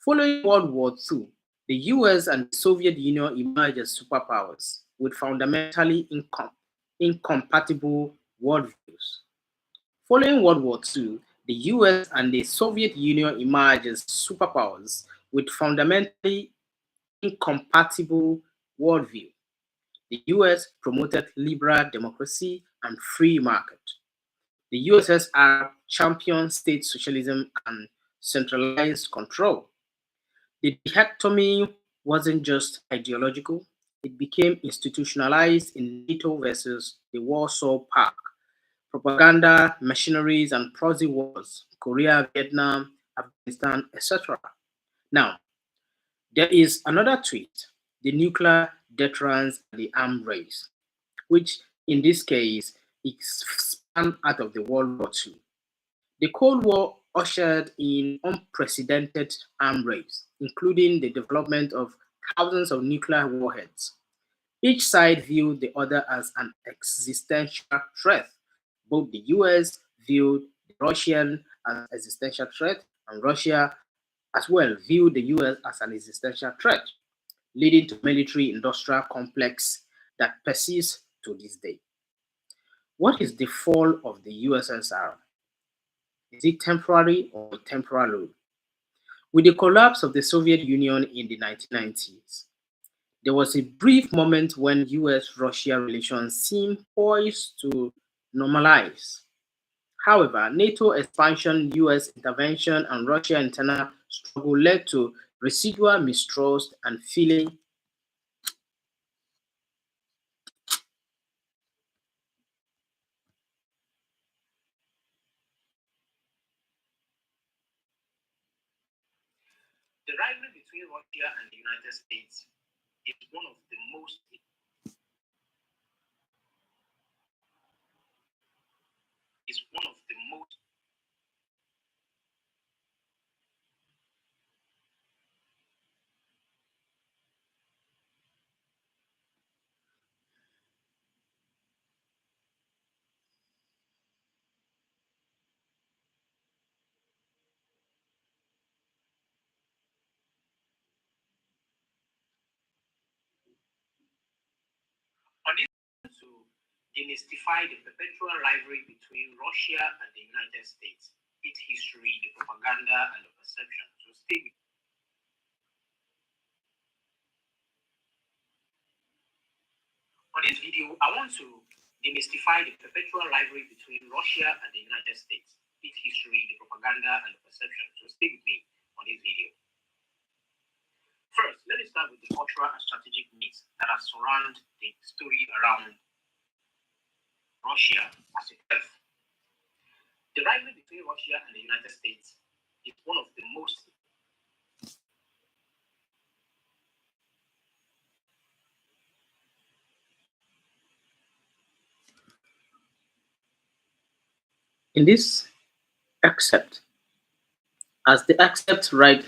Speaker 1: Following World War II, the US and the Soviet Union emerged as superpowers with fundamentally incompatible worldviews. Following World War II, the US and the Soviet Union emerged as superpowers with fundamentally incompatible worldview. The US promoted liberal democracy and free market. The USSR championed state socialism and centralized control. The dichotomy wasn't just ideological, it became institutionalized in NATO versus the Warsaw Pact, propaganda, machineries, and proxy wars, Korea, Vietnam, Afghanistan, etc. Now, there is another tweet, the nuclear deterrence and the arms race, which in this case is spun out of the World War II. The Cold War ushered in unprecedented arms race, including the development of thousands of nuclear warheads. Each side viewed the other as an existential threat. Both the US viewed the Russian as an existential threat, and Russia as well view the US as an existential threat, leading to military-industrial complex that persists to this day. What is the fall of the USSR? Is it temporary or temporal? With the collapse of the Soviet Union in the 1990s, there was a brief moment when US-Russia relations seemed poised to normalize. However, NATO expansion, US intervention, and Russia internal struggle led to residual mistrust and feeling. The rivalry between Russia and the United States is one of the most on this to demystify the perpetual rivalry between Russia and the United States, its history, the propaganda, and the perception. So stay with me. On this video, I want to demystify the perpetual rivalry between Russia and the United States, its history, the propaganda, and the perception. So stay with me on this video. First, let us start with the cultural and strategic myths that are surround the story around Russia as a threat. The rivalry between Russia and the United States is one of the most in this excerpt, as the excerpt right,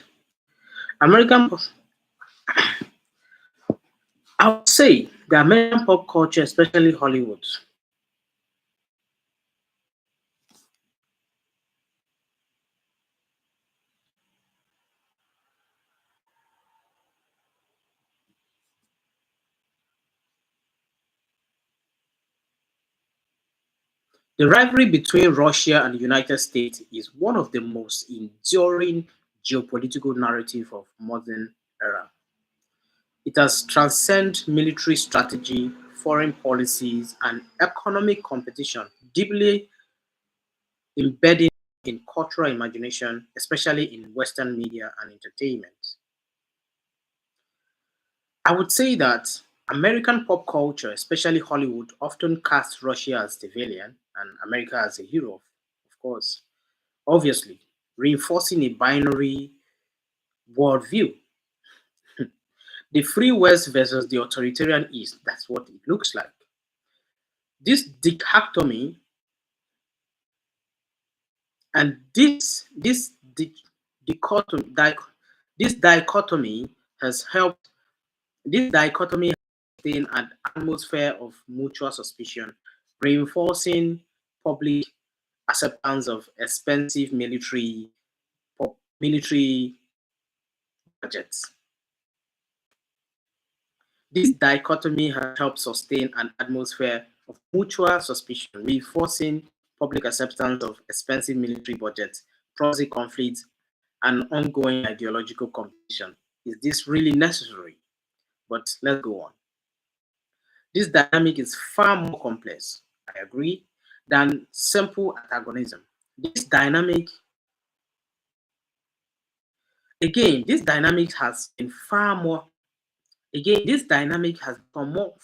Speaker 1: I would say the American pop culture, especially Hollywood, the rivalry between Russia and the United States is one of the most enduring geopolitical narrative of modern era. It has transcended military strategy, foreign policies, and economic competition, deeply embedded in cultural imagination, especially in Western media and entertainment. I would say that American pop culture, especially Hollywood, often casts Russia as the villain and America as a hero, of course, obviously, reinforcing a binary worldview. The free West versus the authoritarian East, that's what it looks like. This dichotomy and dichotomy, this dichotomy has helped this dichotomy has maintained an atmosphere of mutual suspicion, reinforcing public acceptance of expensive military budgets. This dichotomy has helped sustain an atmosphere of mutual suspicion, reinforcing public acceptance of expensive military budgets, proxy conflicts, and ongoing ideological competition. Is this really necessary? But let's go on. This dynamic is far more complex, I agree, than simple antagonism. This dynamic, this dynamic has been far more, this dynamic has become more,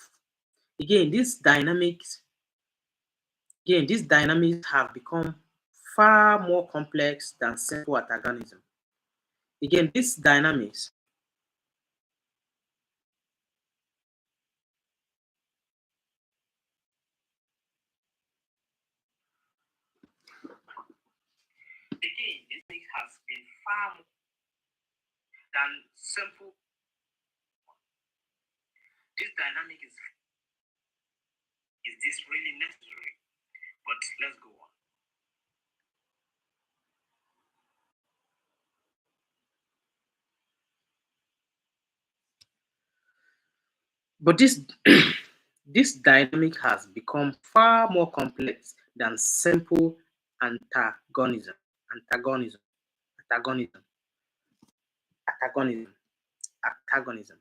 Speaker 1: these dynamics have become far more complex than simple antagonism. Again, these dynamics has been far more than simple. This dynamic is this really necessary? But let's go on. But this this dynamic has become far more complex than simple antagonism, antagonism, antagonism, antagonism, antagonism.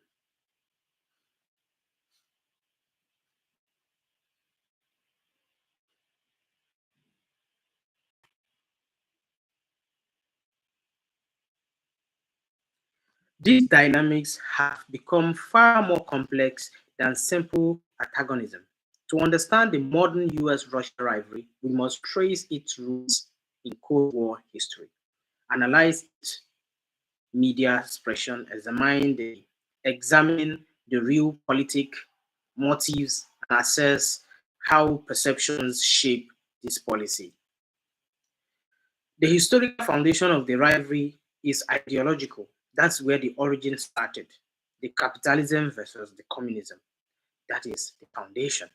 Speaker 1: These dynamics have become far more complex than simple antagonism. To understand the modern US-Russia rivalry, we must trace its roots in Cold War history, analyze its media expression, examine the real politic motives, and assess how perceptions shape this policy. The historical foundation of the rivalry is ideological. That's where the origin started. The capitalism versus the communism. That is the foundation.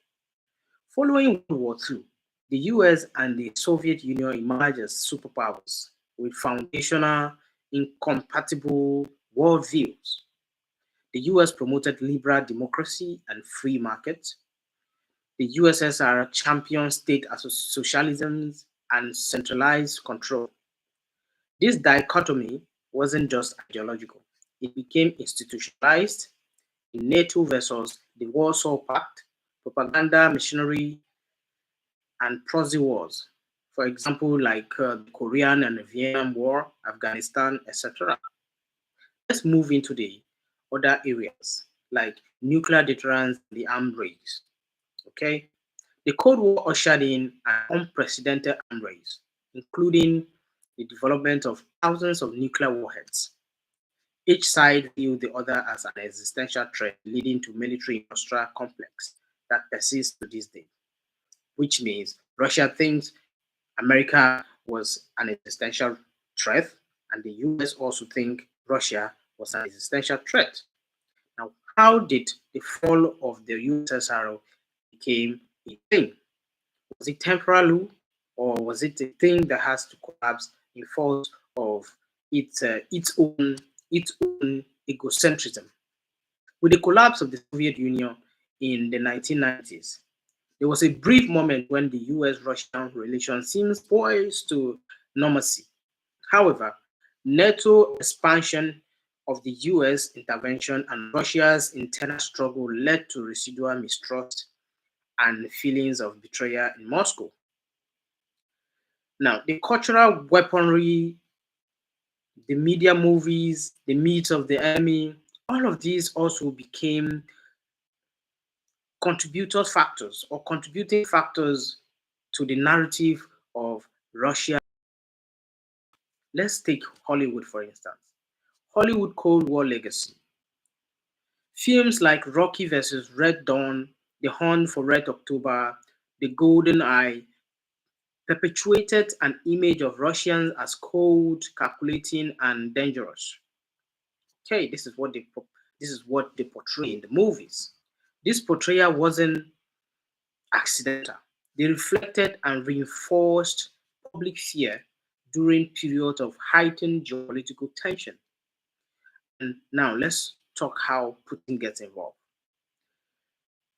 Speaker 1: Following World War II, the US and the Soviet Union emerged as superpowers with foundational, incompatible worldviews. The US promoted liberal democracy and free markets. The USSR championed state socialism and centralized control. This dichotomy wasn't just ideological, it became institutionalized in NATO versus the Warsaw Pact, propaganda machinery, and proxy wars. For example, like the Korean and the Vietnam War, Afghanistan, etc. Let's move into the other areas like nuclear deterrence and the arms race. Okay, the Cold War ushered in an unprecedented arms race, including the development of thousands of nuclear warheads. Each side viewed the other as an existential threat, leading to military-industrial complex that persists to this day. Which means Russia thinks America was an existential threat, and the US also think Russia was an existential threat. Now, how did the fall of the USSR became a thing? Was it temporary, or was it a thing that has to collapse in fault of its own egocentrism? With the collapse of the Soviet Union in the 1990s, there was a brief moment when the US-Russian relations seemed poised to normalcy. However, NATO expansion of the US intervention and Russia's internal struggle led to residual mistrust and feelings of betrayal in Moscow. Now, the cultural weaponry, the media movies, the myths of the enemy, all of these also became contributing factors to the narrative of Russia. Let's take Hollywood, for instance. Hollywood Cold War legacy. Films like Rocky vs. Red Dawn, The Hunt for Red October, The Golden Eye perpetuated an image of Russians as cold, calculating, and dangerous. Okay, this is what they portray in the movies. This portrayal wasn't accidental. They reflected and reinforced public fear during periods of heightened geopolitical tension. And now let's talk how Putin gets involved.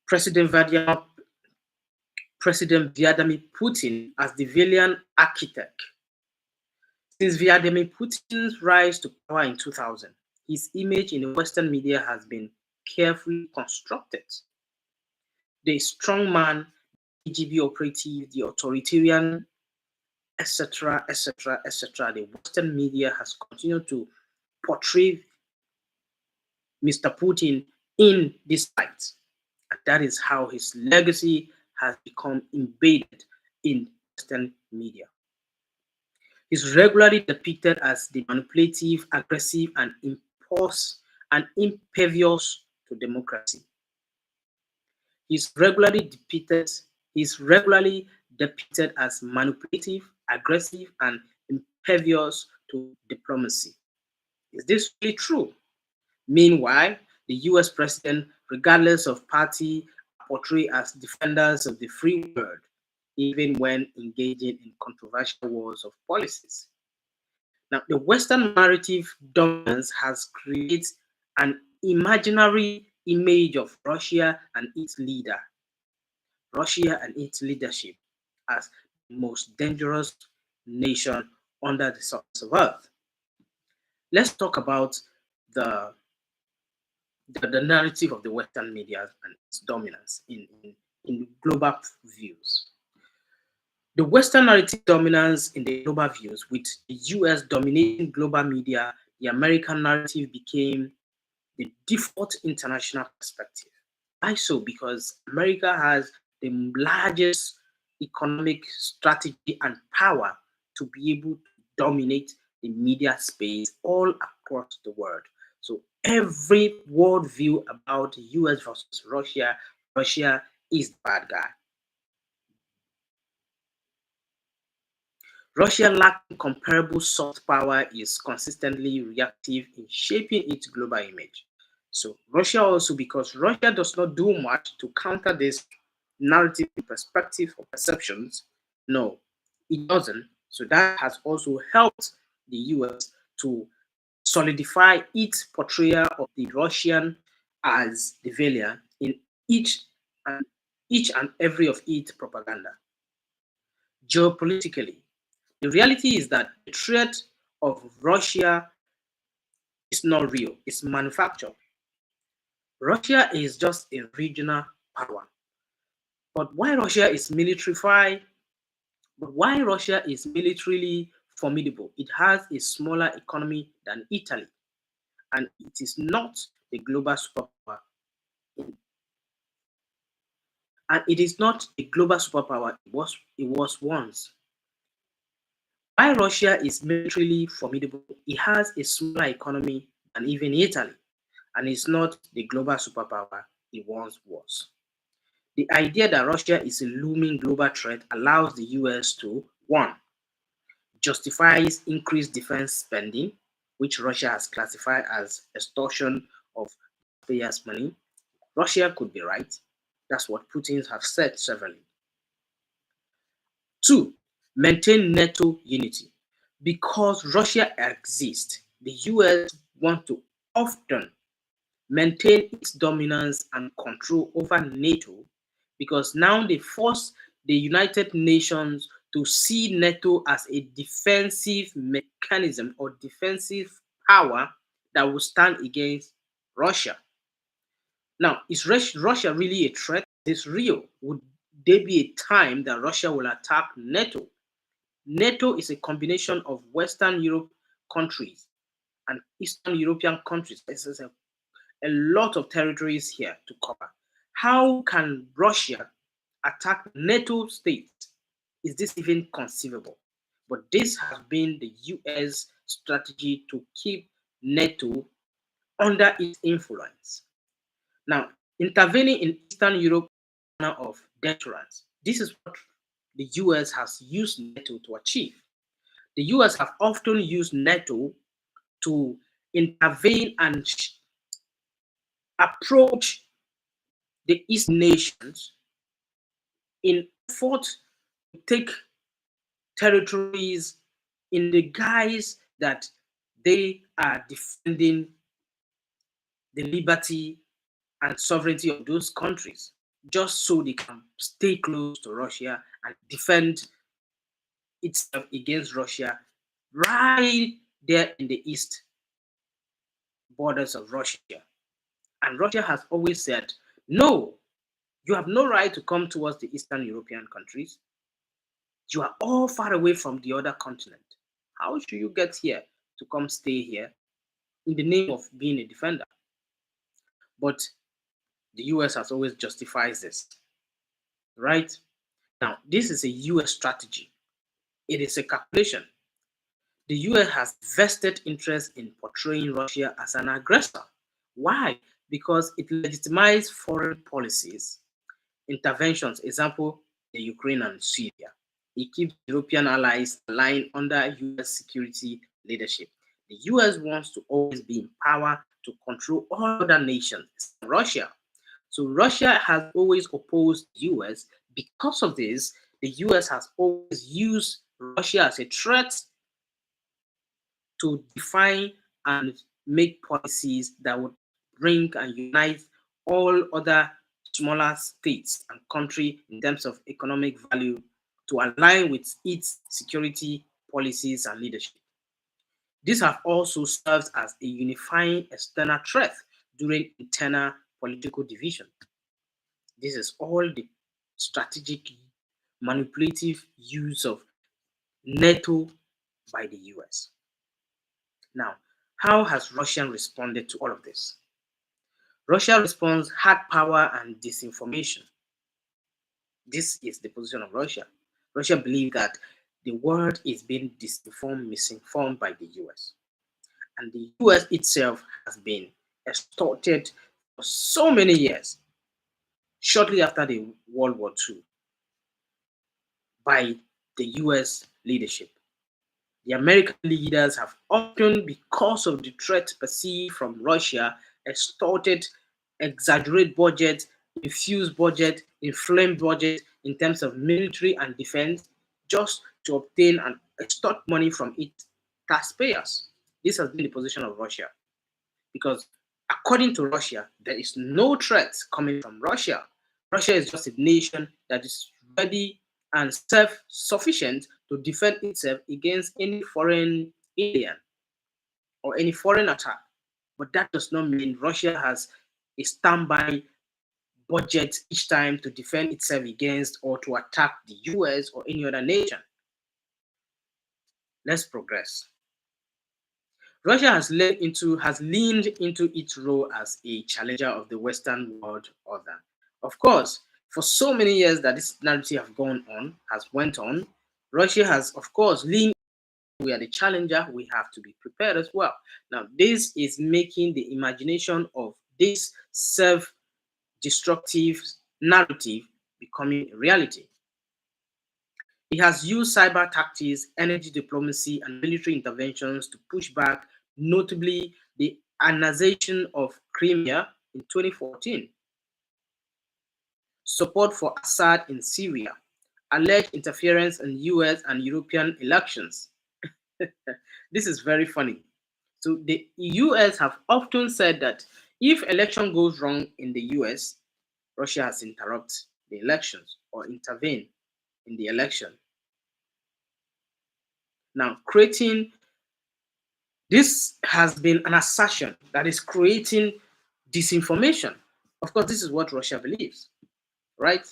Speaker 1: President Vladimir, President Vladimir Putin as the villain architect. Since Vladimir Putin's rise to power in 2000, his image in the Western media has been carefully constructed. The strongman, KGB operative, the authoritarian, etc., etc., etc. The Western media has continued to portray Mr. Putin in this light. And that is how his legacy has become embedded in Western media. He's regularly depicted as the manipulative, aggressive, and impervious to democracy. He's regularly depicted as manipulative, aggressive, and impervious to diplomacy. Is this really true? Meanwhile, the US president, regardless of party, are portrayed as defenders of the free world, even when engaging in controversial wars of policies. Now, the Western narrative dominance has created an imaginary image of Russia and its leadership as the most dangerous nation under the surface of Earth. Let's talk about the, the narrative of the Western media and its dominance in global views. The Western narrative dominance in the global views, with the US dominating global media, the American narrative became the default international perspective. Why so? Because America has the largest economic strategy and power to be able to dominate the media space all across the world. So every worldview about US versus Russia, Russia is the bad guy. Russia, lacking comparable soft power, is consistently reactive in shaping its global image. So Russia also, because Russia does not do much to counter this narrative perspective or perceptions, no, it doesn't. So that has also helped the US to solidify its portrayal of the Russian as the villain in each and every of its propaganda. Geopolitically, the reality is that the threat of Russia is not real, it's manufactured. Russia is just a regional power. But why Russia is militarily formidable, it has a smaller economy than Italy, and it is not a global superpower. And it is not a global superpower it was once. While Russia is militarily formidable, it has a smaller economy than even Italy, and is not the global superpower it once was. The idea that Russia is a looming global threat allows the US to 1. Justifies increased defense spending, which Russia has classified as extortion of taxpayers' money. Russia could be right. That's what Putin has said severally. 2. Maintain NATO unity. Because Russia exists, the US want to often maintain its dominance and control over NATO, because now they force the United Nations to see NATO as a defensive mechanism or defensive power that will stand against Russia. Now, is Russia really a threat? Is real? Would there be a time that Russia will attack NATO? NATO is a combination of Western Europe countries and Eastern European countries. This is a lot of territories here to cover. How can Russia attack NATO states? Is this even conceivable? But this has been the US strategy to keep NATO under its influence. Now, intervening in Eastern Europe of deterrence. This is what the US has used NATO to achieve. The US have often used NATO to intervene and approach the East nations in effort to take territories in the guise that they are defending the liberty and sovereignty of those countries, just so they can stay close to Russia and defend itself against Russia right there in the east borders of Russia. And Russia has always said, no, you have no right to come towards the Eastern European countries. You are all far away from the other continent. How should you get here to come stay here in the name of being a defender? But the US has always justified this, right? Now, this is a US strategy. It is a calculation. The US has vested interest in portraying Russia as an aggressor. Why? Because it legitimizes foreign policies, interventions, example, the Ukraine and Syria. It keeps European allies aligned under US security leadership. The US wants to always be in power to control all other nations, Russia. So Russia has always opposed the US. Because of this, the US has always used Russia as a threat to define and make policies that would bring and unite all other smaller states and countries in terms of economic value to align with its security policies and leadership. These have also served as a unifying external threat during internal political division. This is all the strategic, manipulative use of NATO by the US. Now, how has Russia responded to all of this? Russia responds hard power and disinformation. This is the position of Russia. Russia believes that the world is being disinformed, misinformed by the US. And the US itself has been extorted for so many years, shortly after the World War II, by the US leadership. The American leaders have often, because of the threat perceived from Russia, extorted, exaggerate budget, infuse budget, inflame budget in terms of military and defense, just to obtain and extort money from its taxpayers. This has been the position of Russia, because according to Russia, there is no threat coming from Russia. Russia is just a nation that is ready and self-sufficient to defend itself against any foreign alien or any foreign attack. But that does not mean Russia has a standby budget each time to defend itself against or to attack the US or any other nation. Let's progress. Russia has leaned into its role as a challenger of the Western world order. Of course, for so many years that this narrative has went on, Russia has, of course, leaned. We are the challenger. We have to be prepared as well. Now, this is making the imagination of this self-destructive narrative becoming a reality. It has used cyber tactics, energy diplomacy, and military interventions to push back, notably the annexation of Crimea in 2014, support for Assad in Syria, alleged interference in US and European elections. This is very funny. So the US have often said that if election goes wrong in the US, Russia has interrupted the elections or intervened in the election. Now, this has been an assertion that is creating disinformation. Of course, this is what Russia believes, right?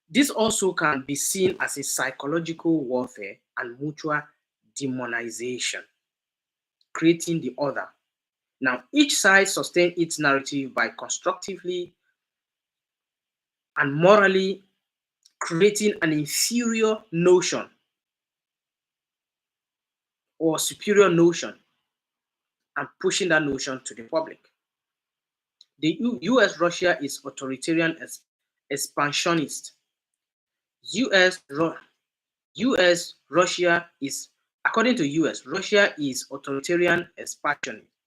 Speaker 1: This also can be seen as a psychological warfare and mutual demonization, creating the other. Now, each side sustains its narrative by constructively and morally creating an inferior notion or superior notion and pushing that notion to the public. The US Russia is authoritarian expansionist. US Russia is, according to US, Russia is authoritarian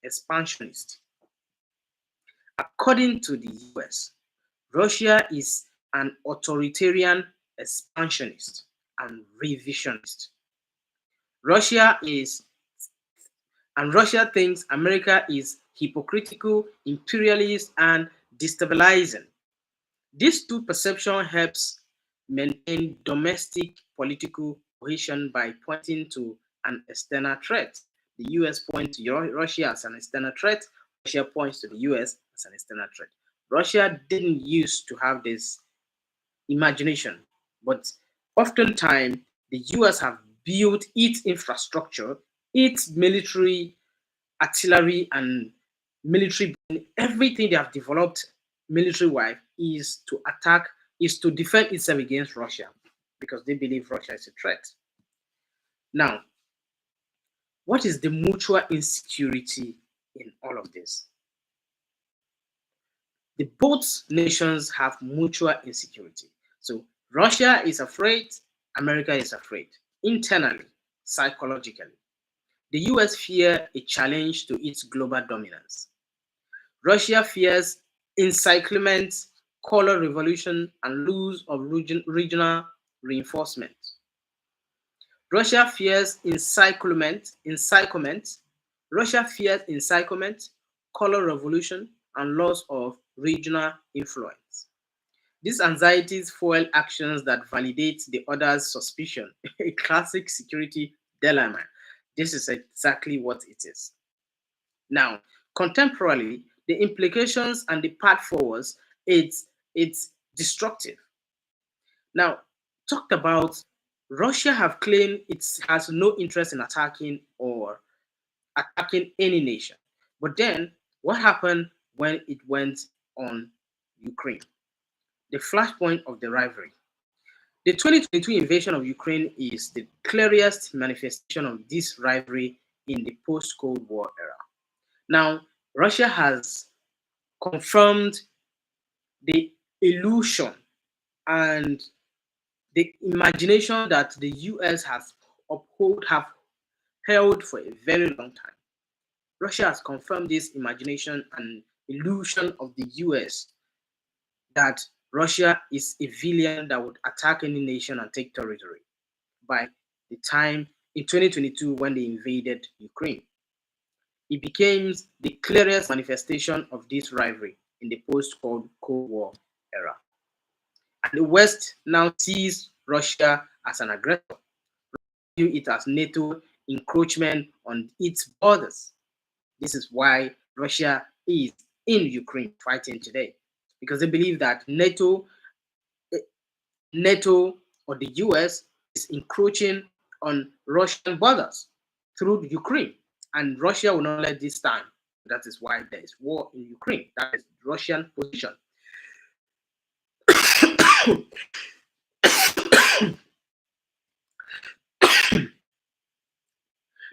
Speaker 1: expansionist. According to the US, Russia is an authoritarian expansionist and revisionist. Russia thinks America is hypocritical, imperialist, and destabilizing. These two perceptions helps maintain domestic political cohesion by pointing to an external threat. The US points to Russia as an external threat. Russia points to the US as an external threat. Russia didn't used to have this imagination, but oftentimes the US have built its infrastructure, its military, artillery, and military, everything they have developed military-wise is to defend itself against Russia because they believe Russia is a threat. Now, what is the mutual insecurity in all of this? Both nations have mutual insecurity. So Russia is afraid, America is afraid, internally, psychologically. The US fears a challenge to its global dominance. Russia fears encirclement, color revolution, and loss of regional reinforcement. Russia fears encirclement, color revolution, and loss of regional influence. These anxieties fuel actions that validate the other's suspicion, a classic security dilemma. This is exactly what it is. Now, contemporarily, the implications and the path forwards, it's destructive. Now, talked about Russia have claimed it has no interest in attacking any nation. But then, what happened when it went on Ukraine? The flashpoint of the rivalry. The 2022 invasion of Ukraine is the clearest manifestation of this rivalry in the post-Cold War era. Now, Russia has confirmed the illusion and the imagination that the US have held for a very long time. Russia has confirmed this imagination and illusion of the US that Russia is a villain that would attack any nation and take territory by the time in 2022 when they invaded Ukraine. It became the clearest manifestation of this rivalry in the post-Cold War era. And the West now sees Russia as an aggressor, view it as NATO encroachment on its borders. This is why Russia is in Ukraine fighting today, because they believe that NATO or the US is encroaching on Russian borders through Ukraine, and Russia will not let this stand. That is why there is war in Ukraine. That is Russian position.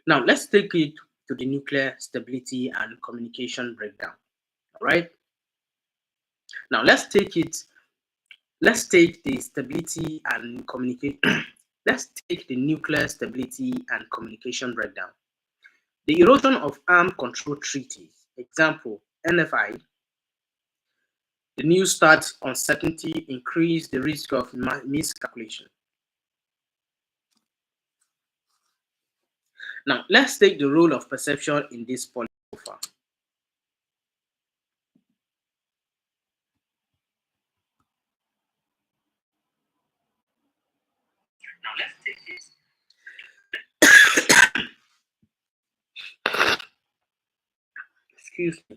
Speaker 1: Now let's take it to the nuclear stability and communication breakdown. All right. Now let's take the stability and communicate. Let's take the nuclear stability and communication breakdown. The erosion of armed control treaties, example NFI, the New START uncertainty increase the risk of miscalculation. Now let's take the role of perception in this policy so far.
Speaker 5: Now let's take this.
Speaker 1: Excuse me.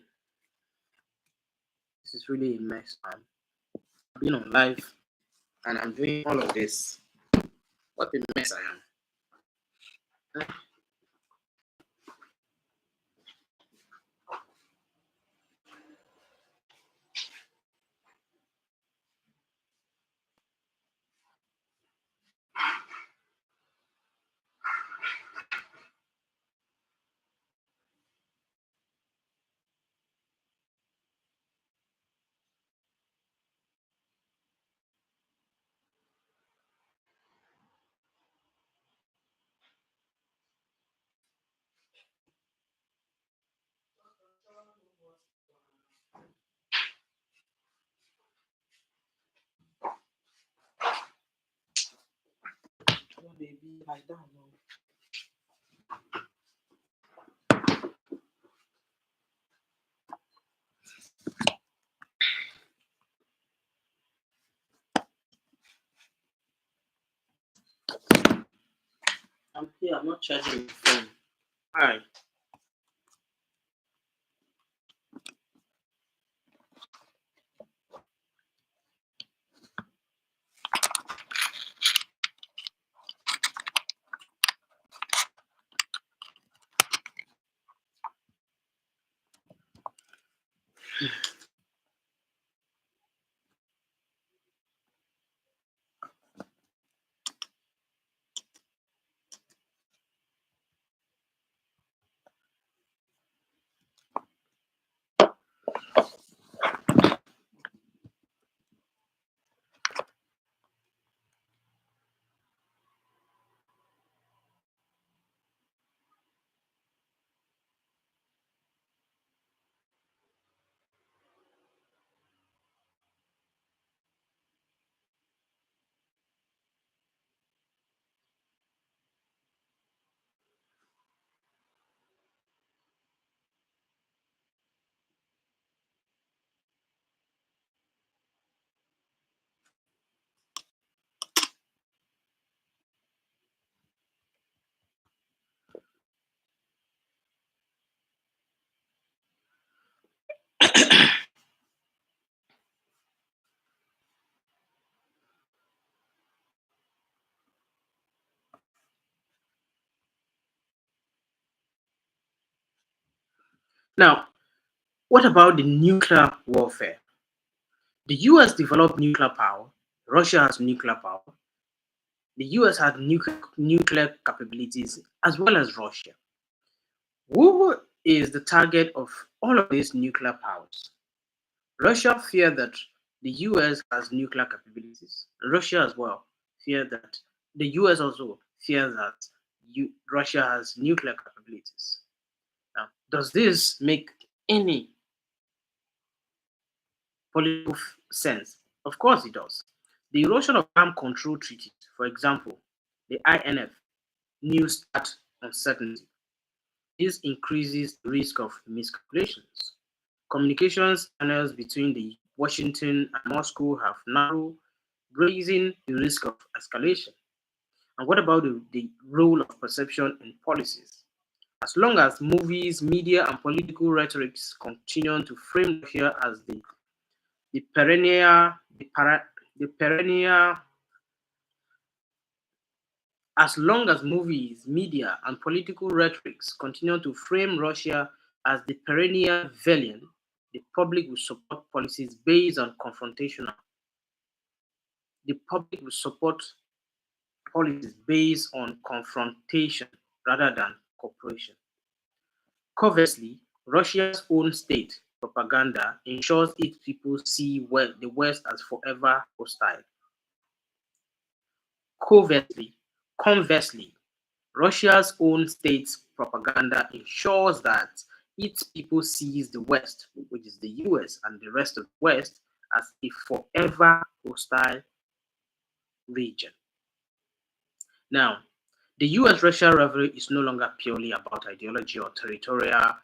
Speaker 1: This is really a mess, man. I've been on live and I'm doing all of this. What a mess I am. Oh, baby, I don't know. I'm here, I'm not charging the phone. Alright. Now, what about the nuclear warfare? The US developed nuclear power, Russia has nuclear power, the US has nuclear capabilities as well as Russia. Who is the target of all of these nuclear powers? Russia fear that the US has nuclear capabilities. Russia as well fear that the US also fears that Russia has nuclear capabilities. Now, does this make any political sense? Of course it does. The erosion of armed control treaties, for example, the INF, New START uncertainty. This increases the risk of miscalculations. Communications channels between the Washington and Moscow have narrowed, raising the risk of escalation. And what about the role of perception in policies? As long as movies, media, and political rhetorics continue to frame Russia as the perennial, the perennial, as long as movies, media, and political rhetorics continue to frame Russia as the perennial villain, the public will support policies based on confrontation. The public will support policies based on confrontation rather than cooperation. Conversely, Russia's own state propaganda ensures its people see the West as forever hostile. Conversely, conversely, Russia's own state propaganda ensures that its people sees the West, which is the US and the rest of the West, as a forever hostile region. Now, the US Russia rivalry is no longer purely about ideology or territorial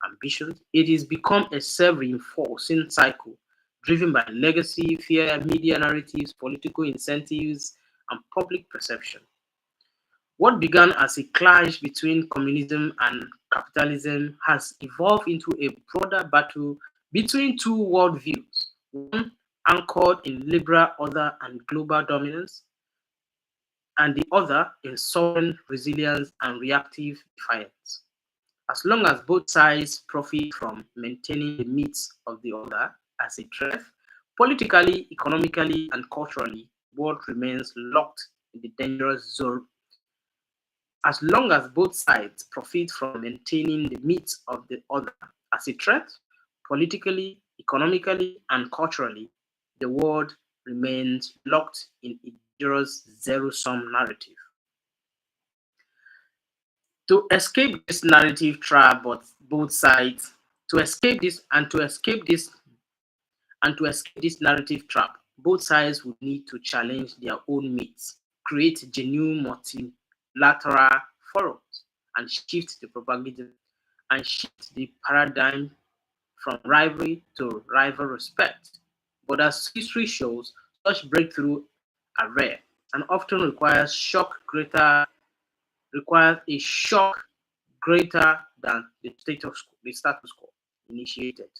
Speaker 1: ambitions. It has become a self reinforcing cycle driven by legacy, fear, media narratives, political incentives, and public perception. What began as a clash between communism and capitalism has evolved into a broader battle between two worldviews, one anchored in liberal order and global dominance, and the other in sovereign resilience and reactive defiance. As long as both sides profit from maintaining the myths of the other as a threat, politically, economically, and culturally, the world remains locked in the dangerous zone. As long as both sides profit from maintaining the myths of the other as a threat, politically, economically, and culturally, the world remains locked in a dangerous zero-sum narrative. To escape this narrative trap, but both sides, to escape this narrative trap, both sides would need to challenge their own myths, create genuine multilateral forums, and shift the propaganda and shift the paradigm from rivalry to rival respect. But as history shows, such breakthrough are rare and often requires a shock greater than the status quo initiated.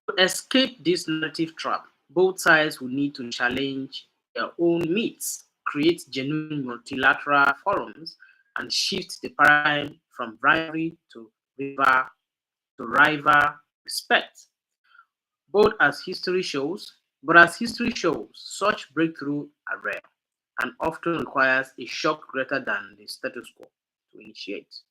Speaker 1: To escape this narrative trap, both sides will need to challenge their own myths, create genuine multilateral forums, and shift the paradigm from rivalry to rival respect. Both as history shows, but as history shows, such breakthrough are rare and often requires a shock greater than the status quo to initiate.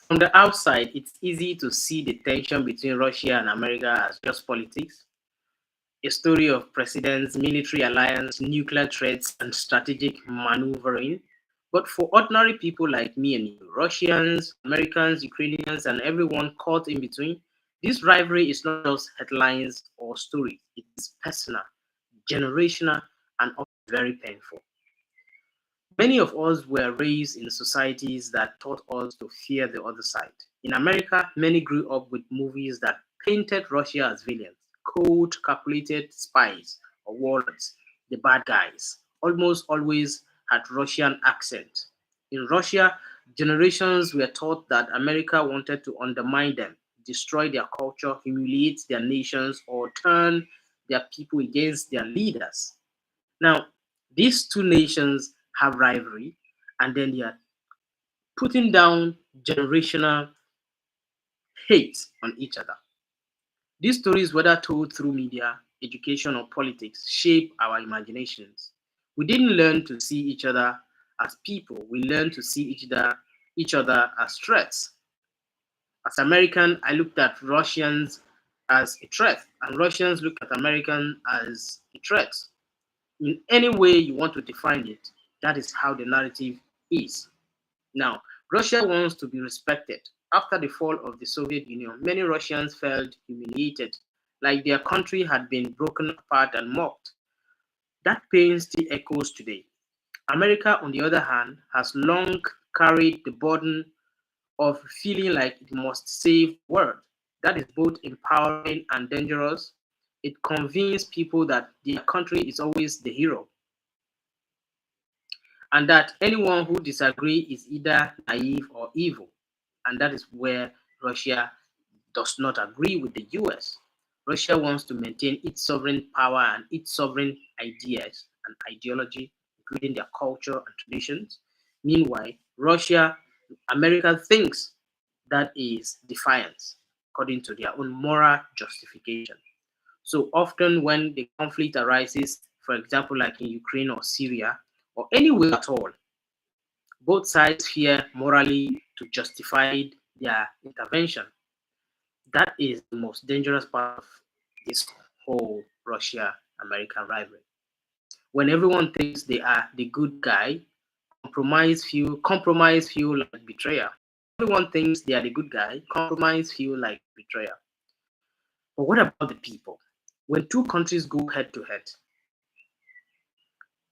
Speaker 1: From the outside, it's easy to see the tension between Russia and America as just politics. a story of presidents, military alliance, nuclear threats, and strategic maneuvering. But for ordinary people like me and you, Russians, Americans, Ukrainians, and everyone caught in between, this rivalry is not just headlines or stories. It is personal, generational, and often very painful. Many of us were raised in societies that taught us to fear the other side. In America, many grew up with movies that painted Russia as villains, cold, calculated spies or warlords, the bad guys. Almost always had Russian accent. In Russia, generations were taught that America wanted to undermine them, destroy their culture, humiliate their nations, or turn their people against their leaders. Now, these two nations have rivalry, and then they are putting down generational hate on each other. These stories, whether told through media, education, or politics, shape our imaginations. We didn't learn to see each other as people, we learned to see each other as threats. As American, I looked at Russians as a threat, and Russians look at American as a threat. In any way you want to define it, that is how the narrative is. Now, Russia wants to be respected. After the fall of the Soviet Union, many Russians felt humiliated, like their country had been broken apart and mocked. That pain still echoes today. America, on the other hand, has long carried the burden of feeling like it must save the world. That is both empowering and dangerous. It convinces people that their country is always the hero, and that anyone who disagrees is either naive or evil. And that is where Russia does not agree with the US. Russia wants to maintain its sovereign power and its sovereign ideas and ideology, including their culture and traditions. Meanwhile, America thinks that is defiance, according to their own moral justification. So often, when the conflict arises, for example, like in Ukraine or Syria, or anywhere at all, both sides fear morally to justify their intervention. That is the most dangerous part of this whole Russia American rivalry. When everyone thinks they are the good guy, compromise feel like betrayal. Everyone thinks they are the good guy, compromise feel like betrayal. But what about the people? When two countries go head to head,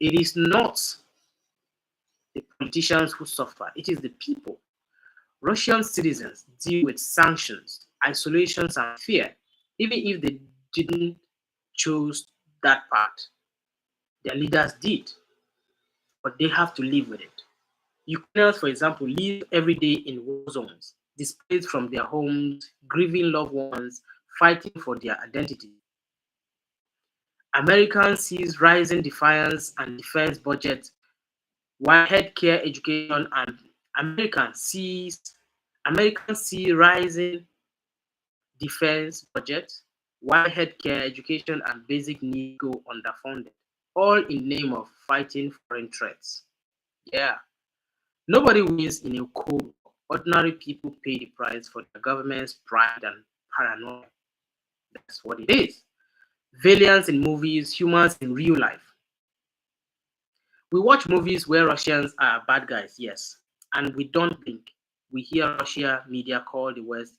Speaker 1: it is not the politicians who suffer, it is the people. Russian citizens deal with sanctions, isolations, and fear, even if they didn't choose that part. Their leaders did, but they have to live with it. Ukrainians, for example, live every day in war zones, displaced from their homes, grieving loved ones, fighting for their identity. Americans sees rising defiance and defense budgets, while healthcare, education, and Americans sees Americans see rising defense budgets, while healthcare, education, and basic needs go underfunded, all in name of fighting foreign threats. Yeah, nobody wins in a cold war. Ordinary people pay the price for their government's pride and paranoia. That's what it is. Villains in movies, humans in real life. We watch movies where Russians are bad guys, yes, and we don't blink. We hear Russia media call the West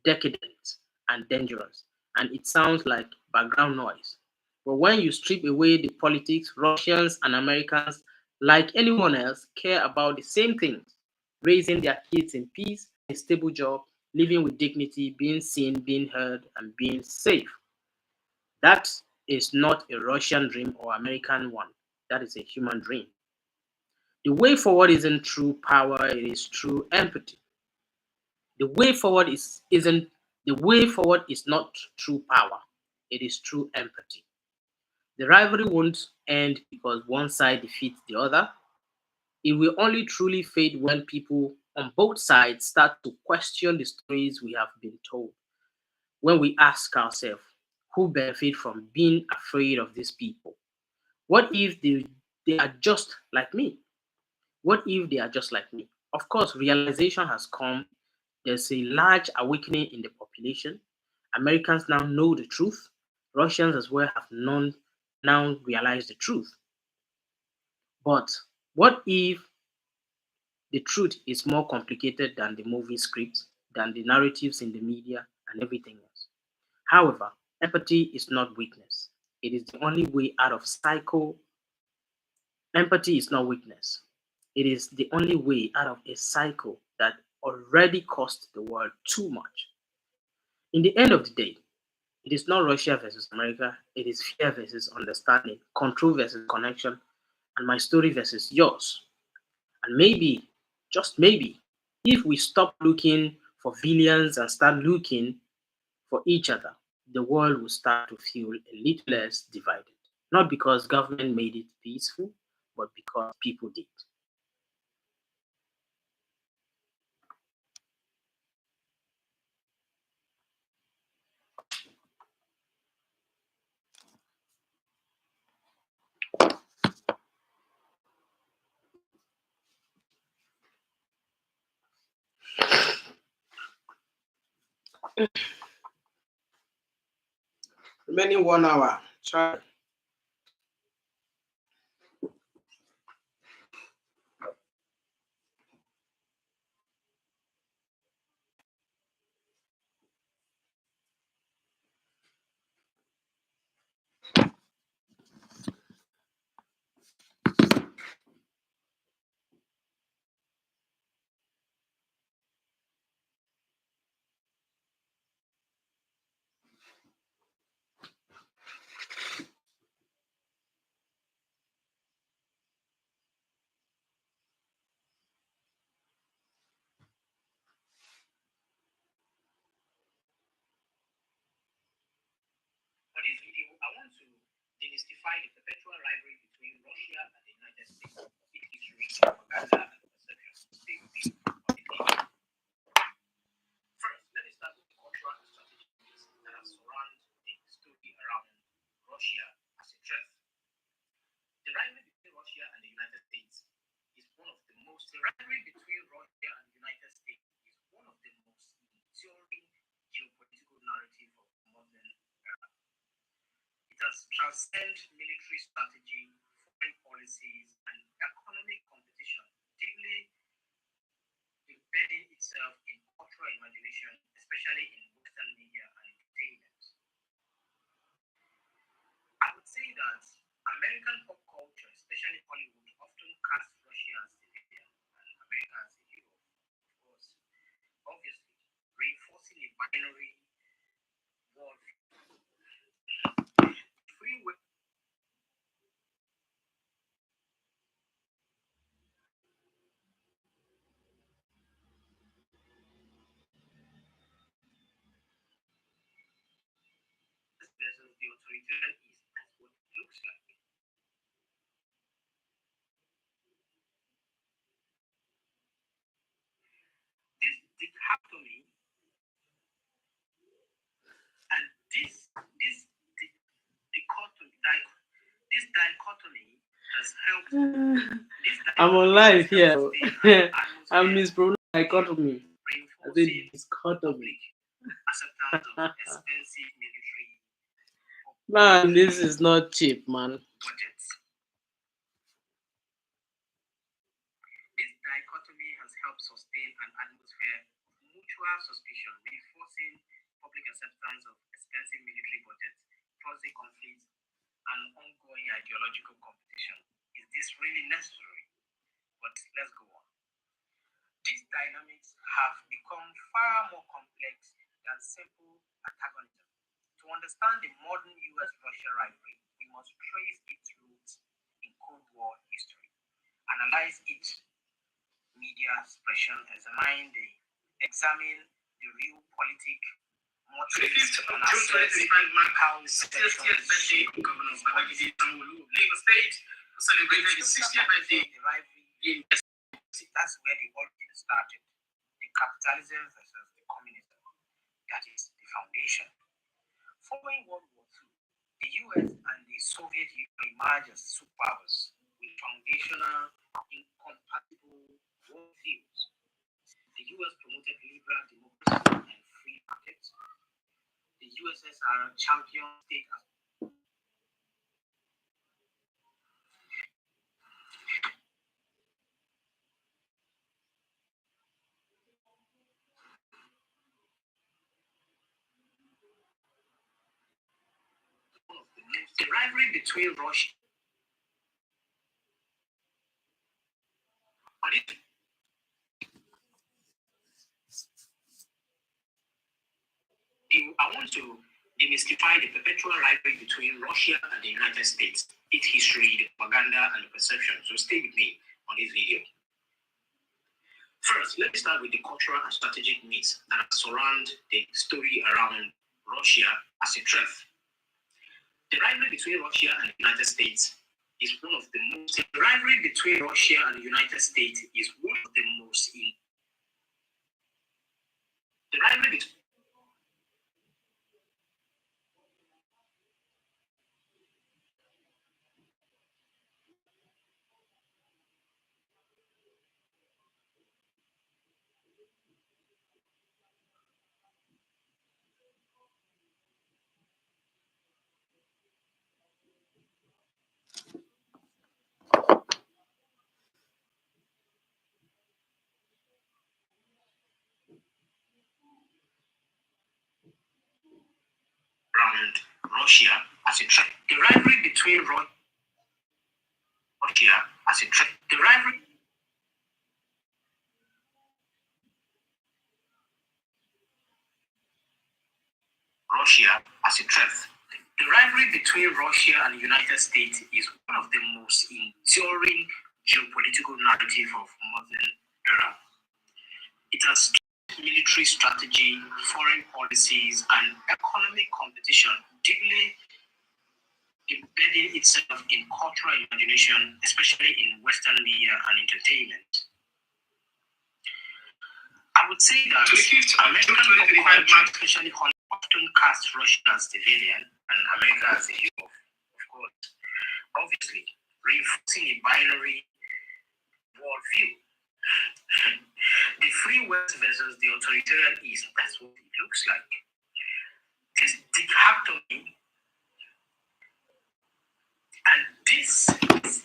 Speaker 1: decadent and dangerous, and it sounds like background noise. But when you strip away the politics, Russians and Americans, like anyone else, care about the same things: raising their kids in peace, a stable job, living with dignity, being seen, being heard, and being safe. That is not a Russian dream or American one. That is a human dream. The way forward isn't true power, it is true empathy. The way forward isn't the way forward is not true power. It is true empathy. The rivalry won't end because one side defeats the other. It will only truly fade when people on both sides start to question the stories we have been told. When we ask ourselves, who benefit from being afraid of these people? What if they are just like me? What if they are just like me? Of course, realization has come. There's a large awakening in the population. Americans now know the truth. Russians as well have now realized the truth. But what if the truth is more complicated than the movie scripts, than the narratives in the media, and everything else? However, empathy is not weakness. It is the only way out of cycle. Empathy is not weakness. It is the only way out of a cycle that already cost the world too much. In the end of the day, it is not Russia versus America, it is fear versus understanding, control versus connection, and my story versus yours. And maybe, just maybe, if we stop looking for villains and start looking for each other, the world will start to feel a little less divided. Not because government made it peaceful, but because people did. Remaining 1 hour. Try.
Speaker 5: For this video, I want to demystify the perpetual rivalry between Russia and the United States, its history, propaganda, and perception. First, let me start with the cultural and strategic myths that have surrounded the story around Russia as a threat. The rivalry between Russia and the United States is one of the most. The rivalry between Russia and the United States is one of the most enduring geopolitical narrative of modern era. It has transcended military strategy, foreign policies, and economic competition, deeply embedding itself in cultural imagination, especially in Western media and entertainment. I would say that American pop culture, especially Hollywood, often casts Russia as the villain and America as the hero. Of course, obviously, reinforcing a binary world. Free will. Versus the authoritarian East as what it looks like. This dichotomy and this dichotomy has helped.
Speaker 1: I'm on live here. I mispronounced dichotomy. I said dichotomy.
Speaker 5: Acceptance of expensive military
Speaker 1: Man, this is not cheap, man.
Speaker 5: budgets. This dichotomy has helped sustain an atmosphere of mutual suspicion, reinforcing public acceptance of expensive military budgets, proxy conflicts, and ongoing ideological competition. Is this really necessary? But let's go on. These dynamics have become far more complex than simple antagonism. To understand the modern US-Russia rivalry, we must trace its roots in Cold War history, analyze its media expression, examine the real politic motives, and assess how sections shape Governor Babajide Sanwo-Olu of Lagos State, who celebrated his 60th birthday. The rivalry, that's where the origin started. The capitalism versus the communism. That is the foundation. Following World War II, the US and the Soviet Union emerged as superpowers with foundational, incompatible worldviews. The US promoted liberal democracy and free markets,
Speaker 9: the USSR champion state.
Speaker 5: The rivalry between Russia I want to demystify the perpetual rivalry between Russia and the United States, its history, the propaganda, and the perception. So stay with me on this video. First, let me start with the cultural and strategic myths that surround the story around Russia as a threat. The rivalry between Russia and the United States is one of the most. The rivalry between Russia and the United States is one of the most. The rivalry between around Russia as a threat. The rivalry between Russia as a threat. The rivalry. Russia as a threat. The rivalry between Russia and the United States is one of the most enduring geopolitical narrative of modern era. It has military strategy, foreign policies, and economic competition deeply embedding itself in cultural imagination, especially in Western media and entertainment. I would say that American pop culture, especially Hollywood, often cast Russia as the villain and America as the hero, of course, obviously reinforcing a binary worldview. The free West versus the authoritarian East, that's what it looks like. This dichotomy and this is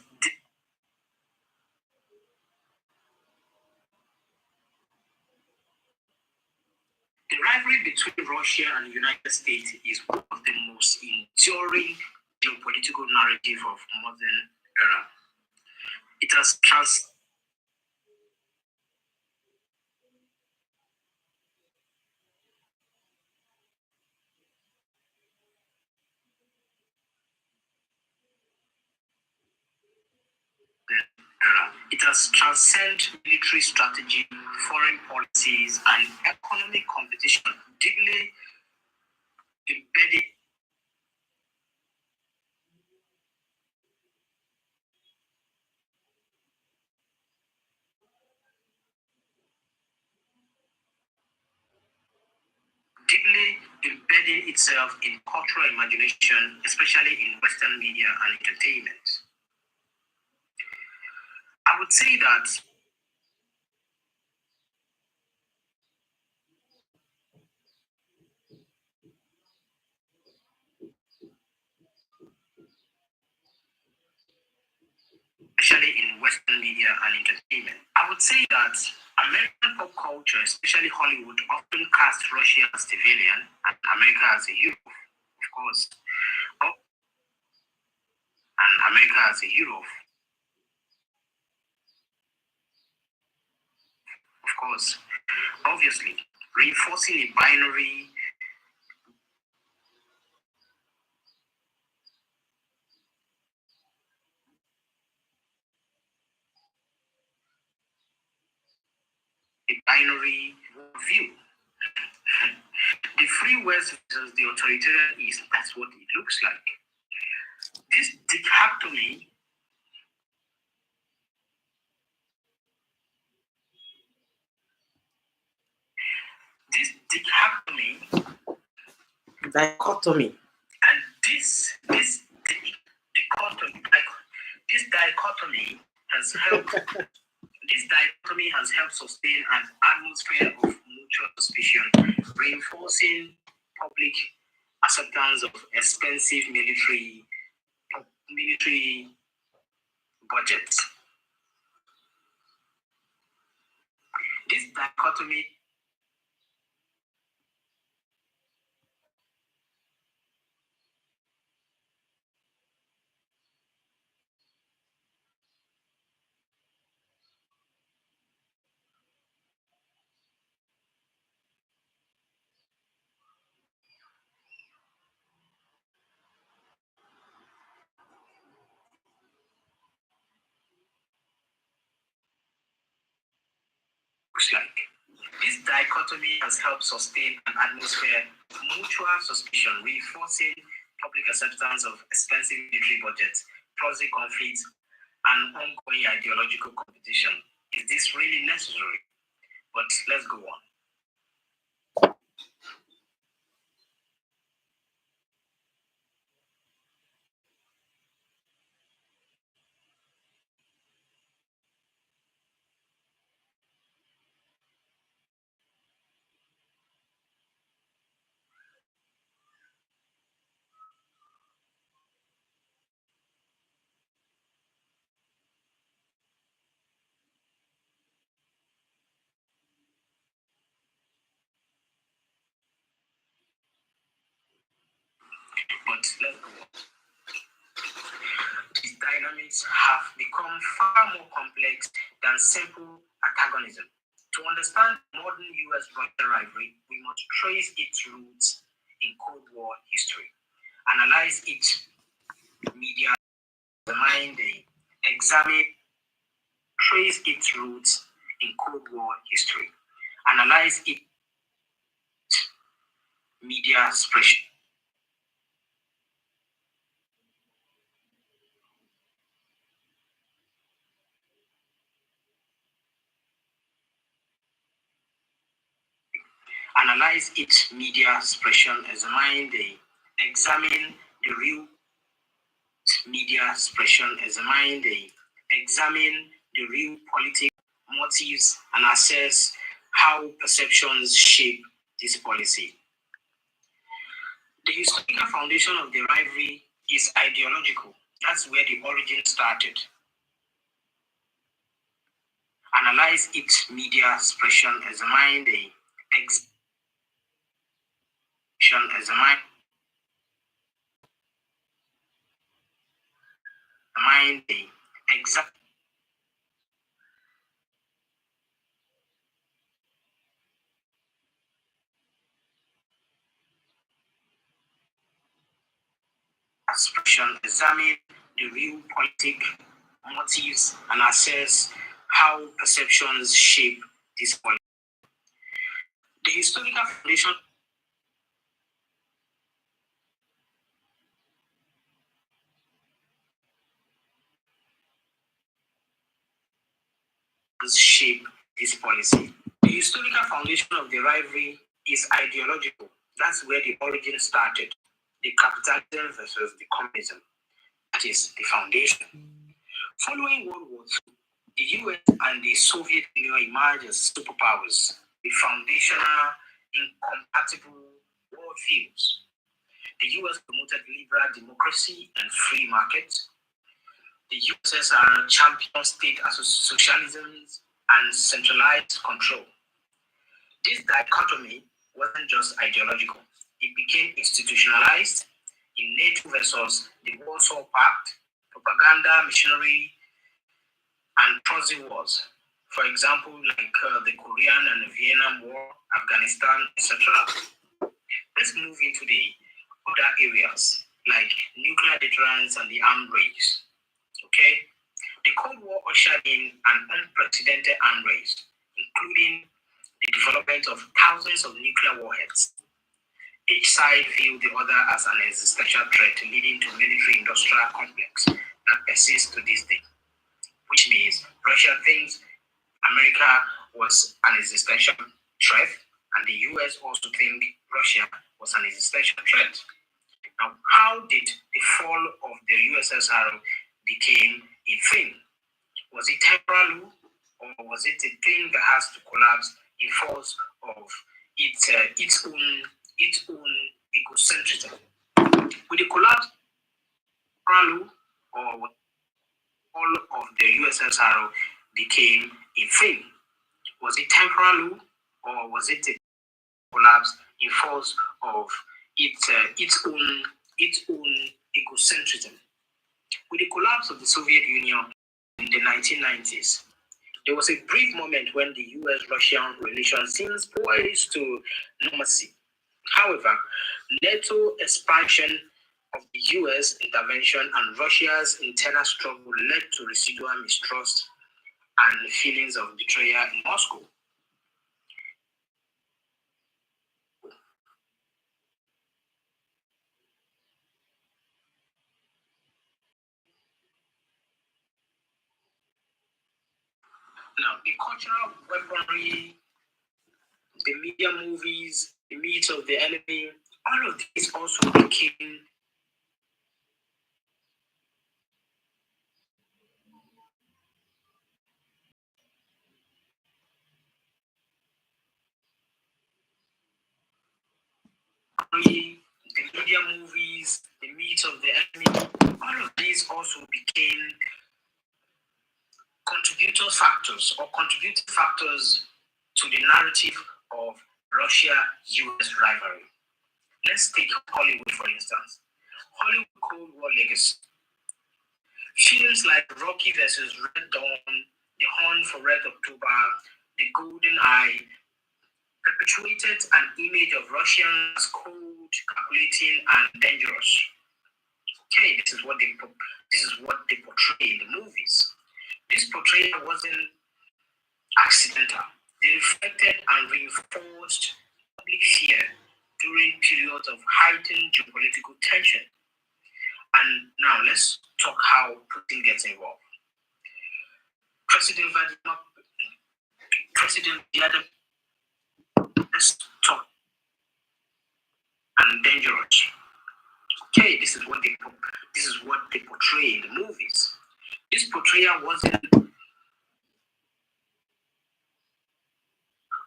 Speaker 5: the rivalry between Russia and the United States is one of the most enduring geopolitical narrative of modern era. It has transcended military strategy, foreign policies, and economic competition, deeply embedded. Deeply embedding itself in cultural imagination, especially in Western media and entertainment. I would say that especially in Western media and entertainment. I would say that American pop culture, especially Hollywood, often cast Russia as the villain and America as a hero, of course. And America as a hero, of course, obviously, reinforcing a binary view. The free West versus the authoritarian East, that's what it looks like. This dichotomy and this dichotomy has helped sustain an atmosphere of mutual suspicion, reinforcing public expensive military budgets. This dichotomy looks like. This dichotomy has helped sustain an atmosphere of mutual suspicion, reinforcing public acceptance of expensive military budgets, proxy conflicts, and ongoing ideological competition. Is this really necessary? But let's go on. But let's go on. These dynamics have become far more complex than simple antagonism. To understand modern US-Russia rivalry, we must trace its roots in Cold War history, analyze its media, trace its roots in Cold War history, analyze its media expression. Analyze its media expression, examine the real media expression, examine the real political motives, and assess how perceptions shape this policy. The historical foundation of the rivalry is ideological. That's where the origin started. Analyze its media expression, examine the exact expression, examine the real politic motives, and assess how perceptions shape this policy. The historical foundation shape this policy. The historical foundation of the rivalry is ideological. That's where the origin started. The capitalism versus the communism. That is the foundation. Following World War II, the US and the Soviet Union emerged as superpowers with foundational, incompatible worldviews. The US promoted liberal democracy and free markets. The USSR championed state socialism and centralized control. This dichotomy wasn't just ideological, it became institutionalized in NATO versus the Warsaw Pact, propaganda, machinery, and proxy wars. For example, like the Korean and the Vietnam War, Afghanistan, etc. Let's move into the other areas like nuclear deterrence and the arms race. Okay, the Cold War ushered in an unprecedented arms race, including the development of thousands of nuclear warheads. Each side viewed the other as an existential threat, leading to military-industrial complex that persists to this day. Which means Russia thinks America was an existential threat, and the US also think Russia was an existential threat. Now, how did the fall of the USSR became a thing? Was it temporary, or was it a thing that has to collapse in force of its own egocentrism? With the collapse of Palu, or all of the USSR became inflamed. Was it temporal, or was it a collapse in force of its own egocentrism? With the collapse of the Soviet Union in the 1990s, there was a brief moment when the US-Russian relations seemed poised to normalcy. However, NATO expansion of the US intervention and Russia's internal struggle led to residual mistrust and feelings of betrayal in Moscow. Now, the cultural weaponry, the media movies, the myths of the enemy, all of these also became the media movies, the myths of the enemy, all of these also became contributing factors to the narrative of Russia-US rivalry. Let's take Hollywood, for instance. Hollywood Cold War legacy. Films like Rocky vs. Red Dawn, The Hunt for Red October, The Golden Eye perpetuated an image of Russians as cold, calculating, and dangerous. Okay, this is what they portray in the movies. This portrayal wasn't accidental. They reflected and reinforced public fear during periods of heightened geopolitical tension. And now let's talk how Putin gets involved. President Vladimir, let's talk, and dangerous. Okay, this is what they portray in the movies. This portrayal wasn't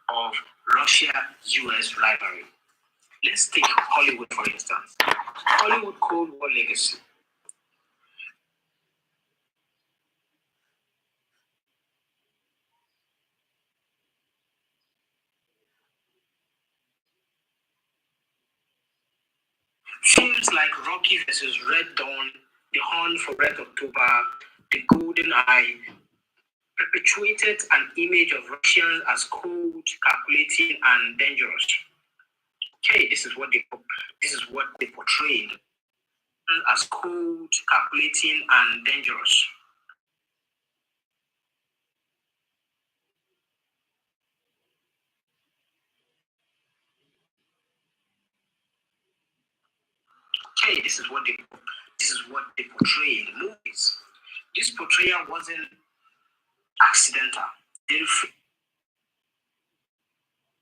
Speaker 5: of Russia-US rivalry. Let's take Hollywood, for instance. Hollywood Cold War legacy. Films like Rocky vs. Red Dawn, The Hunt for Red October, The Golden Eye perpetuated an image of Russians as cold, calculating, and dangerous. Okay, this is what they portrayed as cold, calculating, and dangerous. Okay, this is what they portray in the movies. This portrayal wasn't accidental. This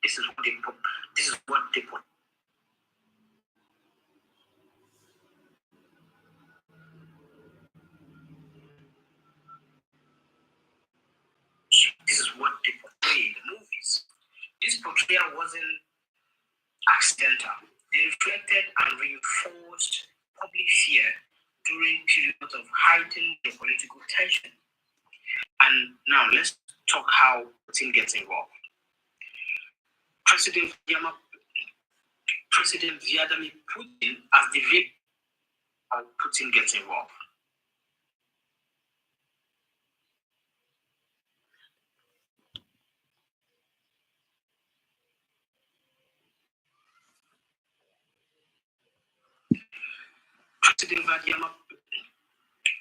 Speaker 5: is what they portray. This is what they portray in the movies. This portrayal wasn't accidental. They reflected and reinforced public fear during periods of heightened geopolitical tension. And now let's talk how Putin gets involved. President Vladimir Putin as the victim of Putin gets involved.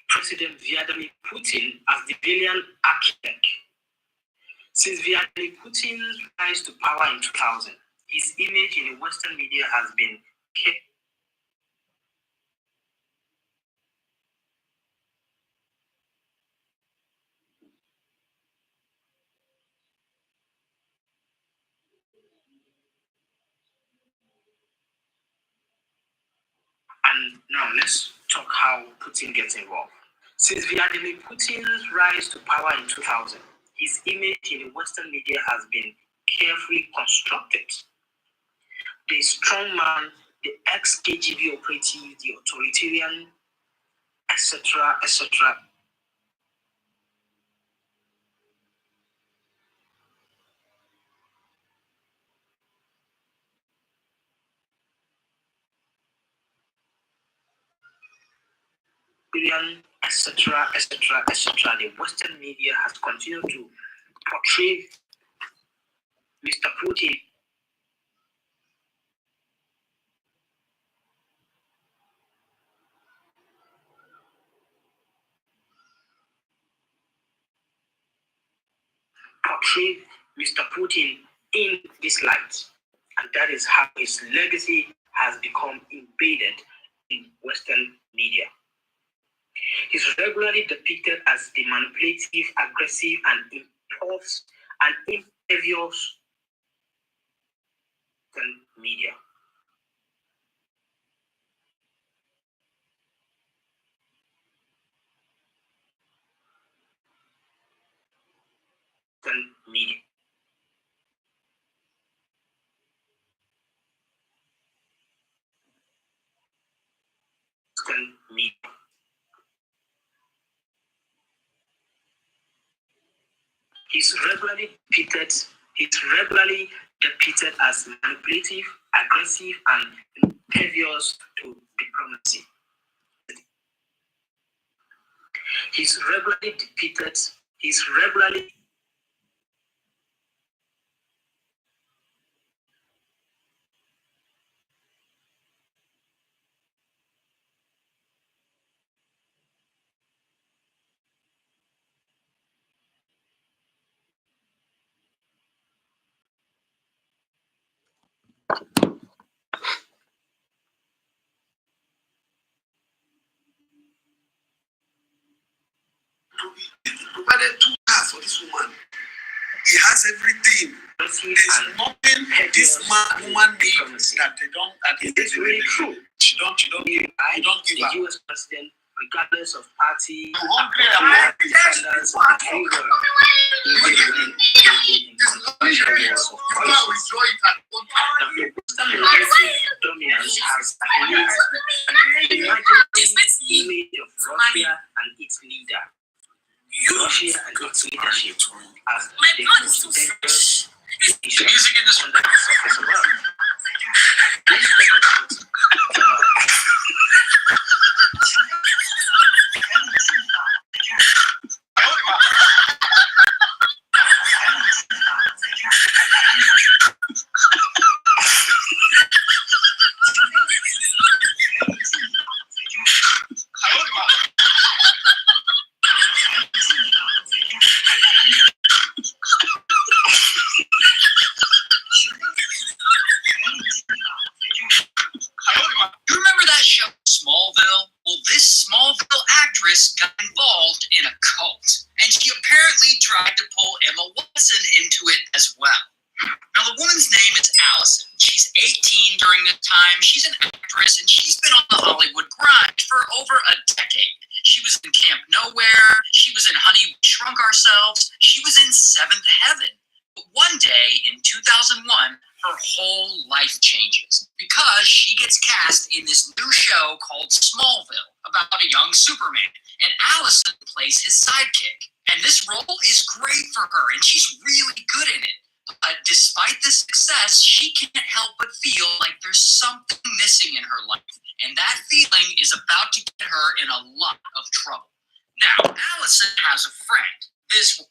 Speaker 5: President Vladimir Putin as the villain architect. Since Vladimir Putin's rise to power in 2000, his image in the Western media has been kept. And now let's talk how Putin gets involved. Since Vladimir Putin's rise to power in 2000, his image in the Western media has been carefully constructed. The strongman the ex-KGB operative, the authoritarian, etc., etc. Etc., etc., etc. The Western media has continued to portray Mr. Putin in this light, and that is how his legacy has become embedded in Western media. He's regularly depicted as the manipulative, aggressive, and impervious media. Media. Media. He's regularly depicted as manipulative, aggressive, and impervious to diplomacy. He's regularly
Speaker 2: provided 2 cars for this woman. He has everything. There's nothing this woman needs that they don't.
Speaker 5: It's really true.
Speaker 2: You don't give
Speaker 5: the
Speaker 2: up.
Speaker 5: US president, regardless of party,
Speaker 2: Standards of the free world.
Speaker 5: Dominance has a image of Russia and its leader. Russia and its leadership as the most dangerous nation on the surface of the world.
Speaker 10: You remember that show Smallville? Well, this Smallville actress got involved in a cult, and she apparently tried to pull Emma Watson into it as well. Now, the woman's name is Allison. She's 18 during this time. She's an actress, and she's been on the Hollywood grind for over a decade. She was in Camp Nowhere. She was in Honey, We Shrunk Ourselves. She was in Seventh Heaven. But one day in 2001, her whole life changes because she gets cast in this new show called Smallville about a young Superman, and Allison plays his sidekick. And this role is great for her, and she's really good in it. But despite the success, she can't help but feel like there's something missing in her life, and that feeling is about to get her in a lot of trouble. Now, Allison has a friend. This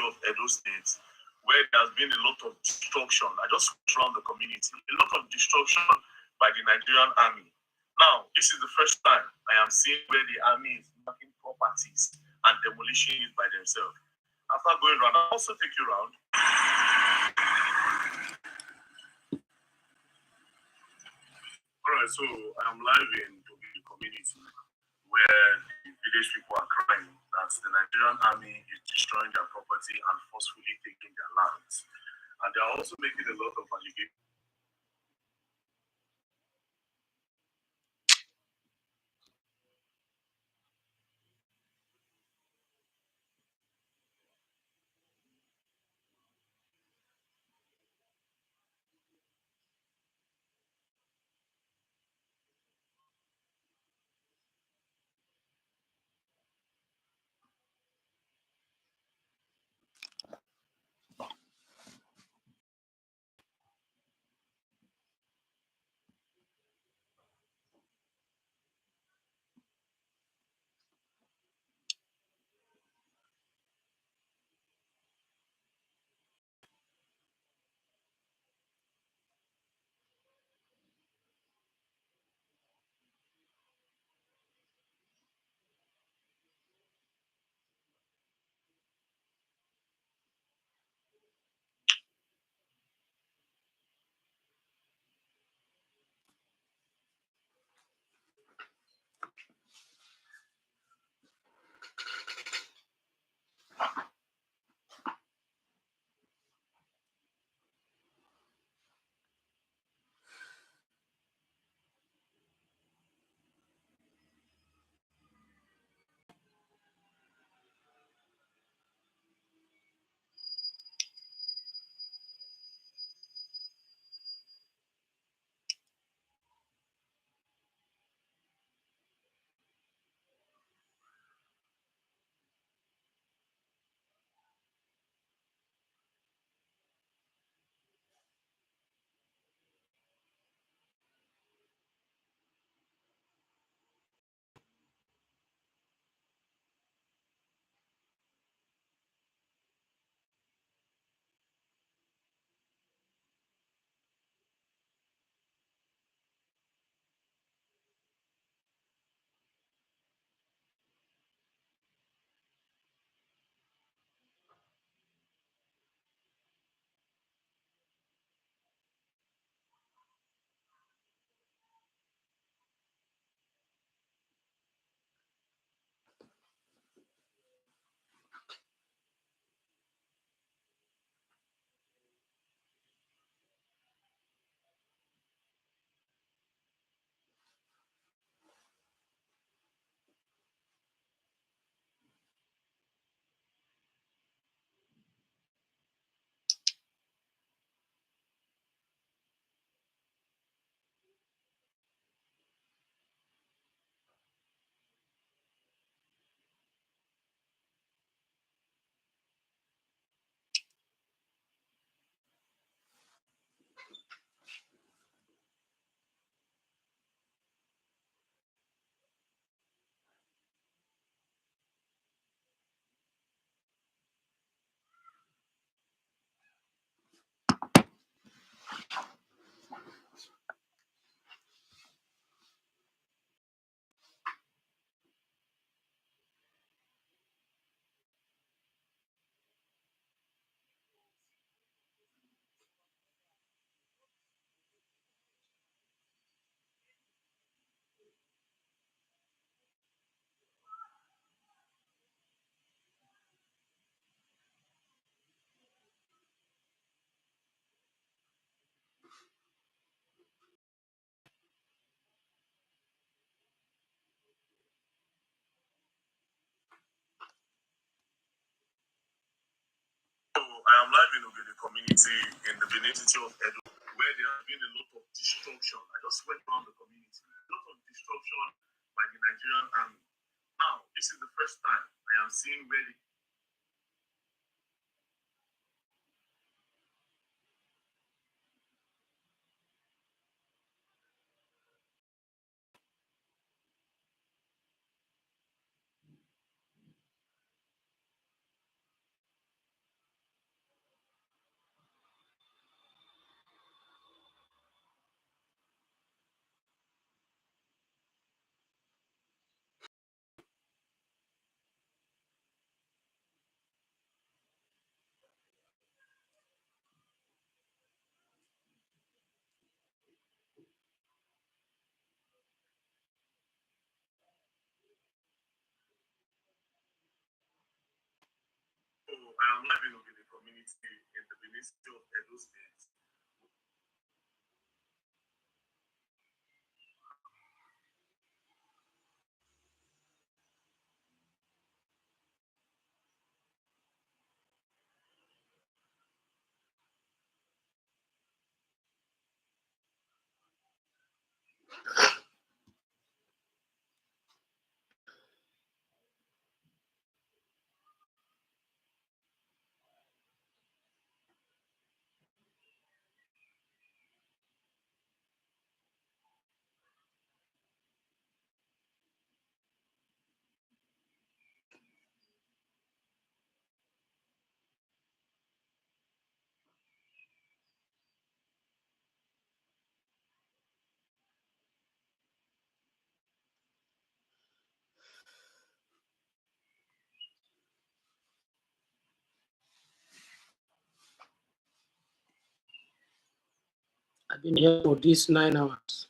Speaker 8: of Edo State, where there has been a lot of destruction. I just went around the community, a lot of destruction by the Nigerian army. Now, this is the first time I am seeing where the army is marking properties and demolishing it by themselves. After going around, I'll also take you around. All right, so I'm live in the community where the village people are crying that the Nigerian army is destroying their property and forcefully taking their lands. And they are also making a lot of allegations. I am live in the community in the vicinity of Edo, where there has been a lot of destruction. I just went around the community, a lot of destruction by the Nigerian army. Now, this is the first time I am seeing where the I am living in the community in the Benin City of Edo State.
Speaker 1: I've been here for these 9 hours.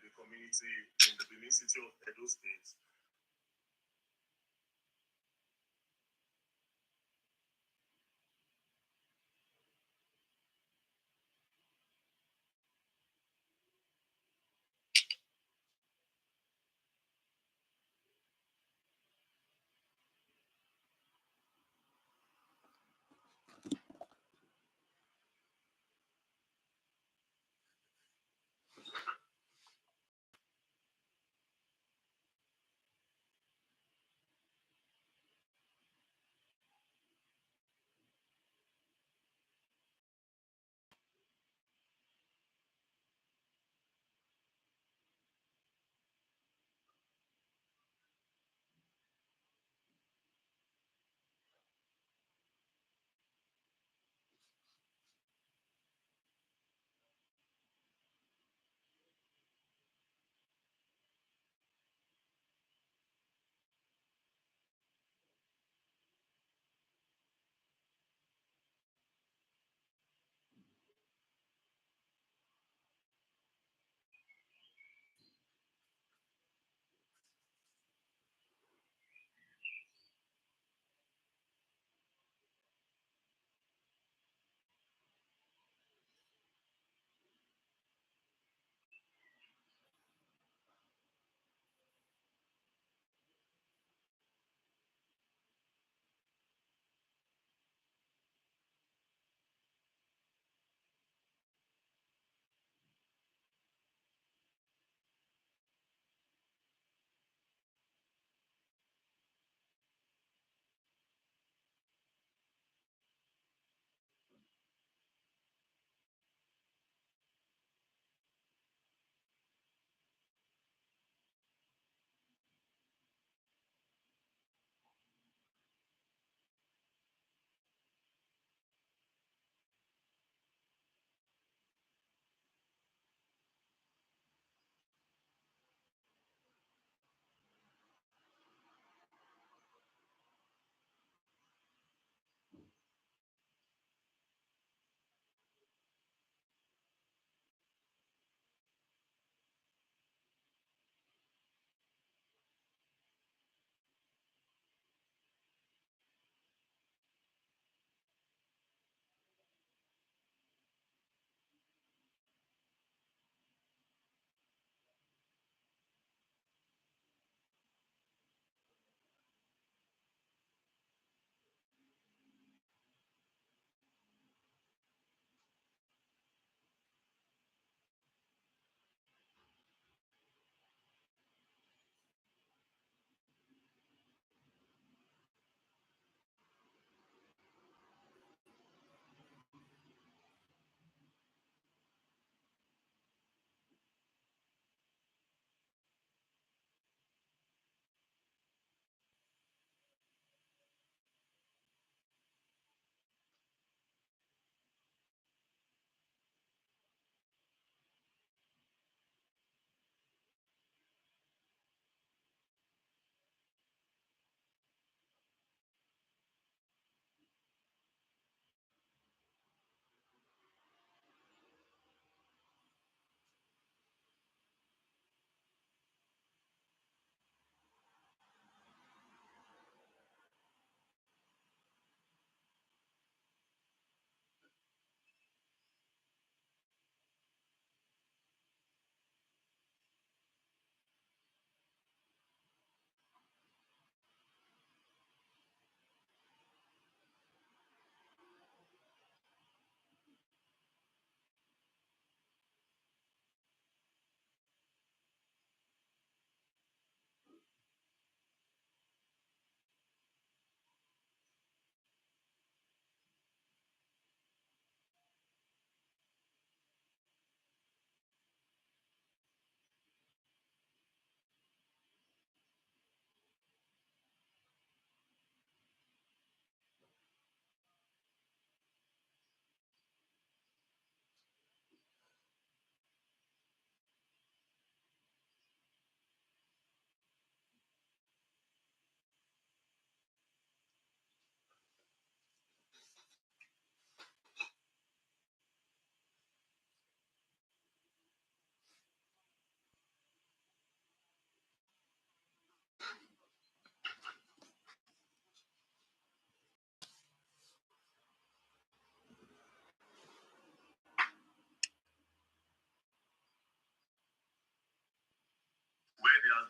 Speaker 1: The community in the Benin City of Edo State.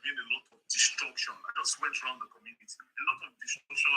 Speaker 8: been a lot of destruction. I just went around the community. A lot of destruction.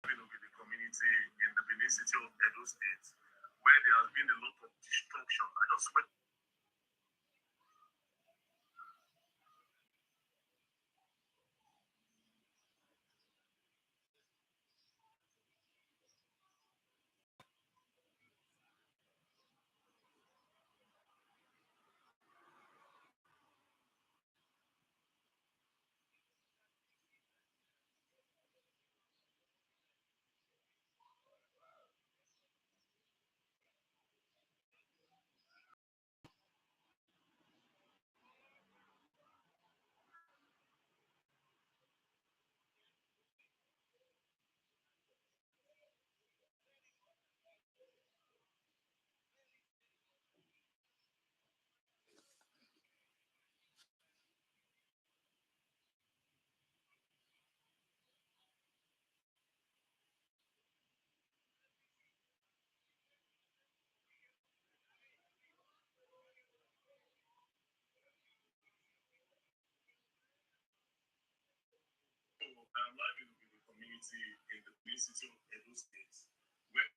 Speaker 8: With the community in the Benin City of Edo State, where there has been a lot of destruction. I just went. community in the Benin City of Edo State, where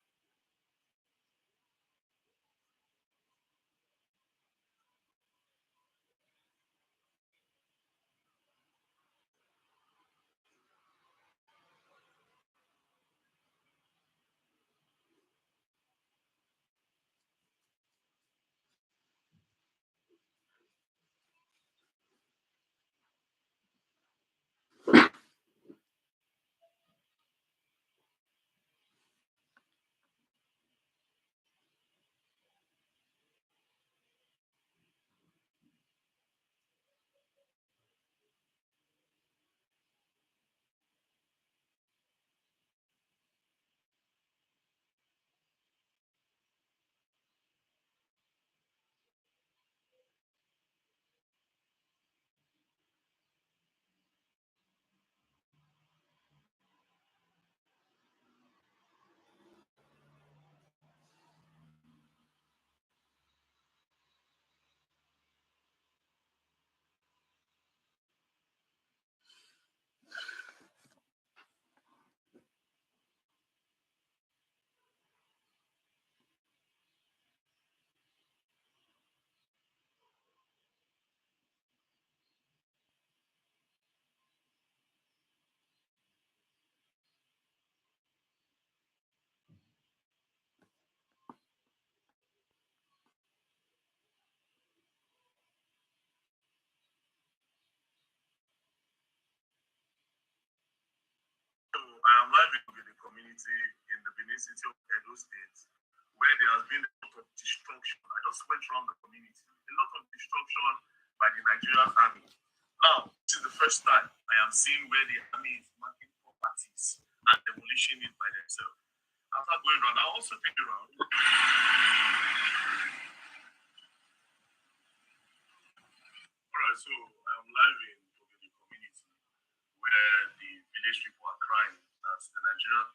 Speaker 8: I am live in the community in the Benin City of Edo State, where there has been a lot of destruction. I just went around the community, a lot of destruction by the Nigerian army. Now, this is the first time I am seeing where the army is marking properties and demolishing it by themselves. After going around, I also take around. Alright, so I am live in the community where the village people are crying that the Nigerian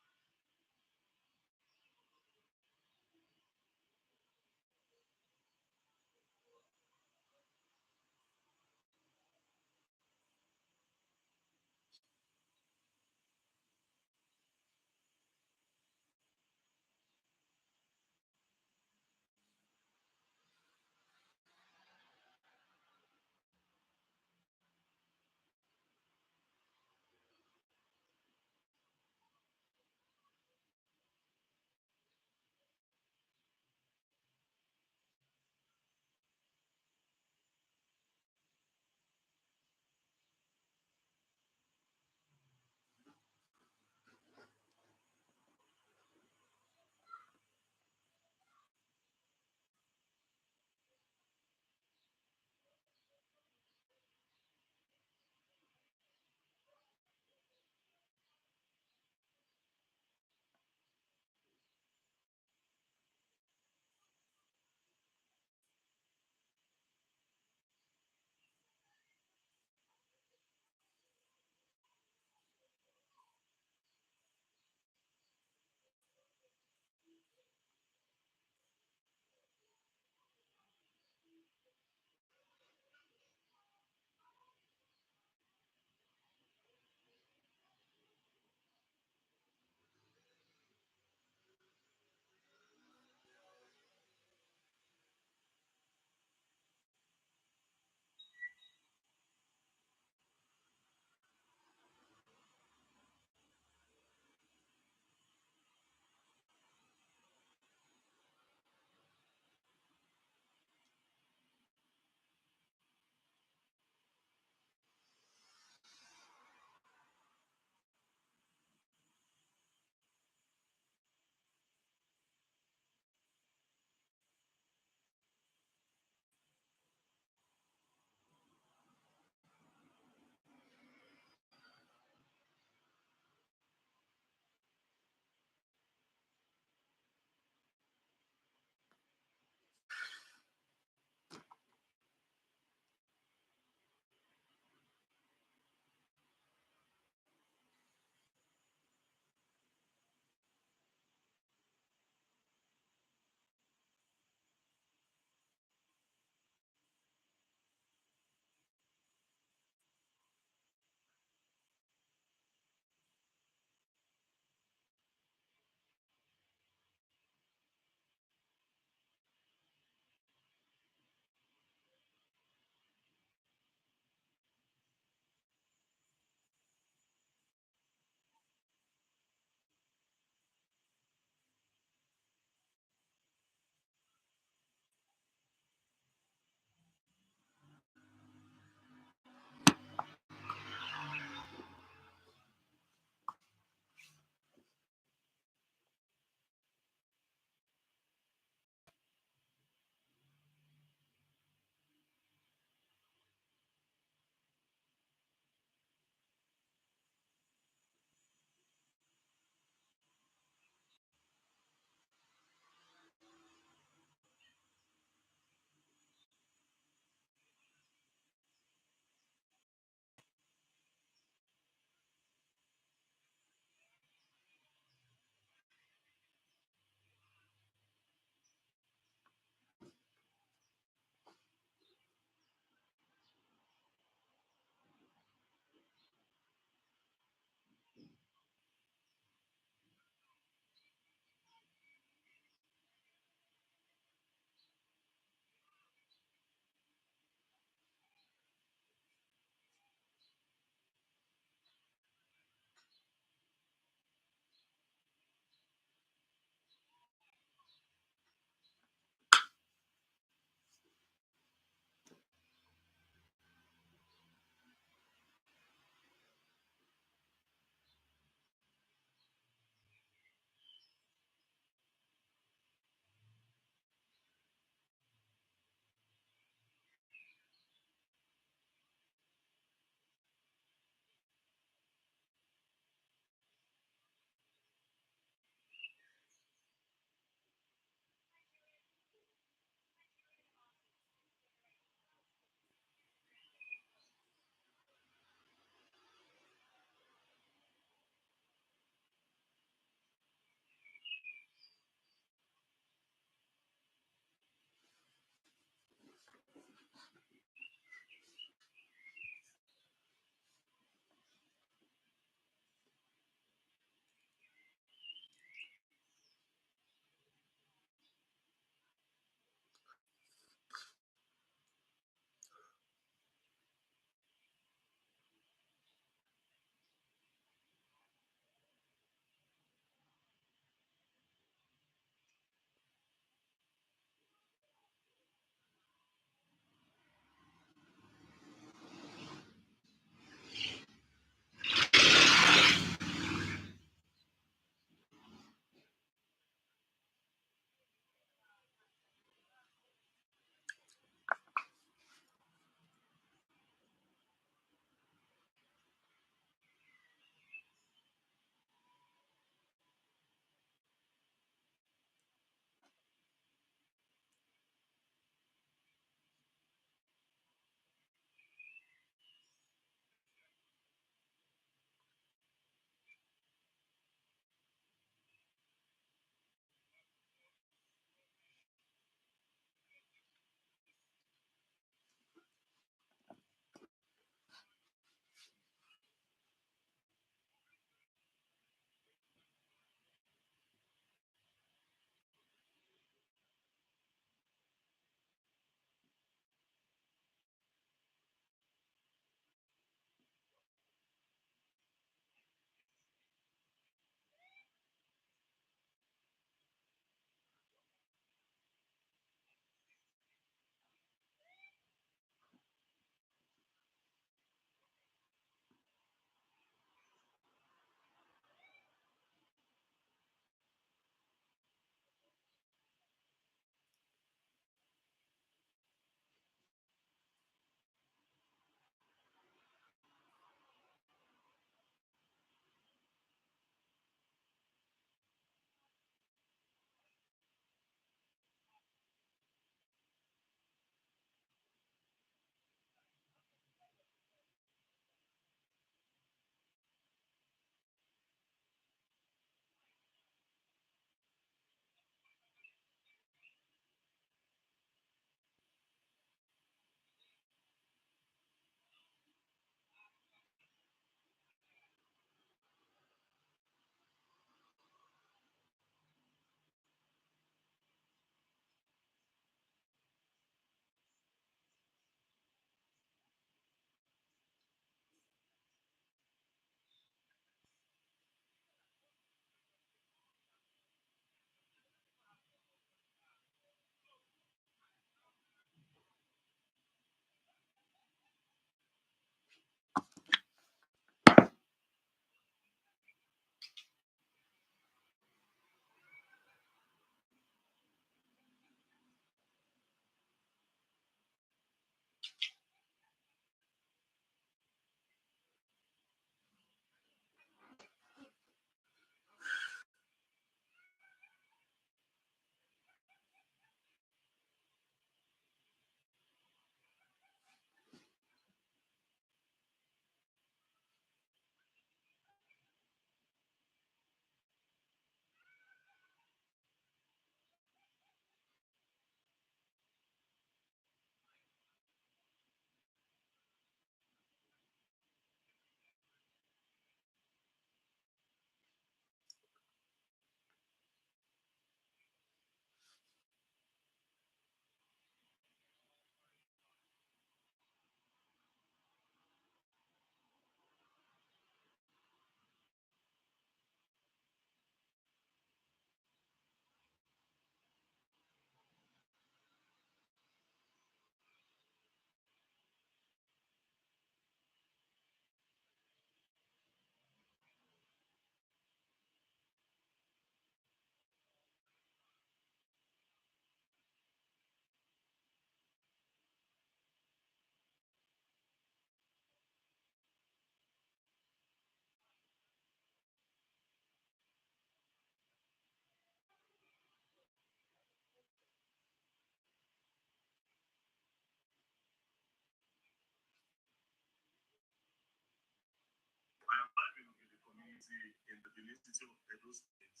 Speaker 8: in the Benin City of Edo State,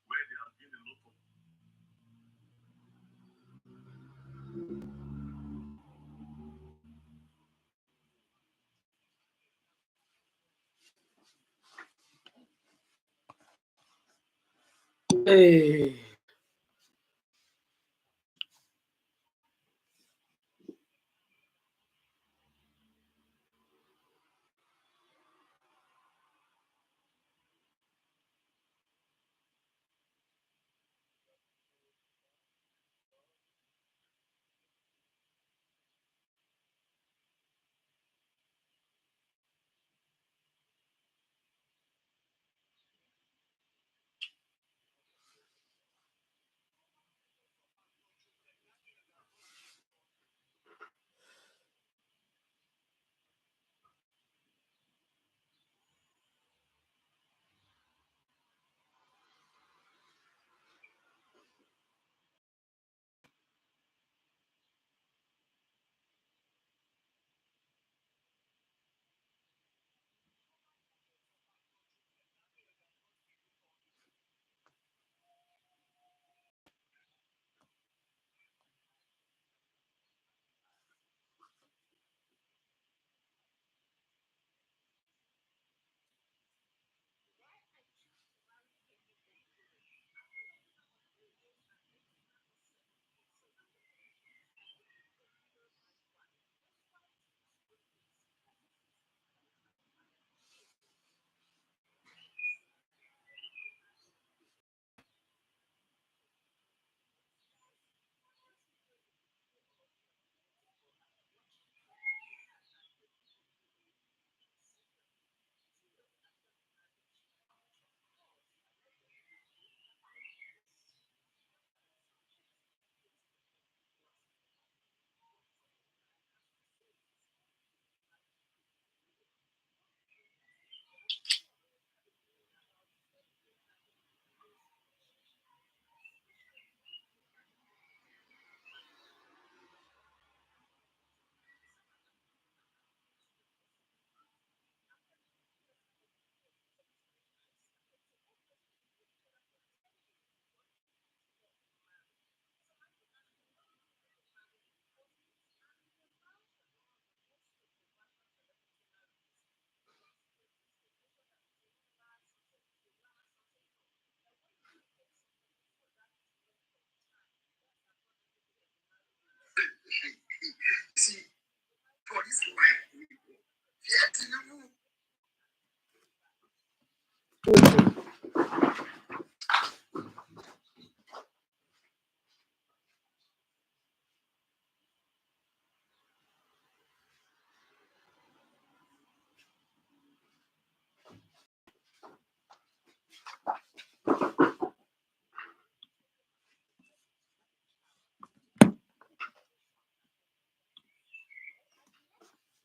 Speaker 8: where there have been a lot of
Speaker 1: Hey.